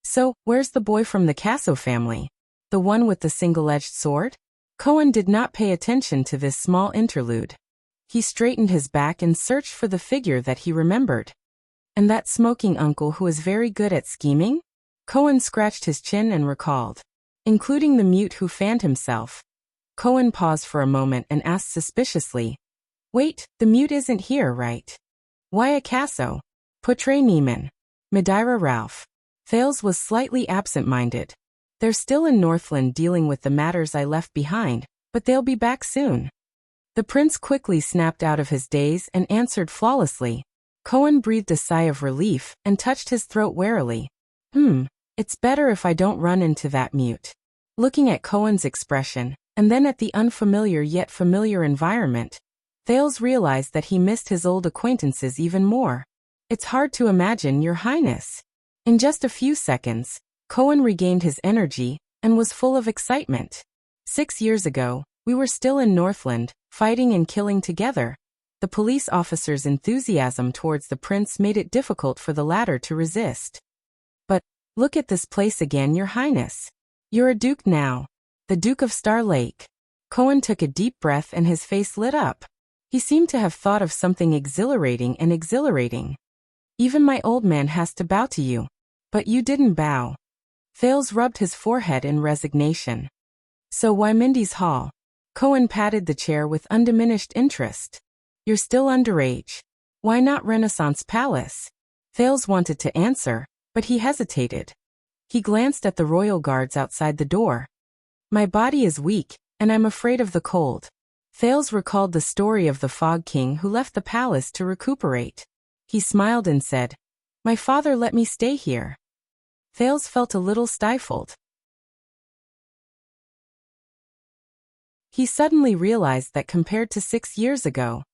So, where's the boy from the Casso family? The one with the single-edged sword? Cohen did not pay attention to this small interlude. He straightened his back and searched for the figure that he remembered. And that smoking uncle who is very good at scheming? Cohen scratched his chin and recalled. Including the mute who fanned himself. Cohen paused for a moment and asked suspiciously, "Wait, the mute isn't here, right? Why a Casso? Potre Neiman. Madeira Ralph." Thales was slightly absent-minded. "They're still in Northland dealing with the matters I left behind, but they'll be back soon." The prince quickly snapped out of his daze and answered flawlessly. Cohen breathed a sigh of relief and touched his throat warily. It's better if I don't run into that mute." Looking at Cohen's expression, and then at the unfamiliar yet familiar environment, Thales realized that he missed his old acquaintances even more. It's hard to imagine, Your Highness. In just a few seconds, Cohen regained his energy and was full of excitement. 6 years ago, we were still in Northland, fighting and killing together. The police officer's enthusiasm towards the prince made it difficult for the latter to resist. But, look at this place again, Your Highness. You're a duke now. The Duke of Star Lake. Cohen took a deep breath and his face lit up. He seemed to have thought of something exhilarating. Even my old man has to bow to you. But you didn't bow. Thales rubbed his forehead in resignation. So why Mindy's Hall? Cohen patted the chair with undiminished interest. You're still underage. Why not Renaissance Palace? Thales wanted to answer, but he hesitated. He glanced at the royal guards outside the door. My body is weak, and I'm afraid of the cold. Thales recalled the story of the Fog King who left the palace to recuperate. He smiled and said, My father let me stay here. Thales felt a little stifled. He suddenly realized that compared to 6 years ago,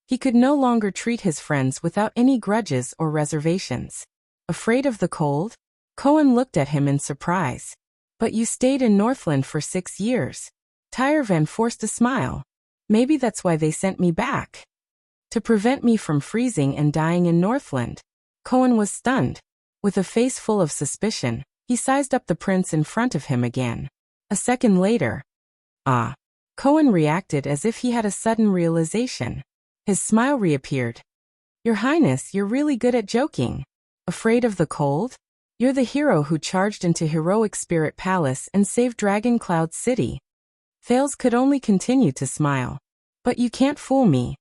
he could no longer treat his friends without any grudges or reservations. Afraid of the cold? Cohen looked at him in surprise. But you stayed in Northland for 6 years. Tyrvan forced a smile. Maybe that's why they sent me back. To prevent me from freezing and dying in Northland. Cohen was stunned. With a face full of suspicion, he sized up the prince in front of him again. A second later. Ah. Cohen reacted as if he had a sudden realization. His smile reappeared. Your Highness, you're really good at joking. Afraid of the cold? You're the hero who charged into Heroic Spirit Palace and saved Dragon Cloud City. Thales could only continue to smile. But you can't fool me.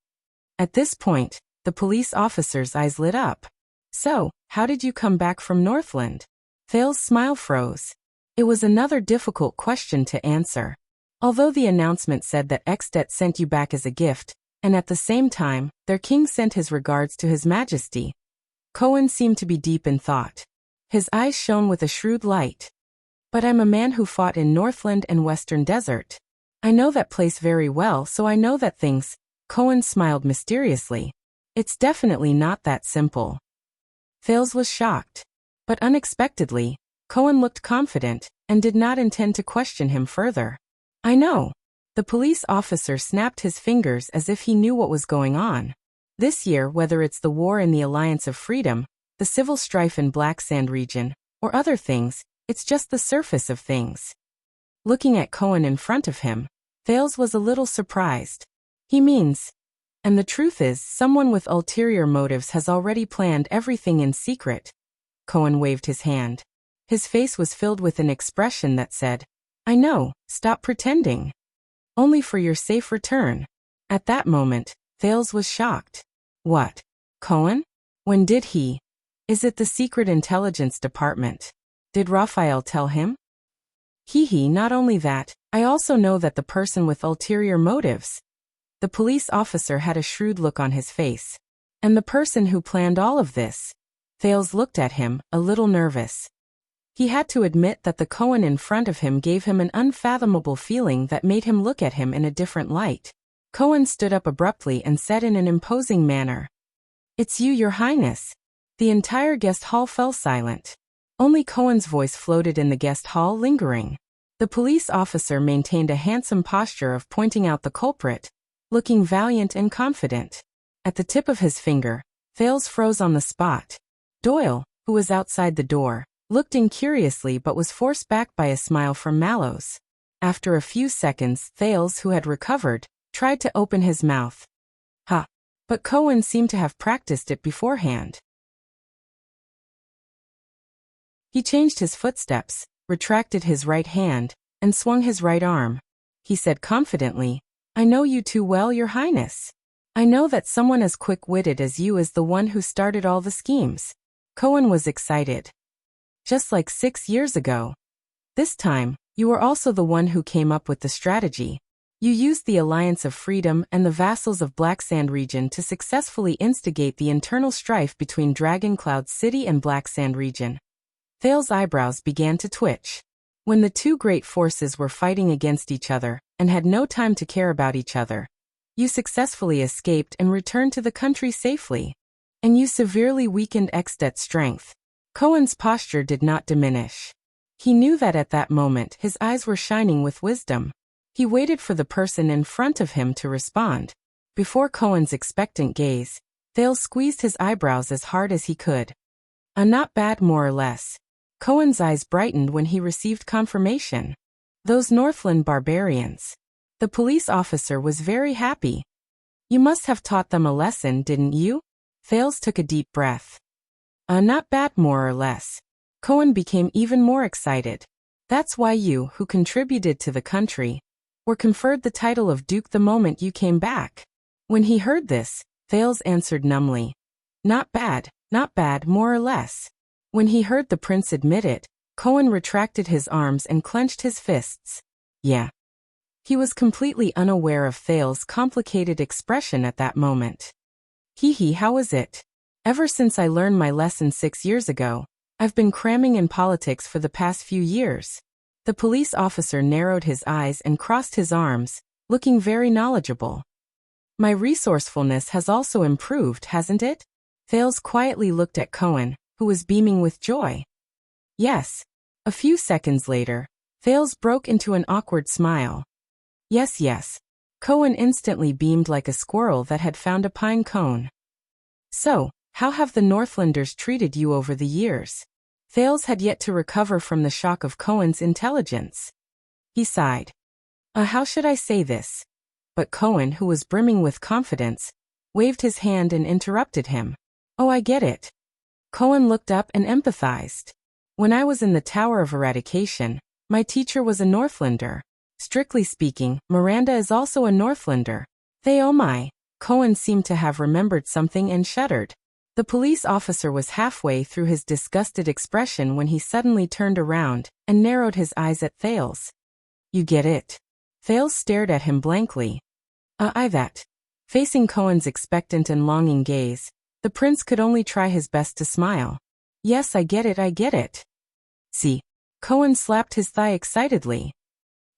At this point, the police officer's eyes lit up. So, how did you come back from Northland? Thales' smile froze. It was another difficult question to answer. Although the announcement said that Exdet sent you back as a gift, and at the same time, their king sent his regards to His Majesty. Cohen seemed to be deep in thought. His eyes shone with a shrewd light. But I'm a man who fought in Northland and Western Desert. I know that place very well, so I know that things. Cohen smiled mysteriously. It's definitely not that simple. Thales was shocked. But unexpectedly, Cohen looked confident, and did not intend to question him further. I know. The police officer snapped his fingers as if he knew what was going on. This year, whether it's the war in the Alliance of Freedom, the civil strife in Black Sand region, or other things, it's just the surface of things. Looking at Cohen in front of him, Thales was a little surprised. He means, and the truth is, someone with ulterior motives has already planned everything in secret. Cohen waved his hand. His face was filled with an expression that said, I know, stop pretending. Only for your safe return. At that moment, Thales was shocked. What? Cohen? When did he? Is it the Secret Intelligence Department? Did Raphael tell him? Not only that, I also know that the person with ulterior motives. The police officer had a shrewd look on his face. And the person who planned all of this. Thales looked at him, a little nervous. He had to admit that the Cohen in front of him gave him an unfathomable feeling that made him look at him in a different light. Cohen stood up abruptly and said in an imposing manner, It's you, Your Highness. The entire guest hall fell silent. Only Cohen's voice floated in the guest hall, lingering. The police officer maintained a handsome posture of pointing out the culprit, looking valiant and confident. At the tip of his finger, Thales froze on the spot. Doyle, who was outside the door, looked in curiously but was forced back by a smile from Mallows. After a few seconds, Thales, who had recovered, tried to open his mouth. But Cohen seemed to have practiced it beforehand. He changed his footsteps, retracted his right hand, and swung his right arm. He said confidently, I know you too well, Your Highness. I know that someone as quick-witted as you is the one who started all the schemes. Cohen was excited. Just like 6 years ago. This time, you were also the one who came up with the strategy. You used the Alliance of Freedom and the vassals of Black Sand region to successfully instigate the internal strife between Dragon Cloud City and Black Sand region. Thales' eyebrows began to twitch. When the two great forces were fighting against each other, and had no time to care about each other, you successfully escaped and returned to the country safely. And you severely weakened Xdet's strength. Cohen's posture did not diminish. He knew that at that moment his eyes were shining with wisdom. He waited for the person in front of him to respond. Before Cohen's expectant gaze, Thales squeezed his eyebrows as hard as he could. Not bad, more or less. Cohen's eyes brightened when he received confirmation. Those Northland barbarians. The police officer was very happy. You must have taught them a lesson, didn't you? Thales took a deep breath. Not bad, more or less. Cohen became even more excited. That's why you, who contributed to the country, were conferred the title of Duke the moment you came back. When he heard this, Thales answered numbly. Not bad, more or less. When he heard the prince admit it, Cohen retracted his arms and clenched his fists. Yeah. He was completely unaware of Thales' complicated expression at that moment. How is it? Ever since I learned my lesson 6 years ago, I've been cramming in politics for the past few years. The police officer narrowed his eyes and crossed his arms, looking very knowledgeable. My resourcefulness has also improved, hasn't it? Thales quietly looked at Cohen, who was beaming with joy. Yes. A few seconds later, Thales broke into an awkward smile. Yes. Cohen instantly beamed like a squirrel that had found a pine cone. So, how have the Northlanders treated you over the years? Thales had yet to recover from the shock of Cohen's intelligence. He sighed. How should I say this? But Cohen, who was brimming with confidence, waved his hand and interrupted him. Oh, I get it. Cohen looked up and empathized. When I was in the Tower of Eradication, my teacher was a Northlander. Strictly speaking, Miranda is also a Northlander. Oh my. Cohen seemed to have remembered something and shuddered. The police officer was halfway through his disgusted expression when he suddenly turned around and narrowed his eyes at Thales. You get it? Thales stared at him blankly. That. Facing Cohen's expectant and longing gaze, the prince could only try his best to smile. Yes, I get it. See. Cohen slapped his thigh excitedly.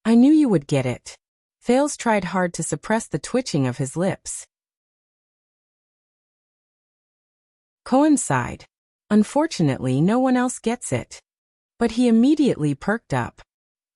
I knew you would get it. Thales tried hard to suppress the twitching of his lips. Cohen sighed. Unfortunately, no one else gets it. But he immediately perked up.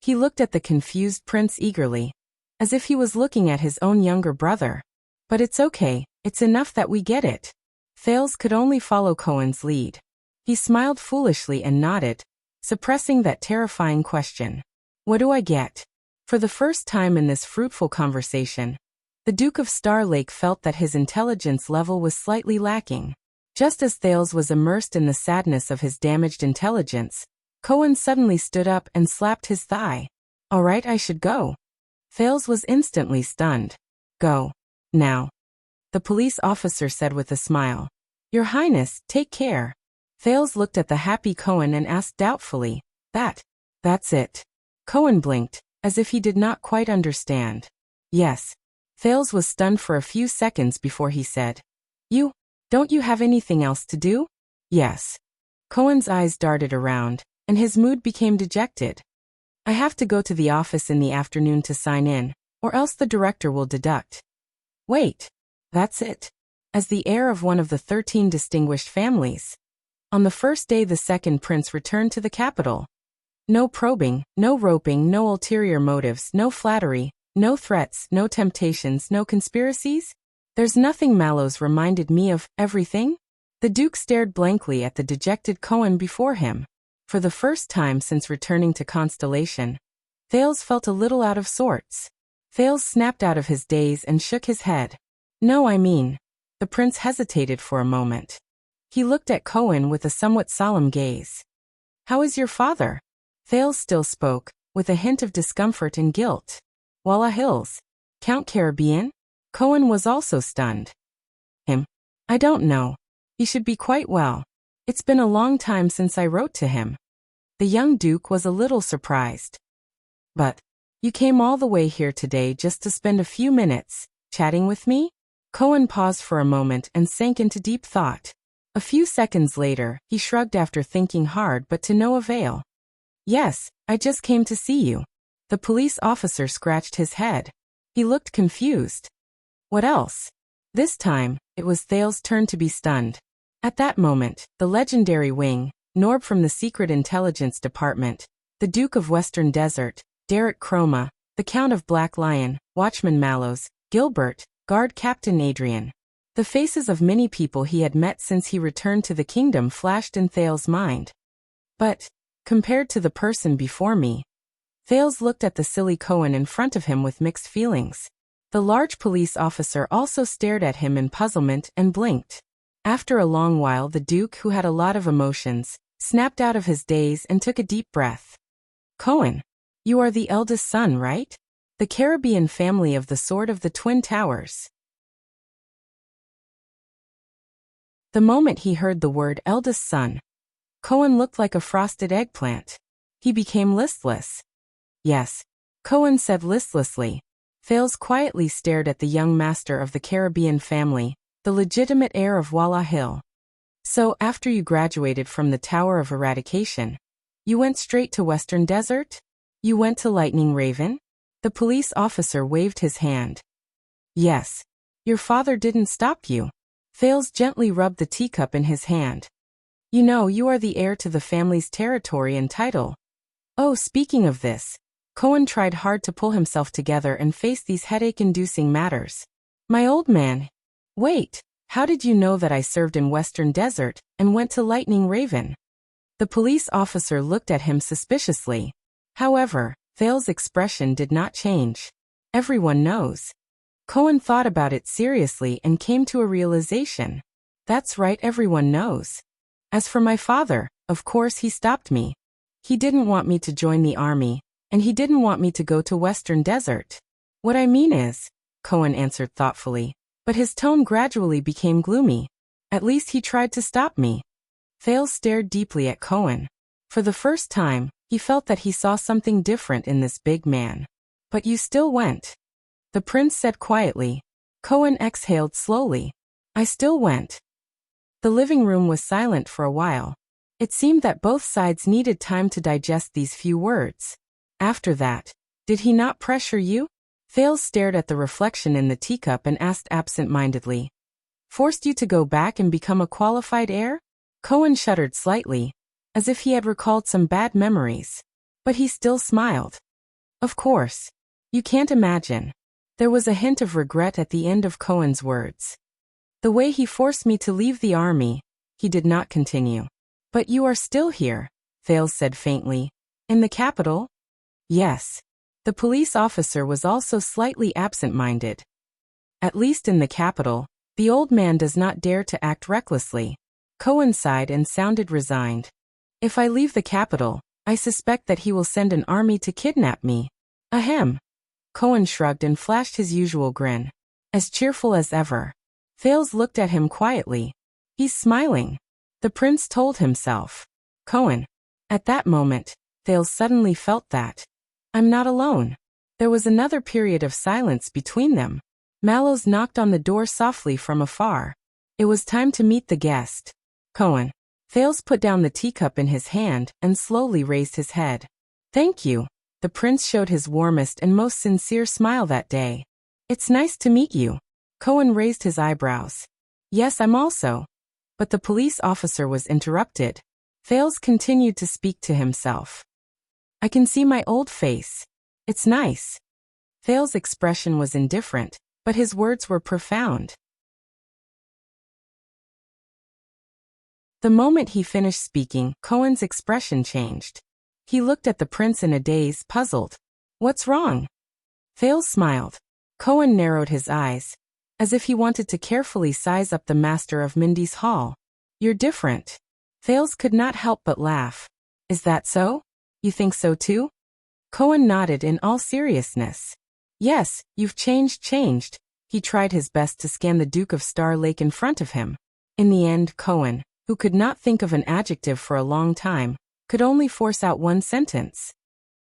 He looked at the confused prince eagerly, as if he was looking at his own younger brother. But it's okay, it's enough that we get it. Thales could only follow Cohen's lead. He smiled foolishly and nodded, suppressing that terrifying question. What do I get? For the first time in this fruitful conversation, the Duke of Star Lake felt that his intelligence level was slightly lacking. Just as Thales was immersed in the sadness of his damaged intelligence, Cohen suddenly stood up and slapped his thigh. All right, I should go. Thales was instantly stunned. Go. Now. The police officer said with a smile. Your Highness, take care. Thales looked at the happy Cohen and asked doubtfully. That's it. Cohen blinked, as if he did not quite understand. Yes. Thales was stunned for a few seconds before he said. Don't you have anything else to do? Yes. Cohen's eyes darted around, and his mood became dejected. I have to go to the office in the afternoon to sign in, or else the director will deduct. Wait. That's it. As the heir of one of the 13 distinguished families. On the first day the second prince returned to the capital. No probing, no roping, no ulterior motives, no flattery, no threats, no temptations, no conspiracies? There's nothing. Mallows reminded me of everything? The Duke stared blankly at the dejected Cohen before him. For the first time since returning to Constellation, Thales felt a little out of sorts. Thales snapped out of his daze and shook his head. No, I mean. The prince hesitated for a moment. He looked at Cohen with a somewhat solemn gaze. How is your father? Thales still spoke, with a hint of discomfort and guilt. Walla Hills. Count Caribbean? Cohen was also stunned. Him? I don't know. He should be quite well. It's been a long time since I wrote to him. The young Duke was a little surprised. But, you came all the way here today just to spend a few minutes, chatting with me? Cohen paused for a moment and sank into deep thought. A few seconds later, he shrugged after thinking hard but to no avail. Yes, I just came to see you. The police officer scratched his head. He looked confused. What else? This time, it was Thales' turn to be stunned. At that moment, the legendary wing, Norb from the Secret Intelligence Department, the Duke of Western Desert, Derek Chroma, the Count of Black Lion, Watchman Mallows, Gilbert, Guard Captain Adrian. The faces of many people he had met since he returned to the kingdom flashed in Thales' mind. But, compared to the person before me, Thales looked at the silly Cohen in front of him with mixed feelings. The large police officer also stared at him in puzzlement and blinked. After a long while, the Duke, who had a lot of emotions, snapped out of his daze and took a deep breath. Cohen, you are the eldest son, right? The Caribbean family of the Sword of the Twin Towers. The moment he heard the word eldest son, Cohen looked like a frosted eggplant. He became listless. Yes, Cohen said listlessly. Thales quietly stared at the young master of the Caribbean family, the legitimate heir of Walla Hill. So, after you graduated from the Tower of Eradication, you went straight to Western Desert? You went to Lightning Raven? The police officer waved his hand. Yes. Your father didn't stop you. Thales gently rubbed the teacup in his hand. You know, you are the heir to the family's territory and title. Oh, speaking of this, Cohen tried hard to pull himself together and face these headache-inducing matters. My old man. Wait, how did you know that I served in Western Desert and went to Lightning Raven? The police officer looked at him suspiciously. However, Thales' expression did not change. Everyone knows. Cohen thought about it seriously and came to a realization. That's right, everyone knows. As for my father, of course he stopped me. He didn't want me to join the army, and he didn't want me to go to Western Desert. What I mean is, Cohen answered thoughtfully, but his tone gradually became gloomy. At least he tried to stop me. Thales stared deeply at Cohen. For the first time, he felt that he saw something different in this big man. But you still went. The prince said quietly. Cohen exhaled slowly. I still went. The living room was silent for a while. It seemed that both sides needed time to digest these few words. After that, did he not pressure you? Thales stared at the reflection in the teacup and asked absent-mindedly. Forced you to go back and become a qualified heir? Cohen shuddered slightly, as if he had recalled some bad memories. But he still smiled. Of course. You can't imagine. There was a hint of regret at the end of Cohen's words. The way he forced me to leave the army, he did not continue. But you are still here, Thales said faintly. In the capital? Yes. The police officer was also slightly absent-minded. At least in the capital, the old man does not dare to act recklessly. Cohen sighed and sounded resigned. If I leave the capital, I suspect that he will send an army to kidnap me. Ahem. Cohen shrugged and flashed his usual grin. As cheerful as ever. Thales looked at him quietly. He's smiling. The prince told himself. Cohen. At that moment, Thales suddenly felt that. I'm not alone. There was another period of silence between them. Mallows knocked on the door softly from afar. It was time to meet the guest. Cohen. Thales put down the teacup in his hand and slowly raised his head. Thank you. The prince showed his warmest and most sincere smile that day. It's nice to meet you. Cohen raised his eyebrows. Yes, I'm also. But the police officer was interrupted. Thales continued to speak to himself. I can see my old face. It's nice. Thales' expression was indifferent, but his words were profound. The moment he finished speaking, Cohen's expression changed. He looked at the prince in a daze, puzzled. What's wrong? Thales smiled. Cohen narrowed his eyes, as if he wanted to carefully size up the master of Mindy's Hall. You're different. Thales could not help but laugh. Is that so? You think so too? Cohen nodded in all seriousness. Yes, you've changed. He tried his best to scan the Duke of Star Lake in front of him. In the end, Cohen, who could not think of an adjective for a long time, could only force out one sentence.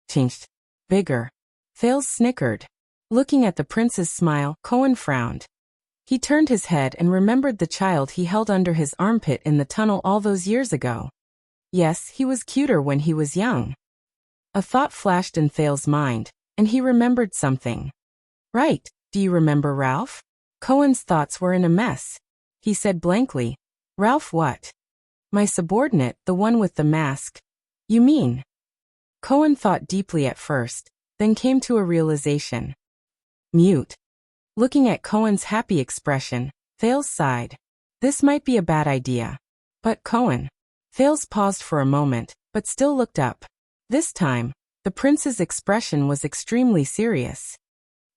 Changed. Bigger. Thales snickered. Looking at the prince's smile, Cohen frowned. He turned his head and remembered the child he held under his armpit in the tunnel all those years ago. Yes, he was cuter when he was young. A thought flashed in Thales' mind, and he remembered something. Right, do you remember Ralph? Cohen's thoughts were in a mess. He said blankly, Ralph what? My subordinate, the one with the mask. You mean? Cohen thought deeply at first, then came to a realization. Mute. Looking at Cohen's happy expression, Thales sighed. This might be a bad idea. But Cohen. Thales paused for a moment, but still looked up. This time, the prince's expression was extremely serious.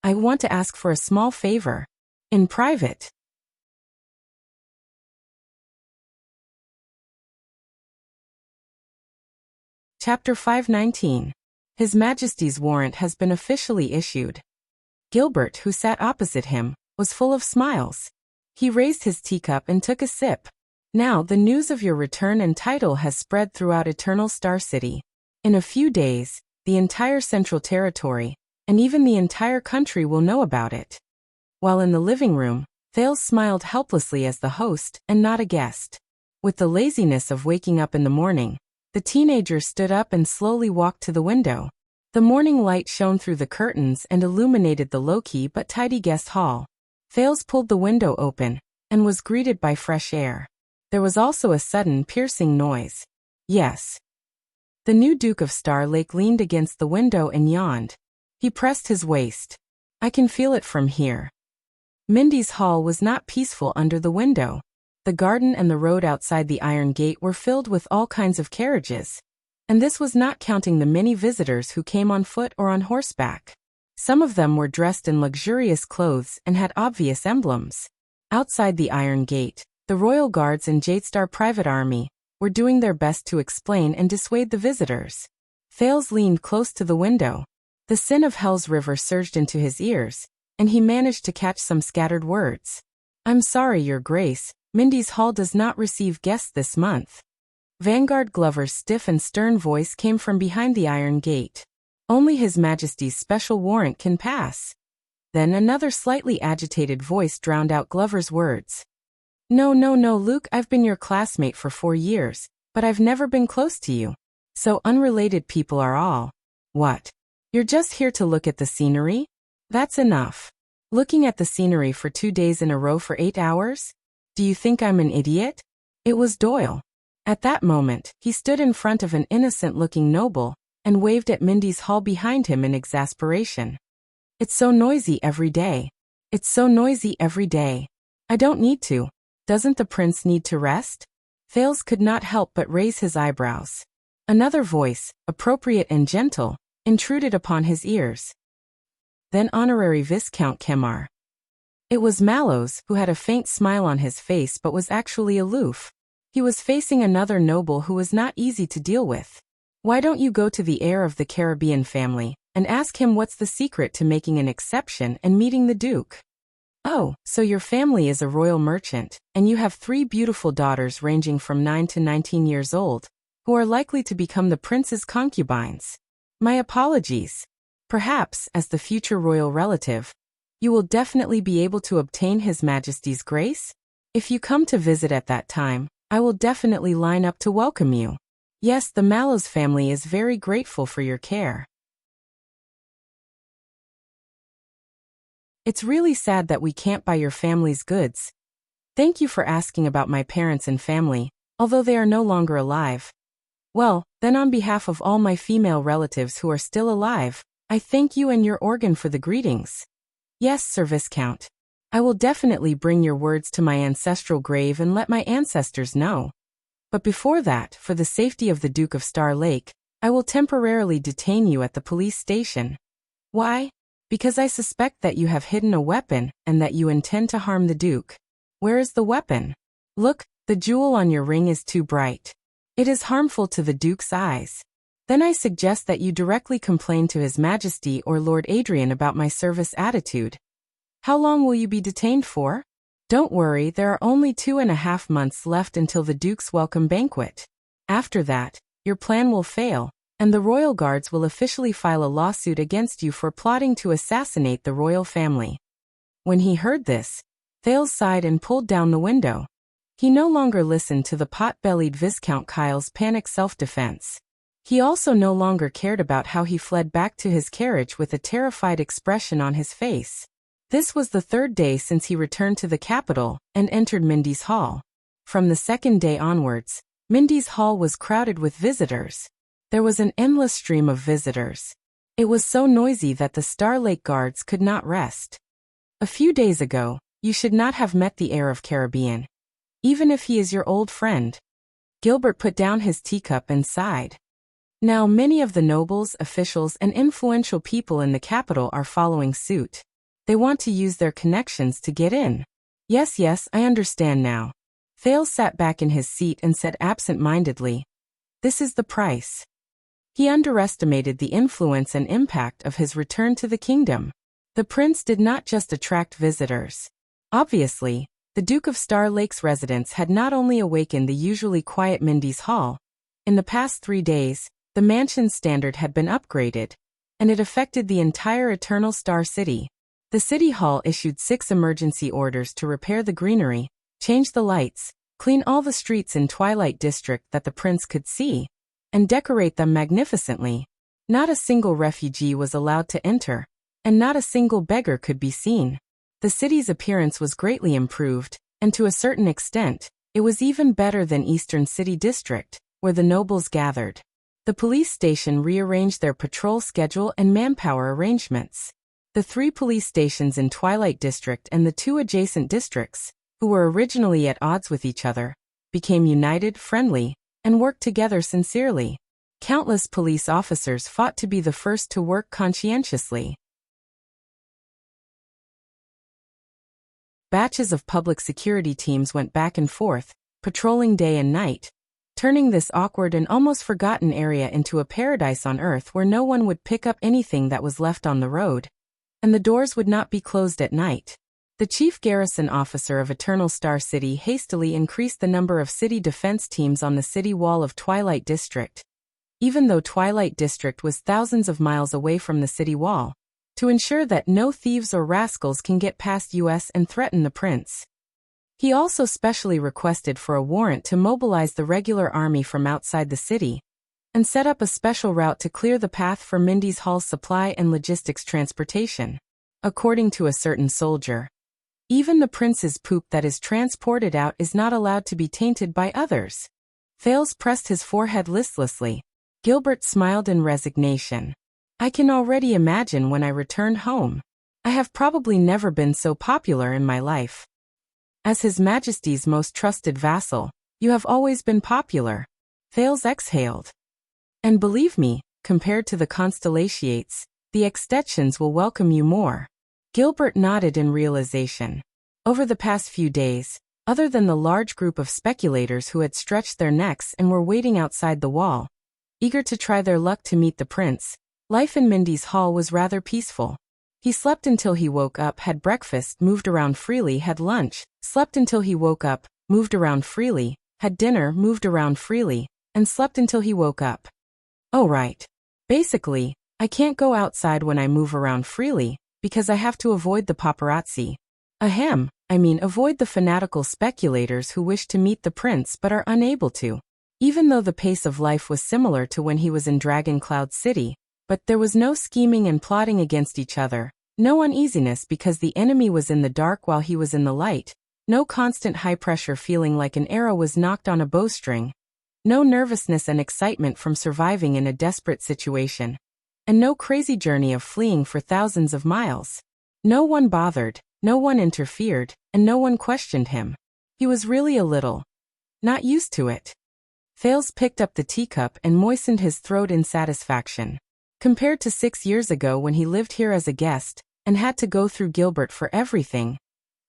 I want to ask for a small favor. In private. Chapter 519. His Majesty's warrant has been officially issued. Gilbert, who sat opposite him, was full of smiles. He raised his teacup and took a sip. Now the news of your return and title has spread throughout Eternal Star City. In a few days, the entire Central Territory, and even the entire country will know about it. While in the living room, Thales smiled helplessly as the host and not a guest. With the laziness of waking up in the morning, the teenager stood up and slowly walked to the window. The morning light shone through the curtains and illuminated the low-key but tidy guest hall. Thales pulled the window open and was greeted by fresh air. There was also a sudden piercing noise. Yes. The new Duke of Star Lake leaned against the window and yawned. He pressed his waist. I can feel it from here. Mindy's hall was not peaceful under the window. The garden and the road outside the iron gate were filled with all kinds of carriages. And this was not counting the many visitors who came on foot or on horseback. Some of them were dressed in luxurious clothes and had obvious emblems. Outside the iron gate, the Royal Guards and Jadestar Private Army were doing their best to explain and dissuade the visitors. Thales leaned close to the window. The sin of Hell's River surged into his ears, and he managed to catch some scattered words. I'm sorry, Your Grace, Mindy's hall does not receive guests this month. Vanguard Glover's stiff and stern voice came from behind the iron gate. Only His Majesty's special warrant can pass. Then another slightly agitated voice drowned out Glover's words. No, Luke, I've been your classmate for 4 years, but I've never been close to you. So unrelated people are all. What? You're just here to look at the scenery? That's enough. Looking at the scenery for 2 days in a row for 8 hours? Do you think I'm an idiot? It was Doyle. At that moment, he stood in front of an innocent-looking noble and waved at Mindy's hall behind him in exasperation. It's so noisy every day. It's so noisy every day. I don't need to. Doesn't the prince need to rest? Thales could not help but raise his eyebrows. Another voice, appropriate and gentle, intruded upon his ears. Then Honorary Viscount Kemar. It was Mallows, who had a faint smile on his face but was actually aloof. He was facing another noble who was not easy to deal with. Why don't you go to the heir of the Caribbean family and ask him what's the secret to making an exception and meeting the Duke? Oh, so your family is a royal merchant, and you have 3 beautiful daughters ranging from 9 to 19 years old, who are likely to become the prince's concubines. My apologies. Perhaps, as the future royal relative, you will definitely be able to obtain His Majesty's grace? If you come to visit at that time, I will definitely line up to welcome you. Yes, the Mallows family is very grateful for your care. It's really sad that we can't buy your family's goods. Thank you for asking about my parents and family, although they are no longer alive. Well, then on behalf of all my female relatives who are still alive, I thank you and your organ for the greetings. Yes, Sir Viscount. I will definitely bring your words to my ancestral grave and let my ancestors know. But before that, for the safety of the Duke of Star Lake, I will temporarily detain you at the police station. Why? Because I suspect that you have hidden a weapon and that you intend to harm the Duke. Where is the weapon? Look, the jewel on your ring is too bright. It is harmful to the Duke's eyes. Then I suggest that you directly complain to His Majesty or Lord Adrian about my service attitude. How long will you be detained for? Don't worry, there are only 2.5 months left until the Duke's welcome banquet. After that, your plan will fail, and the Royal Guards will officially file a lawsuit against you for plotting to assassinate the royal family. When he heard this, Thales sighed and pulled down the window. He no longer listened to the pot-bellied Viscount Kyle's panicked self-defense. He also no longer cared about how he fled back to his carriage with a terrified expression on his face. This was the 3rd day since he returned to the capital and entered Mindy's hall. From the second day onwards, Mindy's hall was crowded with visitors. There was an endless stream of visitors. It was so noisy that the Star Lake guards could not rest. A few days ago, you should not have met the heir of Caribbean, even if he is your old friend. Gilbert put down his teacup and sighed. Now many of the nobles, officials, and influential people in the capital are following suit. They want to use their connections to get in. Yes, I understand now. Thales sat back in his seat and said absent-mindedly, "This is the price." He underestimated the influence and impact of his return to the kingdom. The prince did not just attract visitors. Obviously, the Duke of Star Lake's residence had not only awakened the usually quiet Mindy's hall. In the past 3 days, the mansion's standard had been upgraded, and it affected the entire Eternal Star City. The City Hall issued 6 emergency orders to repair the greenery, change the lights, clean all the streets in Twilight District that the prince could see, and decorate them magnificently. Not a single refugee was allowed to enter, and not a single beggar could be seen. The city's appearance was greatly improved, and to a certain extent, it was even better than Eastern City District, where the nobles gathered. The police station rearranged their patrol schedule and manpower arrangements. The 3 police stations in Twilight District and the 2 adjacent districts, who were originally at odds with each other, became united, friendly, and worked together sincerely. Countless police officers fought to be the first to work conscientiously. Batches of public security teams went back and forth, patrolling day and night, turning this awkward and almost forgotten area into a paradise on Earth where no one would pick up anything that was left on the road, and the doors would not be closed at night. The chief garrison officer of Eternal Star City hastily increased the number of city defense teams on the city wall of Twilight District. Even though Twilight District was thousands of miles away from the city wall, to ensure that no thieves or rascals can get past US and threaten the prince. He also specially requested for a warrant to mobilize the regular army from outside the city, and set up a special route to clear the path for Mindy's Hall's supply and logistics transportation. According to a certain soldier, even the prince's poop that is transported out is not allowed to be tainted by others. Thales pressed his forehead listlessly. Gilbert smiled in resignation. I can already imagine when I return home. I have probably never been so popular in my life. As His Majesty's most trusted vassal, you have always been popular. Thales exhaled. And believe me, compared to the Constellations, the Extensions will welcome you more. Gilbert nodded in realization. Over the past few days, other than the large group of speculators who had stretched their necks and were waiting outside the wall, eager to try their luck to meet the prince, life in Mindy's Hall was rather peaceful. He slept until he woke up, had breakfast, moved around freely, had lunch, slept until he woke up, moved around freely, had dinner, moved around freely, and slept until he woke up. Oh right. Basically, I can't go outside when I move around freely, because I have to avoid the paparazzi. Avoid the fanatical speculators who wish to meet the prince but are unable to. Even though the pace of life was similar to when he was in Dragon Cloud City, but there was no scheming and plotting against each other, no uneasiness because the enemy was in the dark while he was in the light, no constant high-pressure feeling like an arrow was knocked on a bowstring, no nervousness and excitement from surviving in a desperate situation, and no crazy journey of fleeing for thousands of miles. No one bothered, no one interfered, and no one questioned him. He was really a little not used to it. Thales picked up the teacup and moistened his throat in satisfaction. Compared to 6 years ago when he lived here as a guest, and had to go through Gilbert for everything,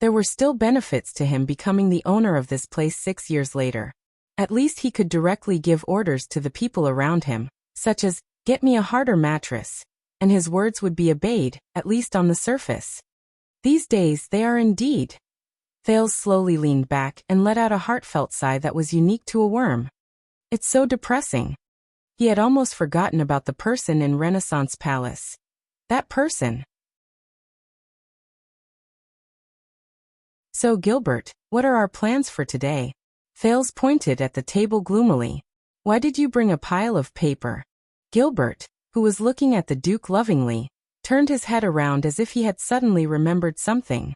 there were still benefits to him becoming the owner of this place 6 years later. At least he could directly give orders to the people around him, such as, "Get me a harder mattress," and his words would be obeyed, at least on the surface. These days they are indeed. Thales slowly leaned back and let out a heartfelt sigh that was unique to a worm. It's so depressing. He had almost forgotten about the person in Renaissance Palace. That person. So Gilbert, what are our plans for today? Thales pointed at the table gloomily. Why did you bring a pile of paper? Gilbert, who was looking at the Duke lovingly, turned his head around as if he had suddenly remembered something.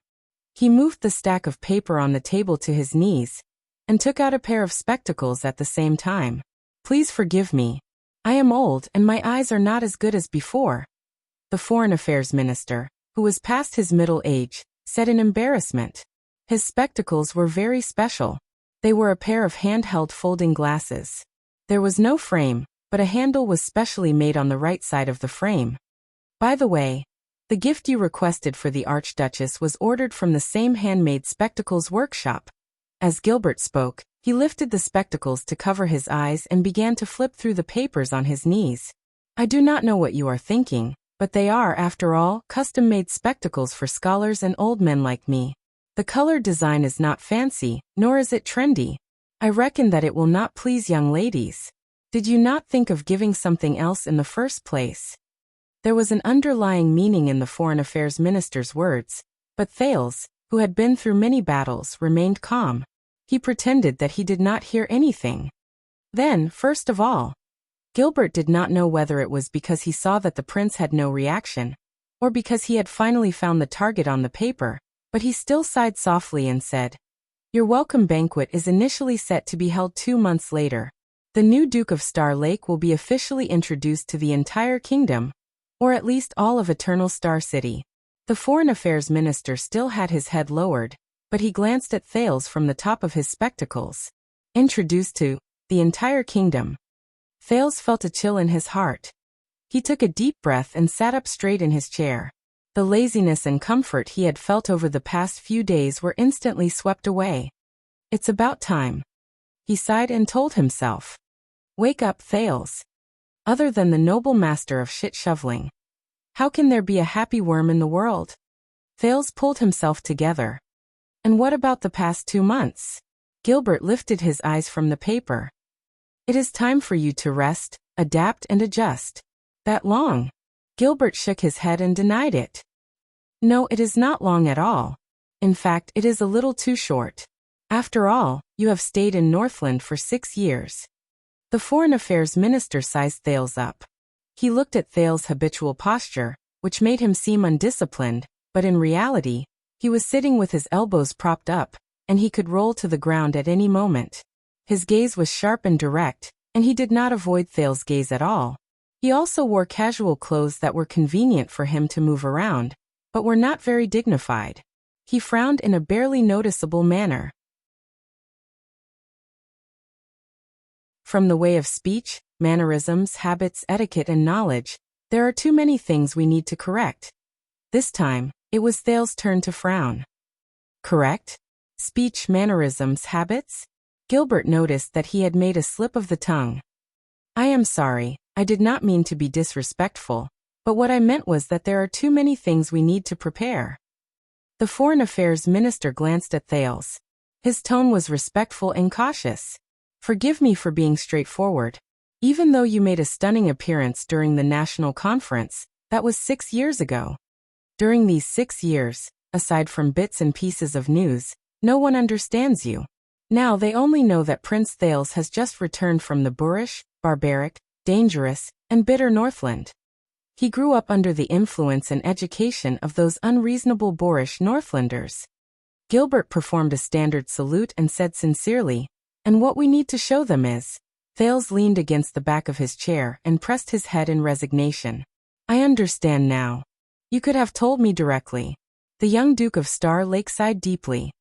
He moved the stack of paper on the table to his knees, and took out a pair of spectacles at the same time. Please forgive me. I am old and my eyes are not as good as before. The Foreign Affairs Minister, who was past his middle age, said in embarrassment. His spectacles were very special. They were a pair of handheld folding glasses. There was no frame, but a handle was specially made on the right side of the frame. By the way, the gift you requested for the Archduchess was ordered from the same handmade spectacles workshop. As Gilbert spoke, he lifted the spectacles to cover his eyes and began to flip through the papers on his knees. I do not know what you are thinking, but they are, after all, custom-made spectacles for scholars and old men like me. The color design is not fancy, nor is it trendy. I reckon that it will not please young ladies. Did you not think of giving something else in the first place? There was an underlying meaning in the Foreign Affairs Minister's words, but Thales, who had been through many battles, remained calm. He pretended that he did not hear anything. Then, first of all, Gilbert did not know whether it was because he saw that the prince had no reaction, or because he had finally found the target on the paper, but he still sighed softly and said, "Your welcome banquet is initially set to be held 2 months later. The new Duke of Star Lake will be officially introduced to the entire kingdom, or at least all of Eternal Star City." The Foreign Affairs Minister still had his head lowered, but he glanced at Thales from the top of his spectacles. Introduced to the entire kingdom. Thales felt a chill in his heart. He took a deep breath and sat up straight in his chair. The laziness and comfort he had felt over the past few days were instantly swept away. It's about time. He sighed and told himself. Wake up, Thales. Other than the noble master of shit shoveling, how can there be a happy worm in the world? Thales pulled himself together. And what about the past 2 months? Gilbert lifted his eyes from the paper. It is time for you to rest, adapt and adjust. That long? Gilbert shook his head and denied it. No, it is not long at all. In fact, it is a little too short. After all, you have stayed in Northland for 6 years. The Foreign Affairs Minister sized Thales up. He looked at Thales' habitual posture, which made him seem undisciplined, but in reality, he was sitting with his elbows propped up, and he could roll to the ground at any moment. His gaze was sharp and direct, and he did not avoid Thales' gaze at all. He also wore casual clothes that were convenient for him to move around, but were not very dignified. He frowned in a barely noticeable manner. From the way of speech, mannerisms, habits, etiquette and knowledge, there are too many things we need to correct. This time, it was Thales' turn to frown. Correct? Speech, mannerisms, habits? Gilbert noticed that he had made a slip of the tongue. I am sorry, I did not mean to be disrespectful, but what I meant was that there are too many things we need to prepare. The Foreign Affairs Minister glanced at Thales. His tone was respectful and cautious. Forgive me for being straightforward. Even though you made a stunning appearance during the national conference, that was 6 years ago. During these 6 years, aside from bits and pieces of news, no one understands you. Now they only know that Prince Thales has just returned from the boorish, barbaric, dangerous, and bitter Northland. He grew up under the influence and education of those unreasonable boorish Northlanders. Gilbert performed a standard salute and said sincerely, and what we need to show them is. Thales leaned against the back of his chair and pressed his head in resignation. I understand now. You could have told me directly. The young Duke of Star Lake sighed deeply.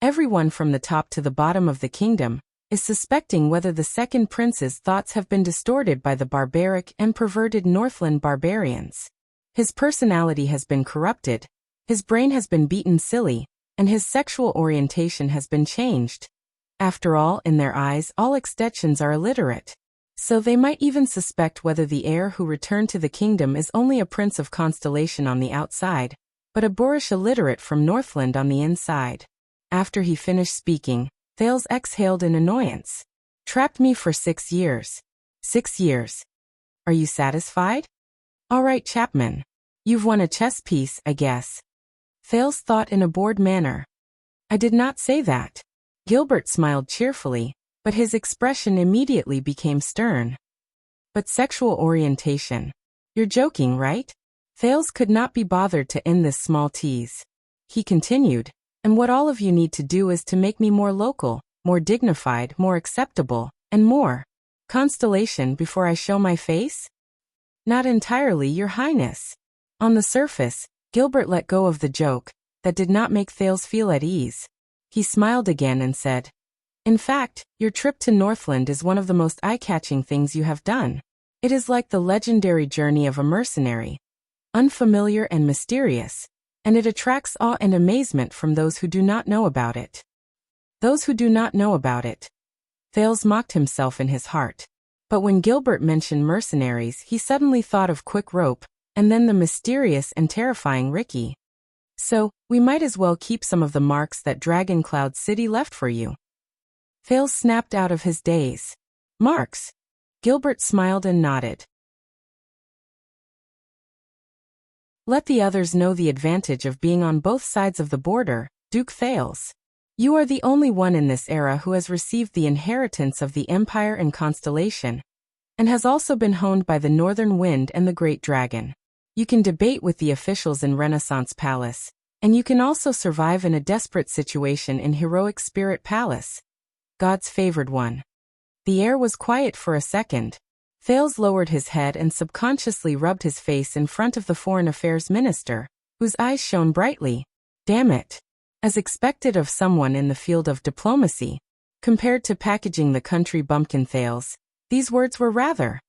Everyone from the top to the bottom of the kingdom is suspecting whether the second prince's thoughts have been distorted by the barbaric and perverted Northland barbarians. His personality has been corrupted, his brain has been beaten silly, and his sexual orientation has been changed. After all, in their eyes, all extensions are illiterate. So they might even suspect whether the heir who returned to the kingdom is only a prince of constellation on the outside, but a boorish illiterate from Northland on the inside. After he finished speaking, Thales exhaled in annoyance. Trapped me for 6 years. 6 years. Are you satisfied? All right, Chapman. You've won a chess piece, I guess. Thales thought in a bored manner. I did not say that. Gilbert smiled cheerfully, but his expression immediately became stern. But sexual orientation. You're joking, right? Thales could not be bothered to end this small tease. He continued, and what all of you need to do is to make me more local, more dignified, more acceptable, and more constellation before I show my face? Not entirely, Your Highness. On the surface, Gilbert let go of the joke that did not make Thales feel at ease. He smiled again and said, "In fact, your trip to Northland is one of the most eye-catching things you have done. It is like the legendary journey of a mercenary, unfamiliar and mysterious, and it attracts awe and amazement from those who do not know about it." Those who do not know about it. Thales mocked himself in his heart. But when Gilbert mentioned mercenaries, he suddenly thought of Quick Rope, and then the mysterious and terrifying Ricky. "So, we might as well keep some of the marks that Dragon Cloud City left for you." Thales snapped out of his daze. "Marks?" Gilbert smiled and nodded. "Let the others know the advantage of being on both sides of the border, Duke Thales. You are the only one in this era who has received the inheritance of the Empire and Constellation, and has also been honed by the Northern Wind and the Great Dragon. You can debate with the officials in Renaissance Palace, and you can also survive in a desperate situation in Heroic Spirit Palace. God's favored one." The air was quiet for a second. Thales lowered his head and subconsciously rubbed his face in front of the Foreign Affairs Minister, whose eyes shone brightly. Damn it. As expected of someone in the field of diplomacy, compared to packaging the country bumpkin, Thales, these words were rather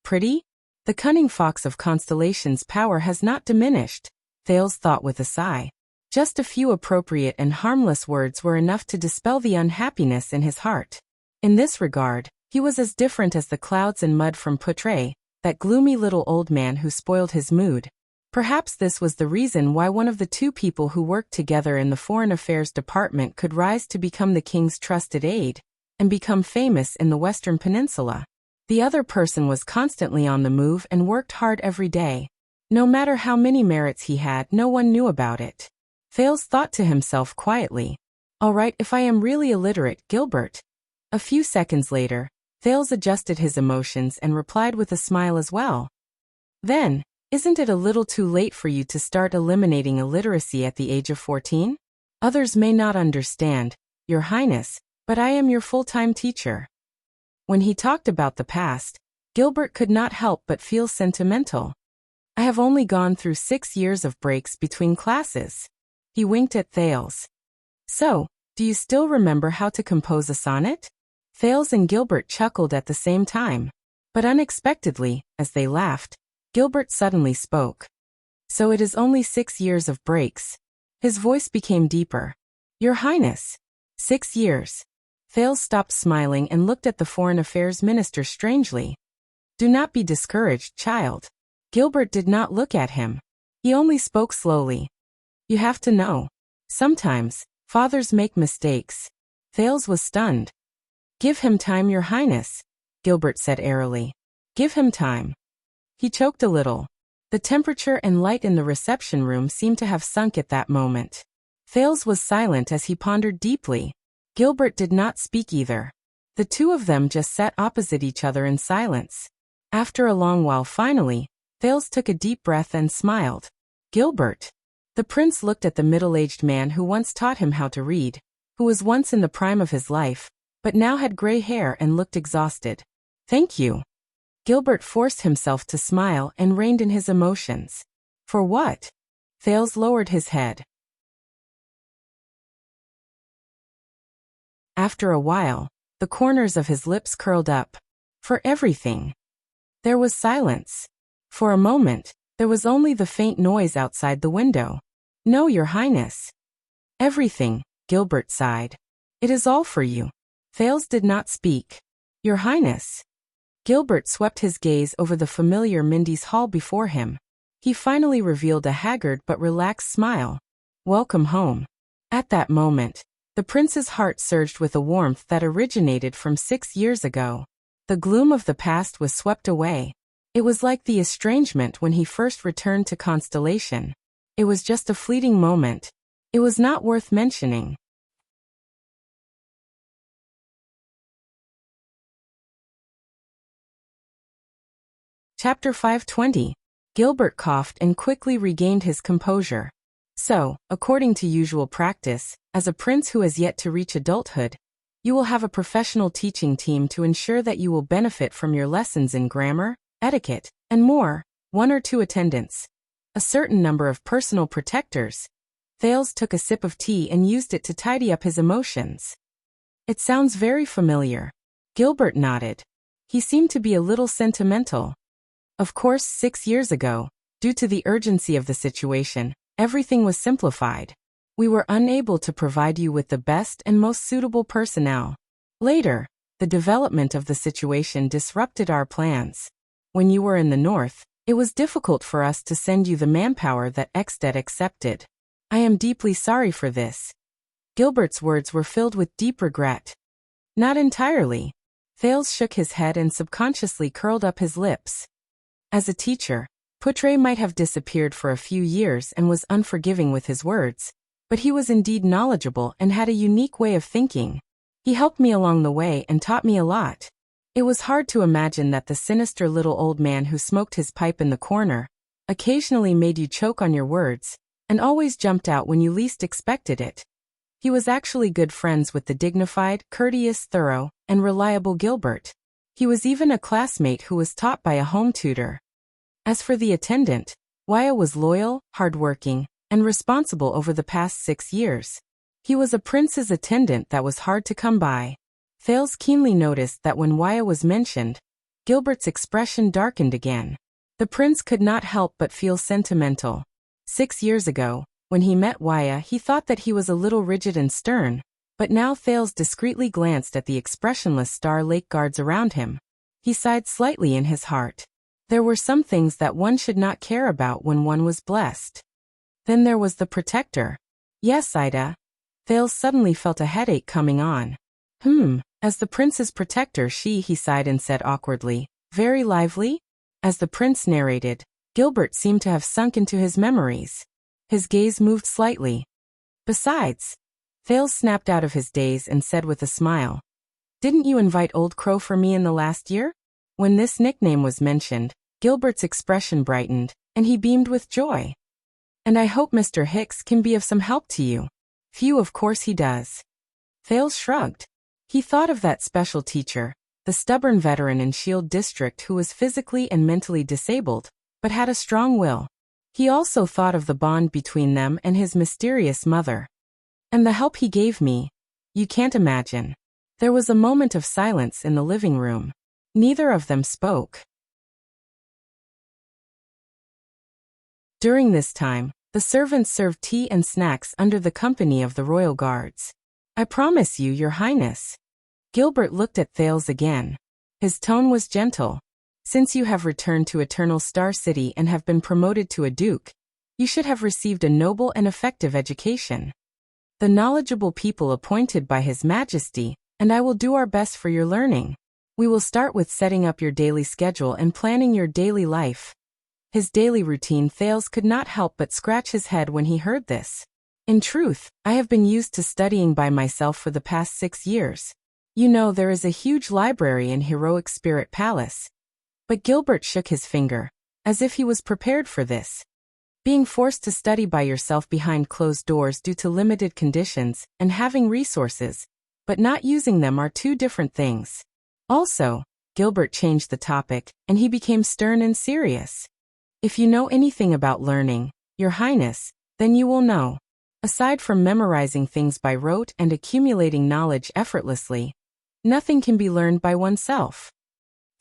pretty. The cunning fox of Constellation's power has not diminished, Thales thought with a sigh. Just a few appropriate and harmless words were enough to dispel the unhappiness in his heart. In this regard, he was as different as the clouds and mud from Putre, that gloomy little old man who spoiled his mood. Perhaps this was the reason why one of the two people who worked together in the Foreign Affairs Department could rise to become the king's trusted aide, and become famous in the Western Peninsula. The other person was constantly on the move and worked hard every day. No matter how many merits he had, no one knew about it. Thales thought to himself quietly, "All right, if I am really illiterate, Gilbert." A few seconds later, Thales adjusted his emotions and replied with a smile as well. "Then, isn't it a little too late for you to start eliminating illiteracy at the age of 14? Others may not understand, Your Highness, but I am your full-time teacher." When he talked about the past, Gilbert could not help but feel sentimental. "I have only gone through 6 years of breaks between classes." He winked at Thales. "So, do you still remember how to compose a sonnet?" Thales and Gilbert chuckled at the same time. But unexpectedly, as they laughed, Gilbert suddenly spoke. "So it is only 6 years of breaks." His voice became deeper. "Your Highness. 6 years." Thales stopped smiling and looked at the Foreign Affairs Minister strangely. "Do not be discouraged, child." Gilbert did not look at him. He only spoke slowly. "You have to know. Sometimes, fathers make mistakes." Thales was stunned. "Give him time, Your Highness," Gilbert said airily. "Give him time." He choked a little. The temperature and light in the reception room seemed to have sunk at that moment. Thales was silent as he pondered deeply. Gilbert did not speak either. The two of them just sat opposite each other in silence. After a long while, finally, Thales took a deep breath and smiled. "Gilbert." The prince looked at the middle-aged man who once taught him how to read, who was once in the prime of his life, but now had gray hair and looked exhausted. "Thank you." Gilbert forced himself to smile and reined in his emotions. "For what?" Thales lowered his head. After a while, the corners of his lips curled up. "For everything." There was silence. For a moment, there was only the faint noise outside the window. "No, Your Highness." "Everything," Gilbert sighed. "It is all for you." Thales did not speak. "Your Highness." Gilbert swept his gaze over the familiar Mindy's Hall before him. He finally revealed a haggard but relaxed smile. "Welcome home." At that moment, the prince's heart surged with a warmth that originated from 6 years ago. The gloom of the past was swept away. It was like the estrangement when he first returned to Constellation. It was just a fleeting moment. It was not worth mentioning. Chapter 520. Gilbert coughed and quickly regained his composure. So, according to usual practice, as a prince who has yet to reach adulthood, You will have a professional teaching team to ensure that you will benefit from your lessons in grammar, etiquette, and more. 1 or 2 attendants. A certain number of personal protectors. Thales took a sip of tea and used it to tidy up his emotions. It sounds very familiar. Gilbert nodded. He seemed to be a little sentimental. Of course, 6 years ago, due to the urgency of the situation, everything was simplified. We were unable to provide you with the best and most suitable personnel. Later, the development of the situation disrupted our plans. When you were in the north, it was difficult for us to send you the manpower that Exted accepted. I am deeply sorry for this. Gilbert's words were filled with deep regret. Not entirely. Thales shook his head and subconsciously curled up his lips. As a teacher, Poutre might have disappeared for a few years and was unforgiving with his words, but he was indeed knowledgeable and had a unique way of thinking. He helped me along the way and taught me a lot. It was hard to imagine that the sinister little old man who smoked his pipe in the corner, occasionally made you choke on your words, and always jumped out when you least expected it. He was actually good friends with the dignified, courteous, thorough, and reliable Gilbert. He was even a classmate who was taught by a home tutor. As for the attendant, Waya was loyal, hardworking, and responsible over the past 6 years. He was a prince's attendant that was hard to come by. Thales keenly noticed that when Waya was mentioned, Gilbert's expression darkened again. The prince could not help but feel sentimental. 6 years ago, when he met Waya, he thought that he was a little rigid and stern, but now Thales discreetly glanced at the expressionless Star Lake guards around him. He sighed slightly in his heart. There were some things that one should not care about when one was blessed. Then there was the protector. Yes, Ida. Thales suddenly felt a headache coming on. As the prince's protector, he sighed and said awkwardly, very lively? As the prince narrated, Gilbert seemed to have sunk into his memories. His gaze moved slightly. Besides, Thales snapped out of his daze and said with a smile, didn't you invite Old Crow for me in the last year? When this nickname was mentioned, Gilbert's expression brightened, and he beamed with joy. And I hope Mr. Hicks can be of some help to you. Few, of course he does. Thales shrugged. He thought of that special teacher, the stubborn veteran in Shield District who was physically and mentally disabled, but had a strong will. He also thought of the bond between them and his mysterious mother. And the help he gave me, you can't imagine. There was a moment of silence in the living room. Neither of them spoke. During this time, the servants served tea and snacks under the company of the royal guards. I promise you, Your Highness. Gilbert looked at Thales again. His tone was gentle. Since you have returned to Eternal Star City and have been promoted to a duke, you should have received a noble and effective education. The knowledgeable people appointed by His Majesty, and I will do our best for your learning. We will start with setting up your daily schedule and planning your daily life. His daily routine. Thales could not help but scratch his head when he heard this. In truth, I have been used to studying by myself for the past 6 years. You know, there is a huge library in Heroic Spirit Palace. But Gilbert shook his finger, as if he was prepared for this. Being forced to study by yourself behind closed doors due to limited conditions, and having resources, but not using them are 2 different things. Also, Gilbert changed the topic, and he became stern and serious. If you know anything about learning, Your Highness, then you will know. Aside from memorizing things by rote and accumulating knowledge effortlessly, nothing can be learned by oneself.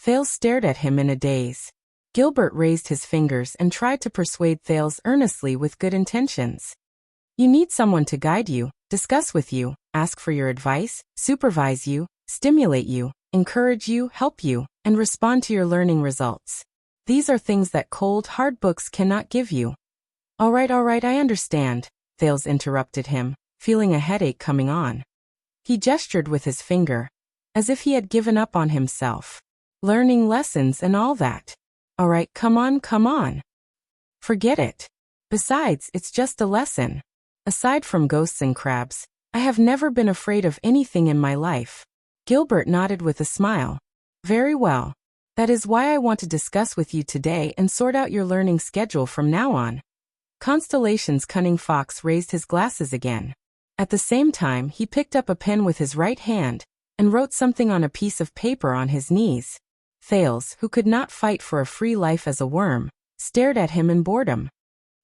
Thales stared at him in a daze. Gilbert raised his fingers and tried to persuade Thales earnestly with good intentions. You need someone to guide you, discuss with you, ask for your advice, supervise you, stimulate you, encourage you, help you, and respond to your learning results. These are things that cold, hard books cannot give you. All right, I understand, Thales interrupted him, feeling a headache coming on. He gestured with his finger, as if he had given up on himself. Learning lessons and all that. All right, come on. Forget it. Besides, it's just a lesson. Aside from ghosts and crabs, I have never been afraid of anything in my life. Gilbert nodded with a smile. Very well. That is why I want to discuss with you today and sort out your learning schedule from now on. Constellation's cunning fox raised his glasses again. At the same time, he picked up a pen with his right hand, and wrote something on a piece of paper on his knees. Thales, who could not fight for a free life as a worm, stared at him in boredom.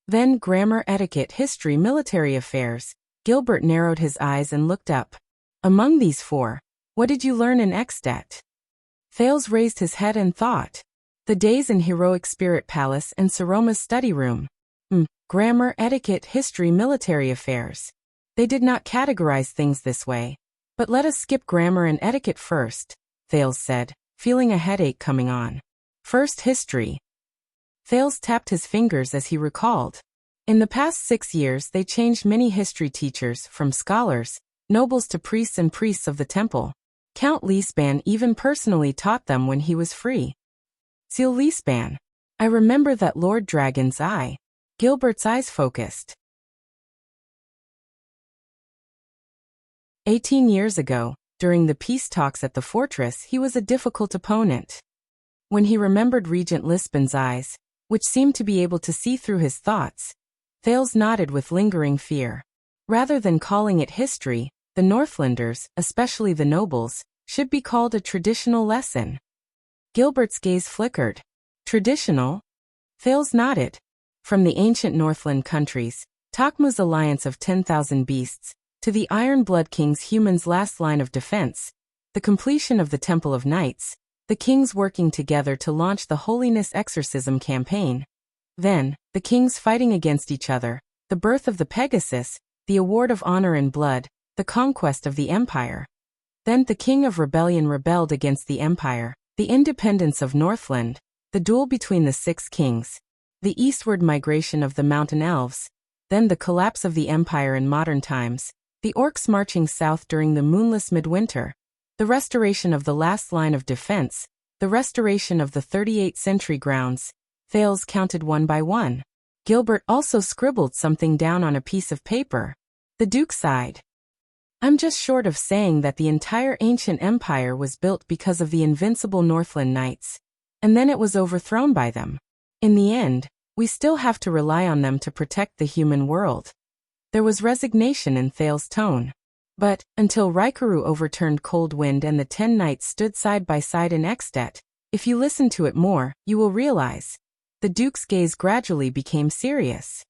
Then grammar, etiquette, history, military affairs. Gilbert narrowed his eyes and looked up. Among these four, what did you learn in Extet? Thales raised his head and thought. The days in Heroic Spirit Palace and Saroma's study room. Grammar, etiquette, history, military affairs. They did not categorize things this way. But let us skip grammar and etiquette first, Thales said, feeling a headache coming on. First, history. Thales tapped his fingers as he recalled. In the past 6 years they changed many history teachers, from scholars, nobles to priests and priests of the temple. Count Leespan even personally taught them when he was free. Seal Leespan. I remember that Lord Dragon's eye. Gilbert's eyes focused. 18 years ago, during the peace talks at the fortress, he was a difficult opponent. When he remembered Regent Leespan's eyes, which seemed to be able to see through his thoughts, Thales nodded with lingering fear. Rather than calling it history, the Northlanders, especially the nobles, should be called a traditional lesson. Gilbert's gaze flickered. Traditional? Thales nodded. From the ancient Northland countries, Takmu's alliance of 10,000 beasts, to the Iron Blood King's humans' last line of defense, the completion of the Temple of Knights, the kings working together to launch the Holiness Exorcism campaign. Then, the kings fighting against each other, the birth of the Pegasus, the award of honor in blood, the conquest of the Empire. Then the King of Rebellion rebelled against the Empire, the independence of Northland, the duel between the 6 kings, the eastward migration of the Mountain Elves, then the collapse of the Empire in modern times, the orcs marching south during the moonless midwinter, the restoration of the last line of defense, the restoration of the 38th century grounds. Thales counted one by one. Gilbert also scribbled something down on a piece of paper. The Duke sighed. I'm just short of saying that the entire ancient empire was built because of the invincible Northland Knights, and then it was overthrown by them. In the end, we still have to rely on them to protect the human world. There was resignation in Thales' tone. But, until Raikuru overturned Cold Wind and the 10 knights stood side by side in Extet, if you listen to it more, you will realize. The Duke's gaze gradually became serious.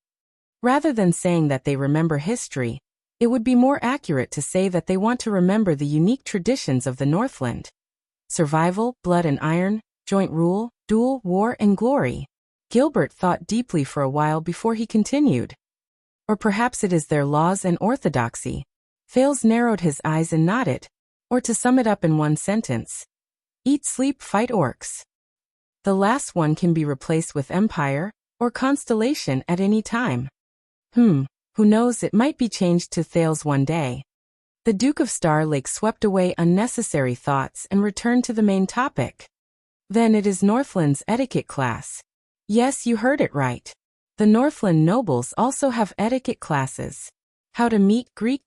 Rather than saying that they remember history, it would be more accurate to say that they want to remember the unique traditions of the Northland. Survival, blood and iron, joint rule, duel, war and glory. Gilbert thought deeply for a while before he continued. Or perhaps it is their laws and orthodoxy. Thales narrowed his eyes and nodded. Or to sum it up in one sentence. Eat, sleep, fight orcs. The last one can be replaced with empire, or constellation at any time. Who knows, it might be changed to Thales one day. The Duke of Star Lake swept away unnecessary thoughts and returned to the main topic. Then it is Northland's etiquette class. Yes, you heard it right. The Northland nobles also have etiquette classes. How to meet, greet,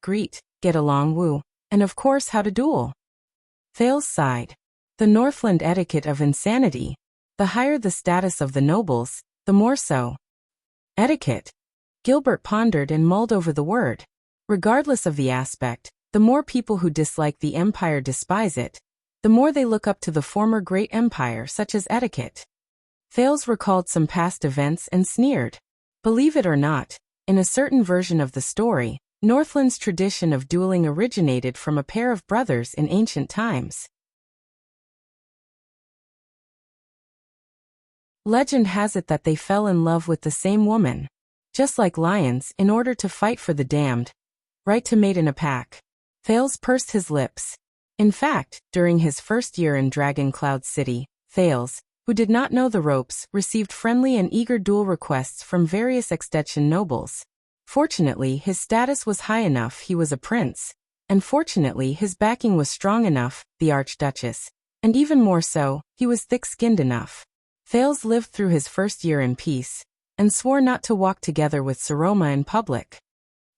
get along, woo, and of course how to duel. Thales sighed. The Northland etiquette of insanity. The higher the status of the nobles, the more so. Etiquette. Gilbert pondered and mulled over the word. Regardless of the aspect, the more people who dislike the empire despise it, the more they look up to the former great empire, such as etiquette. Thales recalled some past events and sneered. Believe it or not, in a certain version of the story, Northland's tradition of dueling originated from a pair of brothers in ancient times. Legend has it that they fell in love with the same woman. Just like lions, in order to fight for the damned, right to mate in a pack. Thales pursed his lips. In fact, during his first year in Dragon Cloud City, Thales, who did not know the ropes, received friendly and eager duel requests from various Extension nobles. Fortunately, his status was high enough, he was a prince, and fortunately his backing was strong enough, the Archduchess, and even more so, he was thick-skinned enough. Thales lived through his first year in peace, and swore not to walk together with Saroma in public.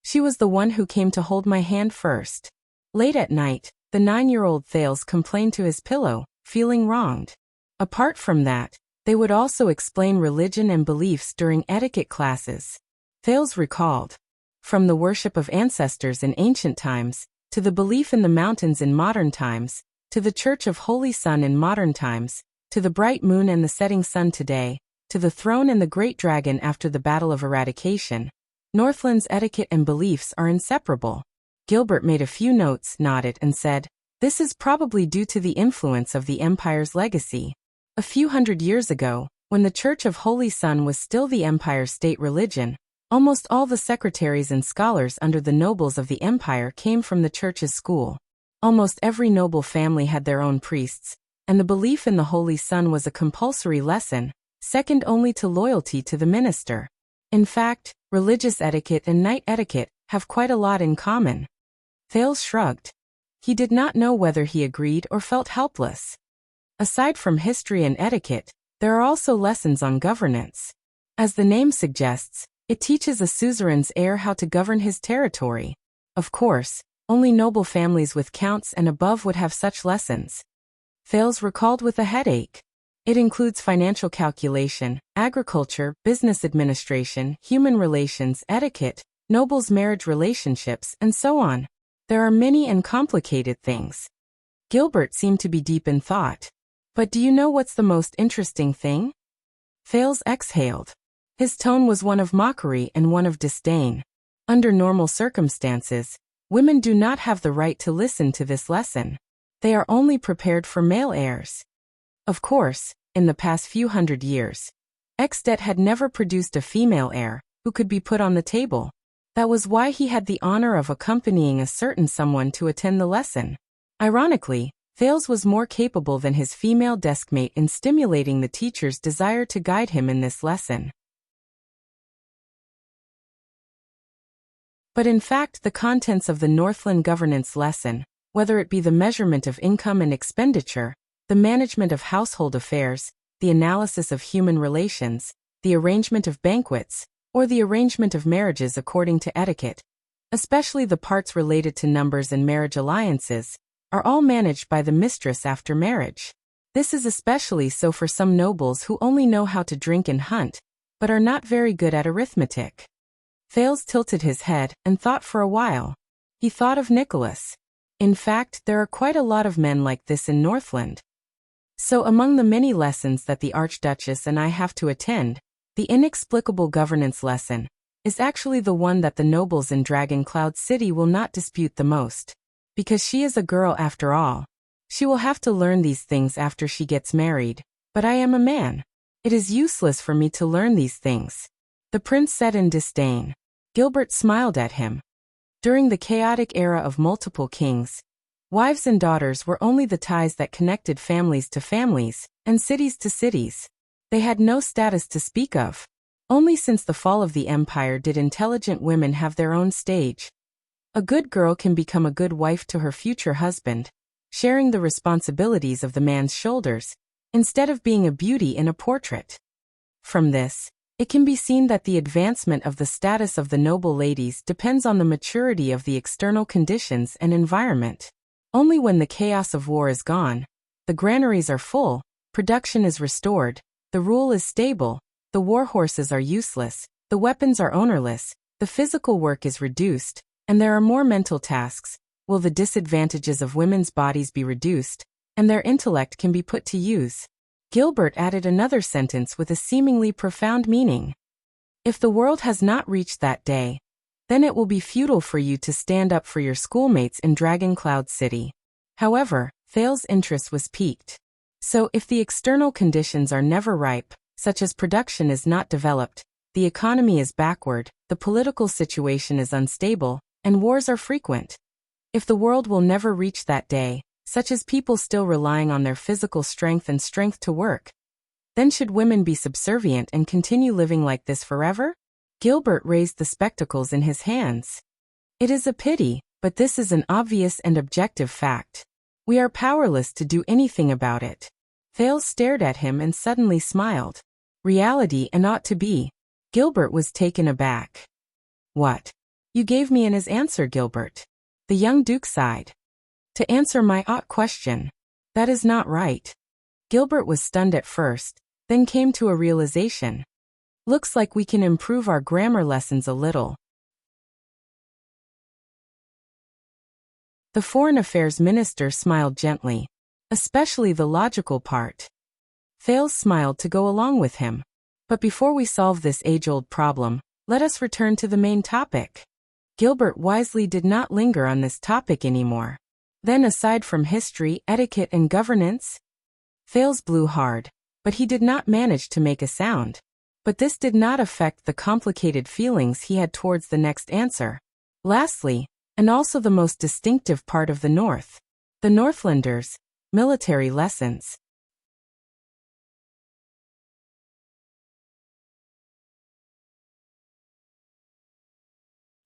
She was the one who came to hold my hand first. Late at night, the 9-year-old Thales complained to his pillow, feeling wronged. Apart from that, they would also explain religion and beliefs during etiquette classes. Thales recalled. From the worship of ancestors in ancient times, to the belief in the mountains in modern times, to the Church of Holy Sun in modern times, to the bright moon and the setting sun today, to the throne and the great dragon after the Battle of Eradication, Northland's etiquette and beliefs are inseparable. Gilbert made a few notes, nodded, and said, "This is probably due to the influence of the Empire's legacy. A few hundred years ago, when the Church of Holy Sun was still the Empire's state religion, almost all the secretaries and scholars under the nobles of the Empire came from the Church's school. Almost every noble family had their own priests, and the belief in the Holy Sun was a compulsory lesson, second only to loyalty to the minister. In fact, religious etiquette and knight etiquette have quite a lot in common." Thales shrugged. He did not know whether he agreed or felt helpless. Aside from history and etiquette, there are also lessons on governance. As the name suggests, it teaches a suzerain's heir how to govern his territory. Of course, only noble families with counts and above would have such lessons. Thales recalled with a headache. It includes financial calculation, agriculture, business administration, human relations, etiquette, nobles' marriage relationships, and so on. There are many and complicated things. Gilbert seemed to be deep in thought. "But do you know what's the most interesting thing?" Thales exhaled. His tone was one of mockery and one of disdain. Under normal circumstances, women do not have the right to listen to this lesson. They are only prepared for male heirs. Of course, in the past few hundred years, Exdet had never produced a female heir who could be put on the table. That was why he had the honor of accompanying a certain someone to attend the lesson. Ironically, Thales was more capable than his female deskmate in stimulating the teacher's desire to guide him in this lesson. But in fact, the contents of the Northland governance lesson, whether it be the measurement of income and expenditure, the management of household affairs, the analysis of human relations, the arrangement of banquets, or the arrangement of marriages according to etiquette, especially the parts related to numbers and marriage alliances, are all managed by the mistress after marriage. This is especially so for some nobles who only know how to drink and hunt, but are not very good at arithmetic. Thales tilted his head and thought for a while. He thought of Nicholas. In fact, there are quite a lot of men like this in Northland. So among the many lessons that the Archduchess and I have to attend, the inexplicable governance lesson is actually the one that the nobles in Dragon Cloud City will not dispute the most. Because she is a girl after all. She will have to learn these things after she gets married, but I am a man. It is useless for me to learn these things. The prince said in disdain. Gilbert smiled at him. During the chaotic era of multiple kings, wives and daughters were only the ties that connected families to families, and cities to cities. They had no status to speak of. Only since the fall of the empire did intelligent women have their own stage. A good girl can become a good wife to her future husband, sharing the responsibilities of the man's shoulders, instead of being a beauty in a portrait. From this, it can be seen that the advancement of the status of the noble ladies depends on the maturity of the external conditions and environment. Only when the chaos of war is gone, the granaries are full, production is restored, the rule is stable, the war horses are useless, the weapons are ownerless, the physical work is reduced, and there are more mental tasks, will the disadvantages of women's bodies be reduced, and their intellect can be put to use. Gilbert added another sentence with a seemingly profound meaning. If the world has not reached that day, then it will be futile for you to stand up for your schoolmates in Dragon Cloud City. However, Thales' interest was piqued. So if the external conditions are never ripe, such as production is not developed, the economy is backward, the political situation is unstable, and wars are frequent. If the world will never reach that day, such as people still relying on their physical strength and strength to work, then should women be subservient and continue living like this forever? Gilbert raised the spectacles in his hands. It is a pity, but this is an obvious and objective fact. We are powerless to do anything about it. Thales stared at him and suddenly smiled. Reality and ought to be. Gilbert was taken aback. What? You gave me in his answer, Gilbert. The young duke sighed. To answer my ought question. That is not right. Gilbert was stunned at first, then came to a realization. Looks like we can improve our grammar lessons a little. The Foreign Affairs Minister smiled gently. Especially the logical part. Thales smiled to go along with him. But before we solve this age-old problem, let us return to the main topic. Gilbert wisely did not linger on this topic anymore. Then aside from history, etiquette and governance? Thales blew hard, but he did not manage to make a sound. But this did not affect the complicated feelings he had towards the next answer. Lastly, and also the most distinctive part of the North, the Northlanders, military lessons.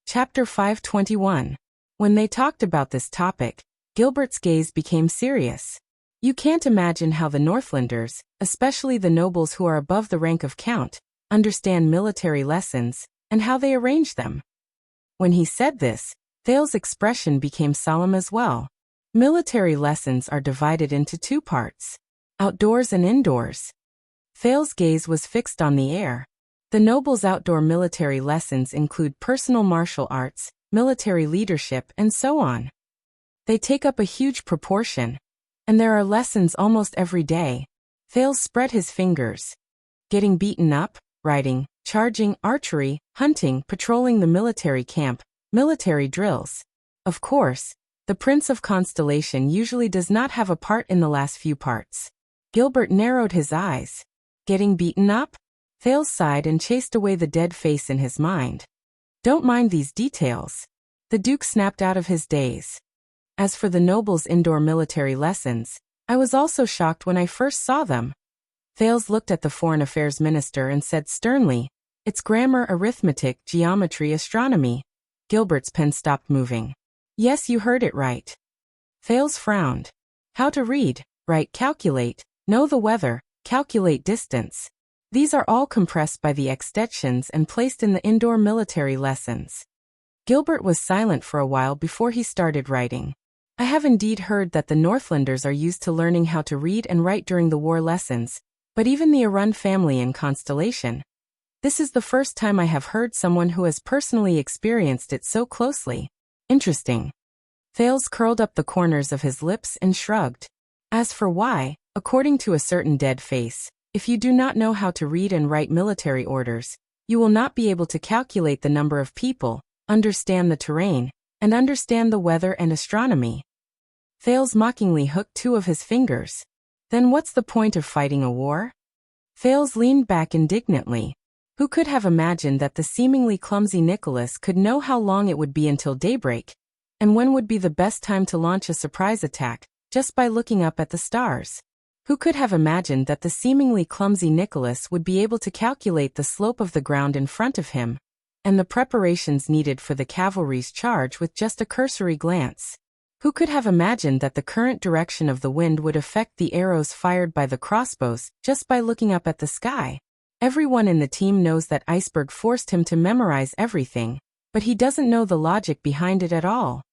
Chapter 521. When they talked about this topic, Gilbert's gaze became serious. You can't imagine how the Northlanders, especially the nobles who are above the rank of count, understand military lessons, and how they arrange them. When he said this, Thales' expression became solemn as well. Military lessons are divided into two parts: outdoors and indoors. Thales' gaze was fixed on the air. The nobles' outdoor military lessons include personal martial arts, military leadership, and so on. They take up a huge proportion, and there are lessons almost every day. Thales spread his fingers. Getting beaten up, riding, charging, archery, hunting, patrolling the military camp, military drills. Of course, the Prince of Constellation usually does not have a part in the last few parts. Gilbert narrowed his eyes. Getting beaten up? Thales sighed and chased away the dead face in his mind. Don't mind these details. The Duke snapped out of his daze. As for the nobles' indoor military lessons, I was also shocked when I first saw them. Thales looked at the Foreign Affairs Minister and said sternly, "It's grammar, arithmetic, geometry, astronomy." Gilbert's pen stopped moving. "Yes, you heard it right." Thales frowned. "How to read, write, calculate, know the weather, calculate distance. These are all compressed by the extensions and placed in the indoor military lessons." Gilbert was silent for a while before he started writing. "I have indeed heard that the Northlanders are used to learning how to read and write during the war lessons, but even the Arun family in Constellation. This is the first time I have heard someone who has personally experienced it so closely. Interesting." Thales curled up the corners of his lips and shrugged. As for why, according to a certain dead face, if you do not know how to read and write military orders, you will not be able to calculate the number of people, understand the terrain, and understand the weather and astronomy. Thales mockingly hooked two of his fingers. Then what's the point of fighting a war? Thales leaned back indignantly. Who could have imagined that the seemingly clumsy Nicholas could know how long it would be until daybreak, and when would be the best time to launch a surprise attack, just by looking up at the stars? Who could have imagined that the seemingly clumsy Nicholas would be able to calculate the slope of the ground in front of him, and the preparations needed for the cavalry's charge with just a cursory glance? Who could have imagined that the current direction of the wind would affect the arrows fired by the crossbows just by looking up at the sky? Everyone in the team knows that Iceberg forced him to memorize everything, but he doesn't know the logic behind it at all.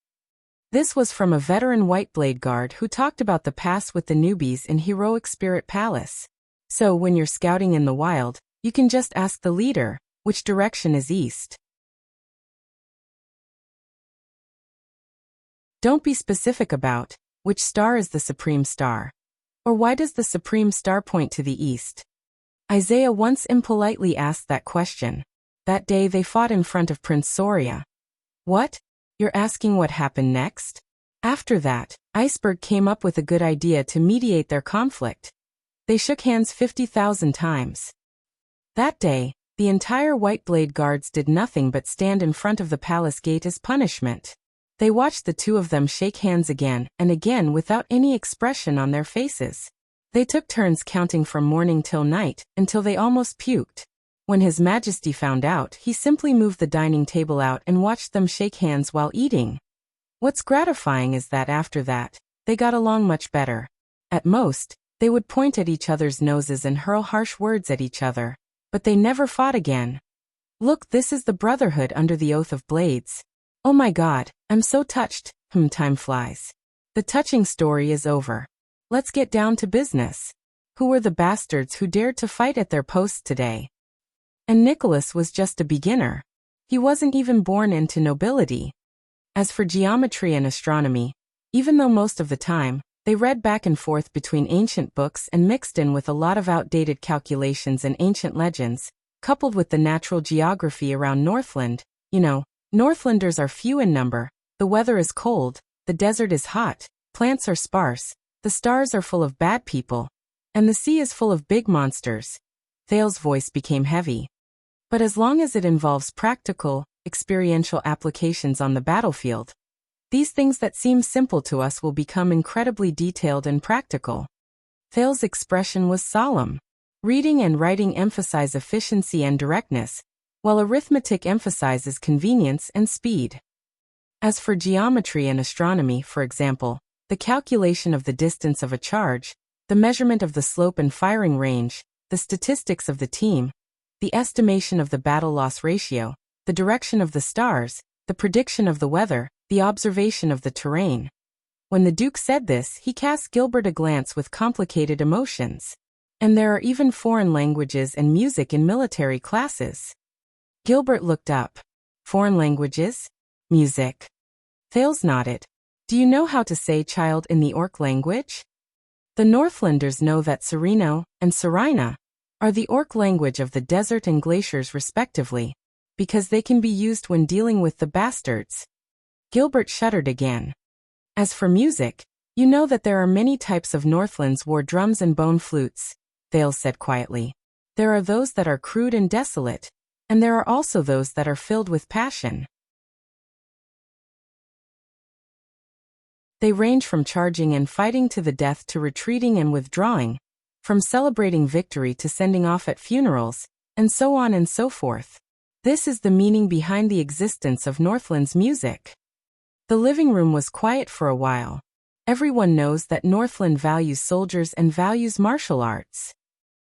This was from a veteran White Blade Guard who talked about the past with the newbies in Heroic Spirit Palace. So when you're scouting in the wild, you can just ask the leader, which direction is east. Don't be specific about which star is the supreme star, or why does the supreme star point to the east. Isaiah once impolitely asked that question. That day they fought in front of Prince Soria. What? You're asking what happened next? After that, Iceberg came up with a good idea to mediate their conflict. They shook hands 50,000 times. That day, the entire White Blade Guards did nothing but stand in front of the palace gate as punishment. They watched the two of them shake hands again and again without any expression on their faces. They took turns counting from morning till night, until they almost puked. When His Majesty found out, he simply moved the dining table out and watched them shake hands while eating. What's gratifying is that after that, they got along much better. At most, they would point at each other's noses and hurl harsh words at each other, but they never fought again. Look, this is the Brotherhood under the Oath of Blades. Oh my God, I'm so touched. Time flies. The touching story is over. Let's get down to business. Who were the bastards who dared to fight at their posts today? And Nicholas was just a beginner. He wasn't even born into nobility. As for geometry and astronomy, Even though most of the time, they read back and forth between ancient books and mixed in with a lot of outdated calculations and ancient legends, coupled with the natural geography around Northland. Northlanders are few in number, the weather is cold, the desert is hot, plants are sparse, the stars are full of bad people, and the sea is full of big monsters. Thales's voice became heavy. But as long as it involves practical, experiential applications on the battlefield, these things that seem simple to us will become incredibly detailed and practical. Thales's expression was solemn. Reading and writing emphasize efficiency and directness, while arithmetic emphasizes convenience and speed. As for geometry and astronomy, for example, the calculation of the distance of a charge, the measurement of the slope and firing range, the statistics of the team, the estimation of the battle-loss ratio, the direction of the stars, the prediction of the weather, the observation of the terrain. When the Duke said this, he cast Gilbert a glance with complicated emotions. And there are even foreign languages and music in military classes. Gilbert looked up. Foreign languages? Music. Thales nodded. Do you know how to say child in the Orc language? The Northlanders know that Sereno and Serina are the Orc language of the desert and glaciers respectively, because they can be used when dealing with the bastards. Gilbert shuddered again. As for music, you know that there are many types of Northland's war drums and bone flutes, Thales said quietly. There are those that are crude and desolate, and there are also those that are filled with passion. They range from charging and fighting to the death to retreating and withdrawing, from celebrating victory to sending off at funerals, and so on and so forth. This is the meaning behind the existence of Northland's music. The living room was quiet for a while. Everyone knows that Northland values soldiers and values martial arts.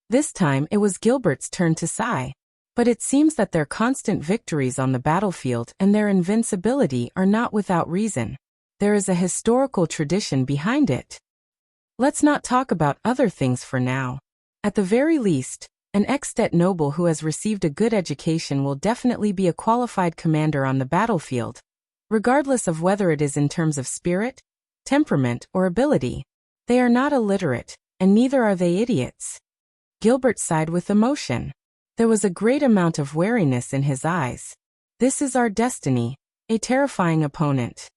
This time it was Gilbert's turn to sigh. But it seems that their constant victories on the battlefield and their invincibility are not without reason. There is a historical tradition behind it. Let's not talk about other things for now. At the very least, an ex-state noble who has received a good education will definitely be a qualified commander on the battlefield, regardless of whether it is in terms of spirit, temperament, or ability. They are not illiterate, and neither are they idiots. Gilbert sighed with emotion. There was a great amount of wariness in his eyes. This is our destiny, a terrifying opponent.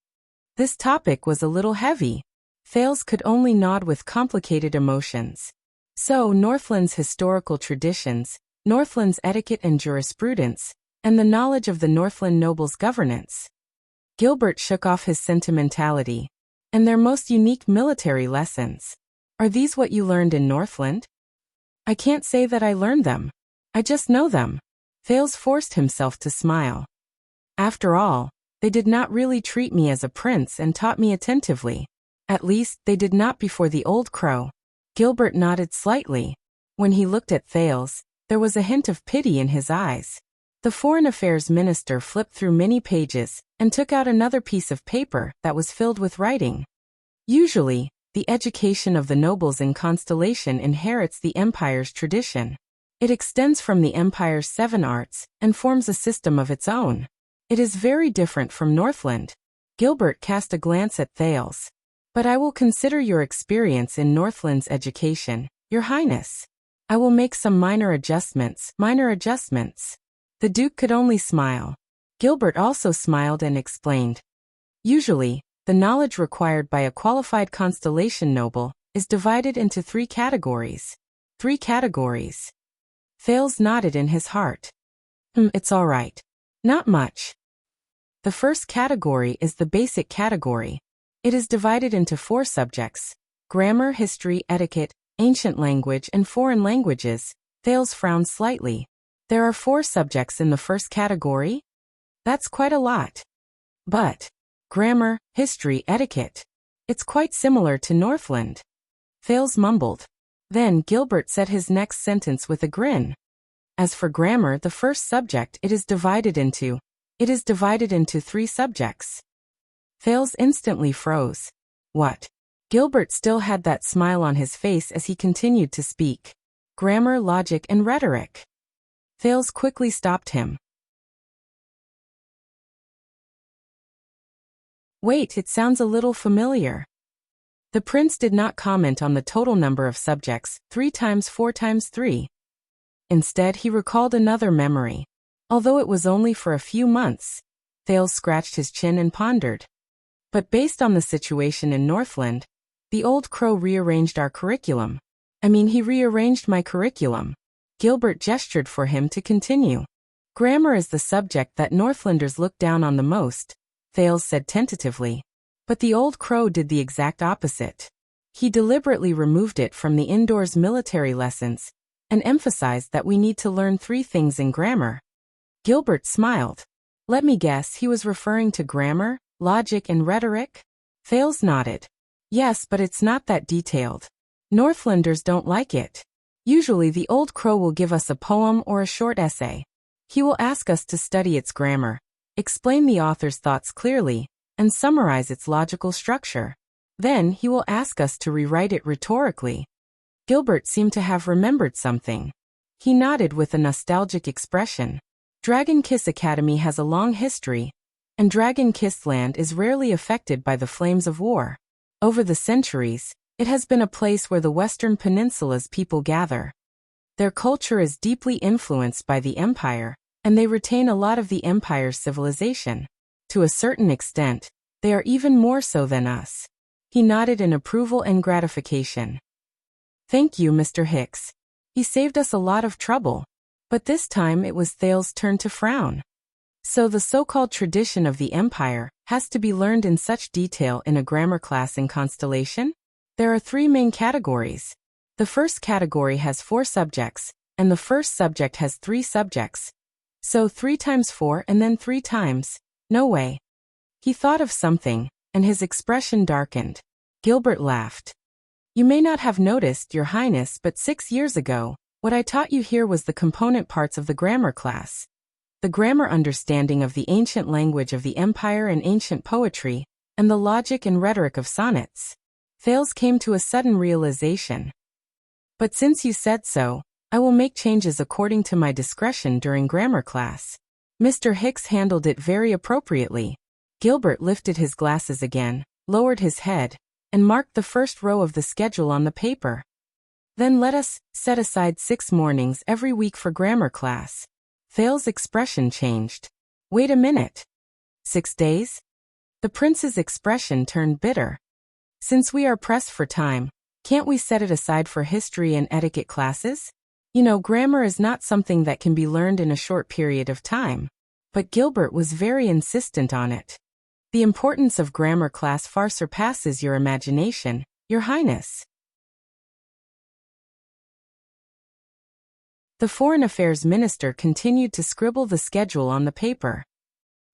This topic was a little heavy. Thales could only nod with complicated emotions. So, Northland's historical traditions, Northland's etiquette and jurisprudence, and the knowledge of the Northland nobles' governance. Gilbert shook off his sentimentality. And their most unique military lessons. Are these what you learned in Northland? I can't say that I learned them. I just know them. Thales forced himself to smile. After all, they did not really treat me as a prince and taught me attentively. At least, they did not before the old crow. Gilbert nodded slightly. When he looked at Thales, there was a hint of pity in his eyes. The Foreign Affairs Minister flipped through many pages and took out another piece of paper that was filled with writing. Usually, the education of the nobles in Constellation inherits the Empire's tradition. It extends from the Empire's 7 arts and forms a system of its own. It is very different from Northland. Gilbert cast a glance at Thales. But I will consider your experience in Northland's education, Your Highness. I will make some minor adjustments. The Duke could only smile. Gilbert also smiled and explained. Usually, the knowledge required by a qualified Constellation noble is divided into 3 categories. 3 categories. Thales nodded in his heart. It's all right. Not much. The first category is the basic category. It is divided into 4 subjects: grammar, history, etiquette, ancient language, and foreign languages. Thales frowned slightly. There are 4 subjects in the first category? That's quite a lot. But grammar, history, etiquette. It's quite similar to Northland. Thales mumbled. Then Gilbert said his next sentence with a grin. As for grammar, the first subject, it is divided into 3 subjects. Thales instantly froze. What? Gilbert still had that smile on his face as he continued to speak. Grammar, logic, and rhetoric. Thales quickly stopped him. Wait, it sounds a little familiar. The prince did not comment on the total number of subjects, 3 times 4 times 3. Instead, he recalled another memory. Although it was only for a few months, Thales scratched his chin and pondered. But based on the situation in Northland, the old crow rearranged our curriculum. He rearranged my curriculum. Gilbert gestured for him to continue. Grammar is the subject that Northlanders look down on the most, Thales said tentatively. But the old crow did the exact opposite. He deliberately removed it from the indoors military lessons and emphasized that we need to learn 3 things in grammar. Gilbert smiled. Let me guess, he was referring to grammar, logic, and rhetoric? Thales nodded. Yes, but it's not that detailed. Northlanders don't like it. Usually the old crow will give us a poem or a short essay. He will ask us to study its grammar, explain the author's thoughts clearly, and summarize its logical structure. Then he will ask us to rewrite it rhetorically. Gilbert seemed to have remembered something. He nodded with a nostalgic expression. Dragon Kiss Academy has a long history, and Dragon Kiss Land is rarely affected by the flames of war. Over the centuries, it has been a place where the Western Peninsula's people gather. Their culture is deeply influenced by the Empire, and they retain a lot of the Empire's civilization. To a certain extent, they are even more so than us. He nodded in approval and gratification. Thank you, Mr. Hicks. He saved us a lot of trouble. But this time it was Thales' turn to frown. So the so-called tradition of the Empire has to be learned in such detail in a grammar class in Constellation? There are 3 main categories. The first category has 4 subjects, and the first subject has 3 subjects. So 3 times 4 and then 3 times. No way. He thought of something, and his expression darkened. Gilbert laughed. You may not have noticed, Your Highness, but 6 years ago, what I taught you here was the component parts of the grammar class. The grammar understanding of the ancient language of the Empire and ancient poetry, and the logic and rhetoric of sonnets. Thales came to a sudden realization. But since you said so, I will make changes according to my discretion during grammar class. Mr. Hicks handled it very appropriately. Gilbert lifted his glasses again, lowered his head, and marked the first row of the schedule on the paper. Then let us set aside 6 mornings every week for grammar class. Thales' expression changed. Wait a minute. 6 days? The prince's expression turned bitter. Since we are pressed for time, can't we set it aside for history and etiquette classes? Grammar is not something that can be learned in a short period of time. But Gilbert was very insistent on it. The importance of grammar class far surpasses your imagination, Your Highness. The Foreign Affairs Minister continued to scribble the schedule on the paper.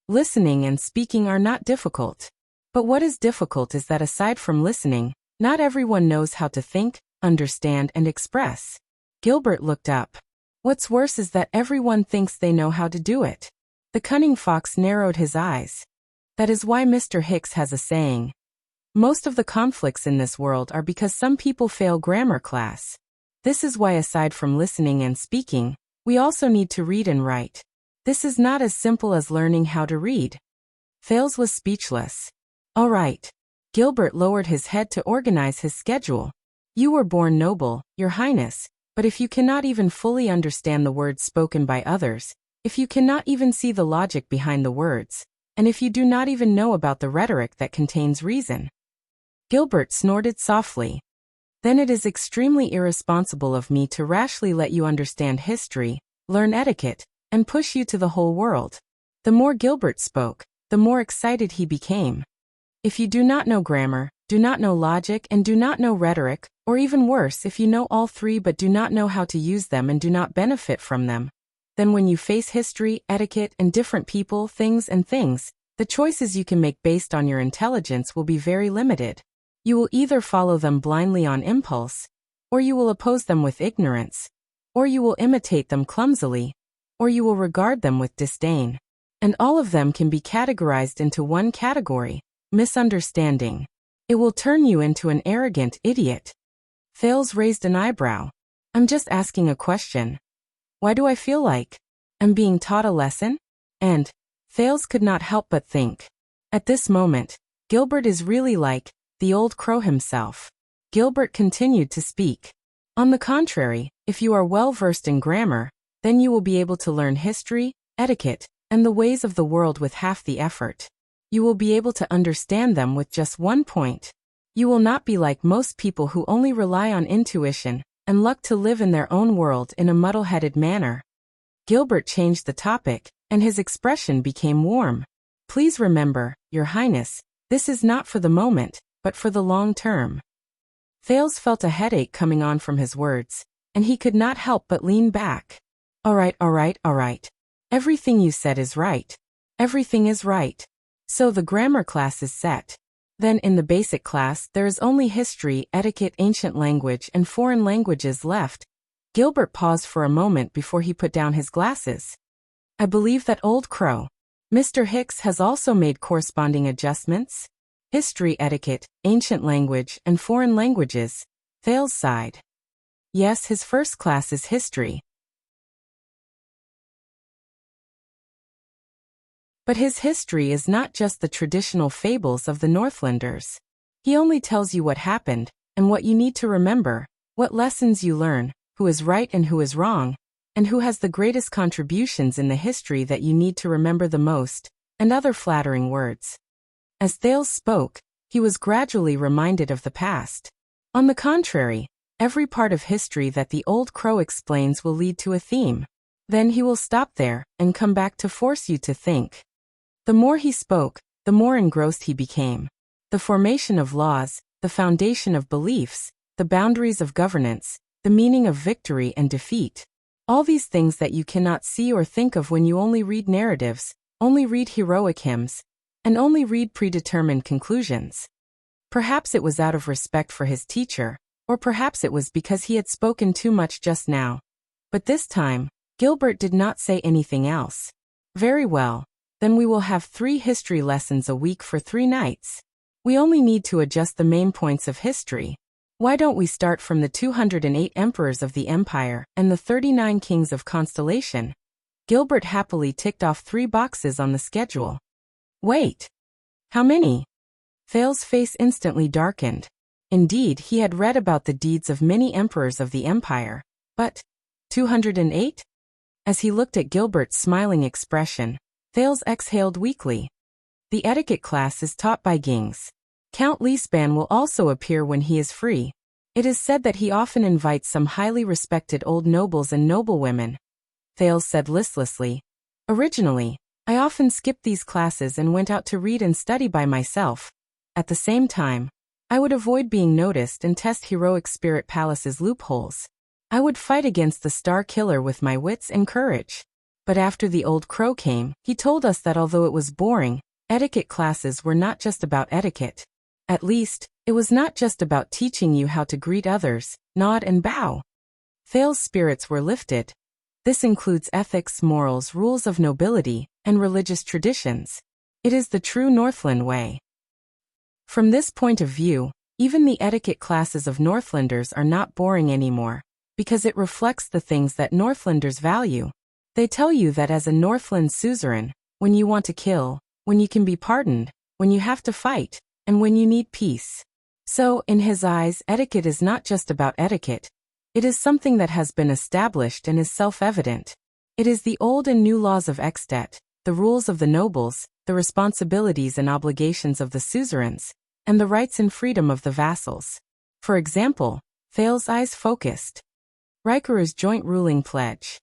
Listening and speaking are not difficult. But what is difficult is that aside from listening, not everyone knows how to think, understand, and express. Gilbert looked up. What's worse is that everyone thinks they know how to do it. The cunning fox narrowed his eyes. That is why Mr. Hicks has a saying. Most of the conflicts in this world are because some people fail grammar class. This is why aside from listening and speaking, we also need to read and write. This is not as simple as learning how to read. Thales was speechless. All right. Gilbert lowered his head to organize his schedule. You were born noble, Your Highness, but if you cannot even fully understand the words spoken by others, if you cannot even see the logic behind the words, and if you do not even know about the rhetoric that contains reason. Gilbert snorted softly. Then it is extremely irresponsible of me to rashly let you understand history, learn etiquette, and push you to the whole world. The more Gilbert spoke, the more excited he became. If you do not know grammar, do not know logic, and do not know rhetoric, or even worse, if you know all 3 but do not know how to use them and do not benefit from them, then when you face history, etiquette, and different people, things, the choices you can make based on your intelligence will be very limited. You will either follow them blindly on impulse, or you will oppose them with ignorance, or you will imitate them clumsily, or you will regard them with disdain. And all of them can be categorized into one category: misunderstanding. It will turn you into an arrogant idiot. Thales raised an eyebrow. I'm just asking a question. Why do I feel like I'm being taught a lesson? And Thales could not help but think. At this moment, Gilbert is really like the old crow himself. Gilbert continued to speak. On the contrary, if you are well versed in grammar, then you will be able to learn history, etiquette, and the ways of the world with half the effort. You will be able to understand them with just 1 point. You will not be like most people who only rely on intuition and luck to live in their own world in a muddle-headed manner. Gilbert changed the topic, and his expression became warm. Please remember, Your Highness, this is not for the moment, but for the long term. Thales felt a headache coming on from his words, and he could not help but lean back. All right. Everything you said is right. Everything is right. So the grammar class is set. Then in the basic class there is only history, etiquette, ancient language, and foreign languages left. Gilbert paused for a moment before he put down his glasses. I believe that old crow, Mr. Hicks, has also made corresponding adjustments. History, etiquette, ancient language, and foreign languages. Thales sighed. Yes, his first class is history. But his history is not just the traditional fables of the Northlanders. He only tells you what happened, and what you need to remember, what lessons you learn, who is right and who is wrong, and who has the greatest contributions in the history that you need to remember the most, and other flattering words. As Thales spoke, he was gradually reminded of the past. On the contrary, every part of history that the old crow explains will lead to a theme. Then he will stop there and come back to force you to think. The more he spoke, the more engrossed he became. The formation of laws, the foundation of beliefs, the boundaries of governance, the meaning of victory and defeat. All these things that you cannot see or think of when you only read narratives, only read heroic hymns, and only read predetermined conclusions. Perhaps it was out of respect for his teacher, or perhaps it was because he had spoken too much just now. But this time, Gilbert did not say anything else. Very well. Then we will have 3 history lessons a week for 3 nights. We only need to adjust the main points of history. Why don't we start from the 208 emperors of the empire and the 39 kings of constellation? Gilbert happily ticked off 3 boxes on the schedule. Wait. How many? Thales' face instantly darkened. Indeed, he had read about the deeds of many emperors of the empire. But 208? As he looked at Gilbert's smiling expression, Thales exhaled weakly. The etiquette class is taught by Gings. Count Leespan will also appear when he is free. It is said that he often invites some highly respected old nobles and noblewomen. Thales said listlessly. Originally, I often skipped these classes and went out to read and study by myself. At the same time, I would avoid being noticed and test Heroic Spirit Palace's loopholes. I would fight against the Star Killer with my wits and courage. But after the old crow came, he told us that although it was boring, etiquette classes were not just about etiquette. At least, it was not just about teaching you how to greet others, nod and bow. Thales' spirits were lifted. This includes ethics, morals, rules of nobility, and religious traditions. It is the true Northland way. From this point of view, even the etiquette classes of Northlanders are not boring anymore, because it reflects the things that Northlanders value. They tell you that as a Northland suzerain, when you want to kill, when you can be pardoned, when you have to fight, and when you need peace. So, in his eyes, etiquette is not just about etiquette. It is something that has been established and is self-evident. It is the old and new laws of extet, the rules of the nobles, the responsibilities and obligations of the suzerains, and the rights and freedom of the vassals. For example, Thales' eyes focused. Rikuru's joint ruling pledge.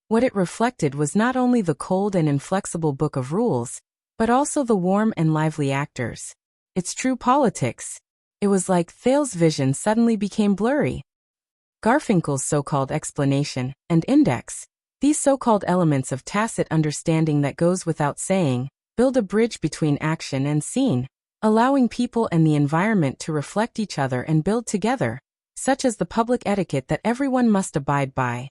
What it reflected was not only the cold and inflexible book of rules, but also the warm and lively actors. Its true politics. It was like Thales' vision suddenly became blurry. Garfinkel's so-called explanation and index, these so-called elements of tacit understanding that goes without saying, build a bridge between action and scene, allowing people and the environment to reflect each other and build together, such as the public etiquette that everyone must abide by.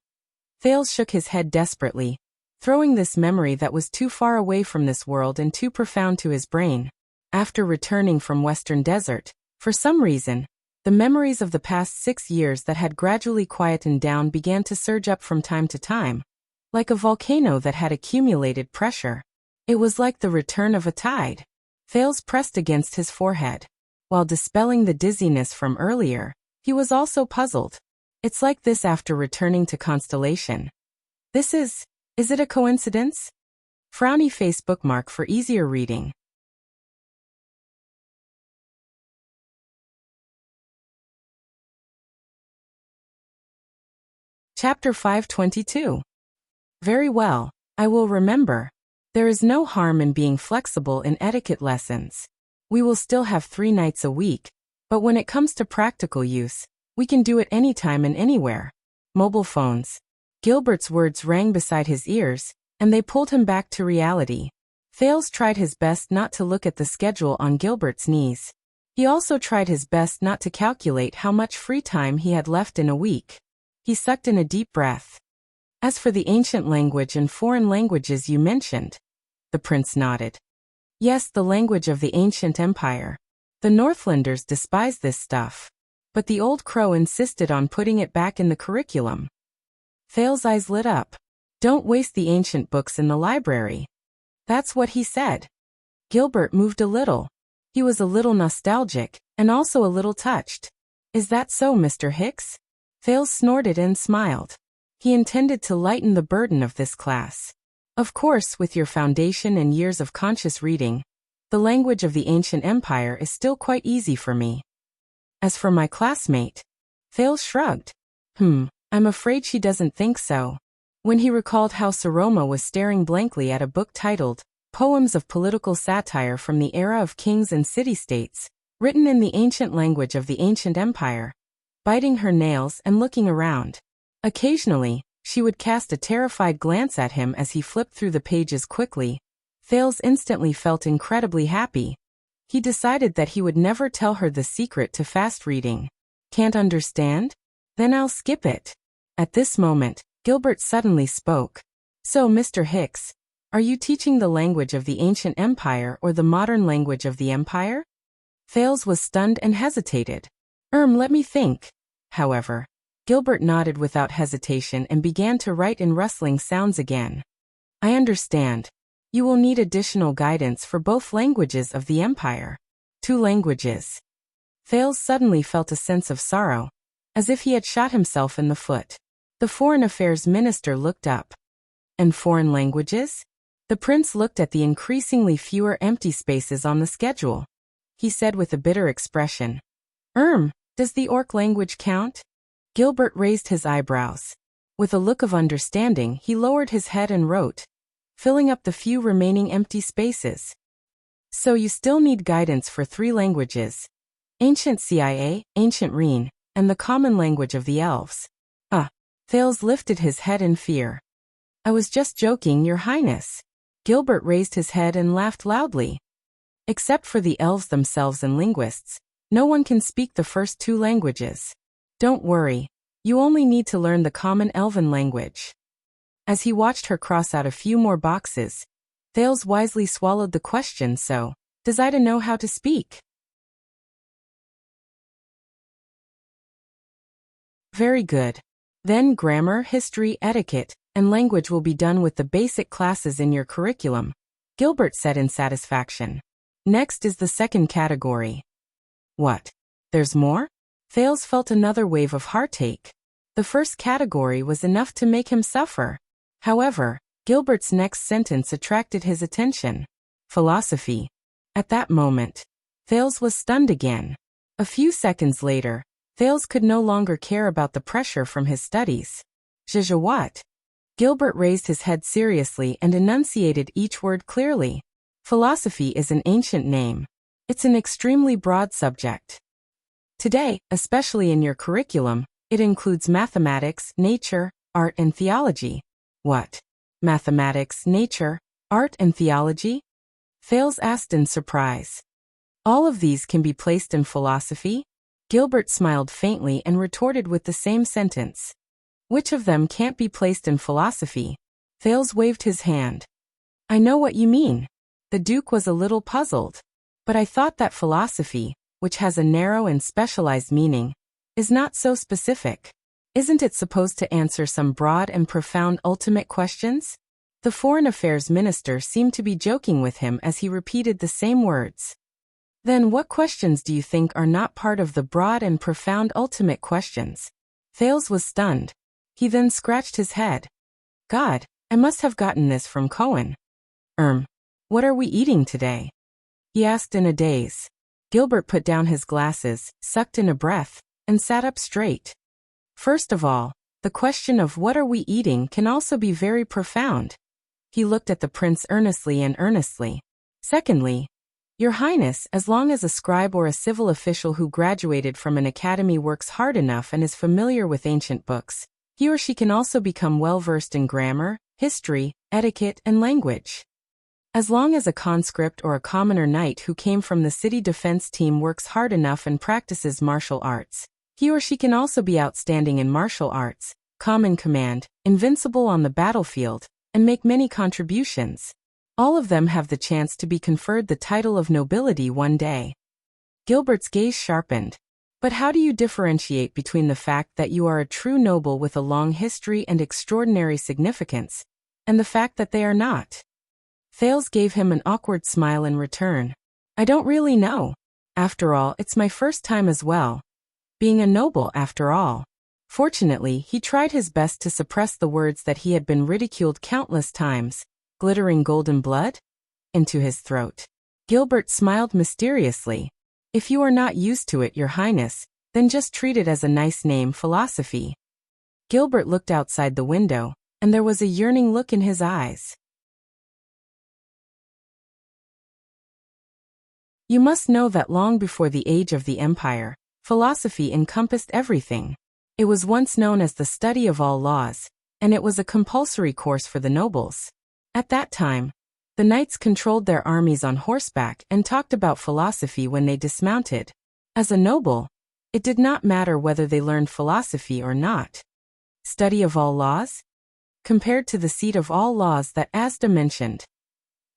Thales shook his head desperately, throwing this memory that was too far away from this world and too profound to his brain. After returning from Western Desert, for some reason, the memories of the past 6 years that had gradually quietened down began to surge up from time to time, like a volcano that had accumulated pressure. It was like the return of a tide. Thales pressed against his forehead. While dispelling the dizziness from earlier, he was also puzzled. It's like this after returning to Constellation. Is it a coincidence? Frowny face bookmark for easier reading. Chapter 522. Very well, I will remember. There is no harm in being flexible in etiquette lessons. We will still have 3 nights a week, but when it comes to practical use, we can do it anytime and anywhere. Mobile phones. Gilbert's words rang beside his ears, and they pulled him back to reality. Thales tried his best not to look at the schedule on Gilbert's knees. He also tried his best not to calculate how much free time he had left in a week. He sucked in a deep breath. As for the ancient language and foreign languages you mentioned, the prince nodded. Yes, the language of the ancient empire. The Northlanders despise this stuff. But the old crow insisted on putting it back in the curriculum. Thales' eyes lit up. Don't waste the ancient books in the library. That's what he said. Gilbert moved a little. He was a little nostalgic, and also a little touched. Is that so, Mr. Hicks? Thales snorted and smiled. He intended to lighten the burden of this class. Of course, with your foundation and years of conscious reading, the language of the ancient empire is still quite easy for me. As for my classmate, Thales shrugged. I'm afraid she doesn't think so. When he recalled how Saroma was staring blankly at a book titled Poems of Political Satire from the Era of Kings and City-States, written in the ancient language of the ancient empire, biting her nails and looking around. Occasionally, she would cast a terrified glance at him as he flipped through the pages quickly. Thales instantly felt incredibly happy. He decided that he would never tell her the secret to fast reading. Can't understand? Then I'll skip it. At this moment, Gilbert suddenly spoke. So, Mr. Hicks, are you teaching the language of the ancient empire or the modern language of the empire? Thales was stunned and hesitated. Let me think. However, Gilbert nodded without hesitation and began to write in rustling sounds again. I understand. You will need additional guidance for both languages of the empire. 2 languages. Thales suddenly felt a sense of sorrow, as if he had shot himself in the foot. The Foreign Affairs Minister looked up. And foreign languages? The prince looked at the increasingly fewer empty spaces on the schedule. He said with a bitter expression, does the Orc language count? Gilbert raised his eyebrows. With a look of understanding, he lowered his head and wrote, filling up the few remaining empty spaces. So you still need guidance for 3 languages. Ancient CIA, Ancient Reen, and the common language of the elves. Thales lifted his head in fear. I was just joking, Your Highness. Gilbert raised his head and laughed loudly. Except for the elves themselves and linguists, no one can speak the first 2 languages. Don't worry, you only need to learn the common elven language. As he watched her cross out a few more boxes, Thales wisely swallowed the question. So, does Ida know how to speak? Very good. Then grammar, history, etiquette, and language will be done with the basic classes in your curriculum, Gilbert said in satisfaction. Next is the second category. What? There's more? Thales felt another wave of heartache. The first category was enough to make him suffer. However, Gilbert's next sentence attracted his attention. Philosophy. At that moment, Thales was stunned again. A few seconds later, Thales could no longer care about the pressure from his studies. What? Gilbert raised his head seriously and enunciated each word clearly. Philosophy is an ancient name. It's an extremely broad subject. Today, especially in your curriculum, it includes mathematics, nature, art, and theology. What? Mathematics, nature, art, and theology? Thales asked in surprise. All of these can be placed in philosophy? Gilbert smiled faintly and retorted with the same sentence. Which of them can't be placed in philosophy? Thales waved his hand. I know what you mean. The Duke was a little puzzled. But I thought that philosophy, which has a narrow and specialized meaning, is not so specific. Isn't it supposed to answer some broad and profound ultimate questions? The foreign affairs minister seemed to be joking with him as he repeated the same words. Then what questions do you think are not part of the broad and profound ultimate questions? Thales was stunned. He then scratched his head. God, I must have gotten this from Cohen. What are we eating today? He asked in a daze. Gilbert put down his glasses, sucked in a breath, and sat up straight. First of all, the question of what are we eating can also be very profound. He looked at the prince earnestly. Secondly, Your Highness, as long as a scribe or a civil official who graduated from an academy works hard enough and is familiar with ancient books, he or she can also become well-versed in grammar, history, etiquette, and language. As long as a conscript or a commoner knight who came from the city defense team works hard enough and practices martial arts, he or she can also be outstanding in martial arts, common command, invincible on the battlefield, and make many contributions. All of them have the chance to be conferred the title of nobility one day. Gilbert's gaze sharpened. But how do you differentiate between the fact that you are a true noble with a long history and extraordinary significance, and the fact that they are not? Thales gave him an awkward smile in return. I don't really know. After all, it's my first time as well. Being a noble, after all. Fortunately, he tried his best to suppress the words that he had been ridiculed countless times. Glittering golden blood? Into his throat. Gilbert smiled mysteriously. If you are not used to it, Your Highness, then just treat it as a nice name, philosophy. Gilbert looked outside the window, and there was a yearning look in his eyes. You must know that long before the age of the empire, philosophy encompassed everything. It was once known as the study of all laws, and it was a compulsory course for the nobles. At that time, the knights controlled their armies on horseback and talked about philosophy when they dismounted. As a noble, it did not matter whether they learned philosophy or not. Study of all laws? Compared to the seat of all laws that Asda mentioned.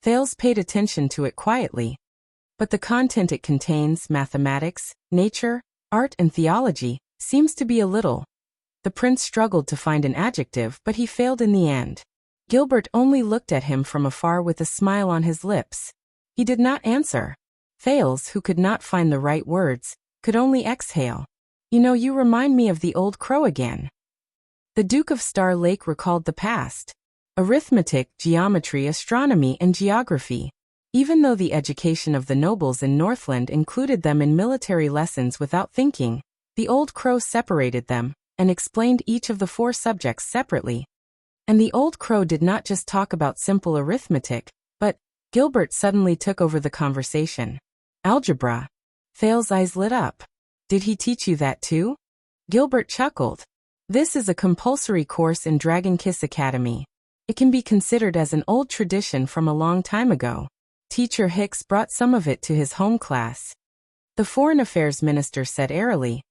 Thales paid attention to it quietly. But the content it contains, mathematics, nature, art and theology, seems to be a little. The prince struggled to find an adjective, but he failed in the end. Gilbert only looked at him from afar with a smile on his lips. He did not answer. Thales, who could not find the right words, could only exhale. You remind me of the old crow again. The Duke of Star Lake recalled the past. Arithmetic, geometry, astronomy, and geography. Even though the education of the nobles in Northland included them in military lessons without thinking, the old crow separated them, and explained each of the 4 subjects separately. And the old crow did not just talk about simple arithmetic, but Gilbert suddenly took over the conversation. Algebra. Thales' eyes lit up. Did he teach you that too? Gilbert chuckled. This is a compulsory course in Dragon Kiss Academy. It can be considered as an old tradition from a long time ago. Teacher Hicks brought some of it to his home class. The Foreign Affairs Minister said airily.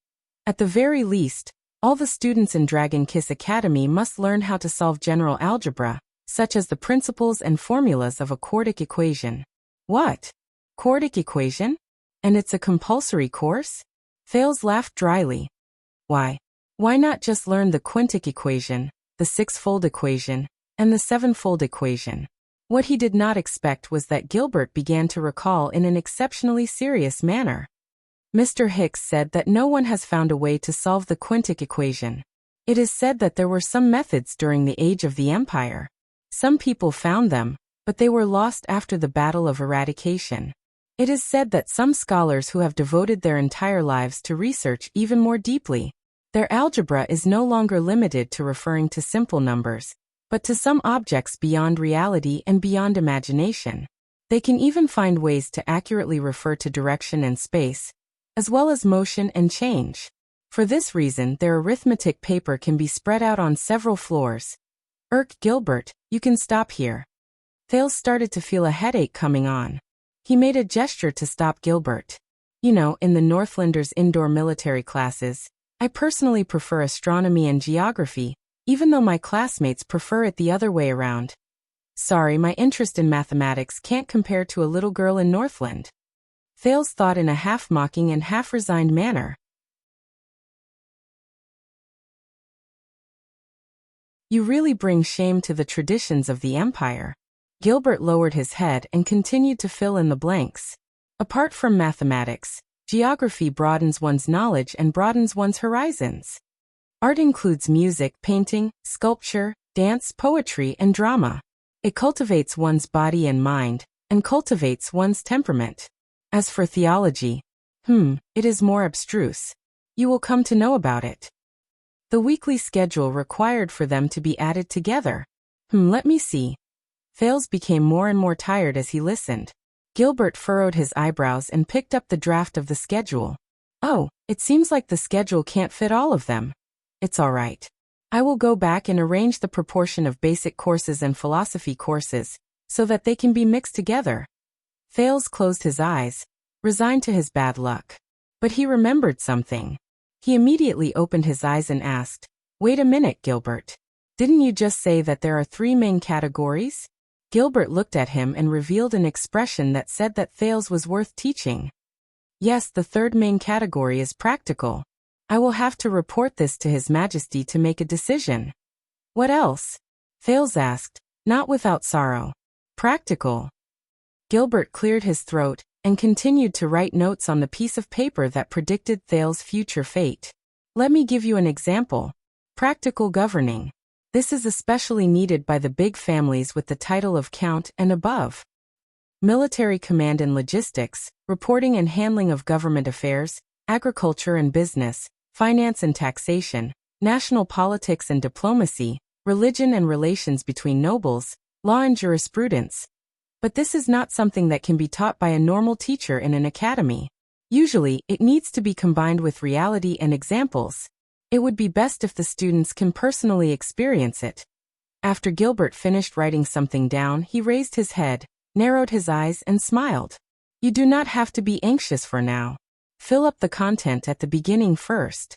At the very least, all the students in Dragon Kiss Academy must learn how to solve general algebra, such as the principles and formulas of a quartic equation. What? Quartic equation? And it's a compulsory course? Thales laughed dryly. Why not just learn the quintic equation, the six-fold equation, and the seven-fold equation? What he did not expect was that Gilbert began to recall in an exceptionally serious manner. Mr. Hicks said that no one has found a way to solve the quintic equation. It is said that there were some methods during the age of the empire. Some people found them, but they were lost after the Battle of Eradication. It is said that some scholars who have devoted their entire lives to research even more deeply, their algebra is no longer limited to referring to simple numbers, but to some objects beyond reality and beyond imagination. They can even find ways to accurately refer to direction and space, as well as motion and change. For this reason, their arithmetic paper can be spread out on several floors. Gilbert, you can stop here. Thales started to feel a headache coming on. He made a gesture to stop Gilbert. In the Northlanders' indoor military classes, I personally prefer astronomy and geography, even though my classmates prefer it the other way around. Sorry, my interest in mathematics can't compare to a little girl in Northland. Thales thought in a half-mocking and half-resigned manner. You really bring shame to the traditions of the empire. Gilbert lowered his head and continued to fill in the blanks. Apart from mathematics, geography broadens one's knowledge and broadens one's horizons. Art includes music, painting, sculpture, dance, poetry, and drama. It cultivates one's body and mind, and cultivates one's temperament. As for theology, it is more abstruse. You will come to know about it. The weekly schedule required for them to be added together. Let me see. Thales became more and more tired as he listened. Gilbert furrowed his eyebrows and picked up the draft of the schedule. Oh, it seems like the schedule can't fit all of them. It's all right. I will go back and arrange the proportion of basic courses and philosophy courses, so that they can be mixed together. Thales closed his eyes, resigned to his bad luck. But he remembered something. He immediately opened his eyes and asked, "Wait a minute, Gilbert. Didn't you just say that there are 3 main categories?" Gilbert looked at him and revealed an expression that said that Thales was worth teaching. "Yes, the 3rd main category is practical. I will have to report this to His Majesty to make a decision." "What else?" Thales asked, not without sorrow. "Practical." Gilbert cleared his throat and continued to write notes on the piece of paper that predicted Thales' future fate. "Let me give you an example. Practical governing. This is especially needed by the big families with the title of Count and above. Military command and logistics, reporting and handling of government affairs, agriculture and business, finance and taxation, national politics and diplomacy, religion and relations between nobles, law and jurisprudence. But this is not something that can be taught by a normal teacher in an academy. Usually, it needs to be combined with reality and examples. It would be best if the students can personally experience it." After Gilbert finished writing something down, he raised his head, narrowed his eyes, and smiled. "You do not have to be anxious for now. Fill up the content at the beginning first."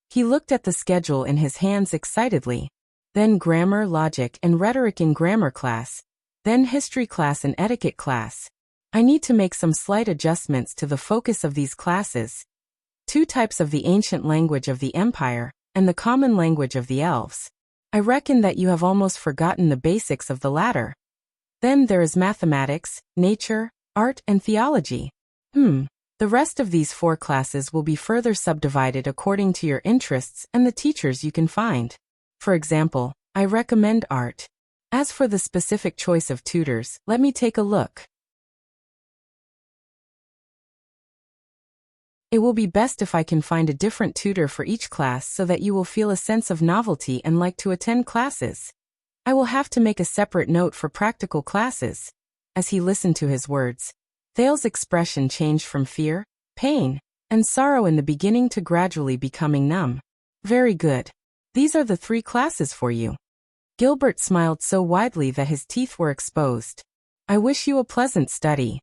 He looked at the schedule in his hands excitedly. Then grammar, logic, and rhetoric in grammar class. Then history class and etiquette class. I need to make some slight adjustments to the focus of these classes. 2 types of the ancient language of the empire, and the common language of the elves. I reckon that you have almost forgotten the basics of the latter. Then there is mathematics, nature, art, and theology. The rest of these 4 classes will be further subdivided according to your interests and the teachers you can find. For example, I recommend art. As for the specific choice of tutors, let me take a look. It will be best if I can find a different tutor for each class so that you will feel a sense of novelty and like to attend classes. I will have to make a separate note for practical classes. As he listened to his words, Thales' expression changed from fear, pain, and sorrow in the beginning to gradually becoming numb. "Very good. These are the 3 classes for you." Gilbert smiled so widely that his teeth were exposed. "I wish you a pleasant study."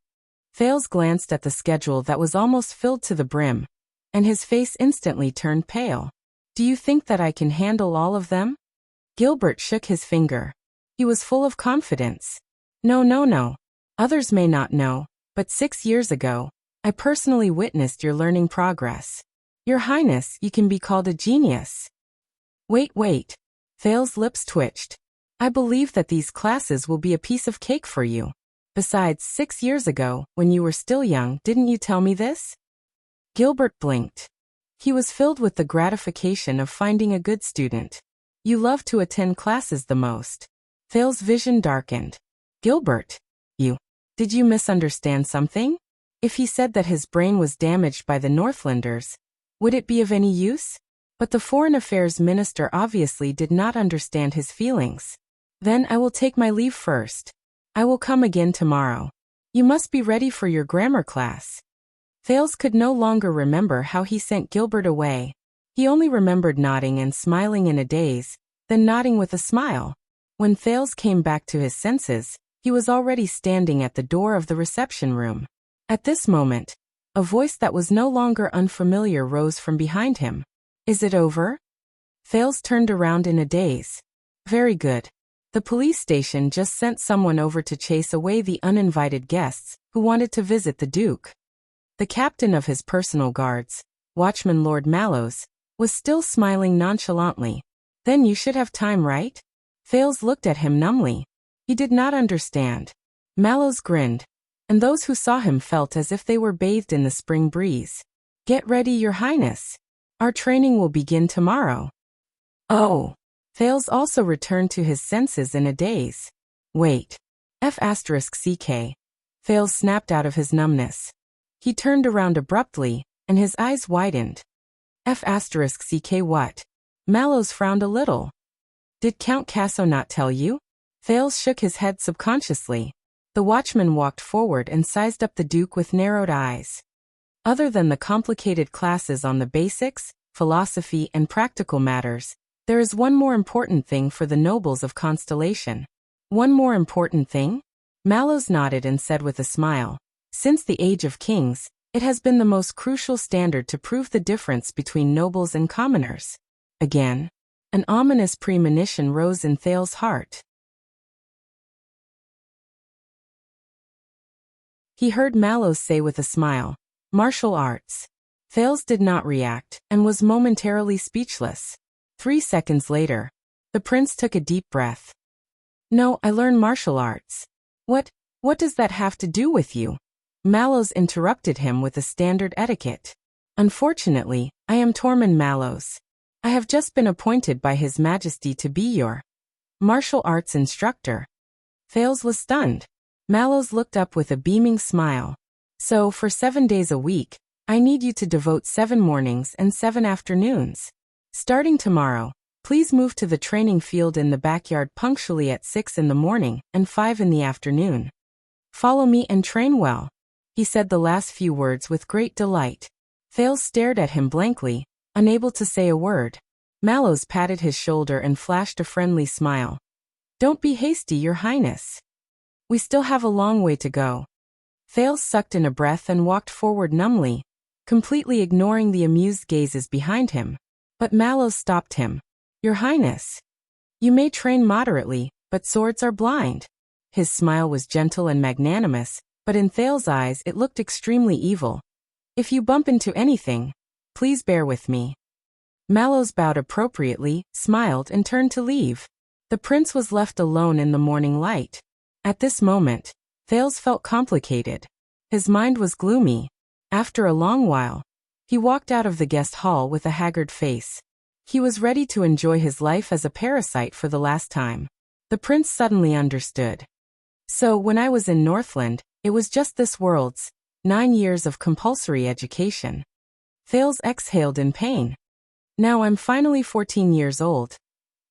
Thales glanced at the schedule that was almost filled to the brim, and his face instantly turned pale. "Do you think that I can handle all of them?" Gilbert shook his finger. He was full of confidence. No. Others may not know, but 6 years ago, I personally witnessed your learning progress. Your Highness, you can be called a genius." Wait. Thales' lips twitched. "I believe that these classes will be a piece of cake for you. Besides, 6 years ago, when you were still young, didn't you tell me this?" Gilbert blinked. He was filled with the gratification of finding a good student. "You love to attend classes the most." Thales' vision darkened. "Gilbert, did you misunderstand something? If he said that his brain was damaged by the Northlanders, would it be of any use?" But the Foreign Affairs Minister obviously did not understand his feelings. "Then I will take my leave first. I will come again tomorrow. You must be ready for your grammar class." Thales could no longer remember how he sent Gilbert away. He only remembered nodding and smiling in a daze, then nodding with a smile. When Thales came back to his senses, he was already standing at the door of the reception room. At this moment, a voice that was no longer unfamiliar rose from behind him. "Is it over?" Thales turned around in a daze. "Very good. The police station just sent someone over to chase away the uninvited guests who wanted to visit the Duke." The captain of his personal guards, Watchman Lord Mallows, was still smiling nonchalantly. Then you should have time, right? Thales looked at him numbly. He did not understand. Mallows grinned, and those who saw him felt as if they were bathed in the spring breeze. Get ready, Your Highness. Our training will begin tomorrow. Oh. Thales also returned to his senses in a daze. Wait. F***CK. Thales snapped out of his numbness. He turned around abruptly, and his eyes widened. F***CK what? Mallows frowned a little. Did Count Casso not tell you? Thales shook his head subconsciously. The watchman walked forward and sized up the Duke with narrowed eyes. Other than the complicated classes on the basics, philosophy, and practical matters, there is one more important thing for the nobles of Constellation. One more important thing? Mallows nodded and said with a smile. Since the Age of Kings, it has been the most crucial standard to prove the difference between nobles and commoners. Again, an ominous premonition rose in Thales' heart. He heard Mallows say with a smile, "Martial arts." Thales did not react, and was momentarily speechless. 3 seconds later, the prince took a deep breath. "No, I learn martial arts." What does that have to do with you?" Mallows interrupted him with a standard etiquette. "Unfortunately, I am Tormund Mallows. I have just been appointed by His Majesty to be your martial arts instructor." Thales was stunned. Mallows looked up with a beaming smile. "So, for 7 days a week, I need you to devote 7 mornings and 7 afternoons. Starting tomorrow, please move to the training field in the backyard punctually at 6 in the morning and 5 in the afternoon. Follow me and train well." He said the last few words with great delight. Thales stared at him blankly, unable to say a word. Mallows patted his shoulder and flashed a friendly smile. "Don't be hasty, Your Highness. We still have a long way to go." Thales sucked in a breath and walked forward numbly, completely ignoring the amused gazes behind him. But Mallows stopped him. "Your Highness, you may train moderately, but swords are blind." His smile was gentle and magnanimous, but in Thales' eyes it looked extremely evil. "If you bump into anything, please bear with me." Mallows bowed appropriately, smiled, and turned to leave. The prince was left alone in the morning light. At this moment, Thales felt complicated. His mind was gloomy. After a long while, he walked out of the guest hall with a haggard face. He was ready to enjoy his life as a parasite for the last time. The prince suddenly understood. "So, when I was in Northland, it was just this world's 9 years of compulsory education." Thales exhaled in pain. "Now I'm finally 14 years old.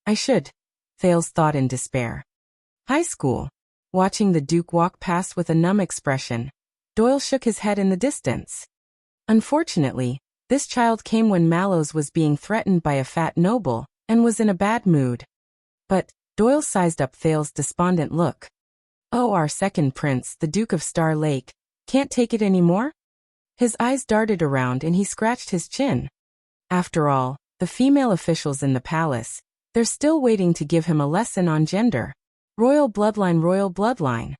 I should," Thales thought in despair. High school. Watching the Duke walk past with a numb expression, Doyle shook his head in the distance. Unfortunately, this child came when Mallows was being threatened by a fat noble, and was in a bad mood. But, Doyle sized up Thales' despondent look. "Oh, our second prince, the Duke of Star Lake, can't take it anymore?" His eyes darted around and he scratched his chin. After all, the female officials in the palace, they're still waiting to give him a lesson on gender. Royal bloodline, royal bloodline.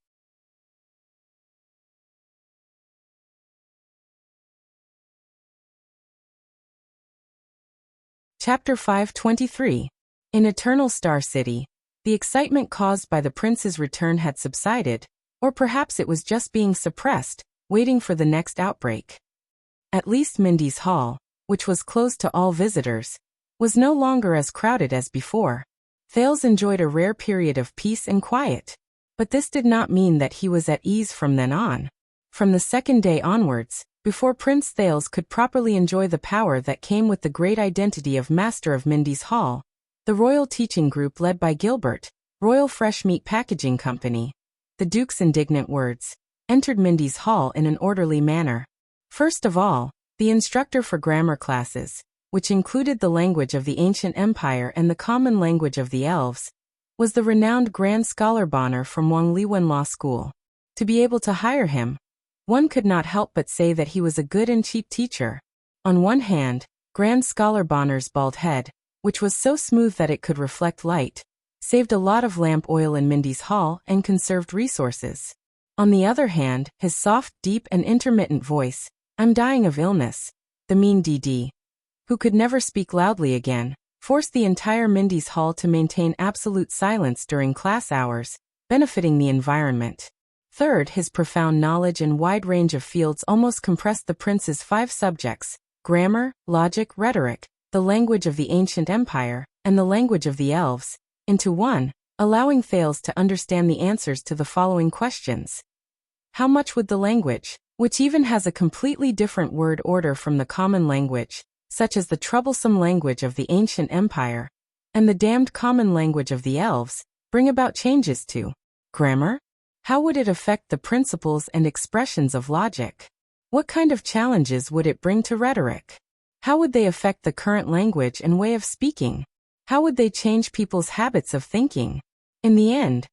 Chapter 523. In Eternal Star City, the excitement caused by the prince's return had subsided, or perhaps it was just being suppressed, waiting for the next outbreak. At least Mindy's Hall, which was closed to all visitors, was no longer as crowded as before. Thales enjoyed a rare period of peace and quiet. But this did not mean that he was at ease from then on. From the second day onwards, before Prince Thales could properly enjoy the power that came with the great identity of Master of Mindy's Hall, the Royal Teaching Group led by Gilbert, Royal Fresh Meat Packaging Company, the Duke's indignant words, entered Mindy's Hall in an orderly manner. First of all, the instructor for grammar classes, which included the language of the ancient empire and the common language of the elves, was the renowned Grand Scholar Bonner from Wangliwen Law School. To be able to hire him, one could not help but say that he was a good and cheap teacher. On one hand, Grand Scholar Bonner's bald head, which was so smooth that it could reflect light, saved a lot of lamp oil in Mindy's Hall and conserved resources. On the other hand, his soft, deep, and intermittent voice, "I'm dying of illness," the mean DD, who could never speak loudly again, Forced the entire Mindy's hall to maintain absolute silence during class hours, benefiting the environment. Third, his profound knowledge and wide range of fields almost compressed the prince's 5 subjects: grammar, logic, rhetoric, the language of the ancient empire, and the language of the elves, into one, allowing Thales to understand the answers to the following questions. How much would the language, which even has a completely different word order from the common language, such as the troublesome language of the ancient empire, and the damned common language of the elves, bring about changes to grammar? How would it affect the principles and expressions of logic? What kind of challenges would it bring to rhetoric? How would they affect the current language and way of speaking? How would they change people's habits of thinking? In the end,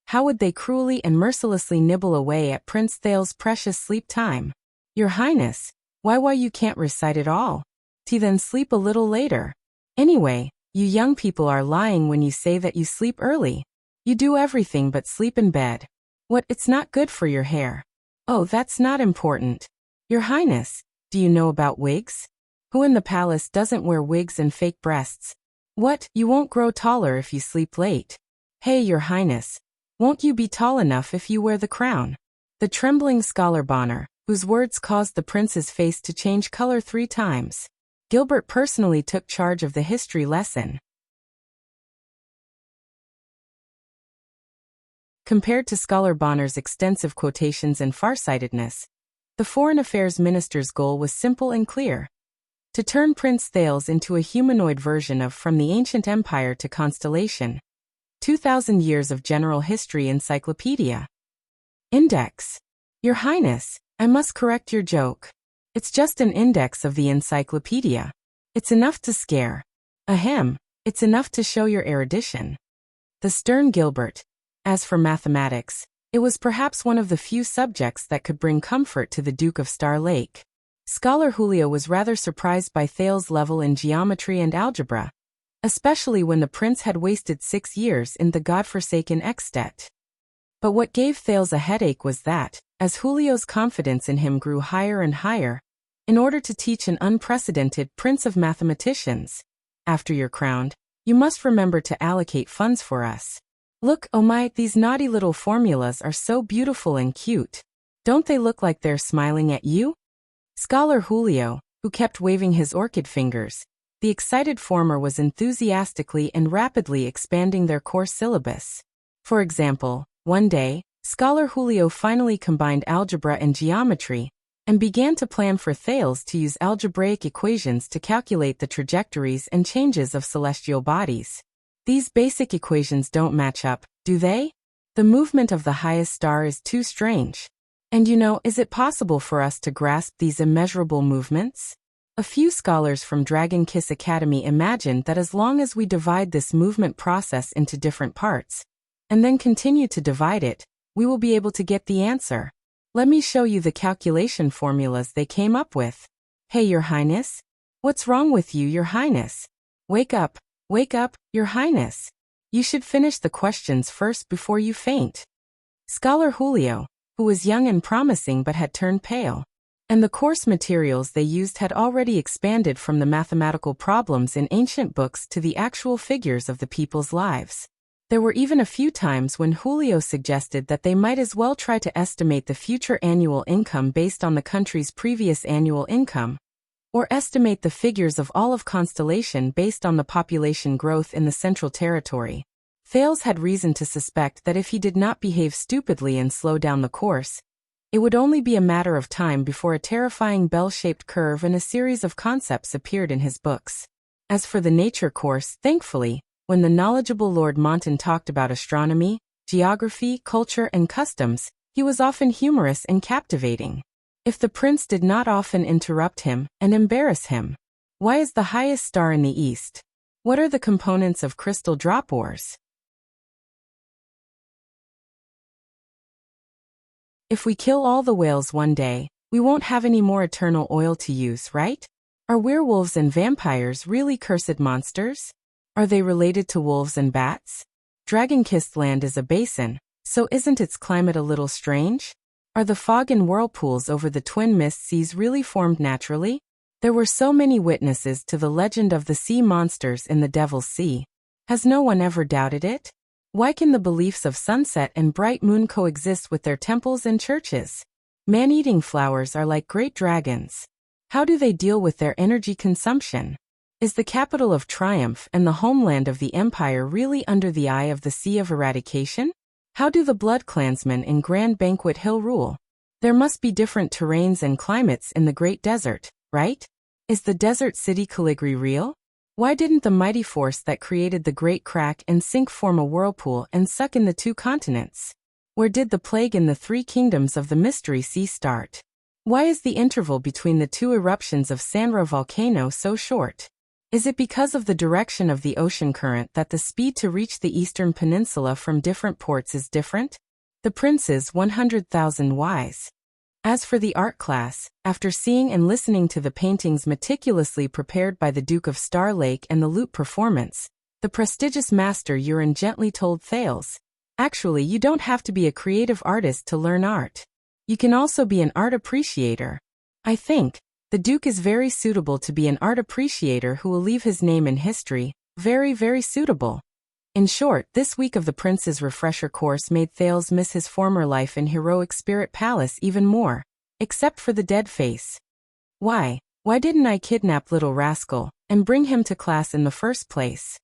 how would they cruelly and mercilessly nibble away at Prince Thales' precious sleep time? Your Highness, why you can't recite it all? Then sleep a little later. Anyway, you young people are lying when you say that you sleep early. You do everything but sleep in bed. What, it's not good for your hair? Oh, that's not important. Your Highness, do you know about wigs? Who in the palace doesn't wear wigs and fake breasts? What, you won't grow taller if you sleep late? Hey, Your Highness, won't you be tall enough if you wear the crown? The trembling scholar Bonner, whose words caused the prince's face to change color 3 times. Gilbert personally took charge of the history lesson. Compared to Scholar Bonner's extensive quotations and farsightedness, the Foreign Affairs Minister's goal was simple and clear: to turn Prince Thales into a humanoid version of From the Ancient Empire to Constellation, 2,000 Years of General History Encyclopedia. Index. Your Highness, I must correct your joke. It's just an index of the encyclopedia. It's enough to scare. Ahem, it's enough to show your erudition. The stern Gilbert. As for mathematics, it was perhaps one of the few subjects that could bring comfort to the Duke of Star Lake. Scholar Julio was rather surprised by Thales' level in geometry and algebra, especially when the prince had wasted 6 years in the godforsaken Extet. But what gave Thales a headache was that, as Julio's confidence in him grew higher and higher, in order to teach an unprecedented prince of mathematicians, after you're crowned, you must remember to allocate funds for us. Look, oh my, these naughty little formulas are so beautiful and cute. Don't they look like they're smiling at you? Scholar Julio, who kept waving his orchid fingers, the excited former was enthusiastically and rapidly expanding their course syllabus. For example, one day, Scholar Julio finally combined algebra and geometry, and began to plan for Thales to use algebraic equations to calculate the trajectories and changes of celestial bodies. These basic equations don't match up, do they? The movement of the highest star is too strange. And is it possible for us to grasp these immeasurable movements? A few scholars from Dragon Kiss Academy imagined that as long as we divide this movement process into different parts, and then continue to divide it, we will be able to get the answer. Let me show you the calculation formulas they came up with. Hey, Your Highness? What's wrong with you, Your Highness? Wake up, Your Highness. You should finish the questions first before you faint. Scholar Julio, who was young and promising but had turned pale, and the course materials they used had already expanded from the mathematical problems in ancient books to the actual figures of the people's lives. There were even a few times when Julio suggested that they might as well try to estimate the future annual income based on the country's previous annual income, or estimate the figures of all of Constellation based on the population growth in the Central Territory. Thales had reason to suspect that if he did not behave stupidly and slow down the course, it would only be a matter of time before a terrifying bell-shaped curve and a series of concepts appeared in his books. As for the nature course, thankfully, when the knowledgeable Lord Monton talked about astronomy, geography, culture, and customs, he was often humorous and captivating. If the prince did not often interrupt him and embarrass him. Why is the highest star in the east? What are the components of crystal drop ores? If we kill all the whales one day, we won't have any more eternal oil to use, right? Are werewolves and vampires really cursed monsters? Are they related to wolves and bats? Dragon-kissed land is a basin, so isn't its climate a little strange? Are the fog and whirlpools over the twin mist seas really formed naturally? There were so many witnesses to the legend of the sea monsters in the Devil's Sea. Has no one ever doubted it? Why can the beliefs of sunset and bright moon coexist with their temples and churches? Man-eating flowers are like great dragons. How do they deal with their energy consumption? Is the capital of triumph and the homeland of the empire really under the eye of the Sea of Eradication? How do the Blood Clansmen in Grand Banquet Hill rule? There must be different terrains and climates in the Great Desert, right? Is the desert city Caligari real? Why didn't the mighty force that created the Great Crack and Sink form a whirlpool and suck in the 2 continents? Where did the plague in the 3 kingdoms of the Mystery Sea start? Why is the interval between the 2 eruptions of Sanra volcano so short? Is it because of the direction of the ocean current that the speed to reach the eastern peninsula from different ports is different? The Prince's 100,000 Whys. As for the art class, after seeing and listening to the paintings meticulously prepared by the Duke of Star Lake and the lute performance, the prestigious master Urin gently told Thales, "Actually, you don't have to be a creative artist to learn art. You can also be an art appreciator. I think the Duke is very suitable to be an art appreciator who will leave his name in history, very, very suitable." In short, this week of the Prince's refresher course made Thales miss his former life in Heroic Spirit Palace even more, except for the dead face. Why didn't I kidnap little rascal and bring him to class in the first place?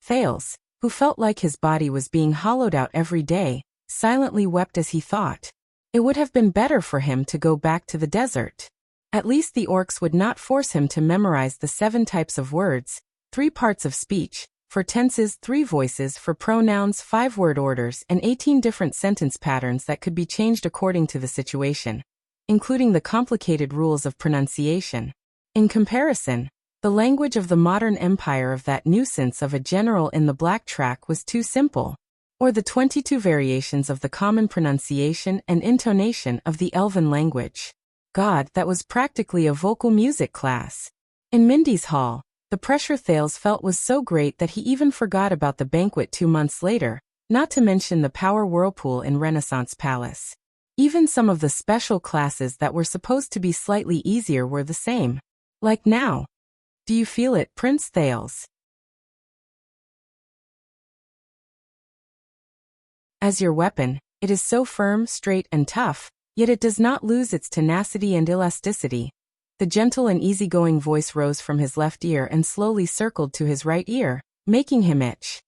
Thales, who felt like his body was being hollowed out every day, silently wept as he thought. It would have been better for him to go back to the desert. At least the orcs would not force him to memorize the 7 types of words, 3 parts of speech, for tenses, 3 voices for pronouns, 5 word orders, and 18 different sentence patterns that could be changed according to the situation, including the complicated rules of pronunciation. In comparison, the language of the modern empire of that nuisance of a general in the black track was too simple, or the 22 variations of the common pronunciation and intonation of the Elven language. God, that was practically a vocal music class. In Mindy's Hall, the pressure Thales felt was so great that he even forgot about the banquet 2 months later, not to mention the power whirlpool in Renaissance Palace. Even some of the special classes that were supposed to be slightly easier were the same. Like now. Do you feel it, Prince Thales? As your weapon, it is so firm, straight, and tough, yet it does not lose its tenacity and elasticity. The gentle and easygoing voice rose from his left ear and slowly circled to his right ear, making him itch.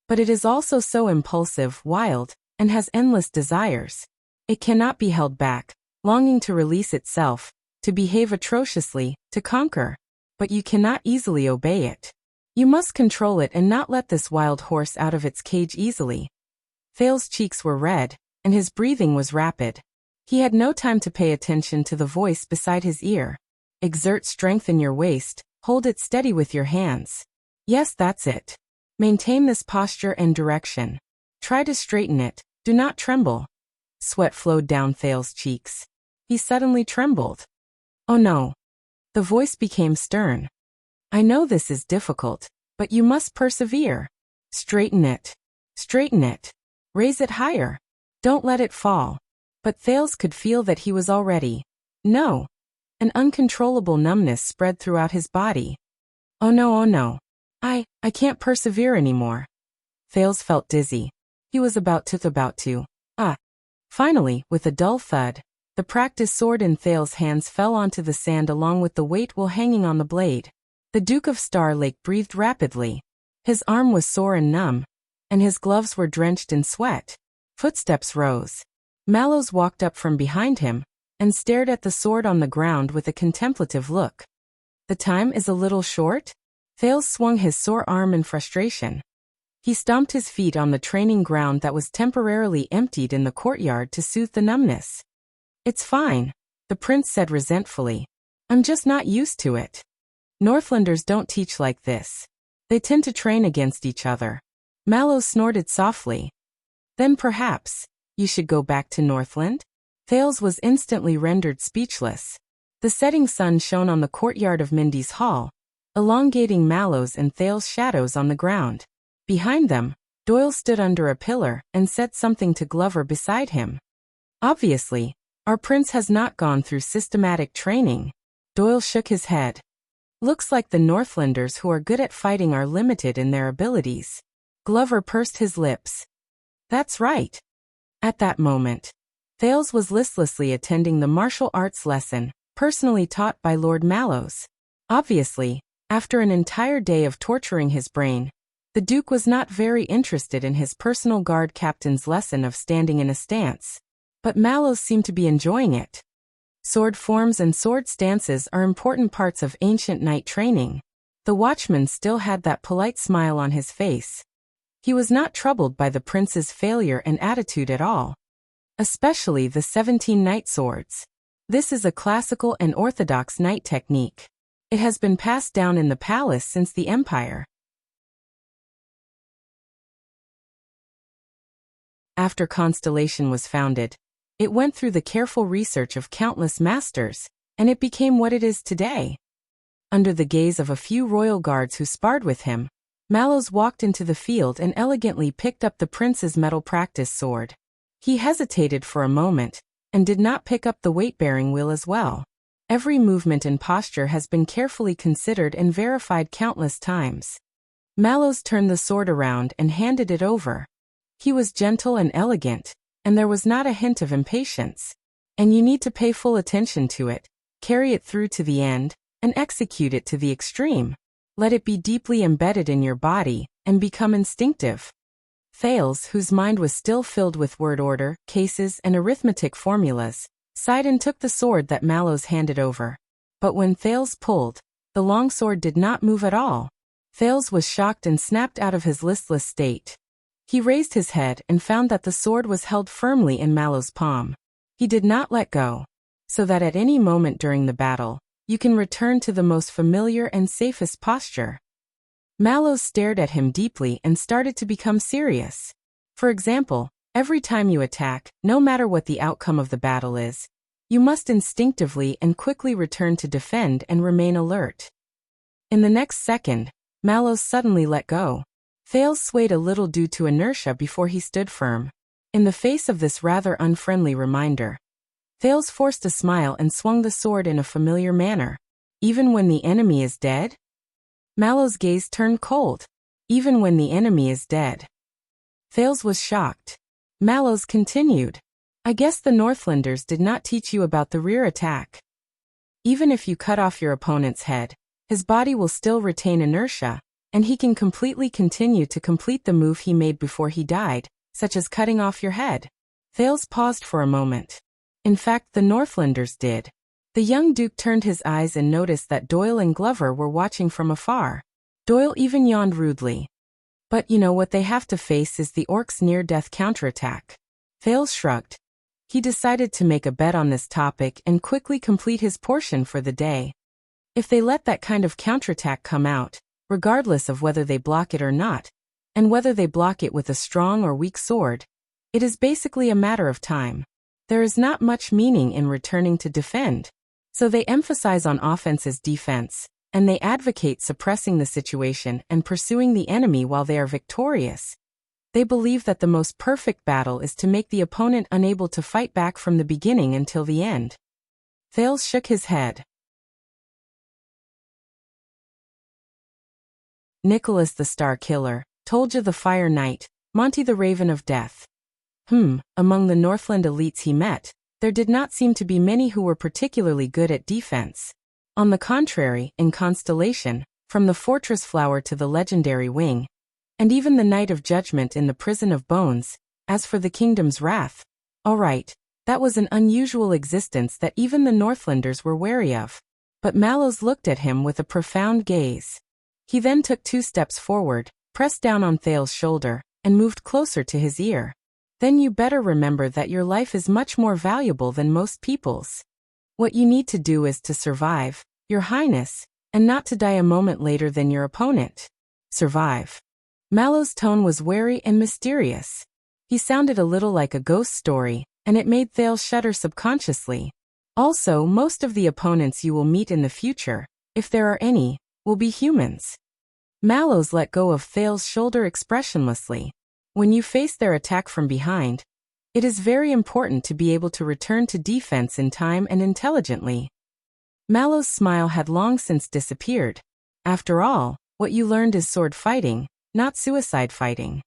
But it is also so impulsive, wild, and has endless desires. It cannot be held back, longing to release itself, to behave atrociously, to conquer. But you cannot easily obey it. You must control it and not let this wild horse out of its cage easily. Thales' cheeks were red, and his breathing was rapid. He had no time to pay attention to the voice beside his ear. Exert strength in your waist, hold it steady with your hands. Yes, that's it. Maintain this posture and direction. Try to straighten it, do not tremble. Sweat flowed down Thales' cheeks. He suddenly trembled. Oh no. The voice became stern. I know this is difficult, but you must persevere. Straighten it. Straighten it. Raise it higher. Don't let it fall. But Thales could feel that he was already. No. An uncontrollable numbness spread throughout his body. Oh no, oh no. I can't persevere anymore. Thales felt dizzy. He was about to. Finally, with a dull thud, the practice sword in Thales' hands fell onto the sand along with the weight while hanging on the blade. The Duke of Star Lake breathed rapidly. His arm was sore and numb, and his gloves were drenched in sweat. Footsteps rose. Mallows walked up from behind him, and stared at the sword on the ground with a contemplative look. The time is a little short? Thales swung his sore arm in frustration. He stomped his feet on the training ground that was temporarily emptied in the courtyard to soothe the numbness. It's fine, the prince said resentfully. I'm just not used to it. Northlanders don't teach like this. They tend to train against each other. Mallows snorted softly. Then perhaps you should go back to Northland? Thales was instantly rendered speechless. The setting sun shone on the courtyard of Mindy's Hall, elongating Mallows and Thales' shadows on the ground. Behind them, Doyle stood under a pillar and said something to Glover beside him. Obviously, our prince has not gone through systematic training. Doyle shook his head. Looks like the Northlanders who are good at fighting are limited in their abilities. Glover pursed his lips. That's right. At that moment, Thales was listlessly attending the martial arts lesson, personally taught by Lord Mallows. Obviously, after an entire day of torturing his brain, the Duke was not very interested in his personal guard captain's lesson of standing in a stance. But Mallows seemed to be enjoying it. Sword forms and sword stances are important parts of ancient knight training. The watchman still had that polite smile on his face. He was not troubled by the prince's failure and attitude at all. Especially the 17 knight swords. This is a classical and orthodox knight technique. It has been passed down in the palace since the Empire. After Constellation was founded, it went through the careful research of countless masters, and it became what it is today. Under the gaze of a few royal guards who sparred with him, Mallows walked into the field and elegantly picked up the prince's metal practice sword. He hesitated for a moment, and did not pick up the weight-bearing wheel as well. Every movement and posture has been carefully considered and verified countless times. Mallows turned the sword around and handed it over. He was gentle and elegant, and there was not a hint of impatience. And you need to pay full attention to it, carry it through to the end, and execute it to the extreme. Let it be deeply embedded in your body, and become instinctive. Thales, whose mind was still filled with word order, cases, and arithmetic formulas, sighed and took the sword that Mallows handed over. But when Thales pulled, the long sword did not move at all. Thales was shocked and snapped out of his listless state. He raised his head and found that the sword was held firmly in Mallows' palm. He did not let go, so that at any moment during the battle, you can return to the most familiar and safest posture. Mallows stared at him deeply and started to become serious. For example, every time you attack, no matter what the outcome of the battle is, you must instinctively and quickly return to defend and remain alert. In the next second, Mallows suddenly let go. Thales swayed a little due to inertia before he stood firm. In the face of this rather unfriendly reminder, Thales forced a smile and swung the sword in a familiar manner. Even when the enemy is dead? Mallows' gaze turned cold. Even when the enemy is dead. Thales was shocked. Mallows continued. I guess the Northlanders did not teach you about the rear attack. Even if you cut off your opponent's head, his body will still retain inertia, and he can completely continue to complete the move he made before he died, such as cutting off your head. Thales paused for a moment. In fact, the Northlanders did. The young Duke turned his eyes and noticed that Doyle and Glover were watching from afar. Doyle even yawned rudely. But you know what they have to face is the orcs' near-death counterattack. Thales shrugged. He decided to make a bet on this topic and quickly complete his portion for the day. If they let that kind of counterattack come out, regardless of whether they block it or not, and whether they block it with a strong or weak sword, it is basically a matter of time. There is not much meaning in returning to defend. So they emphasize on offense as defense, and they advocate suppressing the situation and pursuing the enemy while they are victorious. They believe that the most perfect battle is to make the opponent unable to fight back from the beginning until the end. Thales shook his head. Nicholas the Star Killer, Tolja the Fire Knight, Monty the Raven of Death. Among the Northland elites he met, there did not seem to be many who were particularly good at defense. On the contrary, in Constellation, from the Fortress Flower to the legendary Wing, and even the Knight of Judgment in the Prison of Bones, as for the Kingdom's Wrath, all right, that was an unusual existence that even the Northlanders were wary of. But Mallows looked at him with a profound gaze. He then took 2 steps forward, pressed down on Thales' shoulder, and moved closer to his ear. Then you better remember that your life is much more valuable than most people's. What you need to do is to survive, Your Highness, and not to die a moment later than your opponent. Survive. Mallows' tone was wary and mysterious. He sounded a little like a ghost story, and it made Thales shudder subconsciously. Also, most of the opponents you will meet in the future, if there are any, will be humans. Mallows let go of Thales' shoulder expressionlessly. When you face their attack from behind, it is very important to be able to return to defense in time and intelligently. Mallow's smile had long since disappeared. After all, what you learned is sword fighting, not suicide fighting.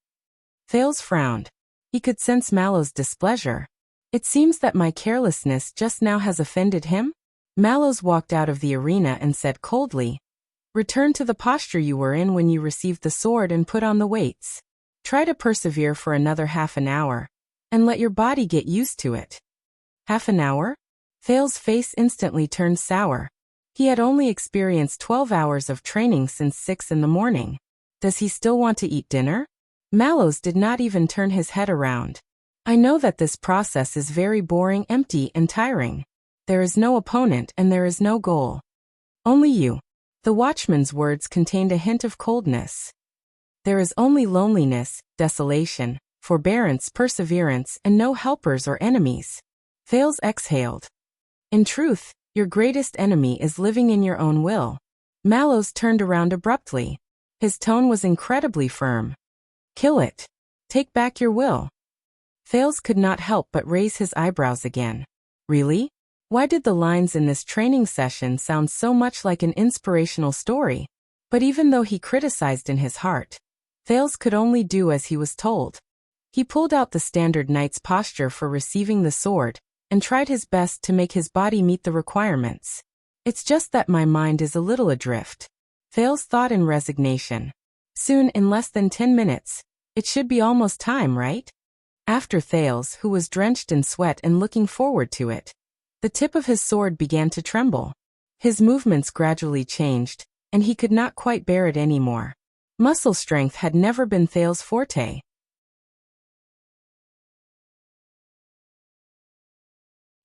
Thales frowned. He could sense Mallow's displeasure. It seems that my carelessness just now has offended him? Mallows walked out of the arena and said coldly, "Return to the posture you were in when you received the sword and put on the weights. Try to persevere for another half an hour, and let your body get used to it." Half an hour? Thales' face instantly turned sour. He had only experienced 12 hours of training since 6 in the morning. Does he still want to eat dinner? Mallows did not even turn his head around. I know that this process is very boring, empty, and tiring. There is no opponent and there is no goal. Only you. The watchman's words contained a hint of coldness. There is only loneliness, desolation, forbearance, perseverance, and no helpers or enemies. Thales exhaled. In truth, your greatest enemy is living in your own will. Mallows turned around abruptly. His tone was incredibly firm. Kill it. Take back your will. Thales could not help but raise his eyebrows again. Really? Why did the lines in this training session sound so much like an inspirational story? But even though he criticized in his heart, Thales could only do as he was told. He pulled out the standard knight's posture for receiving the sword, and tried his best to make his body meet the requirements. It's just that my mind is a little adrift. Thales thought in resignation. Soon, in less than 10 minutes, it should be almost time, right? After Thales, who was drenched in sweat and looking forward to it, the tip of his sword began to tremble. His movements gradually changed, and he could not quite bear it anymore. Muscle strength had never been Thales' forte.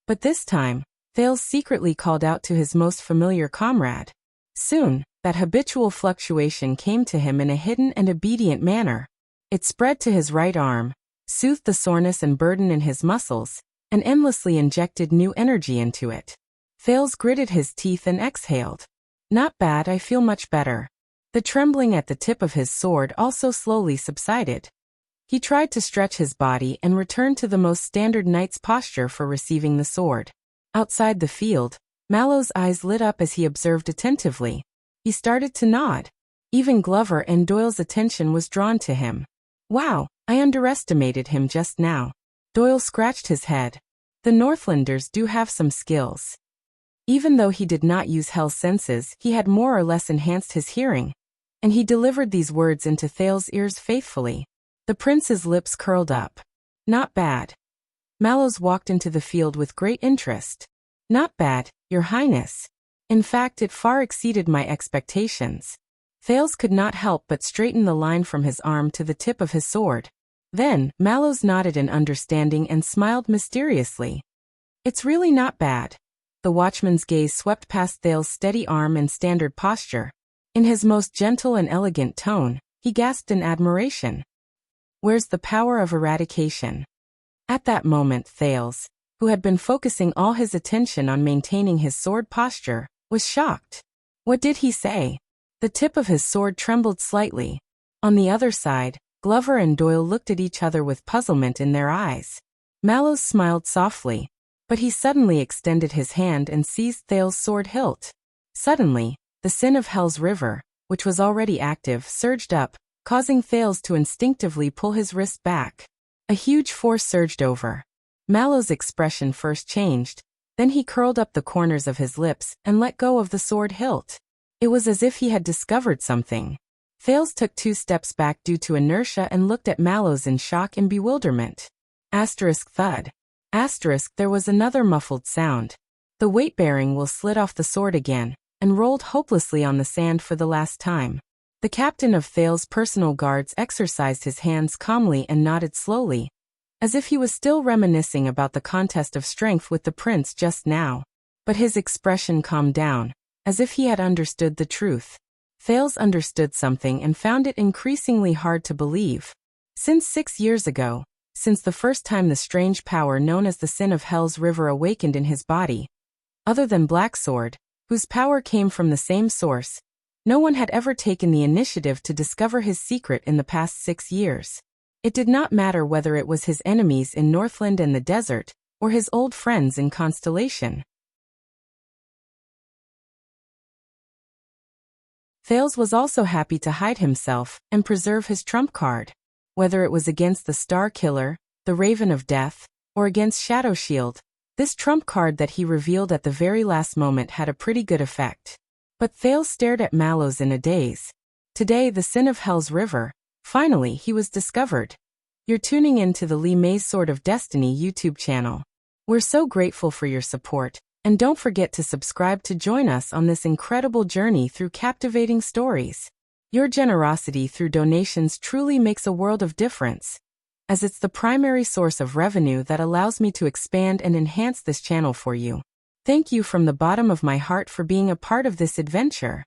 But this time, Thales secretly called out to his most familiar comrade. Soon, that habitual fluctuation came to him in a hidden and obedient manner. It spread to his right arm, soothed the soreness and burden in his muscles, and endlessly injected new energy into it. Thales gritted his teeth and exhaled. Not bad, I feel much better. The trembling at the tip of his sword also slowly subsided. He tried to stretch his body and return to the most standard knight's posture for receiving the sword. Outside the field, Mallow's eyes lit up as he observed attentively. He started to nod. Even Glover and Doyle's attention was drawn to him. Wow, I underestimated him just now. Doyle scratched his head. The Northlanders do have some skills. Even though he did not use Hell's senses, he had more or less enhanced his hearing, and he delivered these words into Thales' ears faithfully. The prince's lips curled up. Not bad. Mallows walked into the field with great interest. Not bad, Your Highness. In fact, it far exceeded my expectations. Thales could not help but straighten the line from his arm to the tip of his sword. Then, Mallows nodded in understanding and smiled mysteriously. It's really not bad. The watchman's gaze swept past Thales' steady arm and standard posture. In his most gentle and elegant tone, he gasped in admiration. Where's the power of eradication? At that moment, Thales, who had been focusing all his attention on maintaining his sword posture, was shocked. What did he say? The tip of his sword trembled slightly. On the other side, Glover and Doyle looked at each other with puzzlement in their eyes. Mallows smiled softly, but he suddenly extended his hand and seized Thales' sword hilt. Suddenly, the sin of Hell's River, which was already active, surged up, causing Thales to instinctively pull his wrist back. A huge force surged over. Mallows' expression first changed, then he curled up the corners of his lips and let go of the sword hilt. It was as if he had discovered something. Thales took 2 steps back due to inertia and looked at Mallows in shock and bewilderment. Thud. There was another muffled sound. The weight-bearing will slid off the sword again, and rolled hopelessly on the sand for the last time. The captain of Thales' personal guards exercised his hands calmly and nodded slowly, as if he was still reminiscing about the contest of strength with the prince just now. But his expression calmed down, as if he had understood the truth. Thales understood something and found it increasingly hard to believe. Since 6 years ago, since the first time the strange power known as the Sin of Hell's River awakened in his body, other than Blacksword, whose power came from the same source, no one had ever taken the initiative to discover his secret in the past 6 years. It did not matter whether it was his enemies in Northland and the desert, or his old friends in Constellation. Thales was also happy to hide himself and preserve his trump card. Whether it was against the Star Killer, the Raven of Death, or against Shadow Shield, this trump card that he revealed at the very last moment had a pretty good effect. But Thales stared at Mallows in a daze. Today, the sin of Hell's River. Finally, he was discovered. You're tuning in to the Lee May's Sword of Destiny YouTube channel. We're so grateful for your support, and don't forget to subscribe to join us on this incredible journey through captivating stories. Your generosity through donations truly makes a world of difference, as it's the primary source of revenue that allows me to expand and enhance this channel for you. Thank you from the bottom of my heart for being a part of this adventure.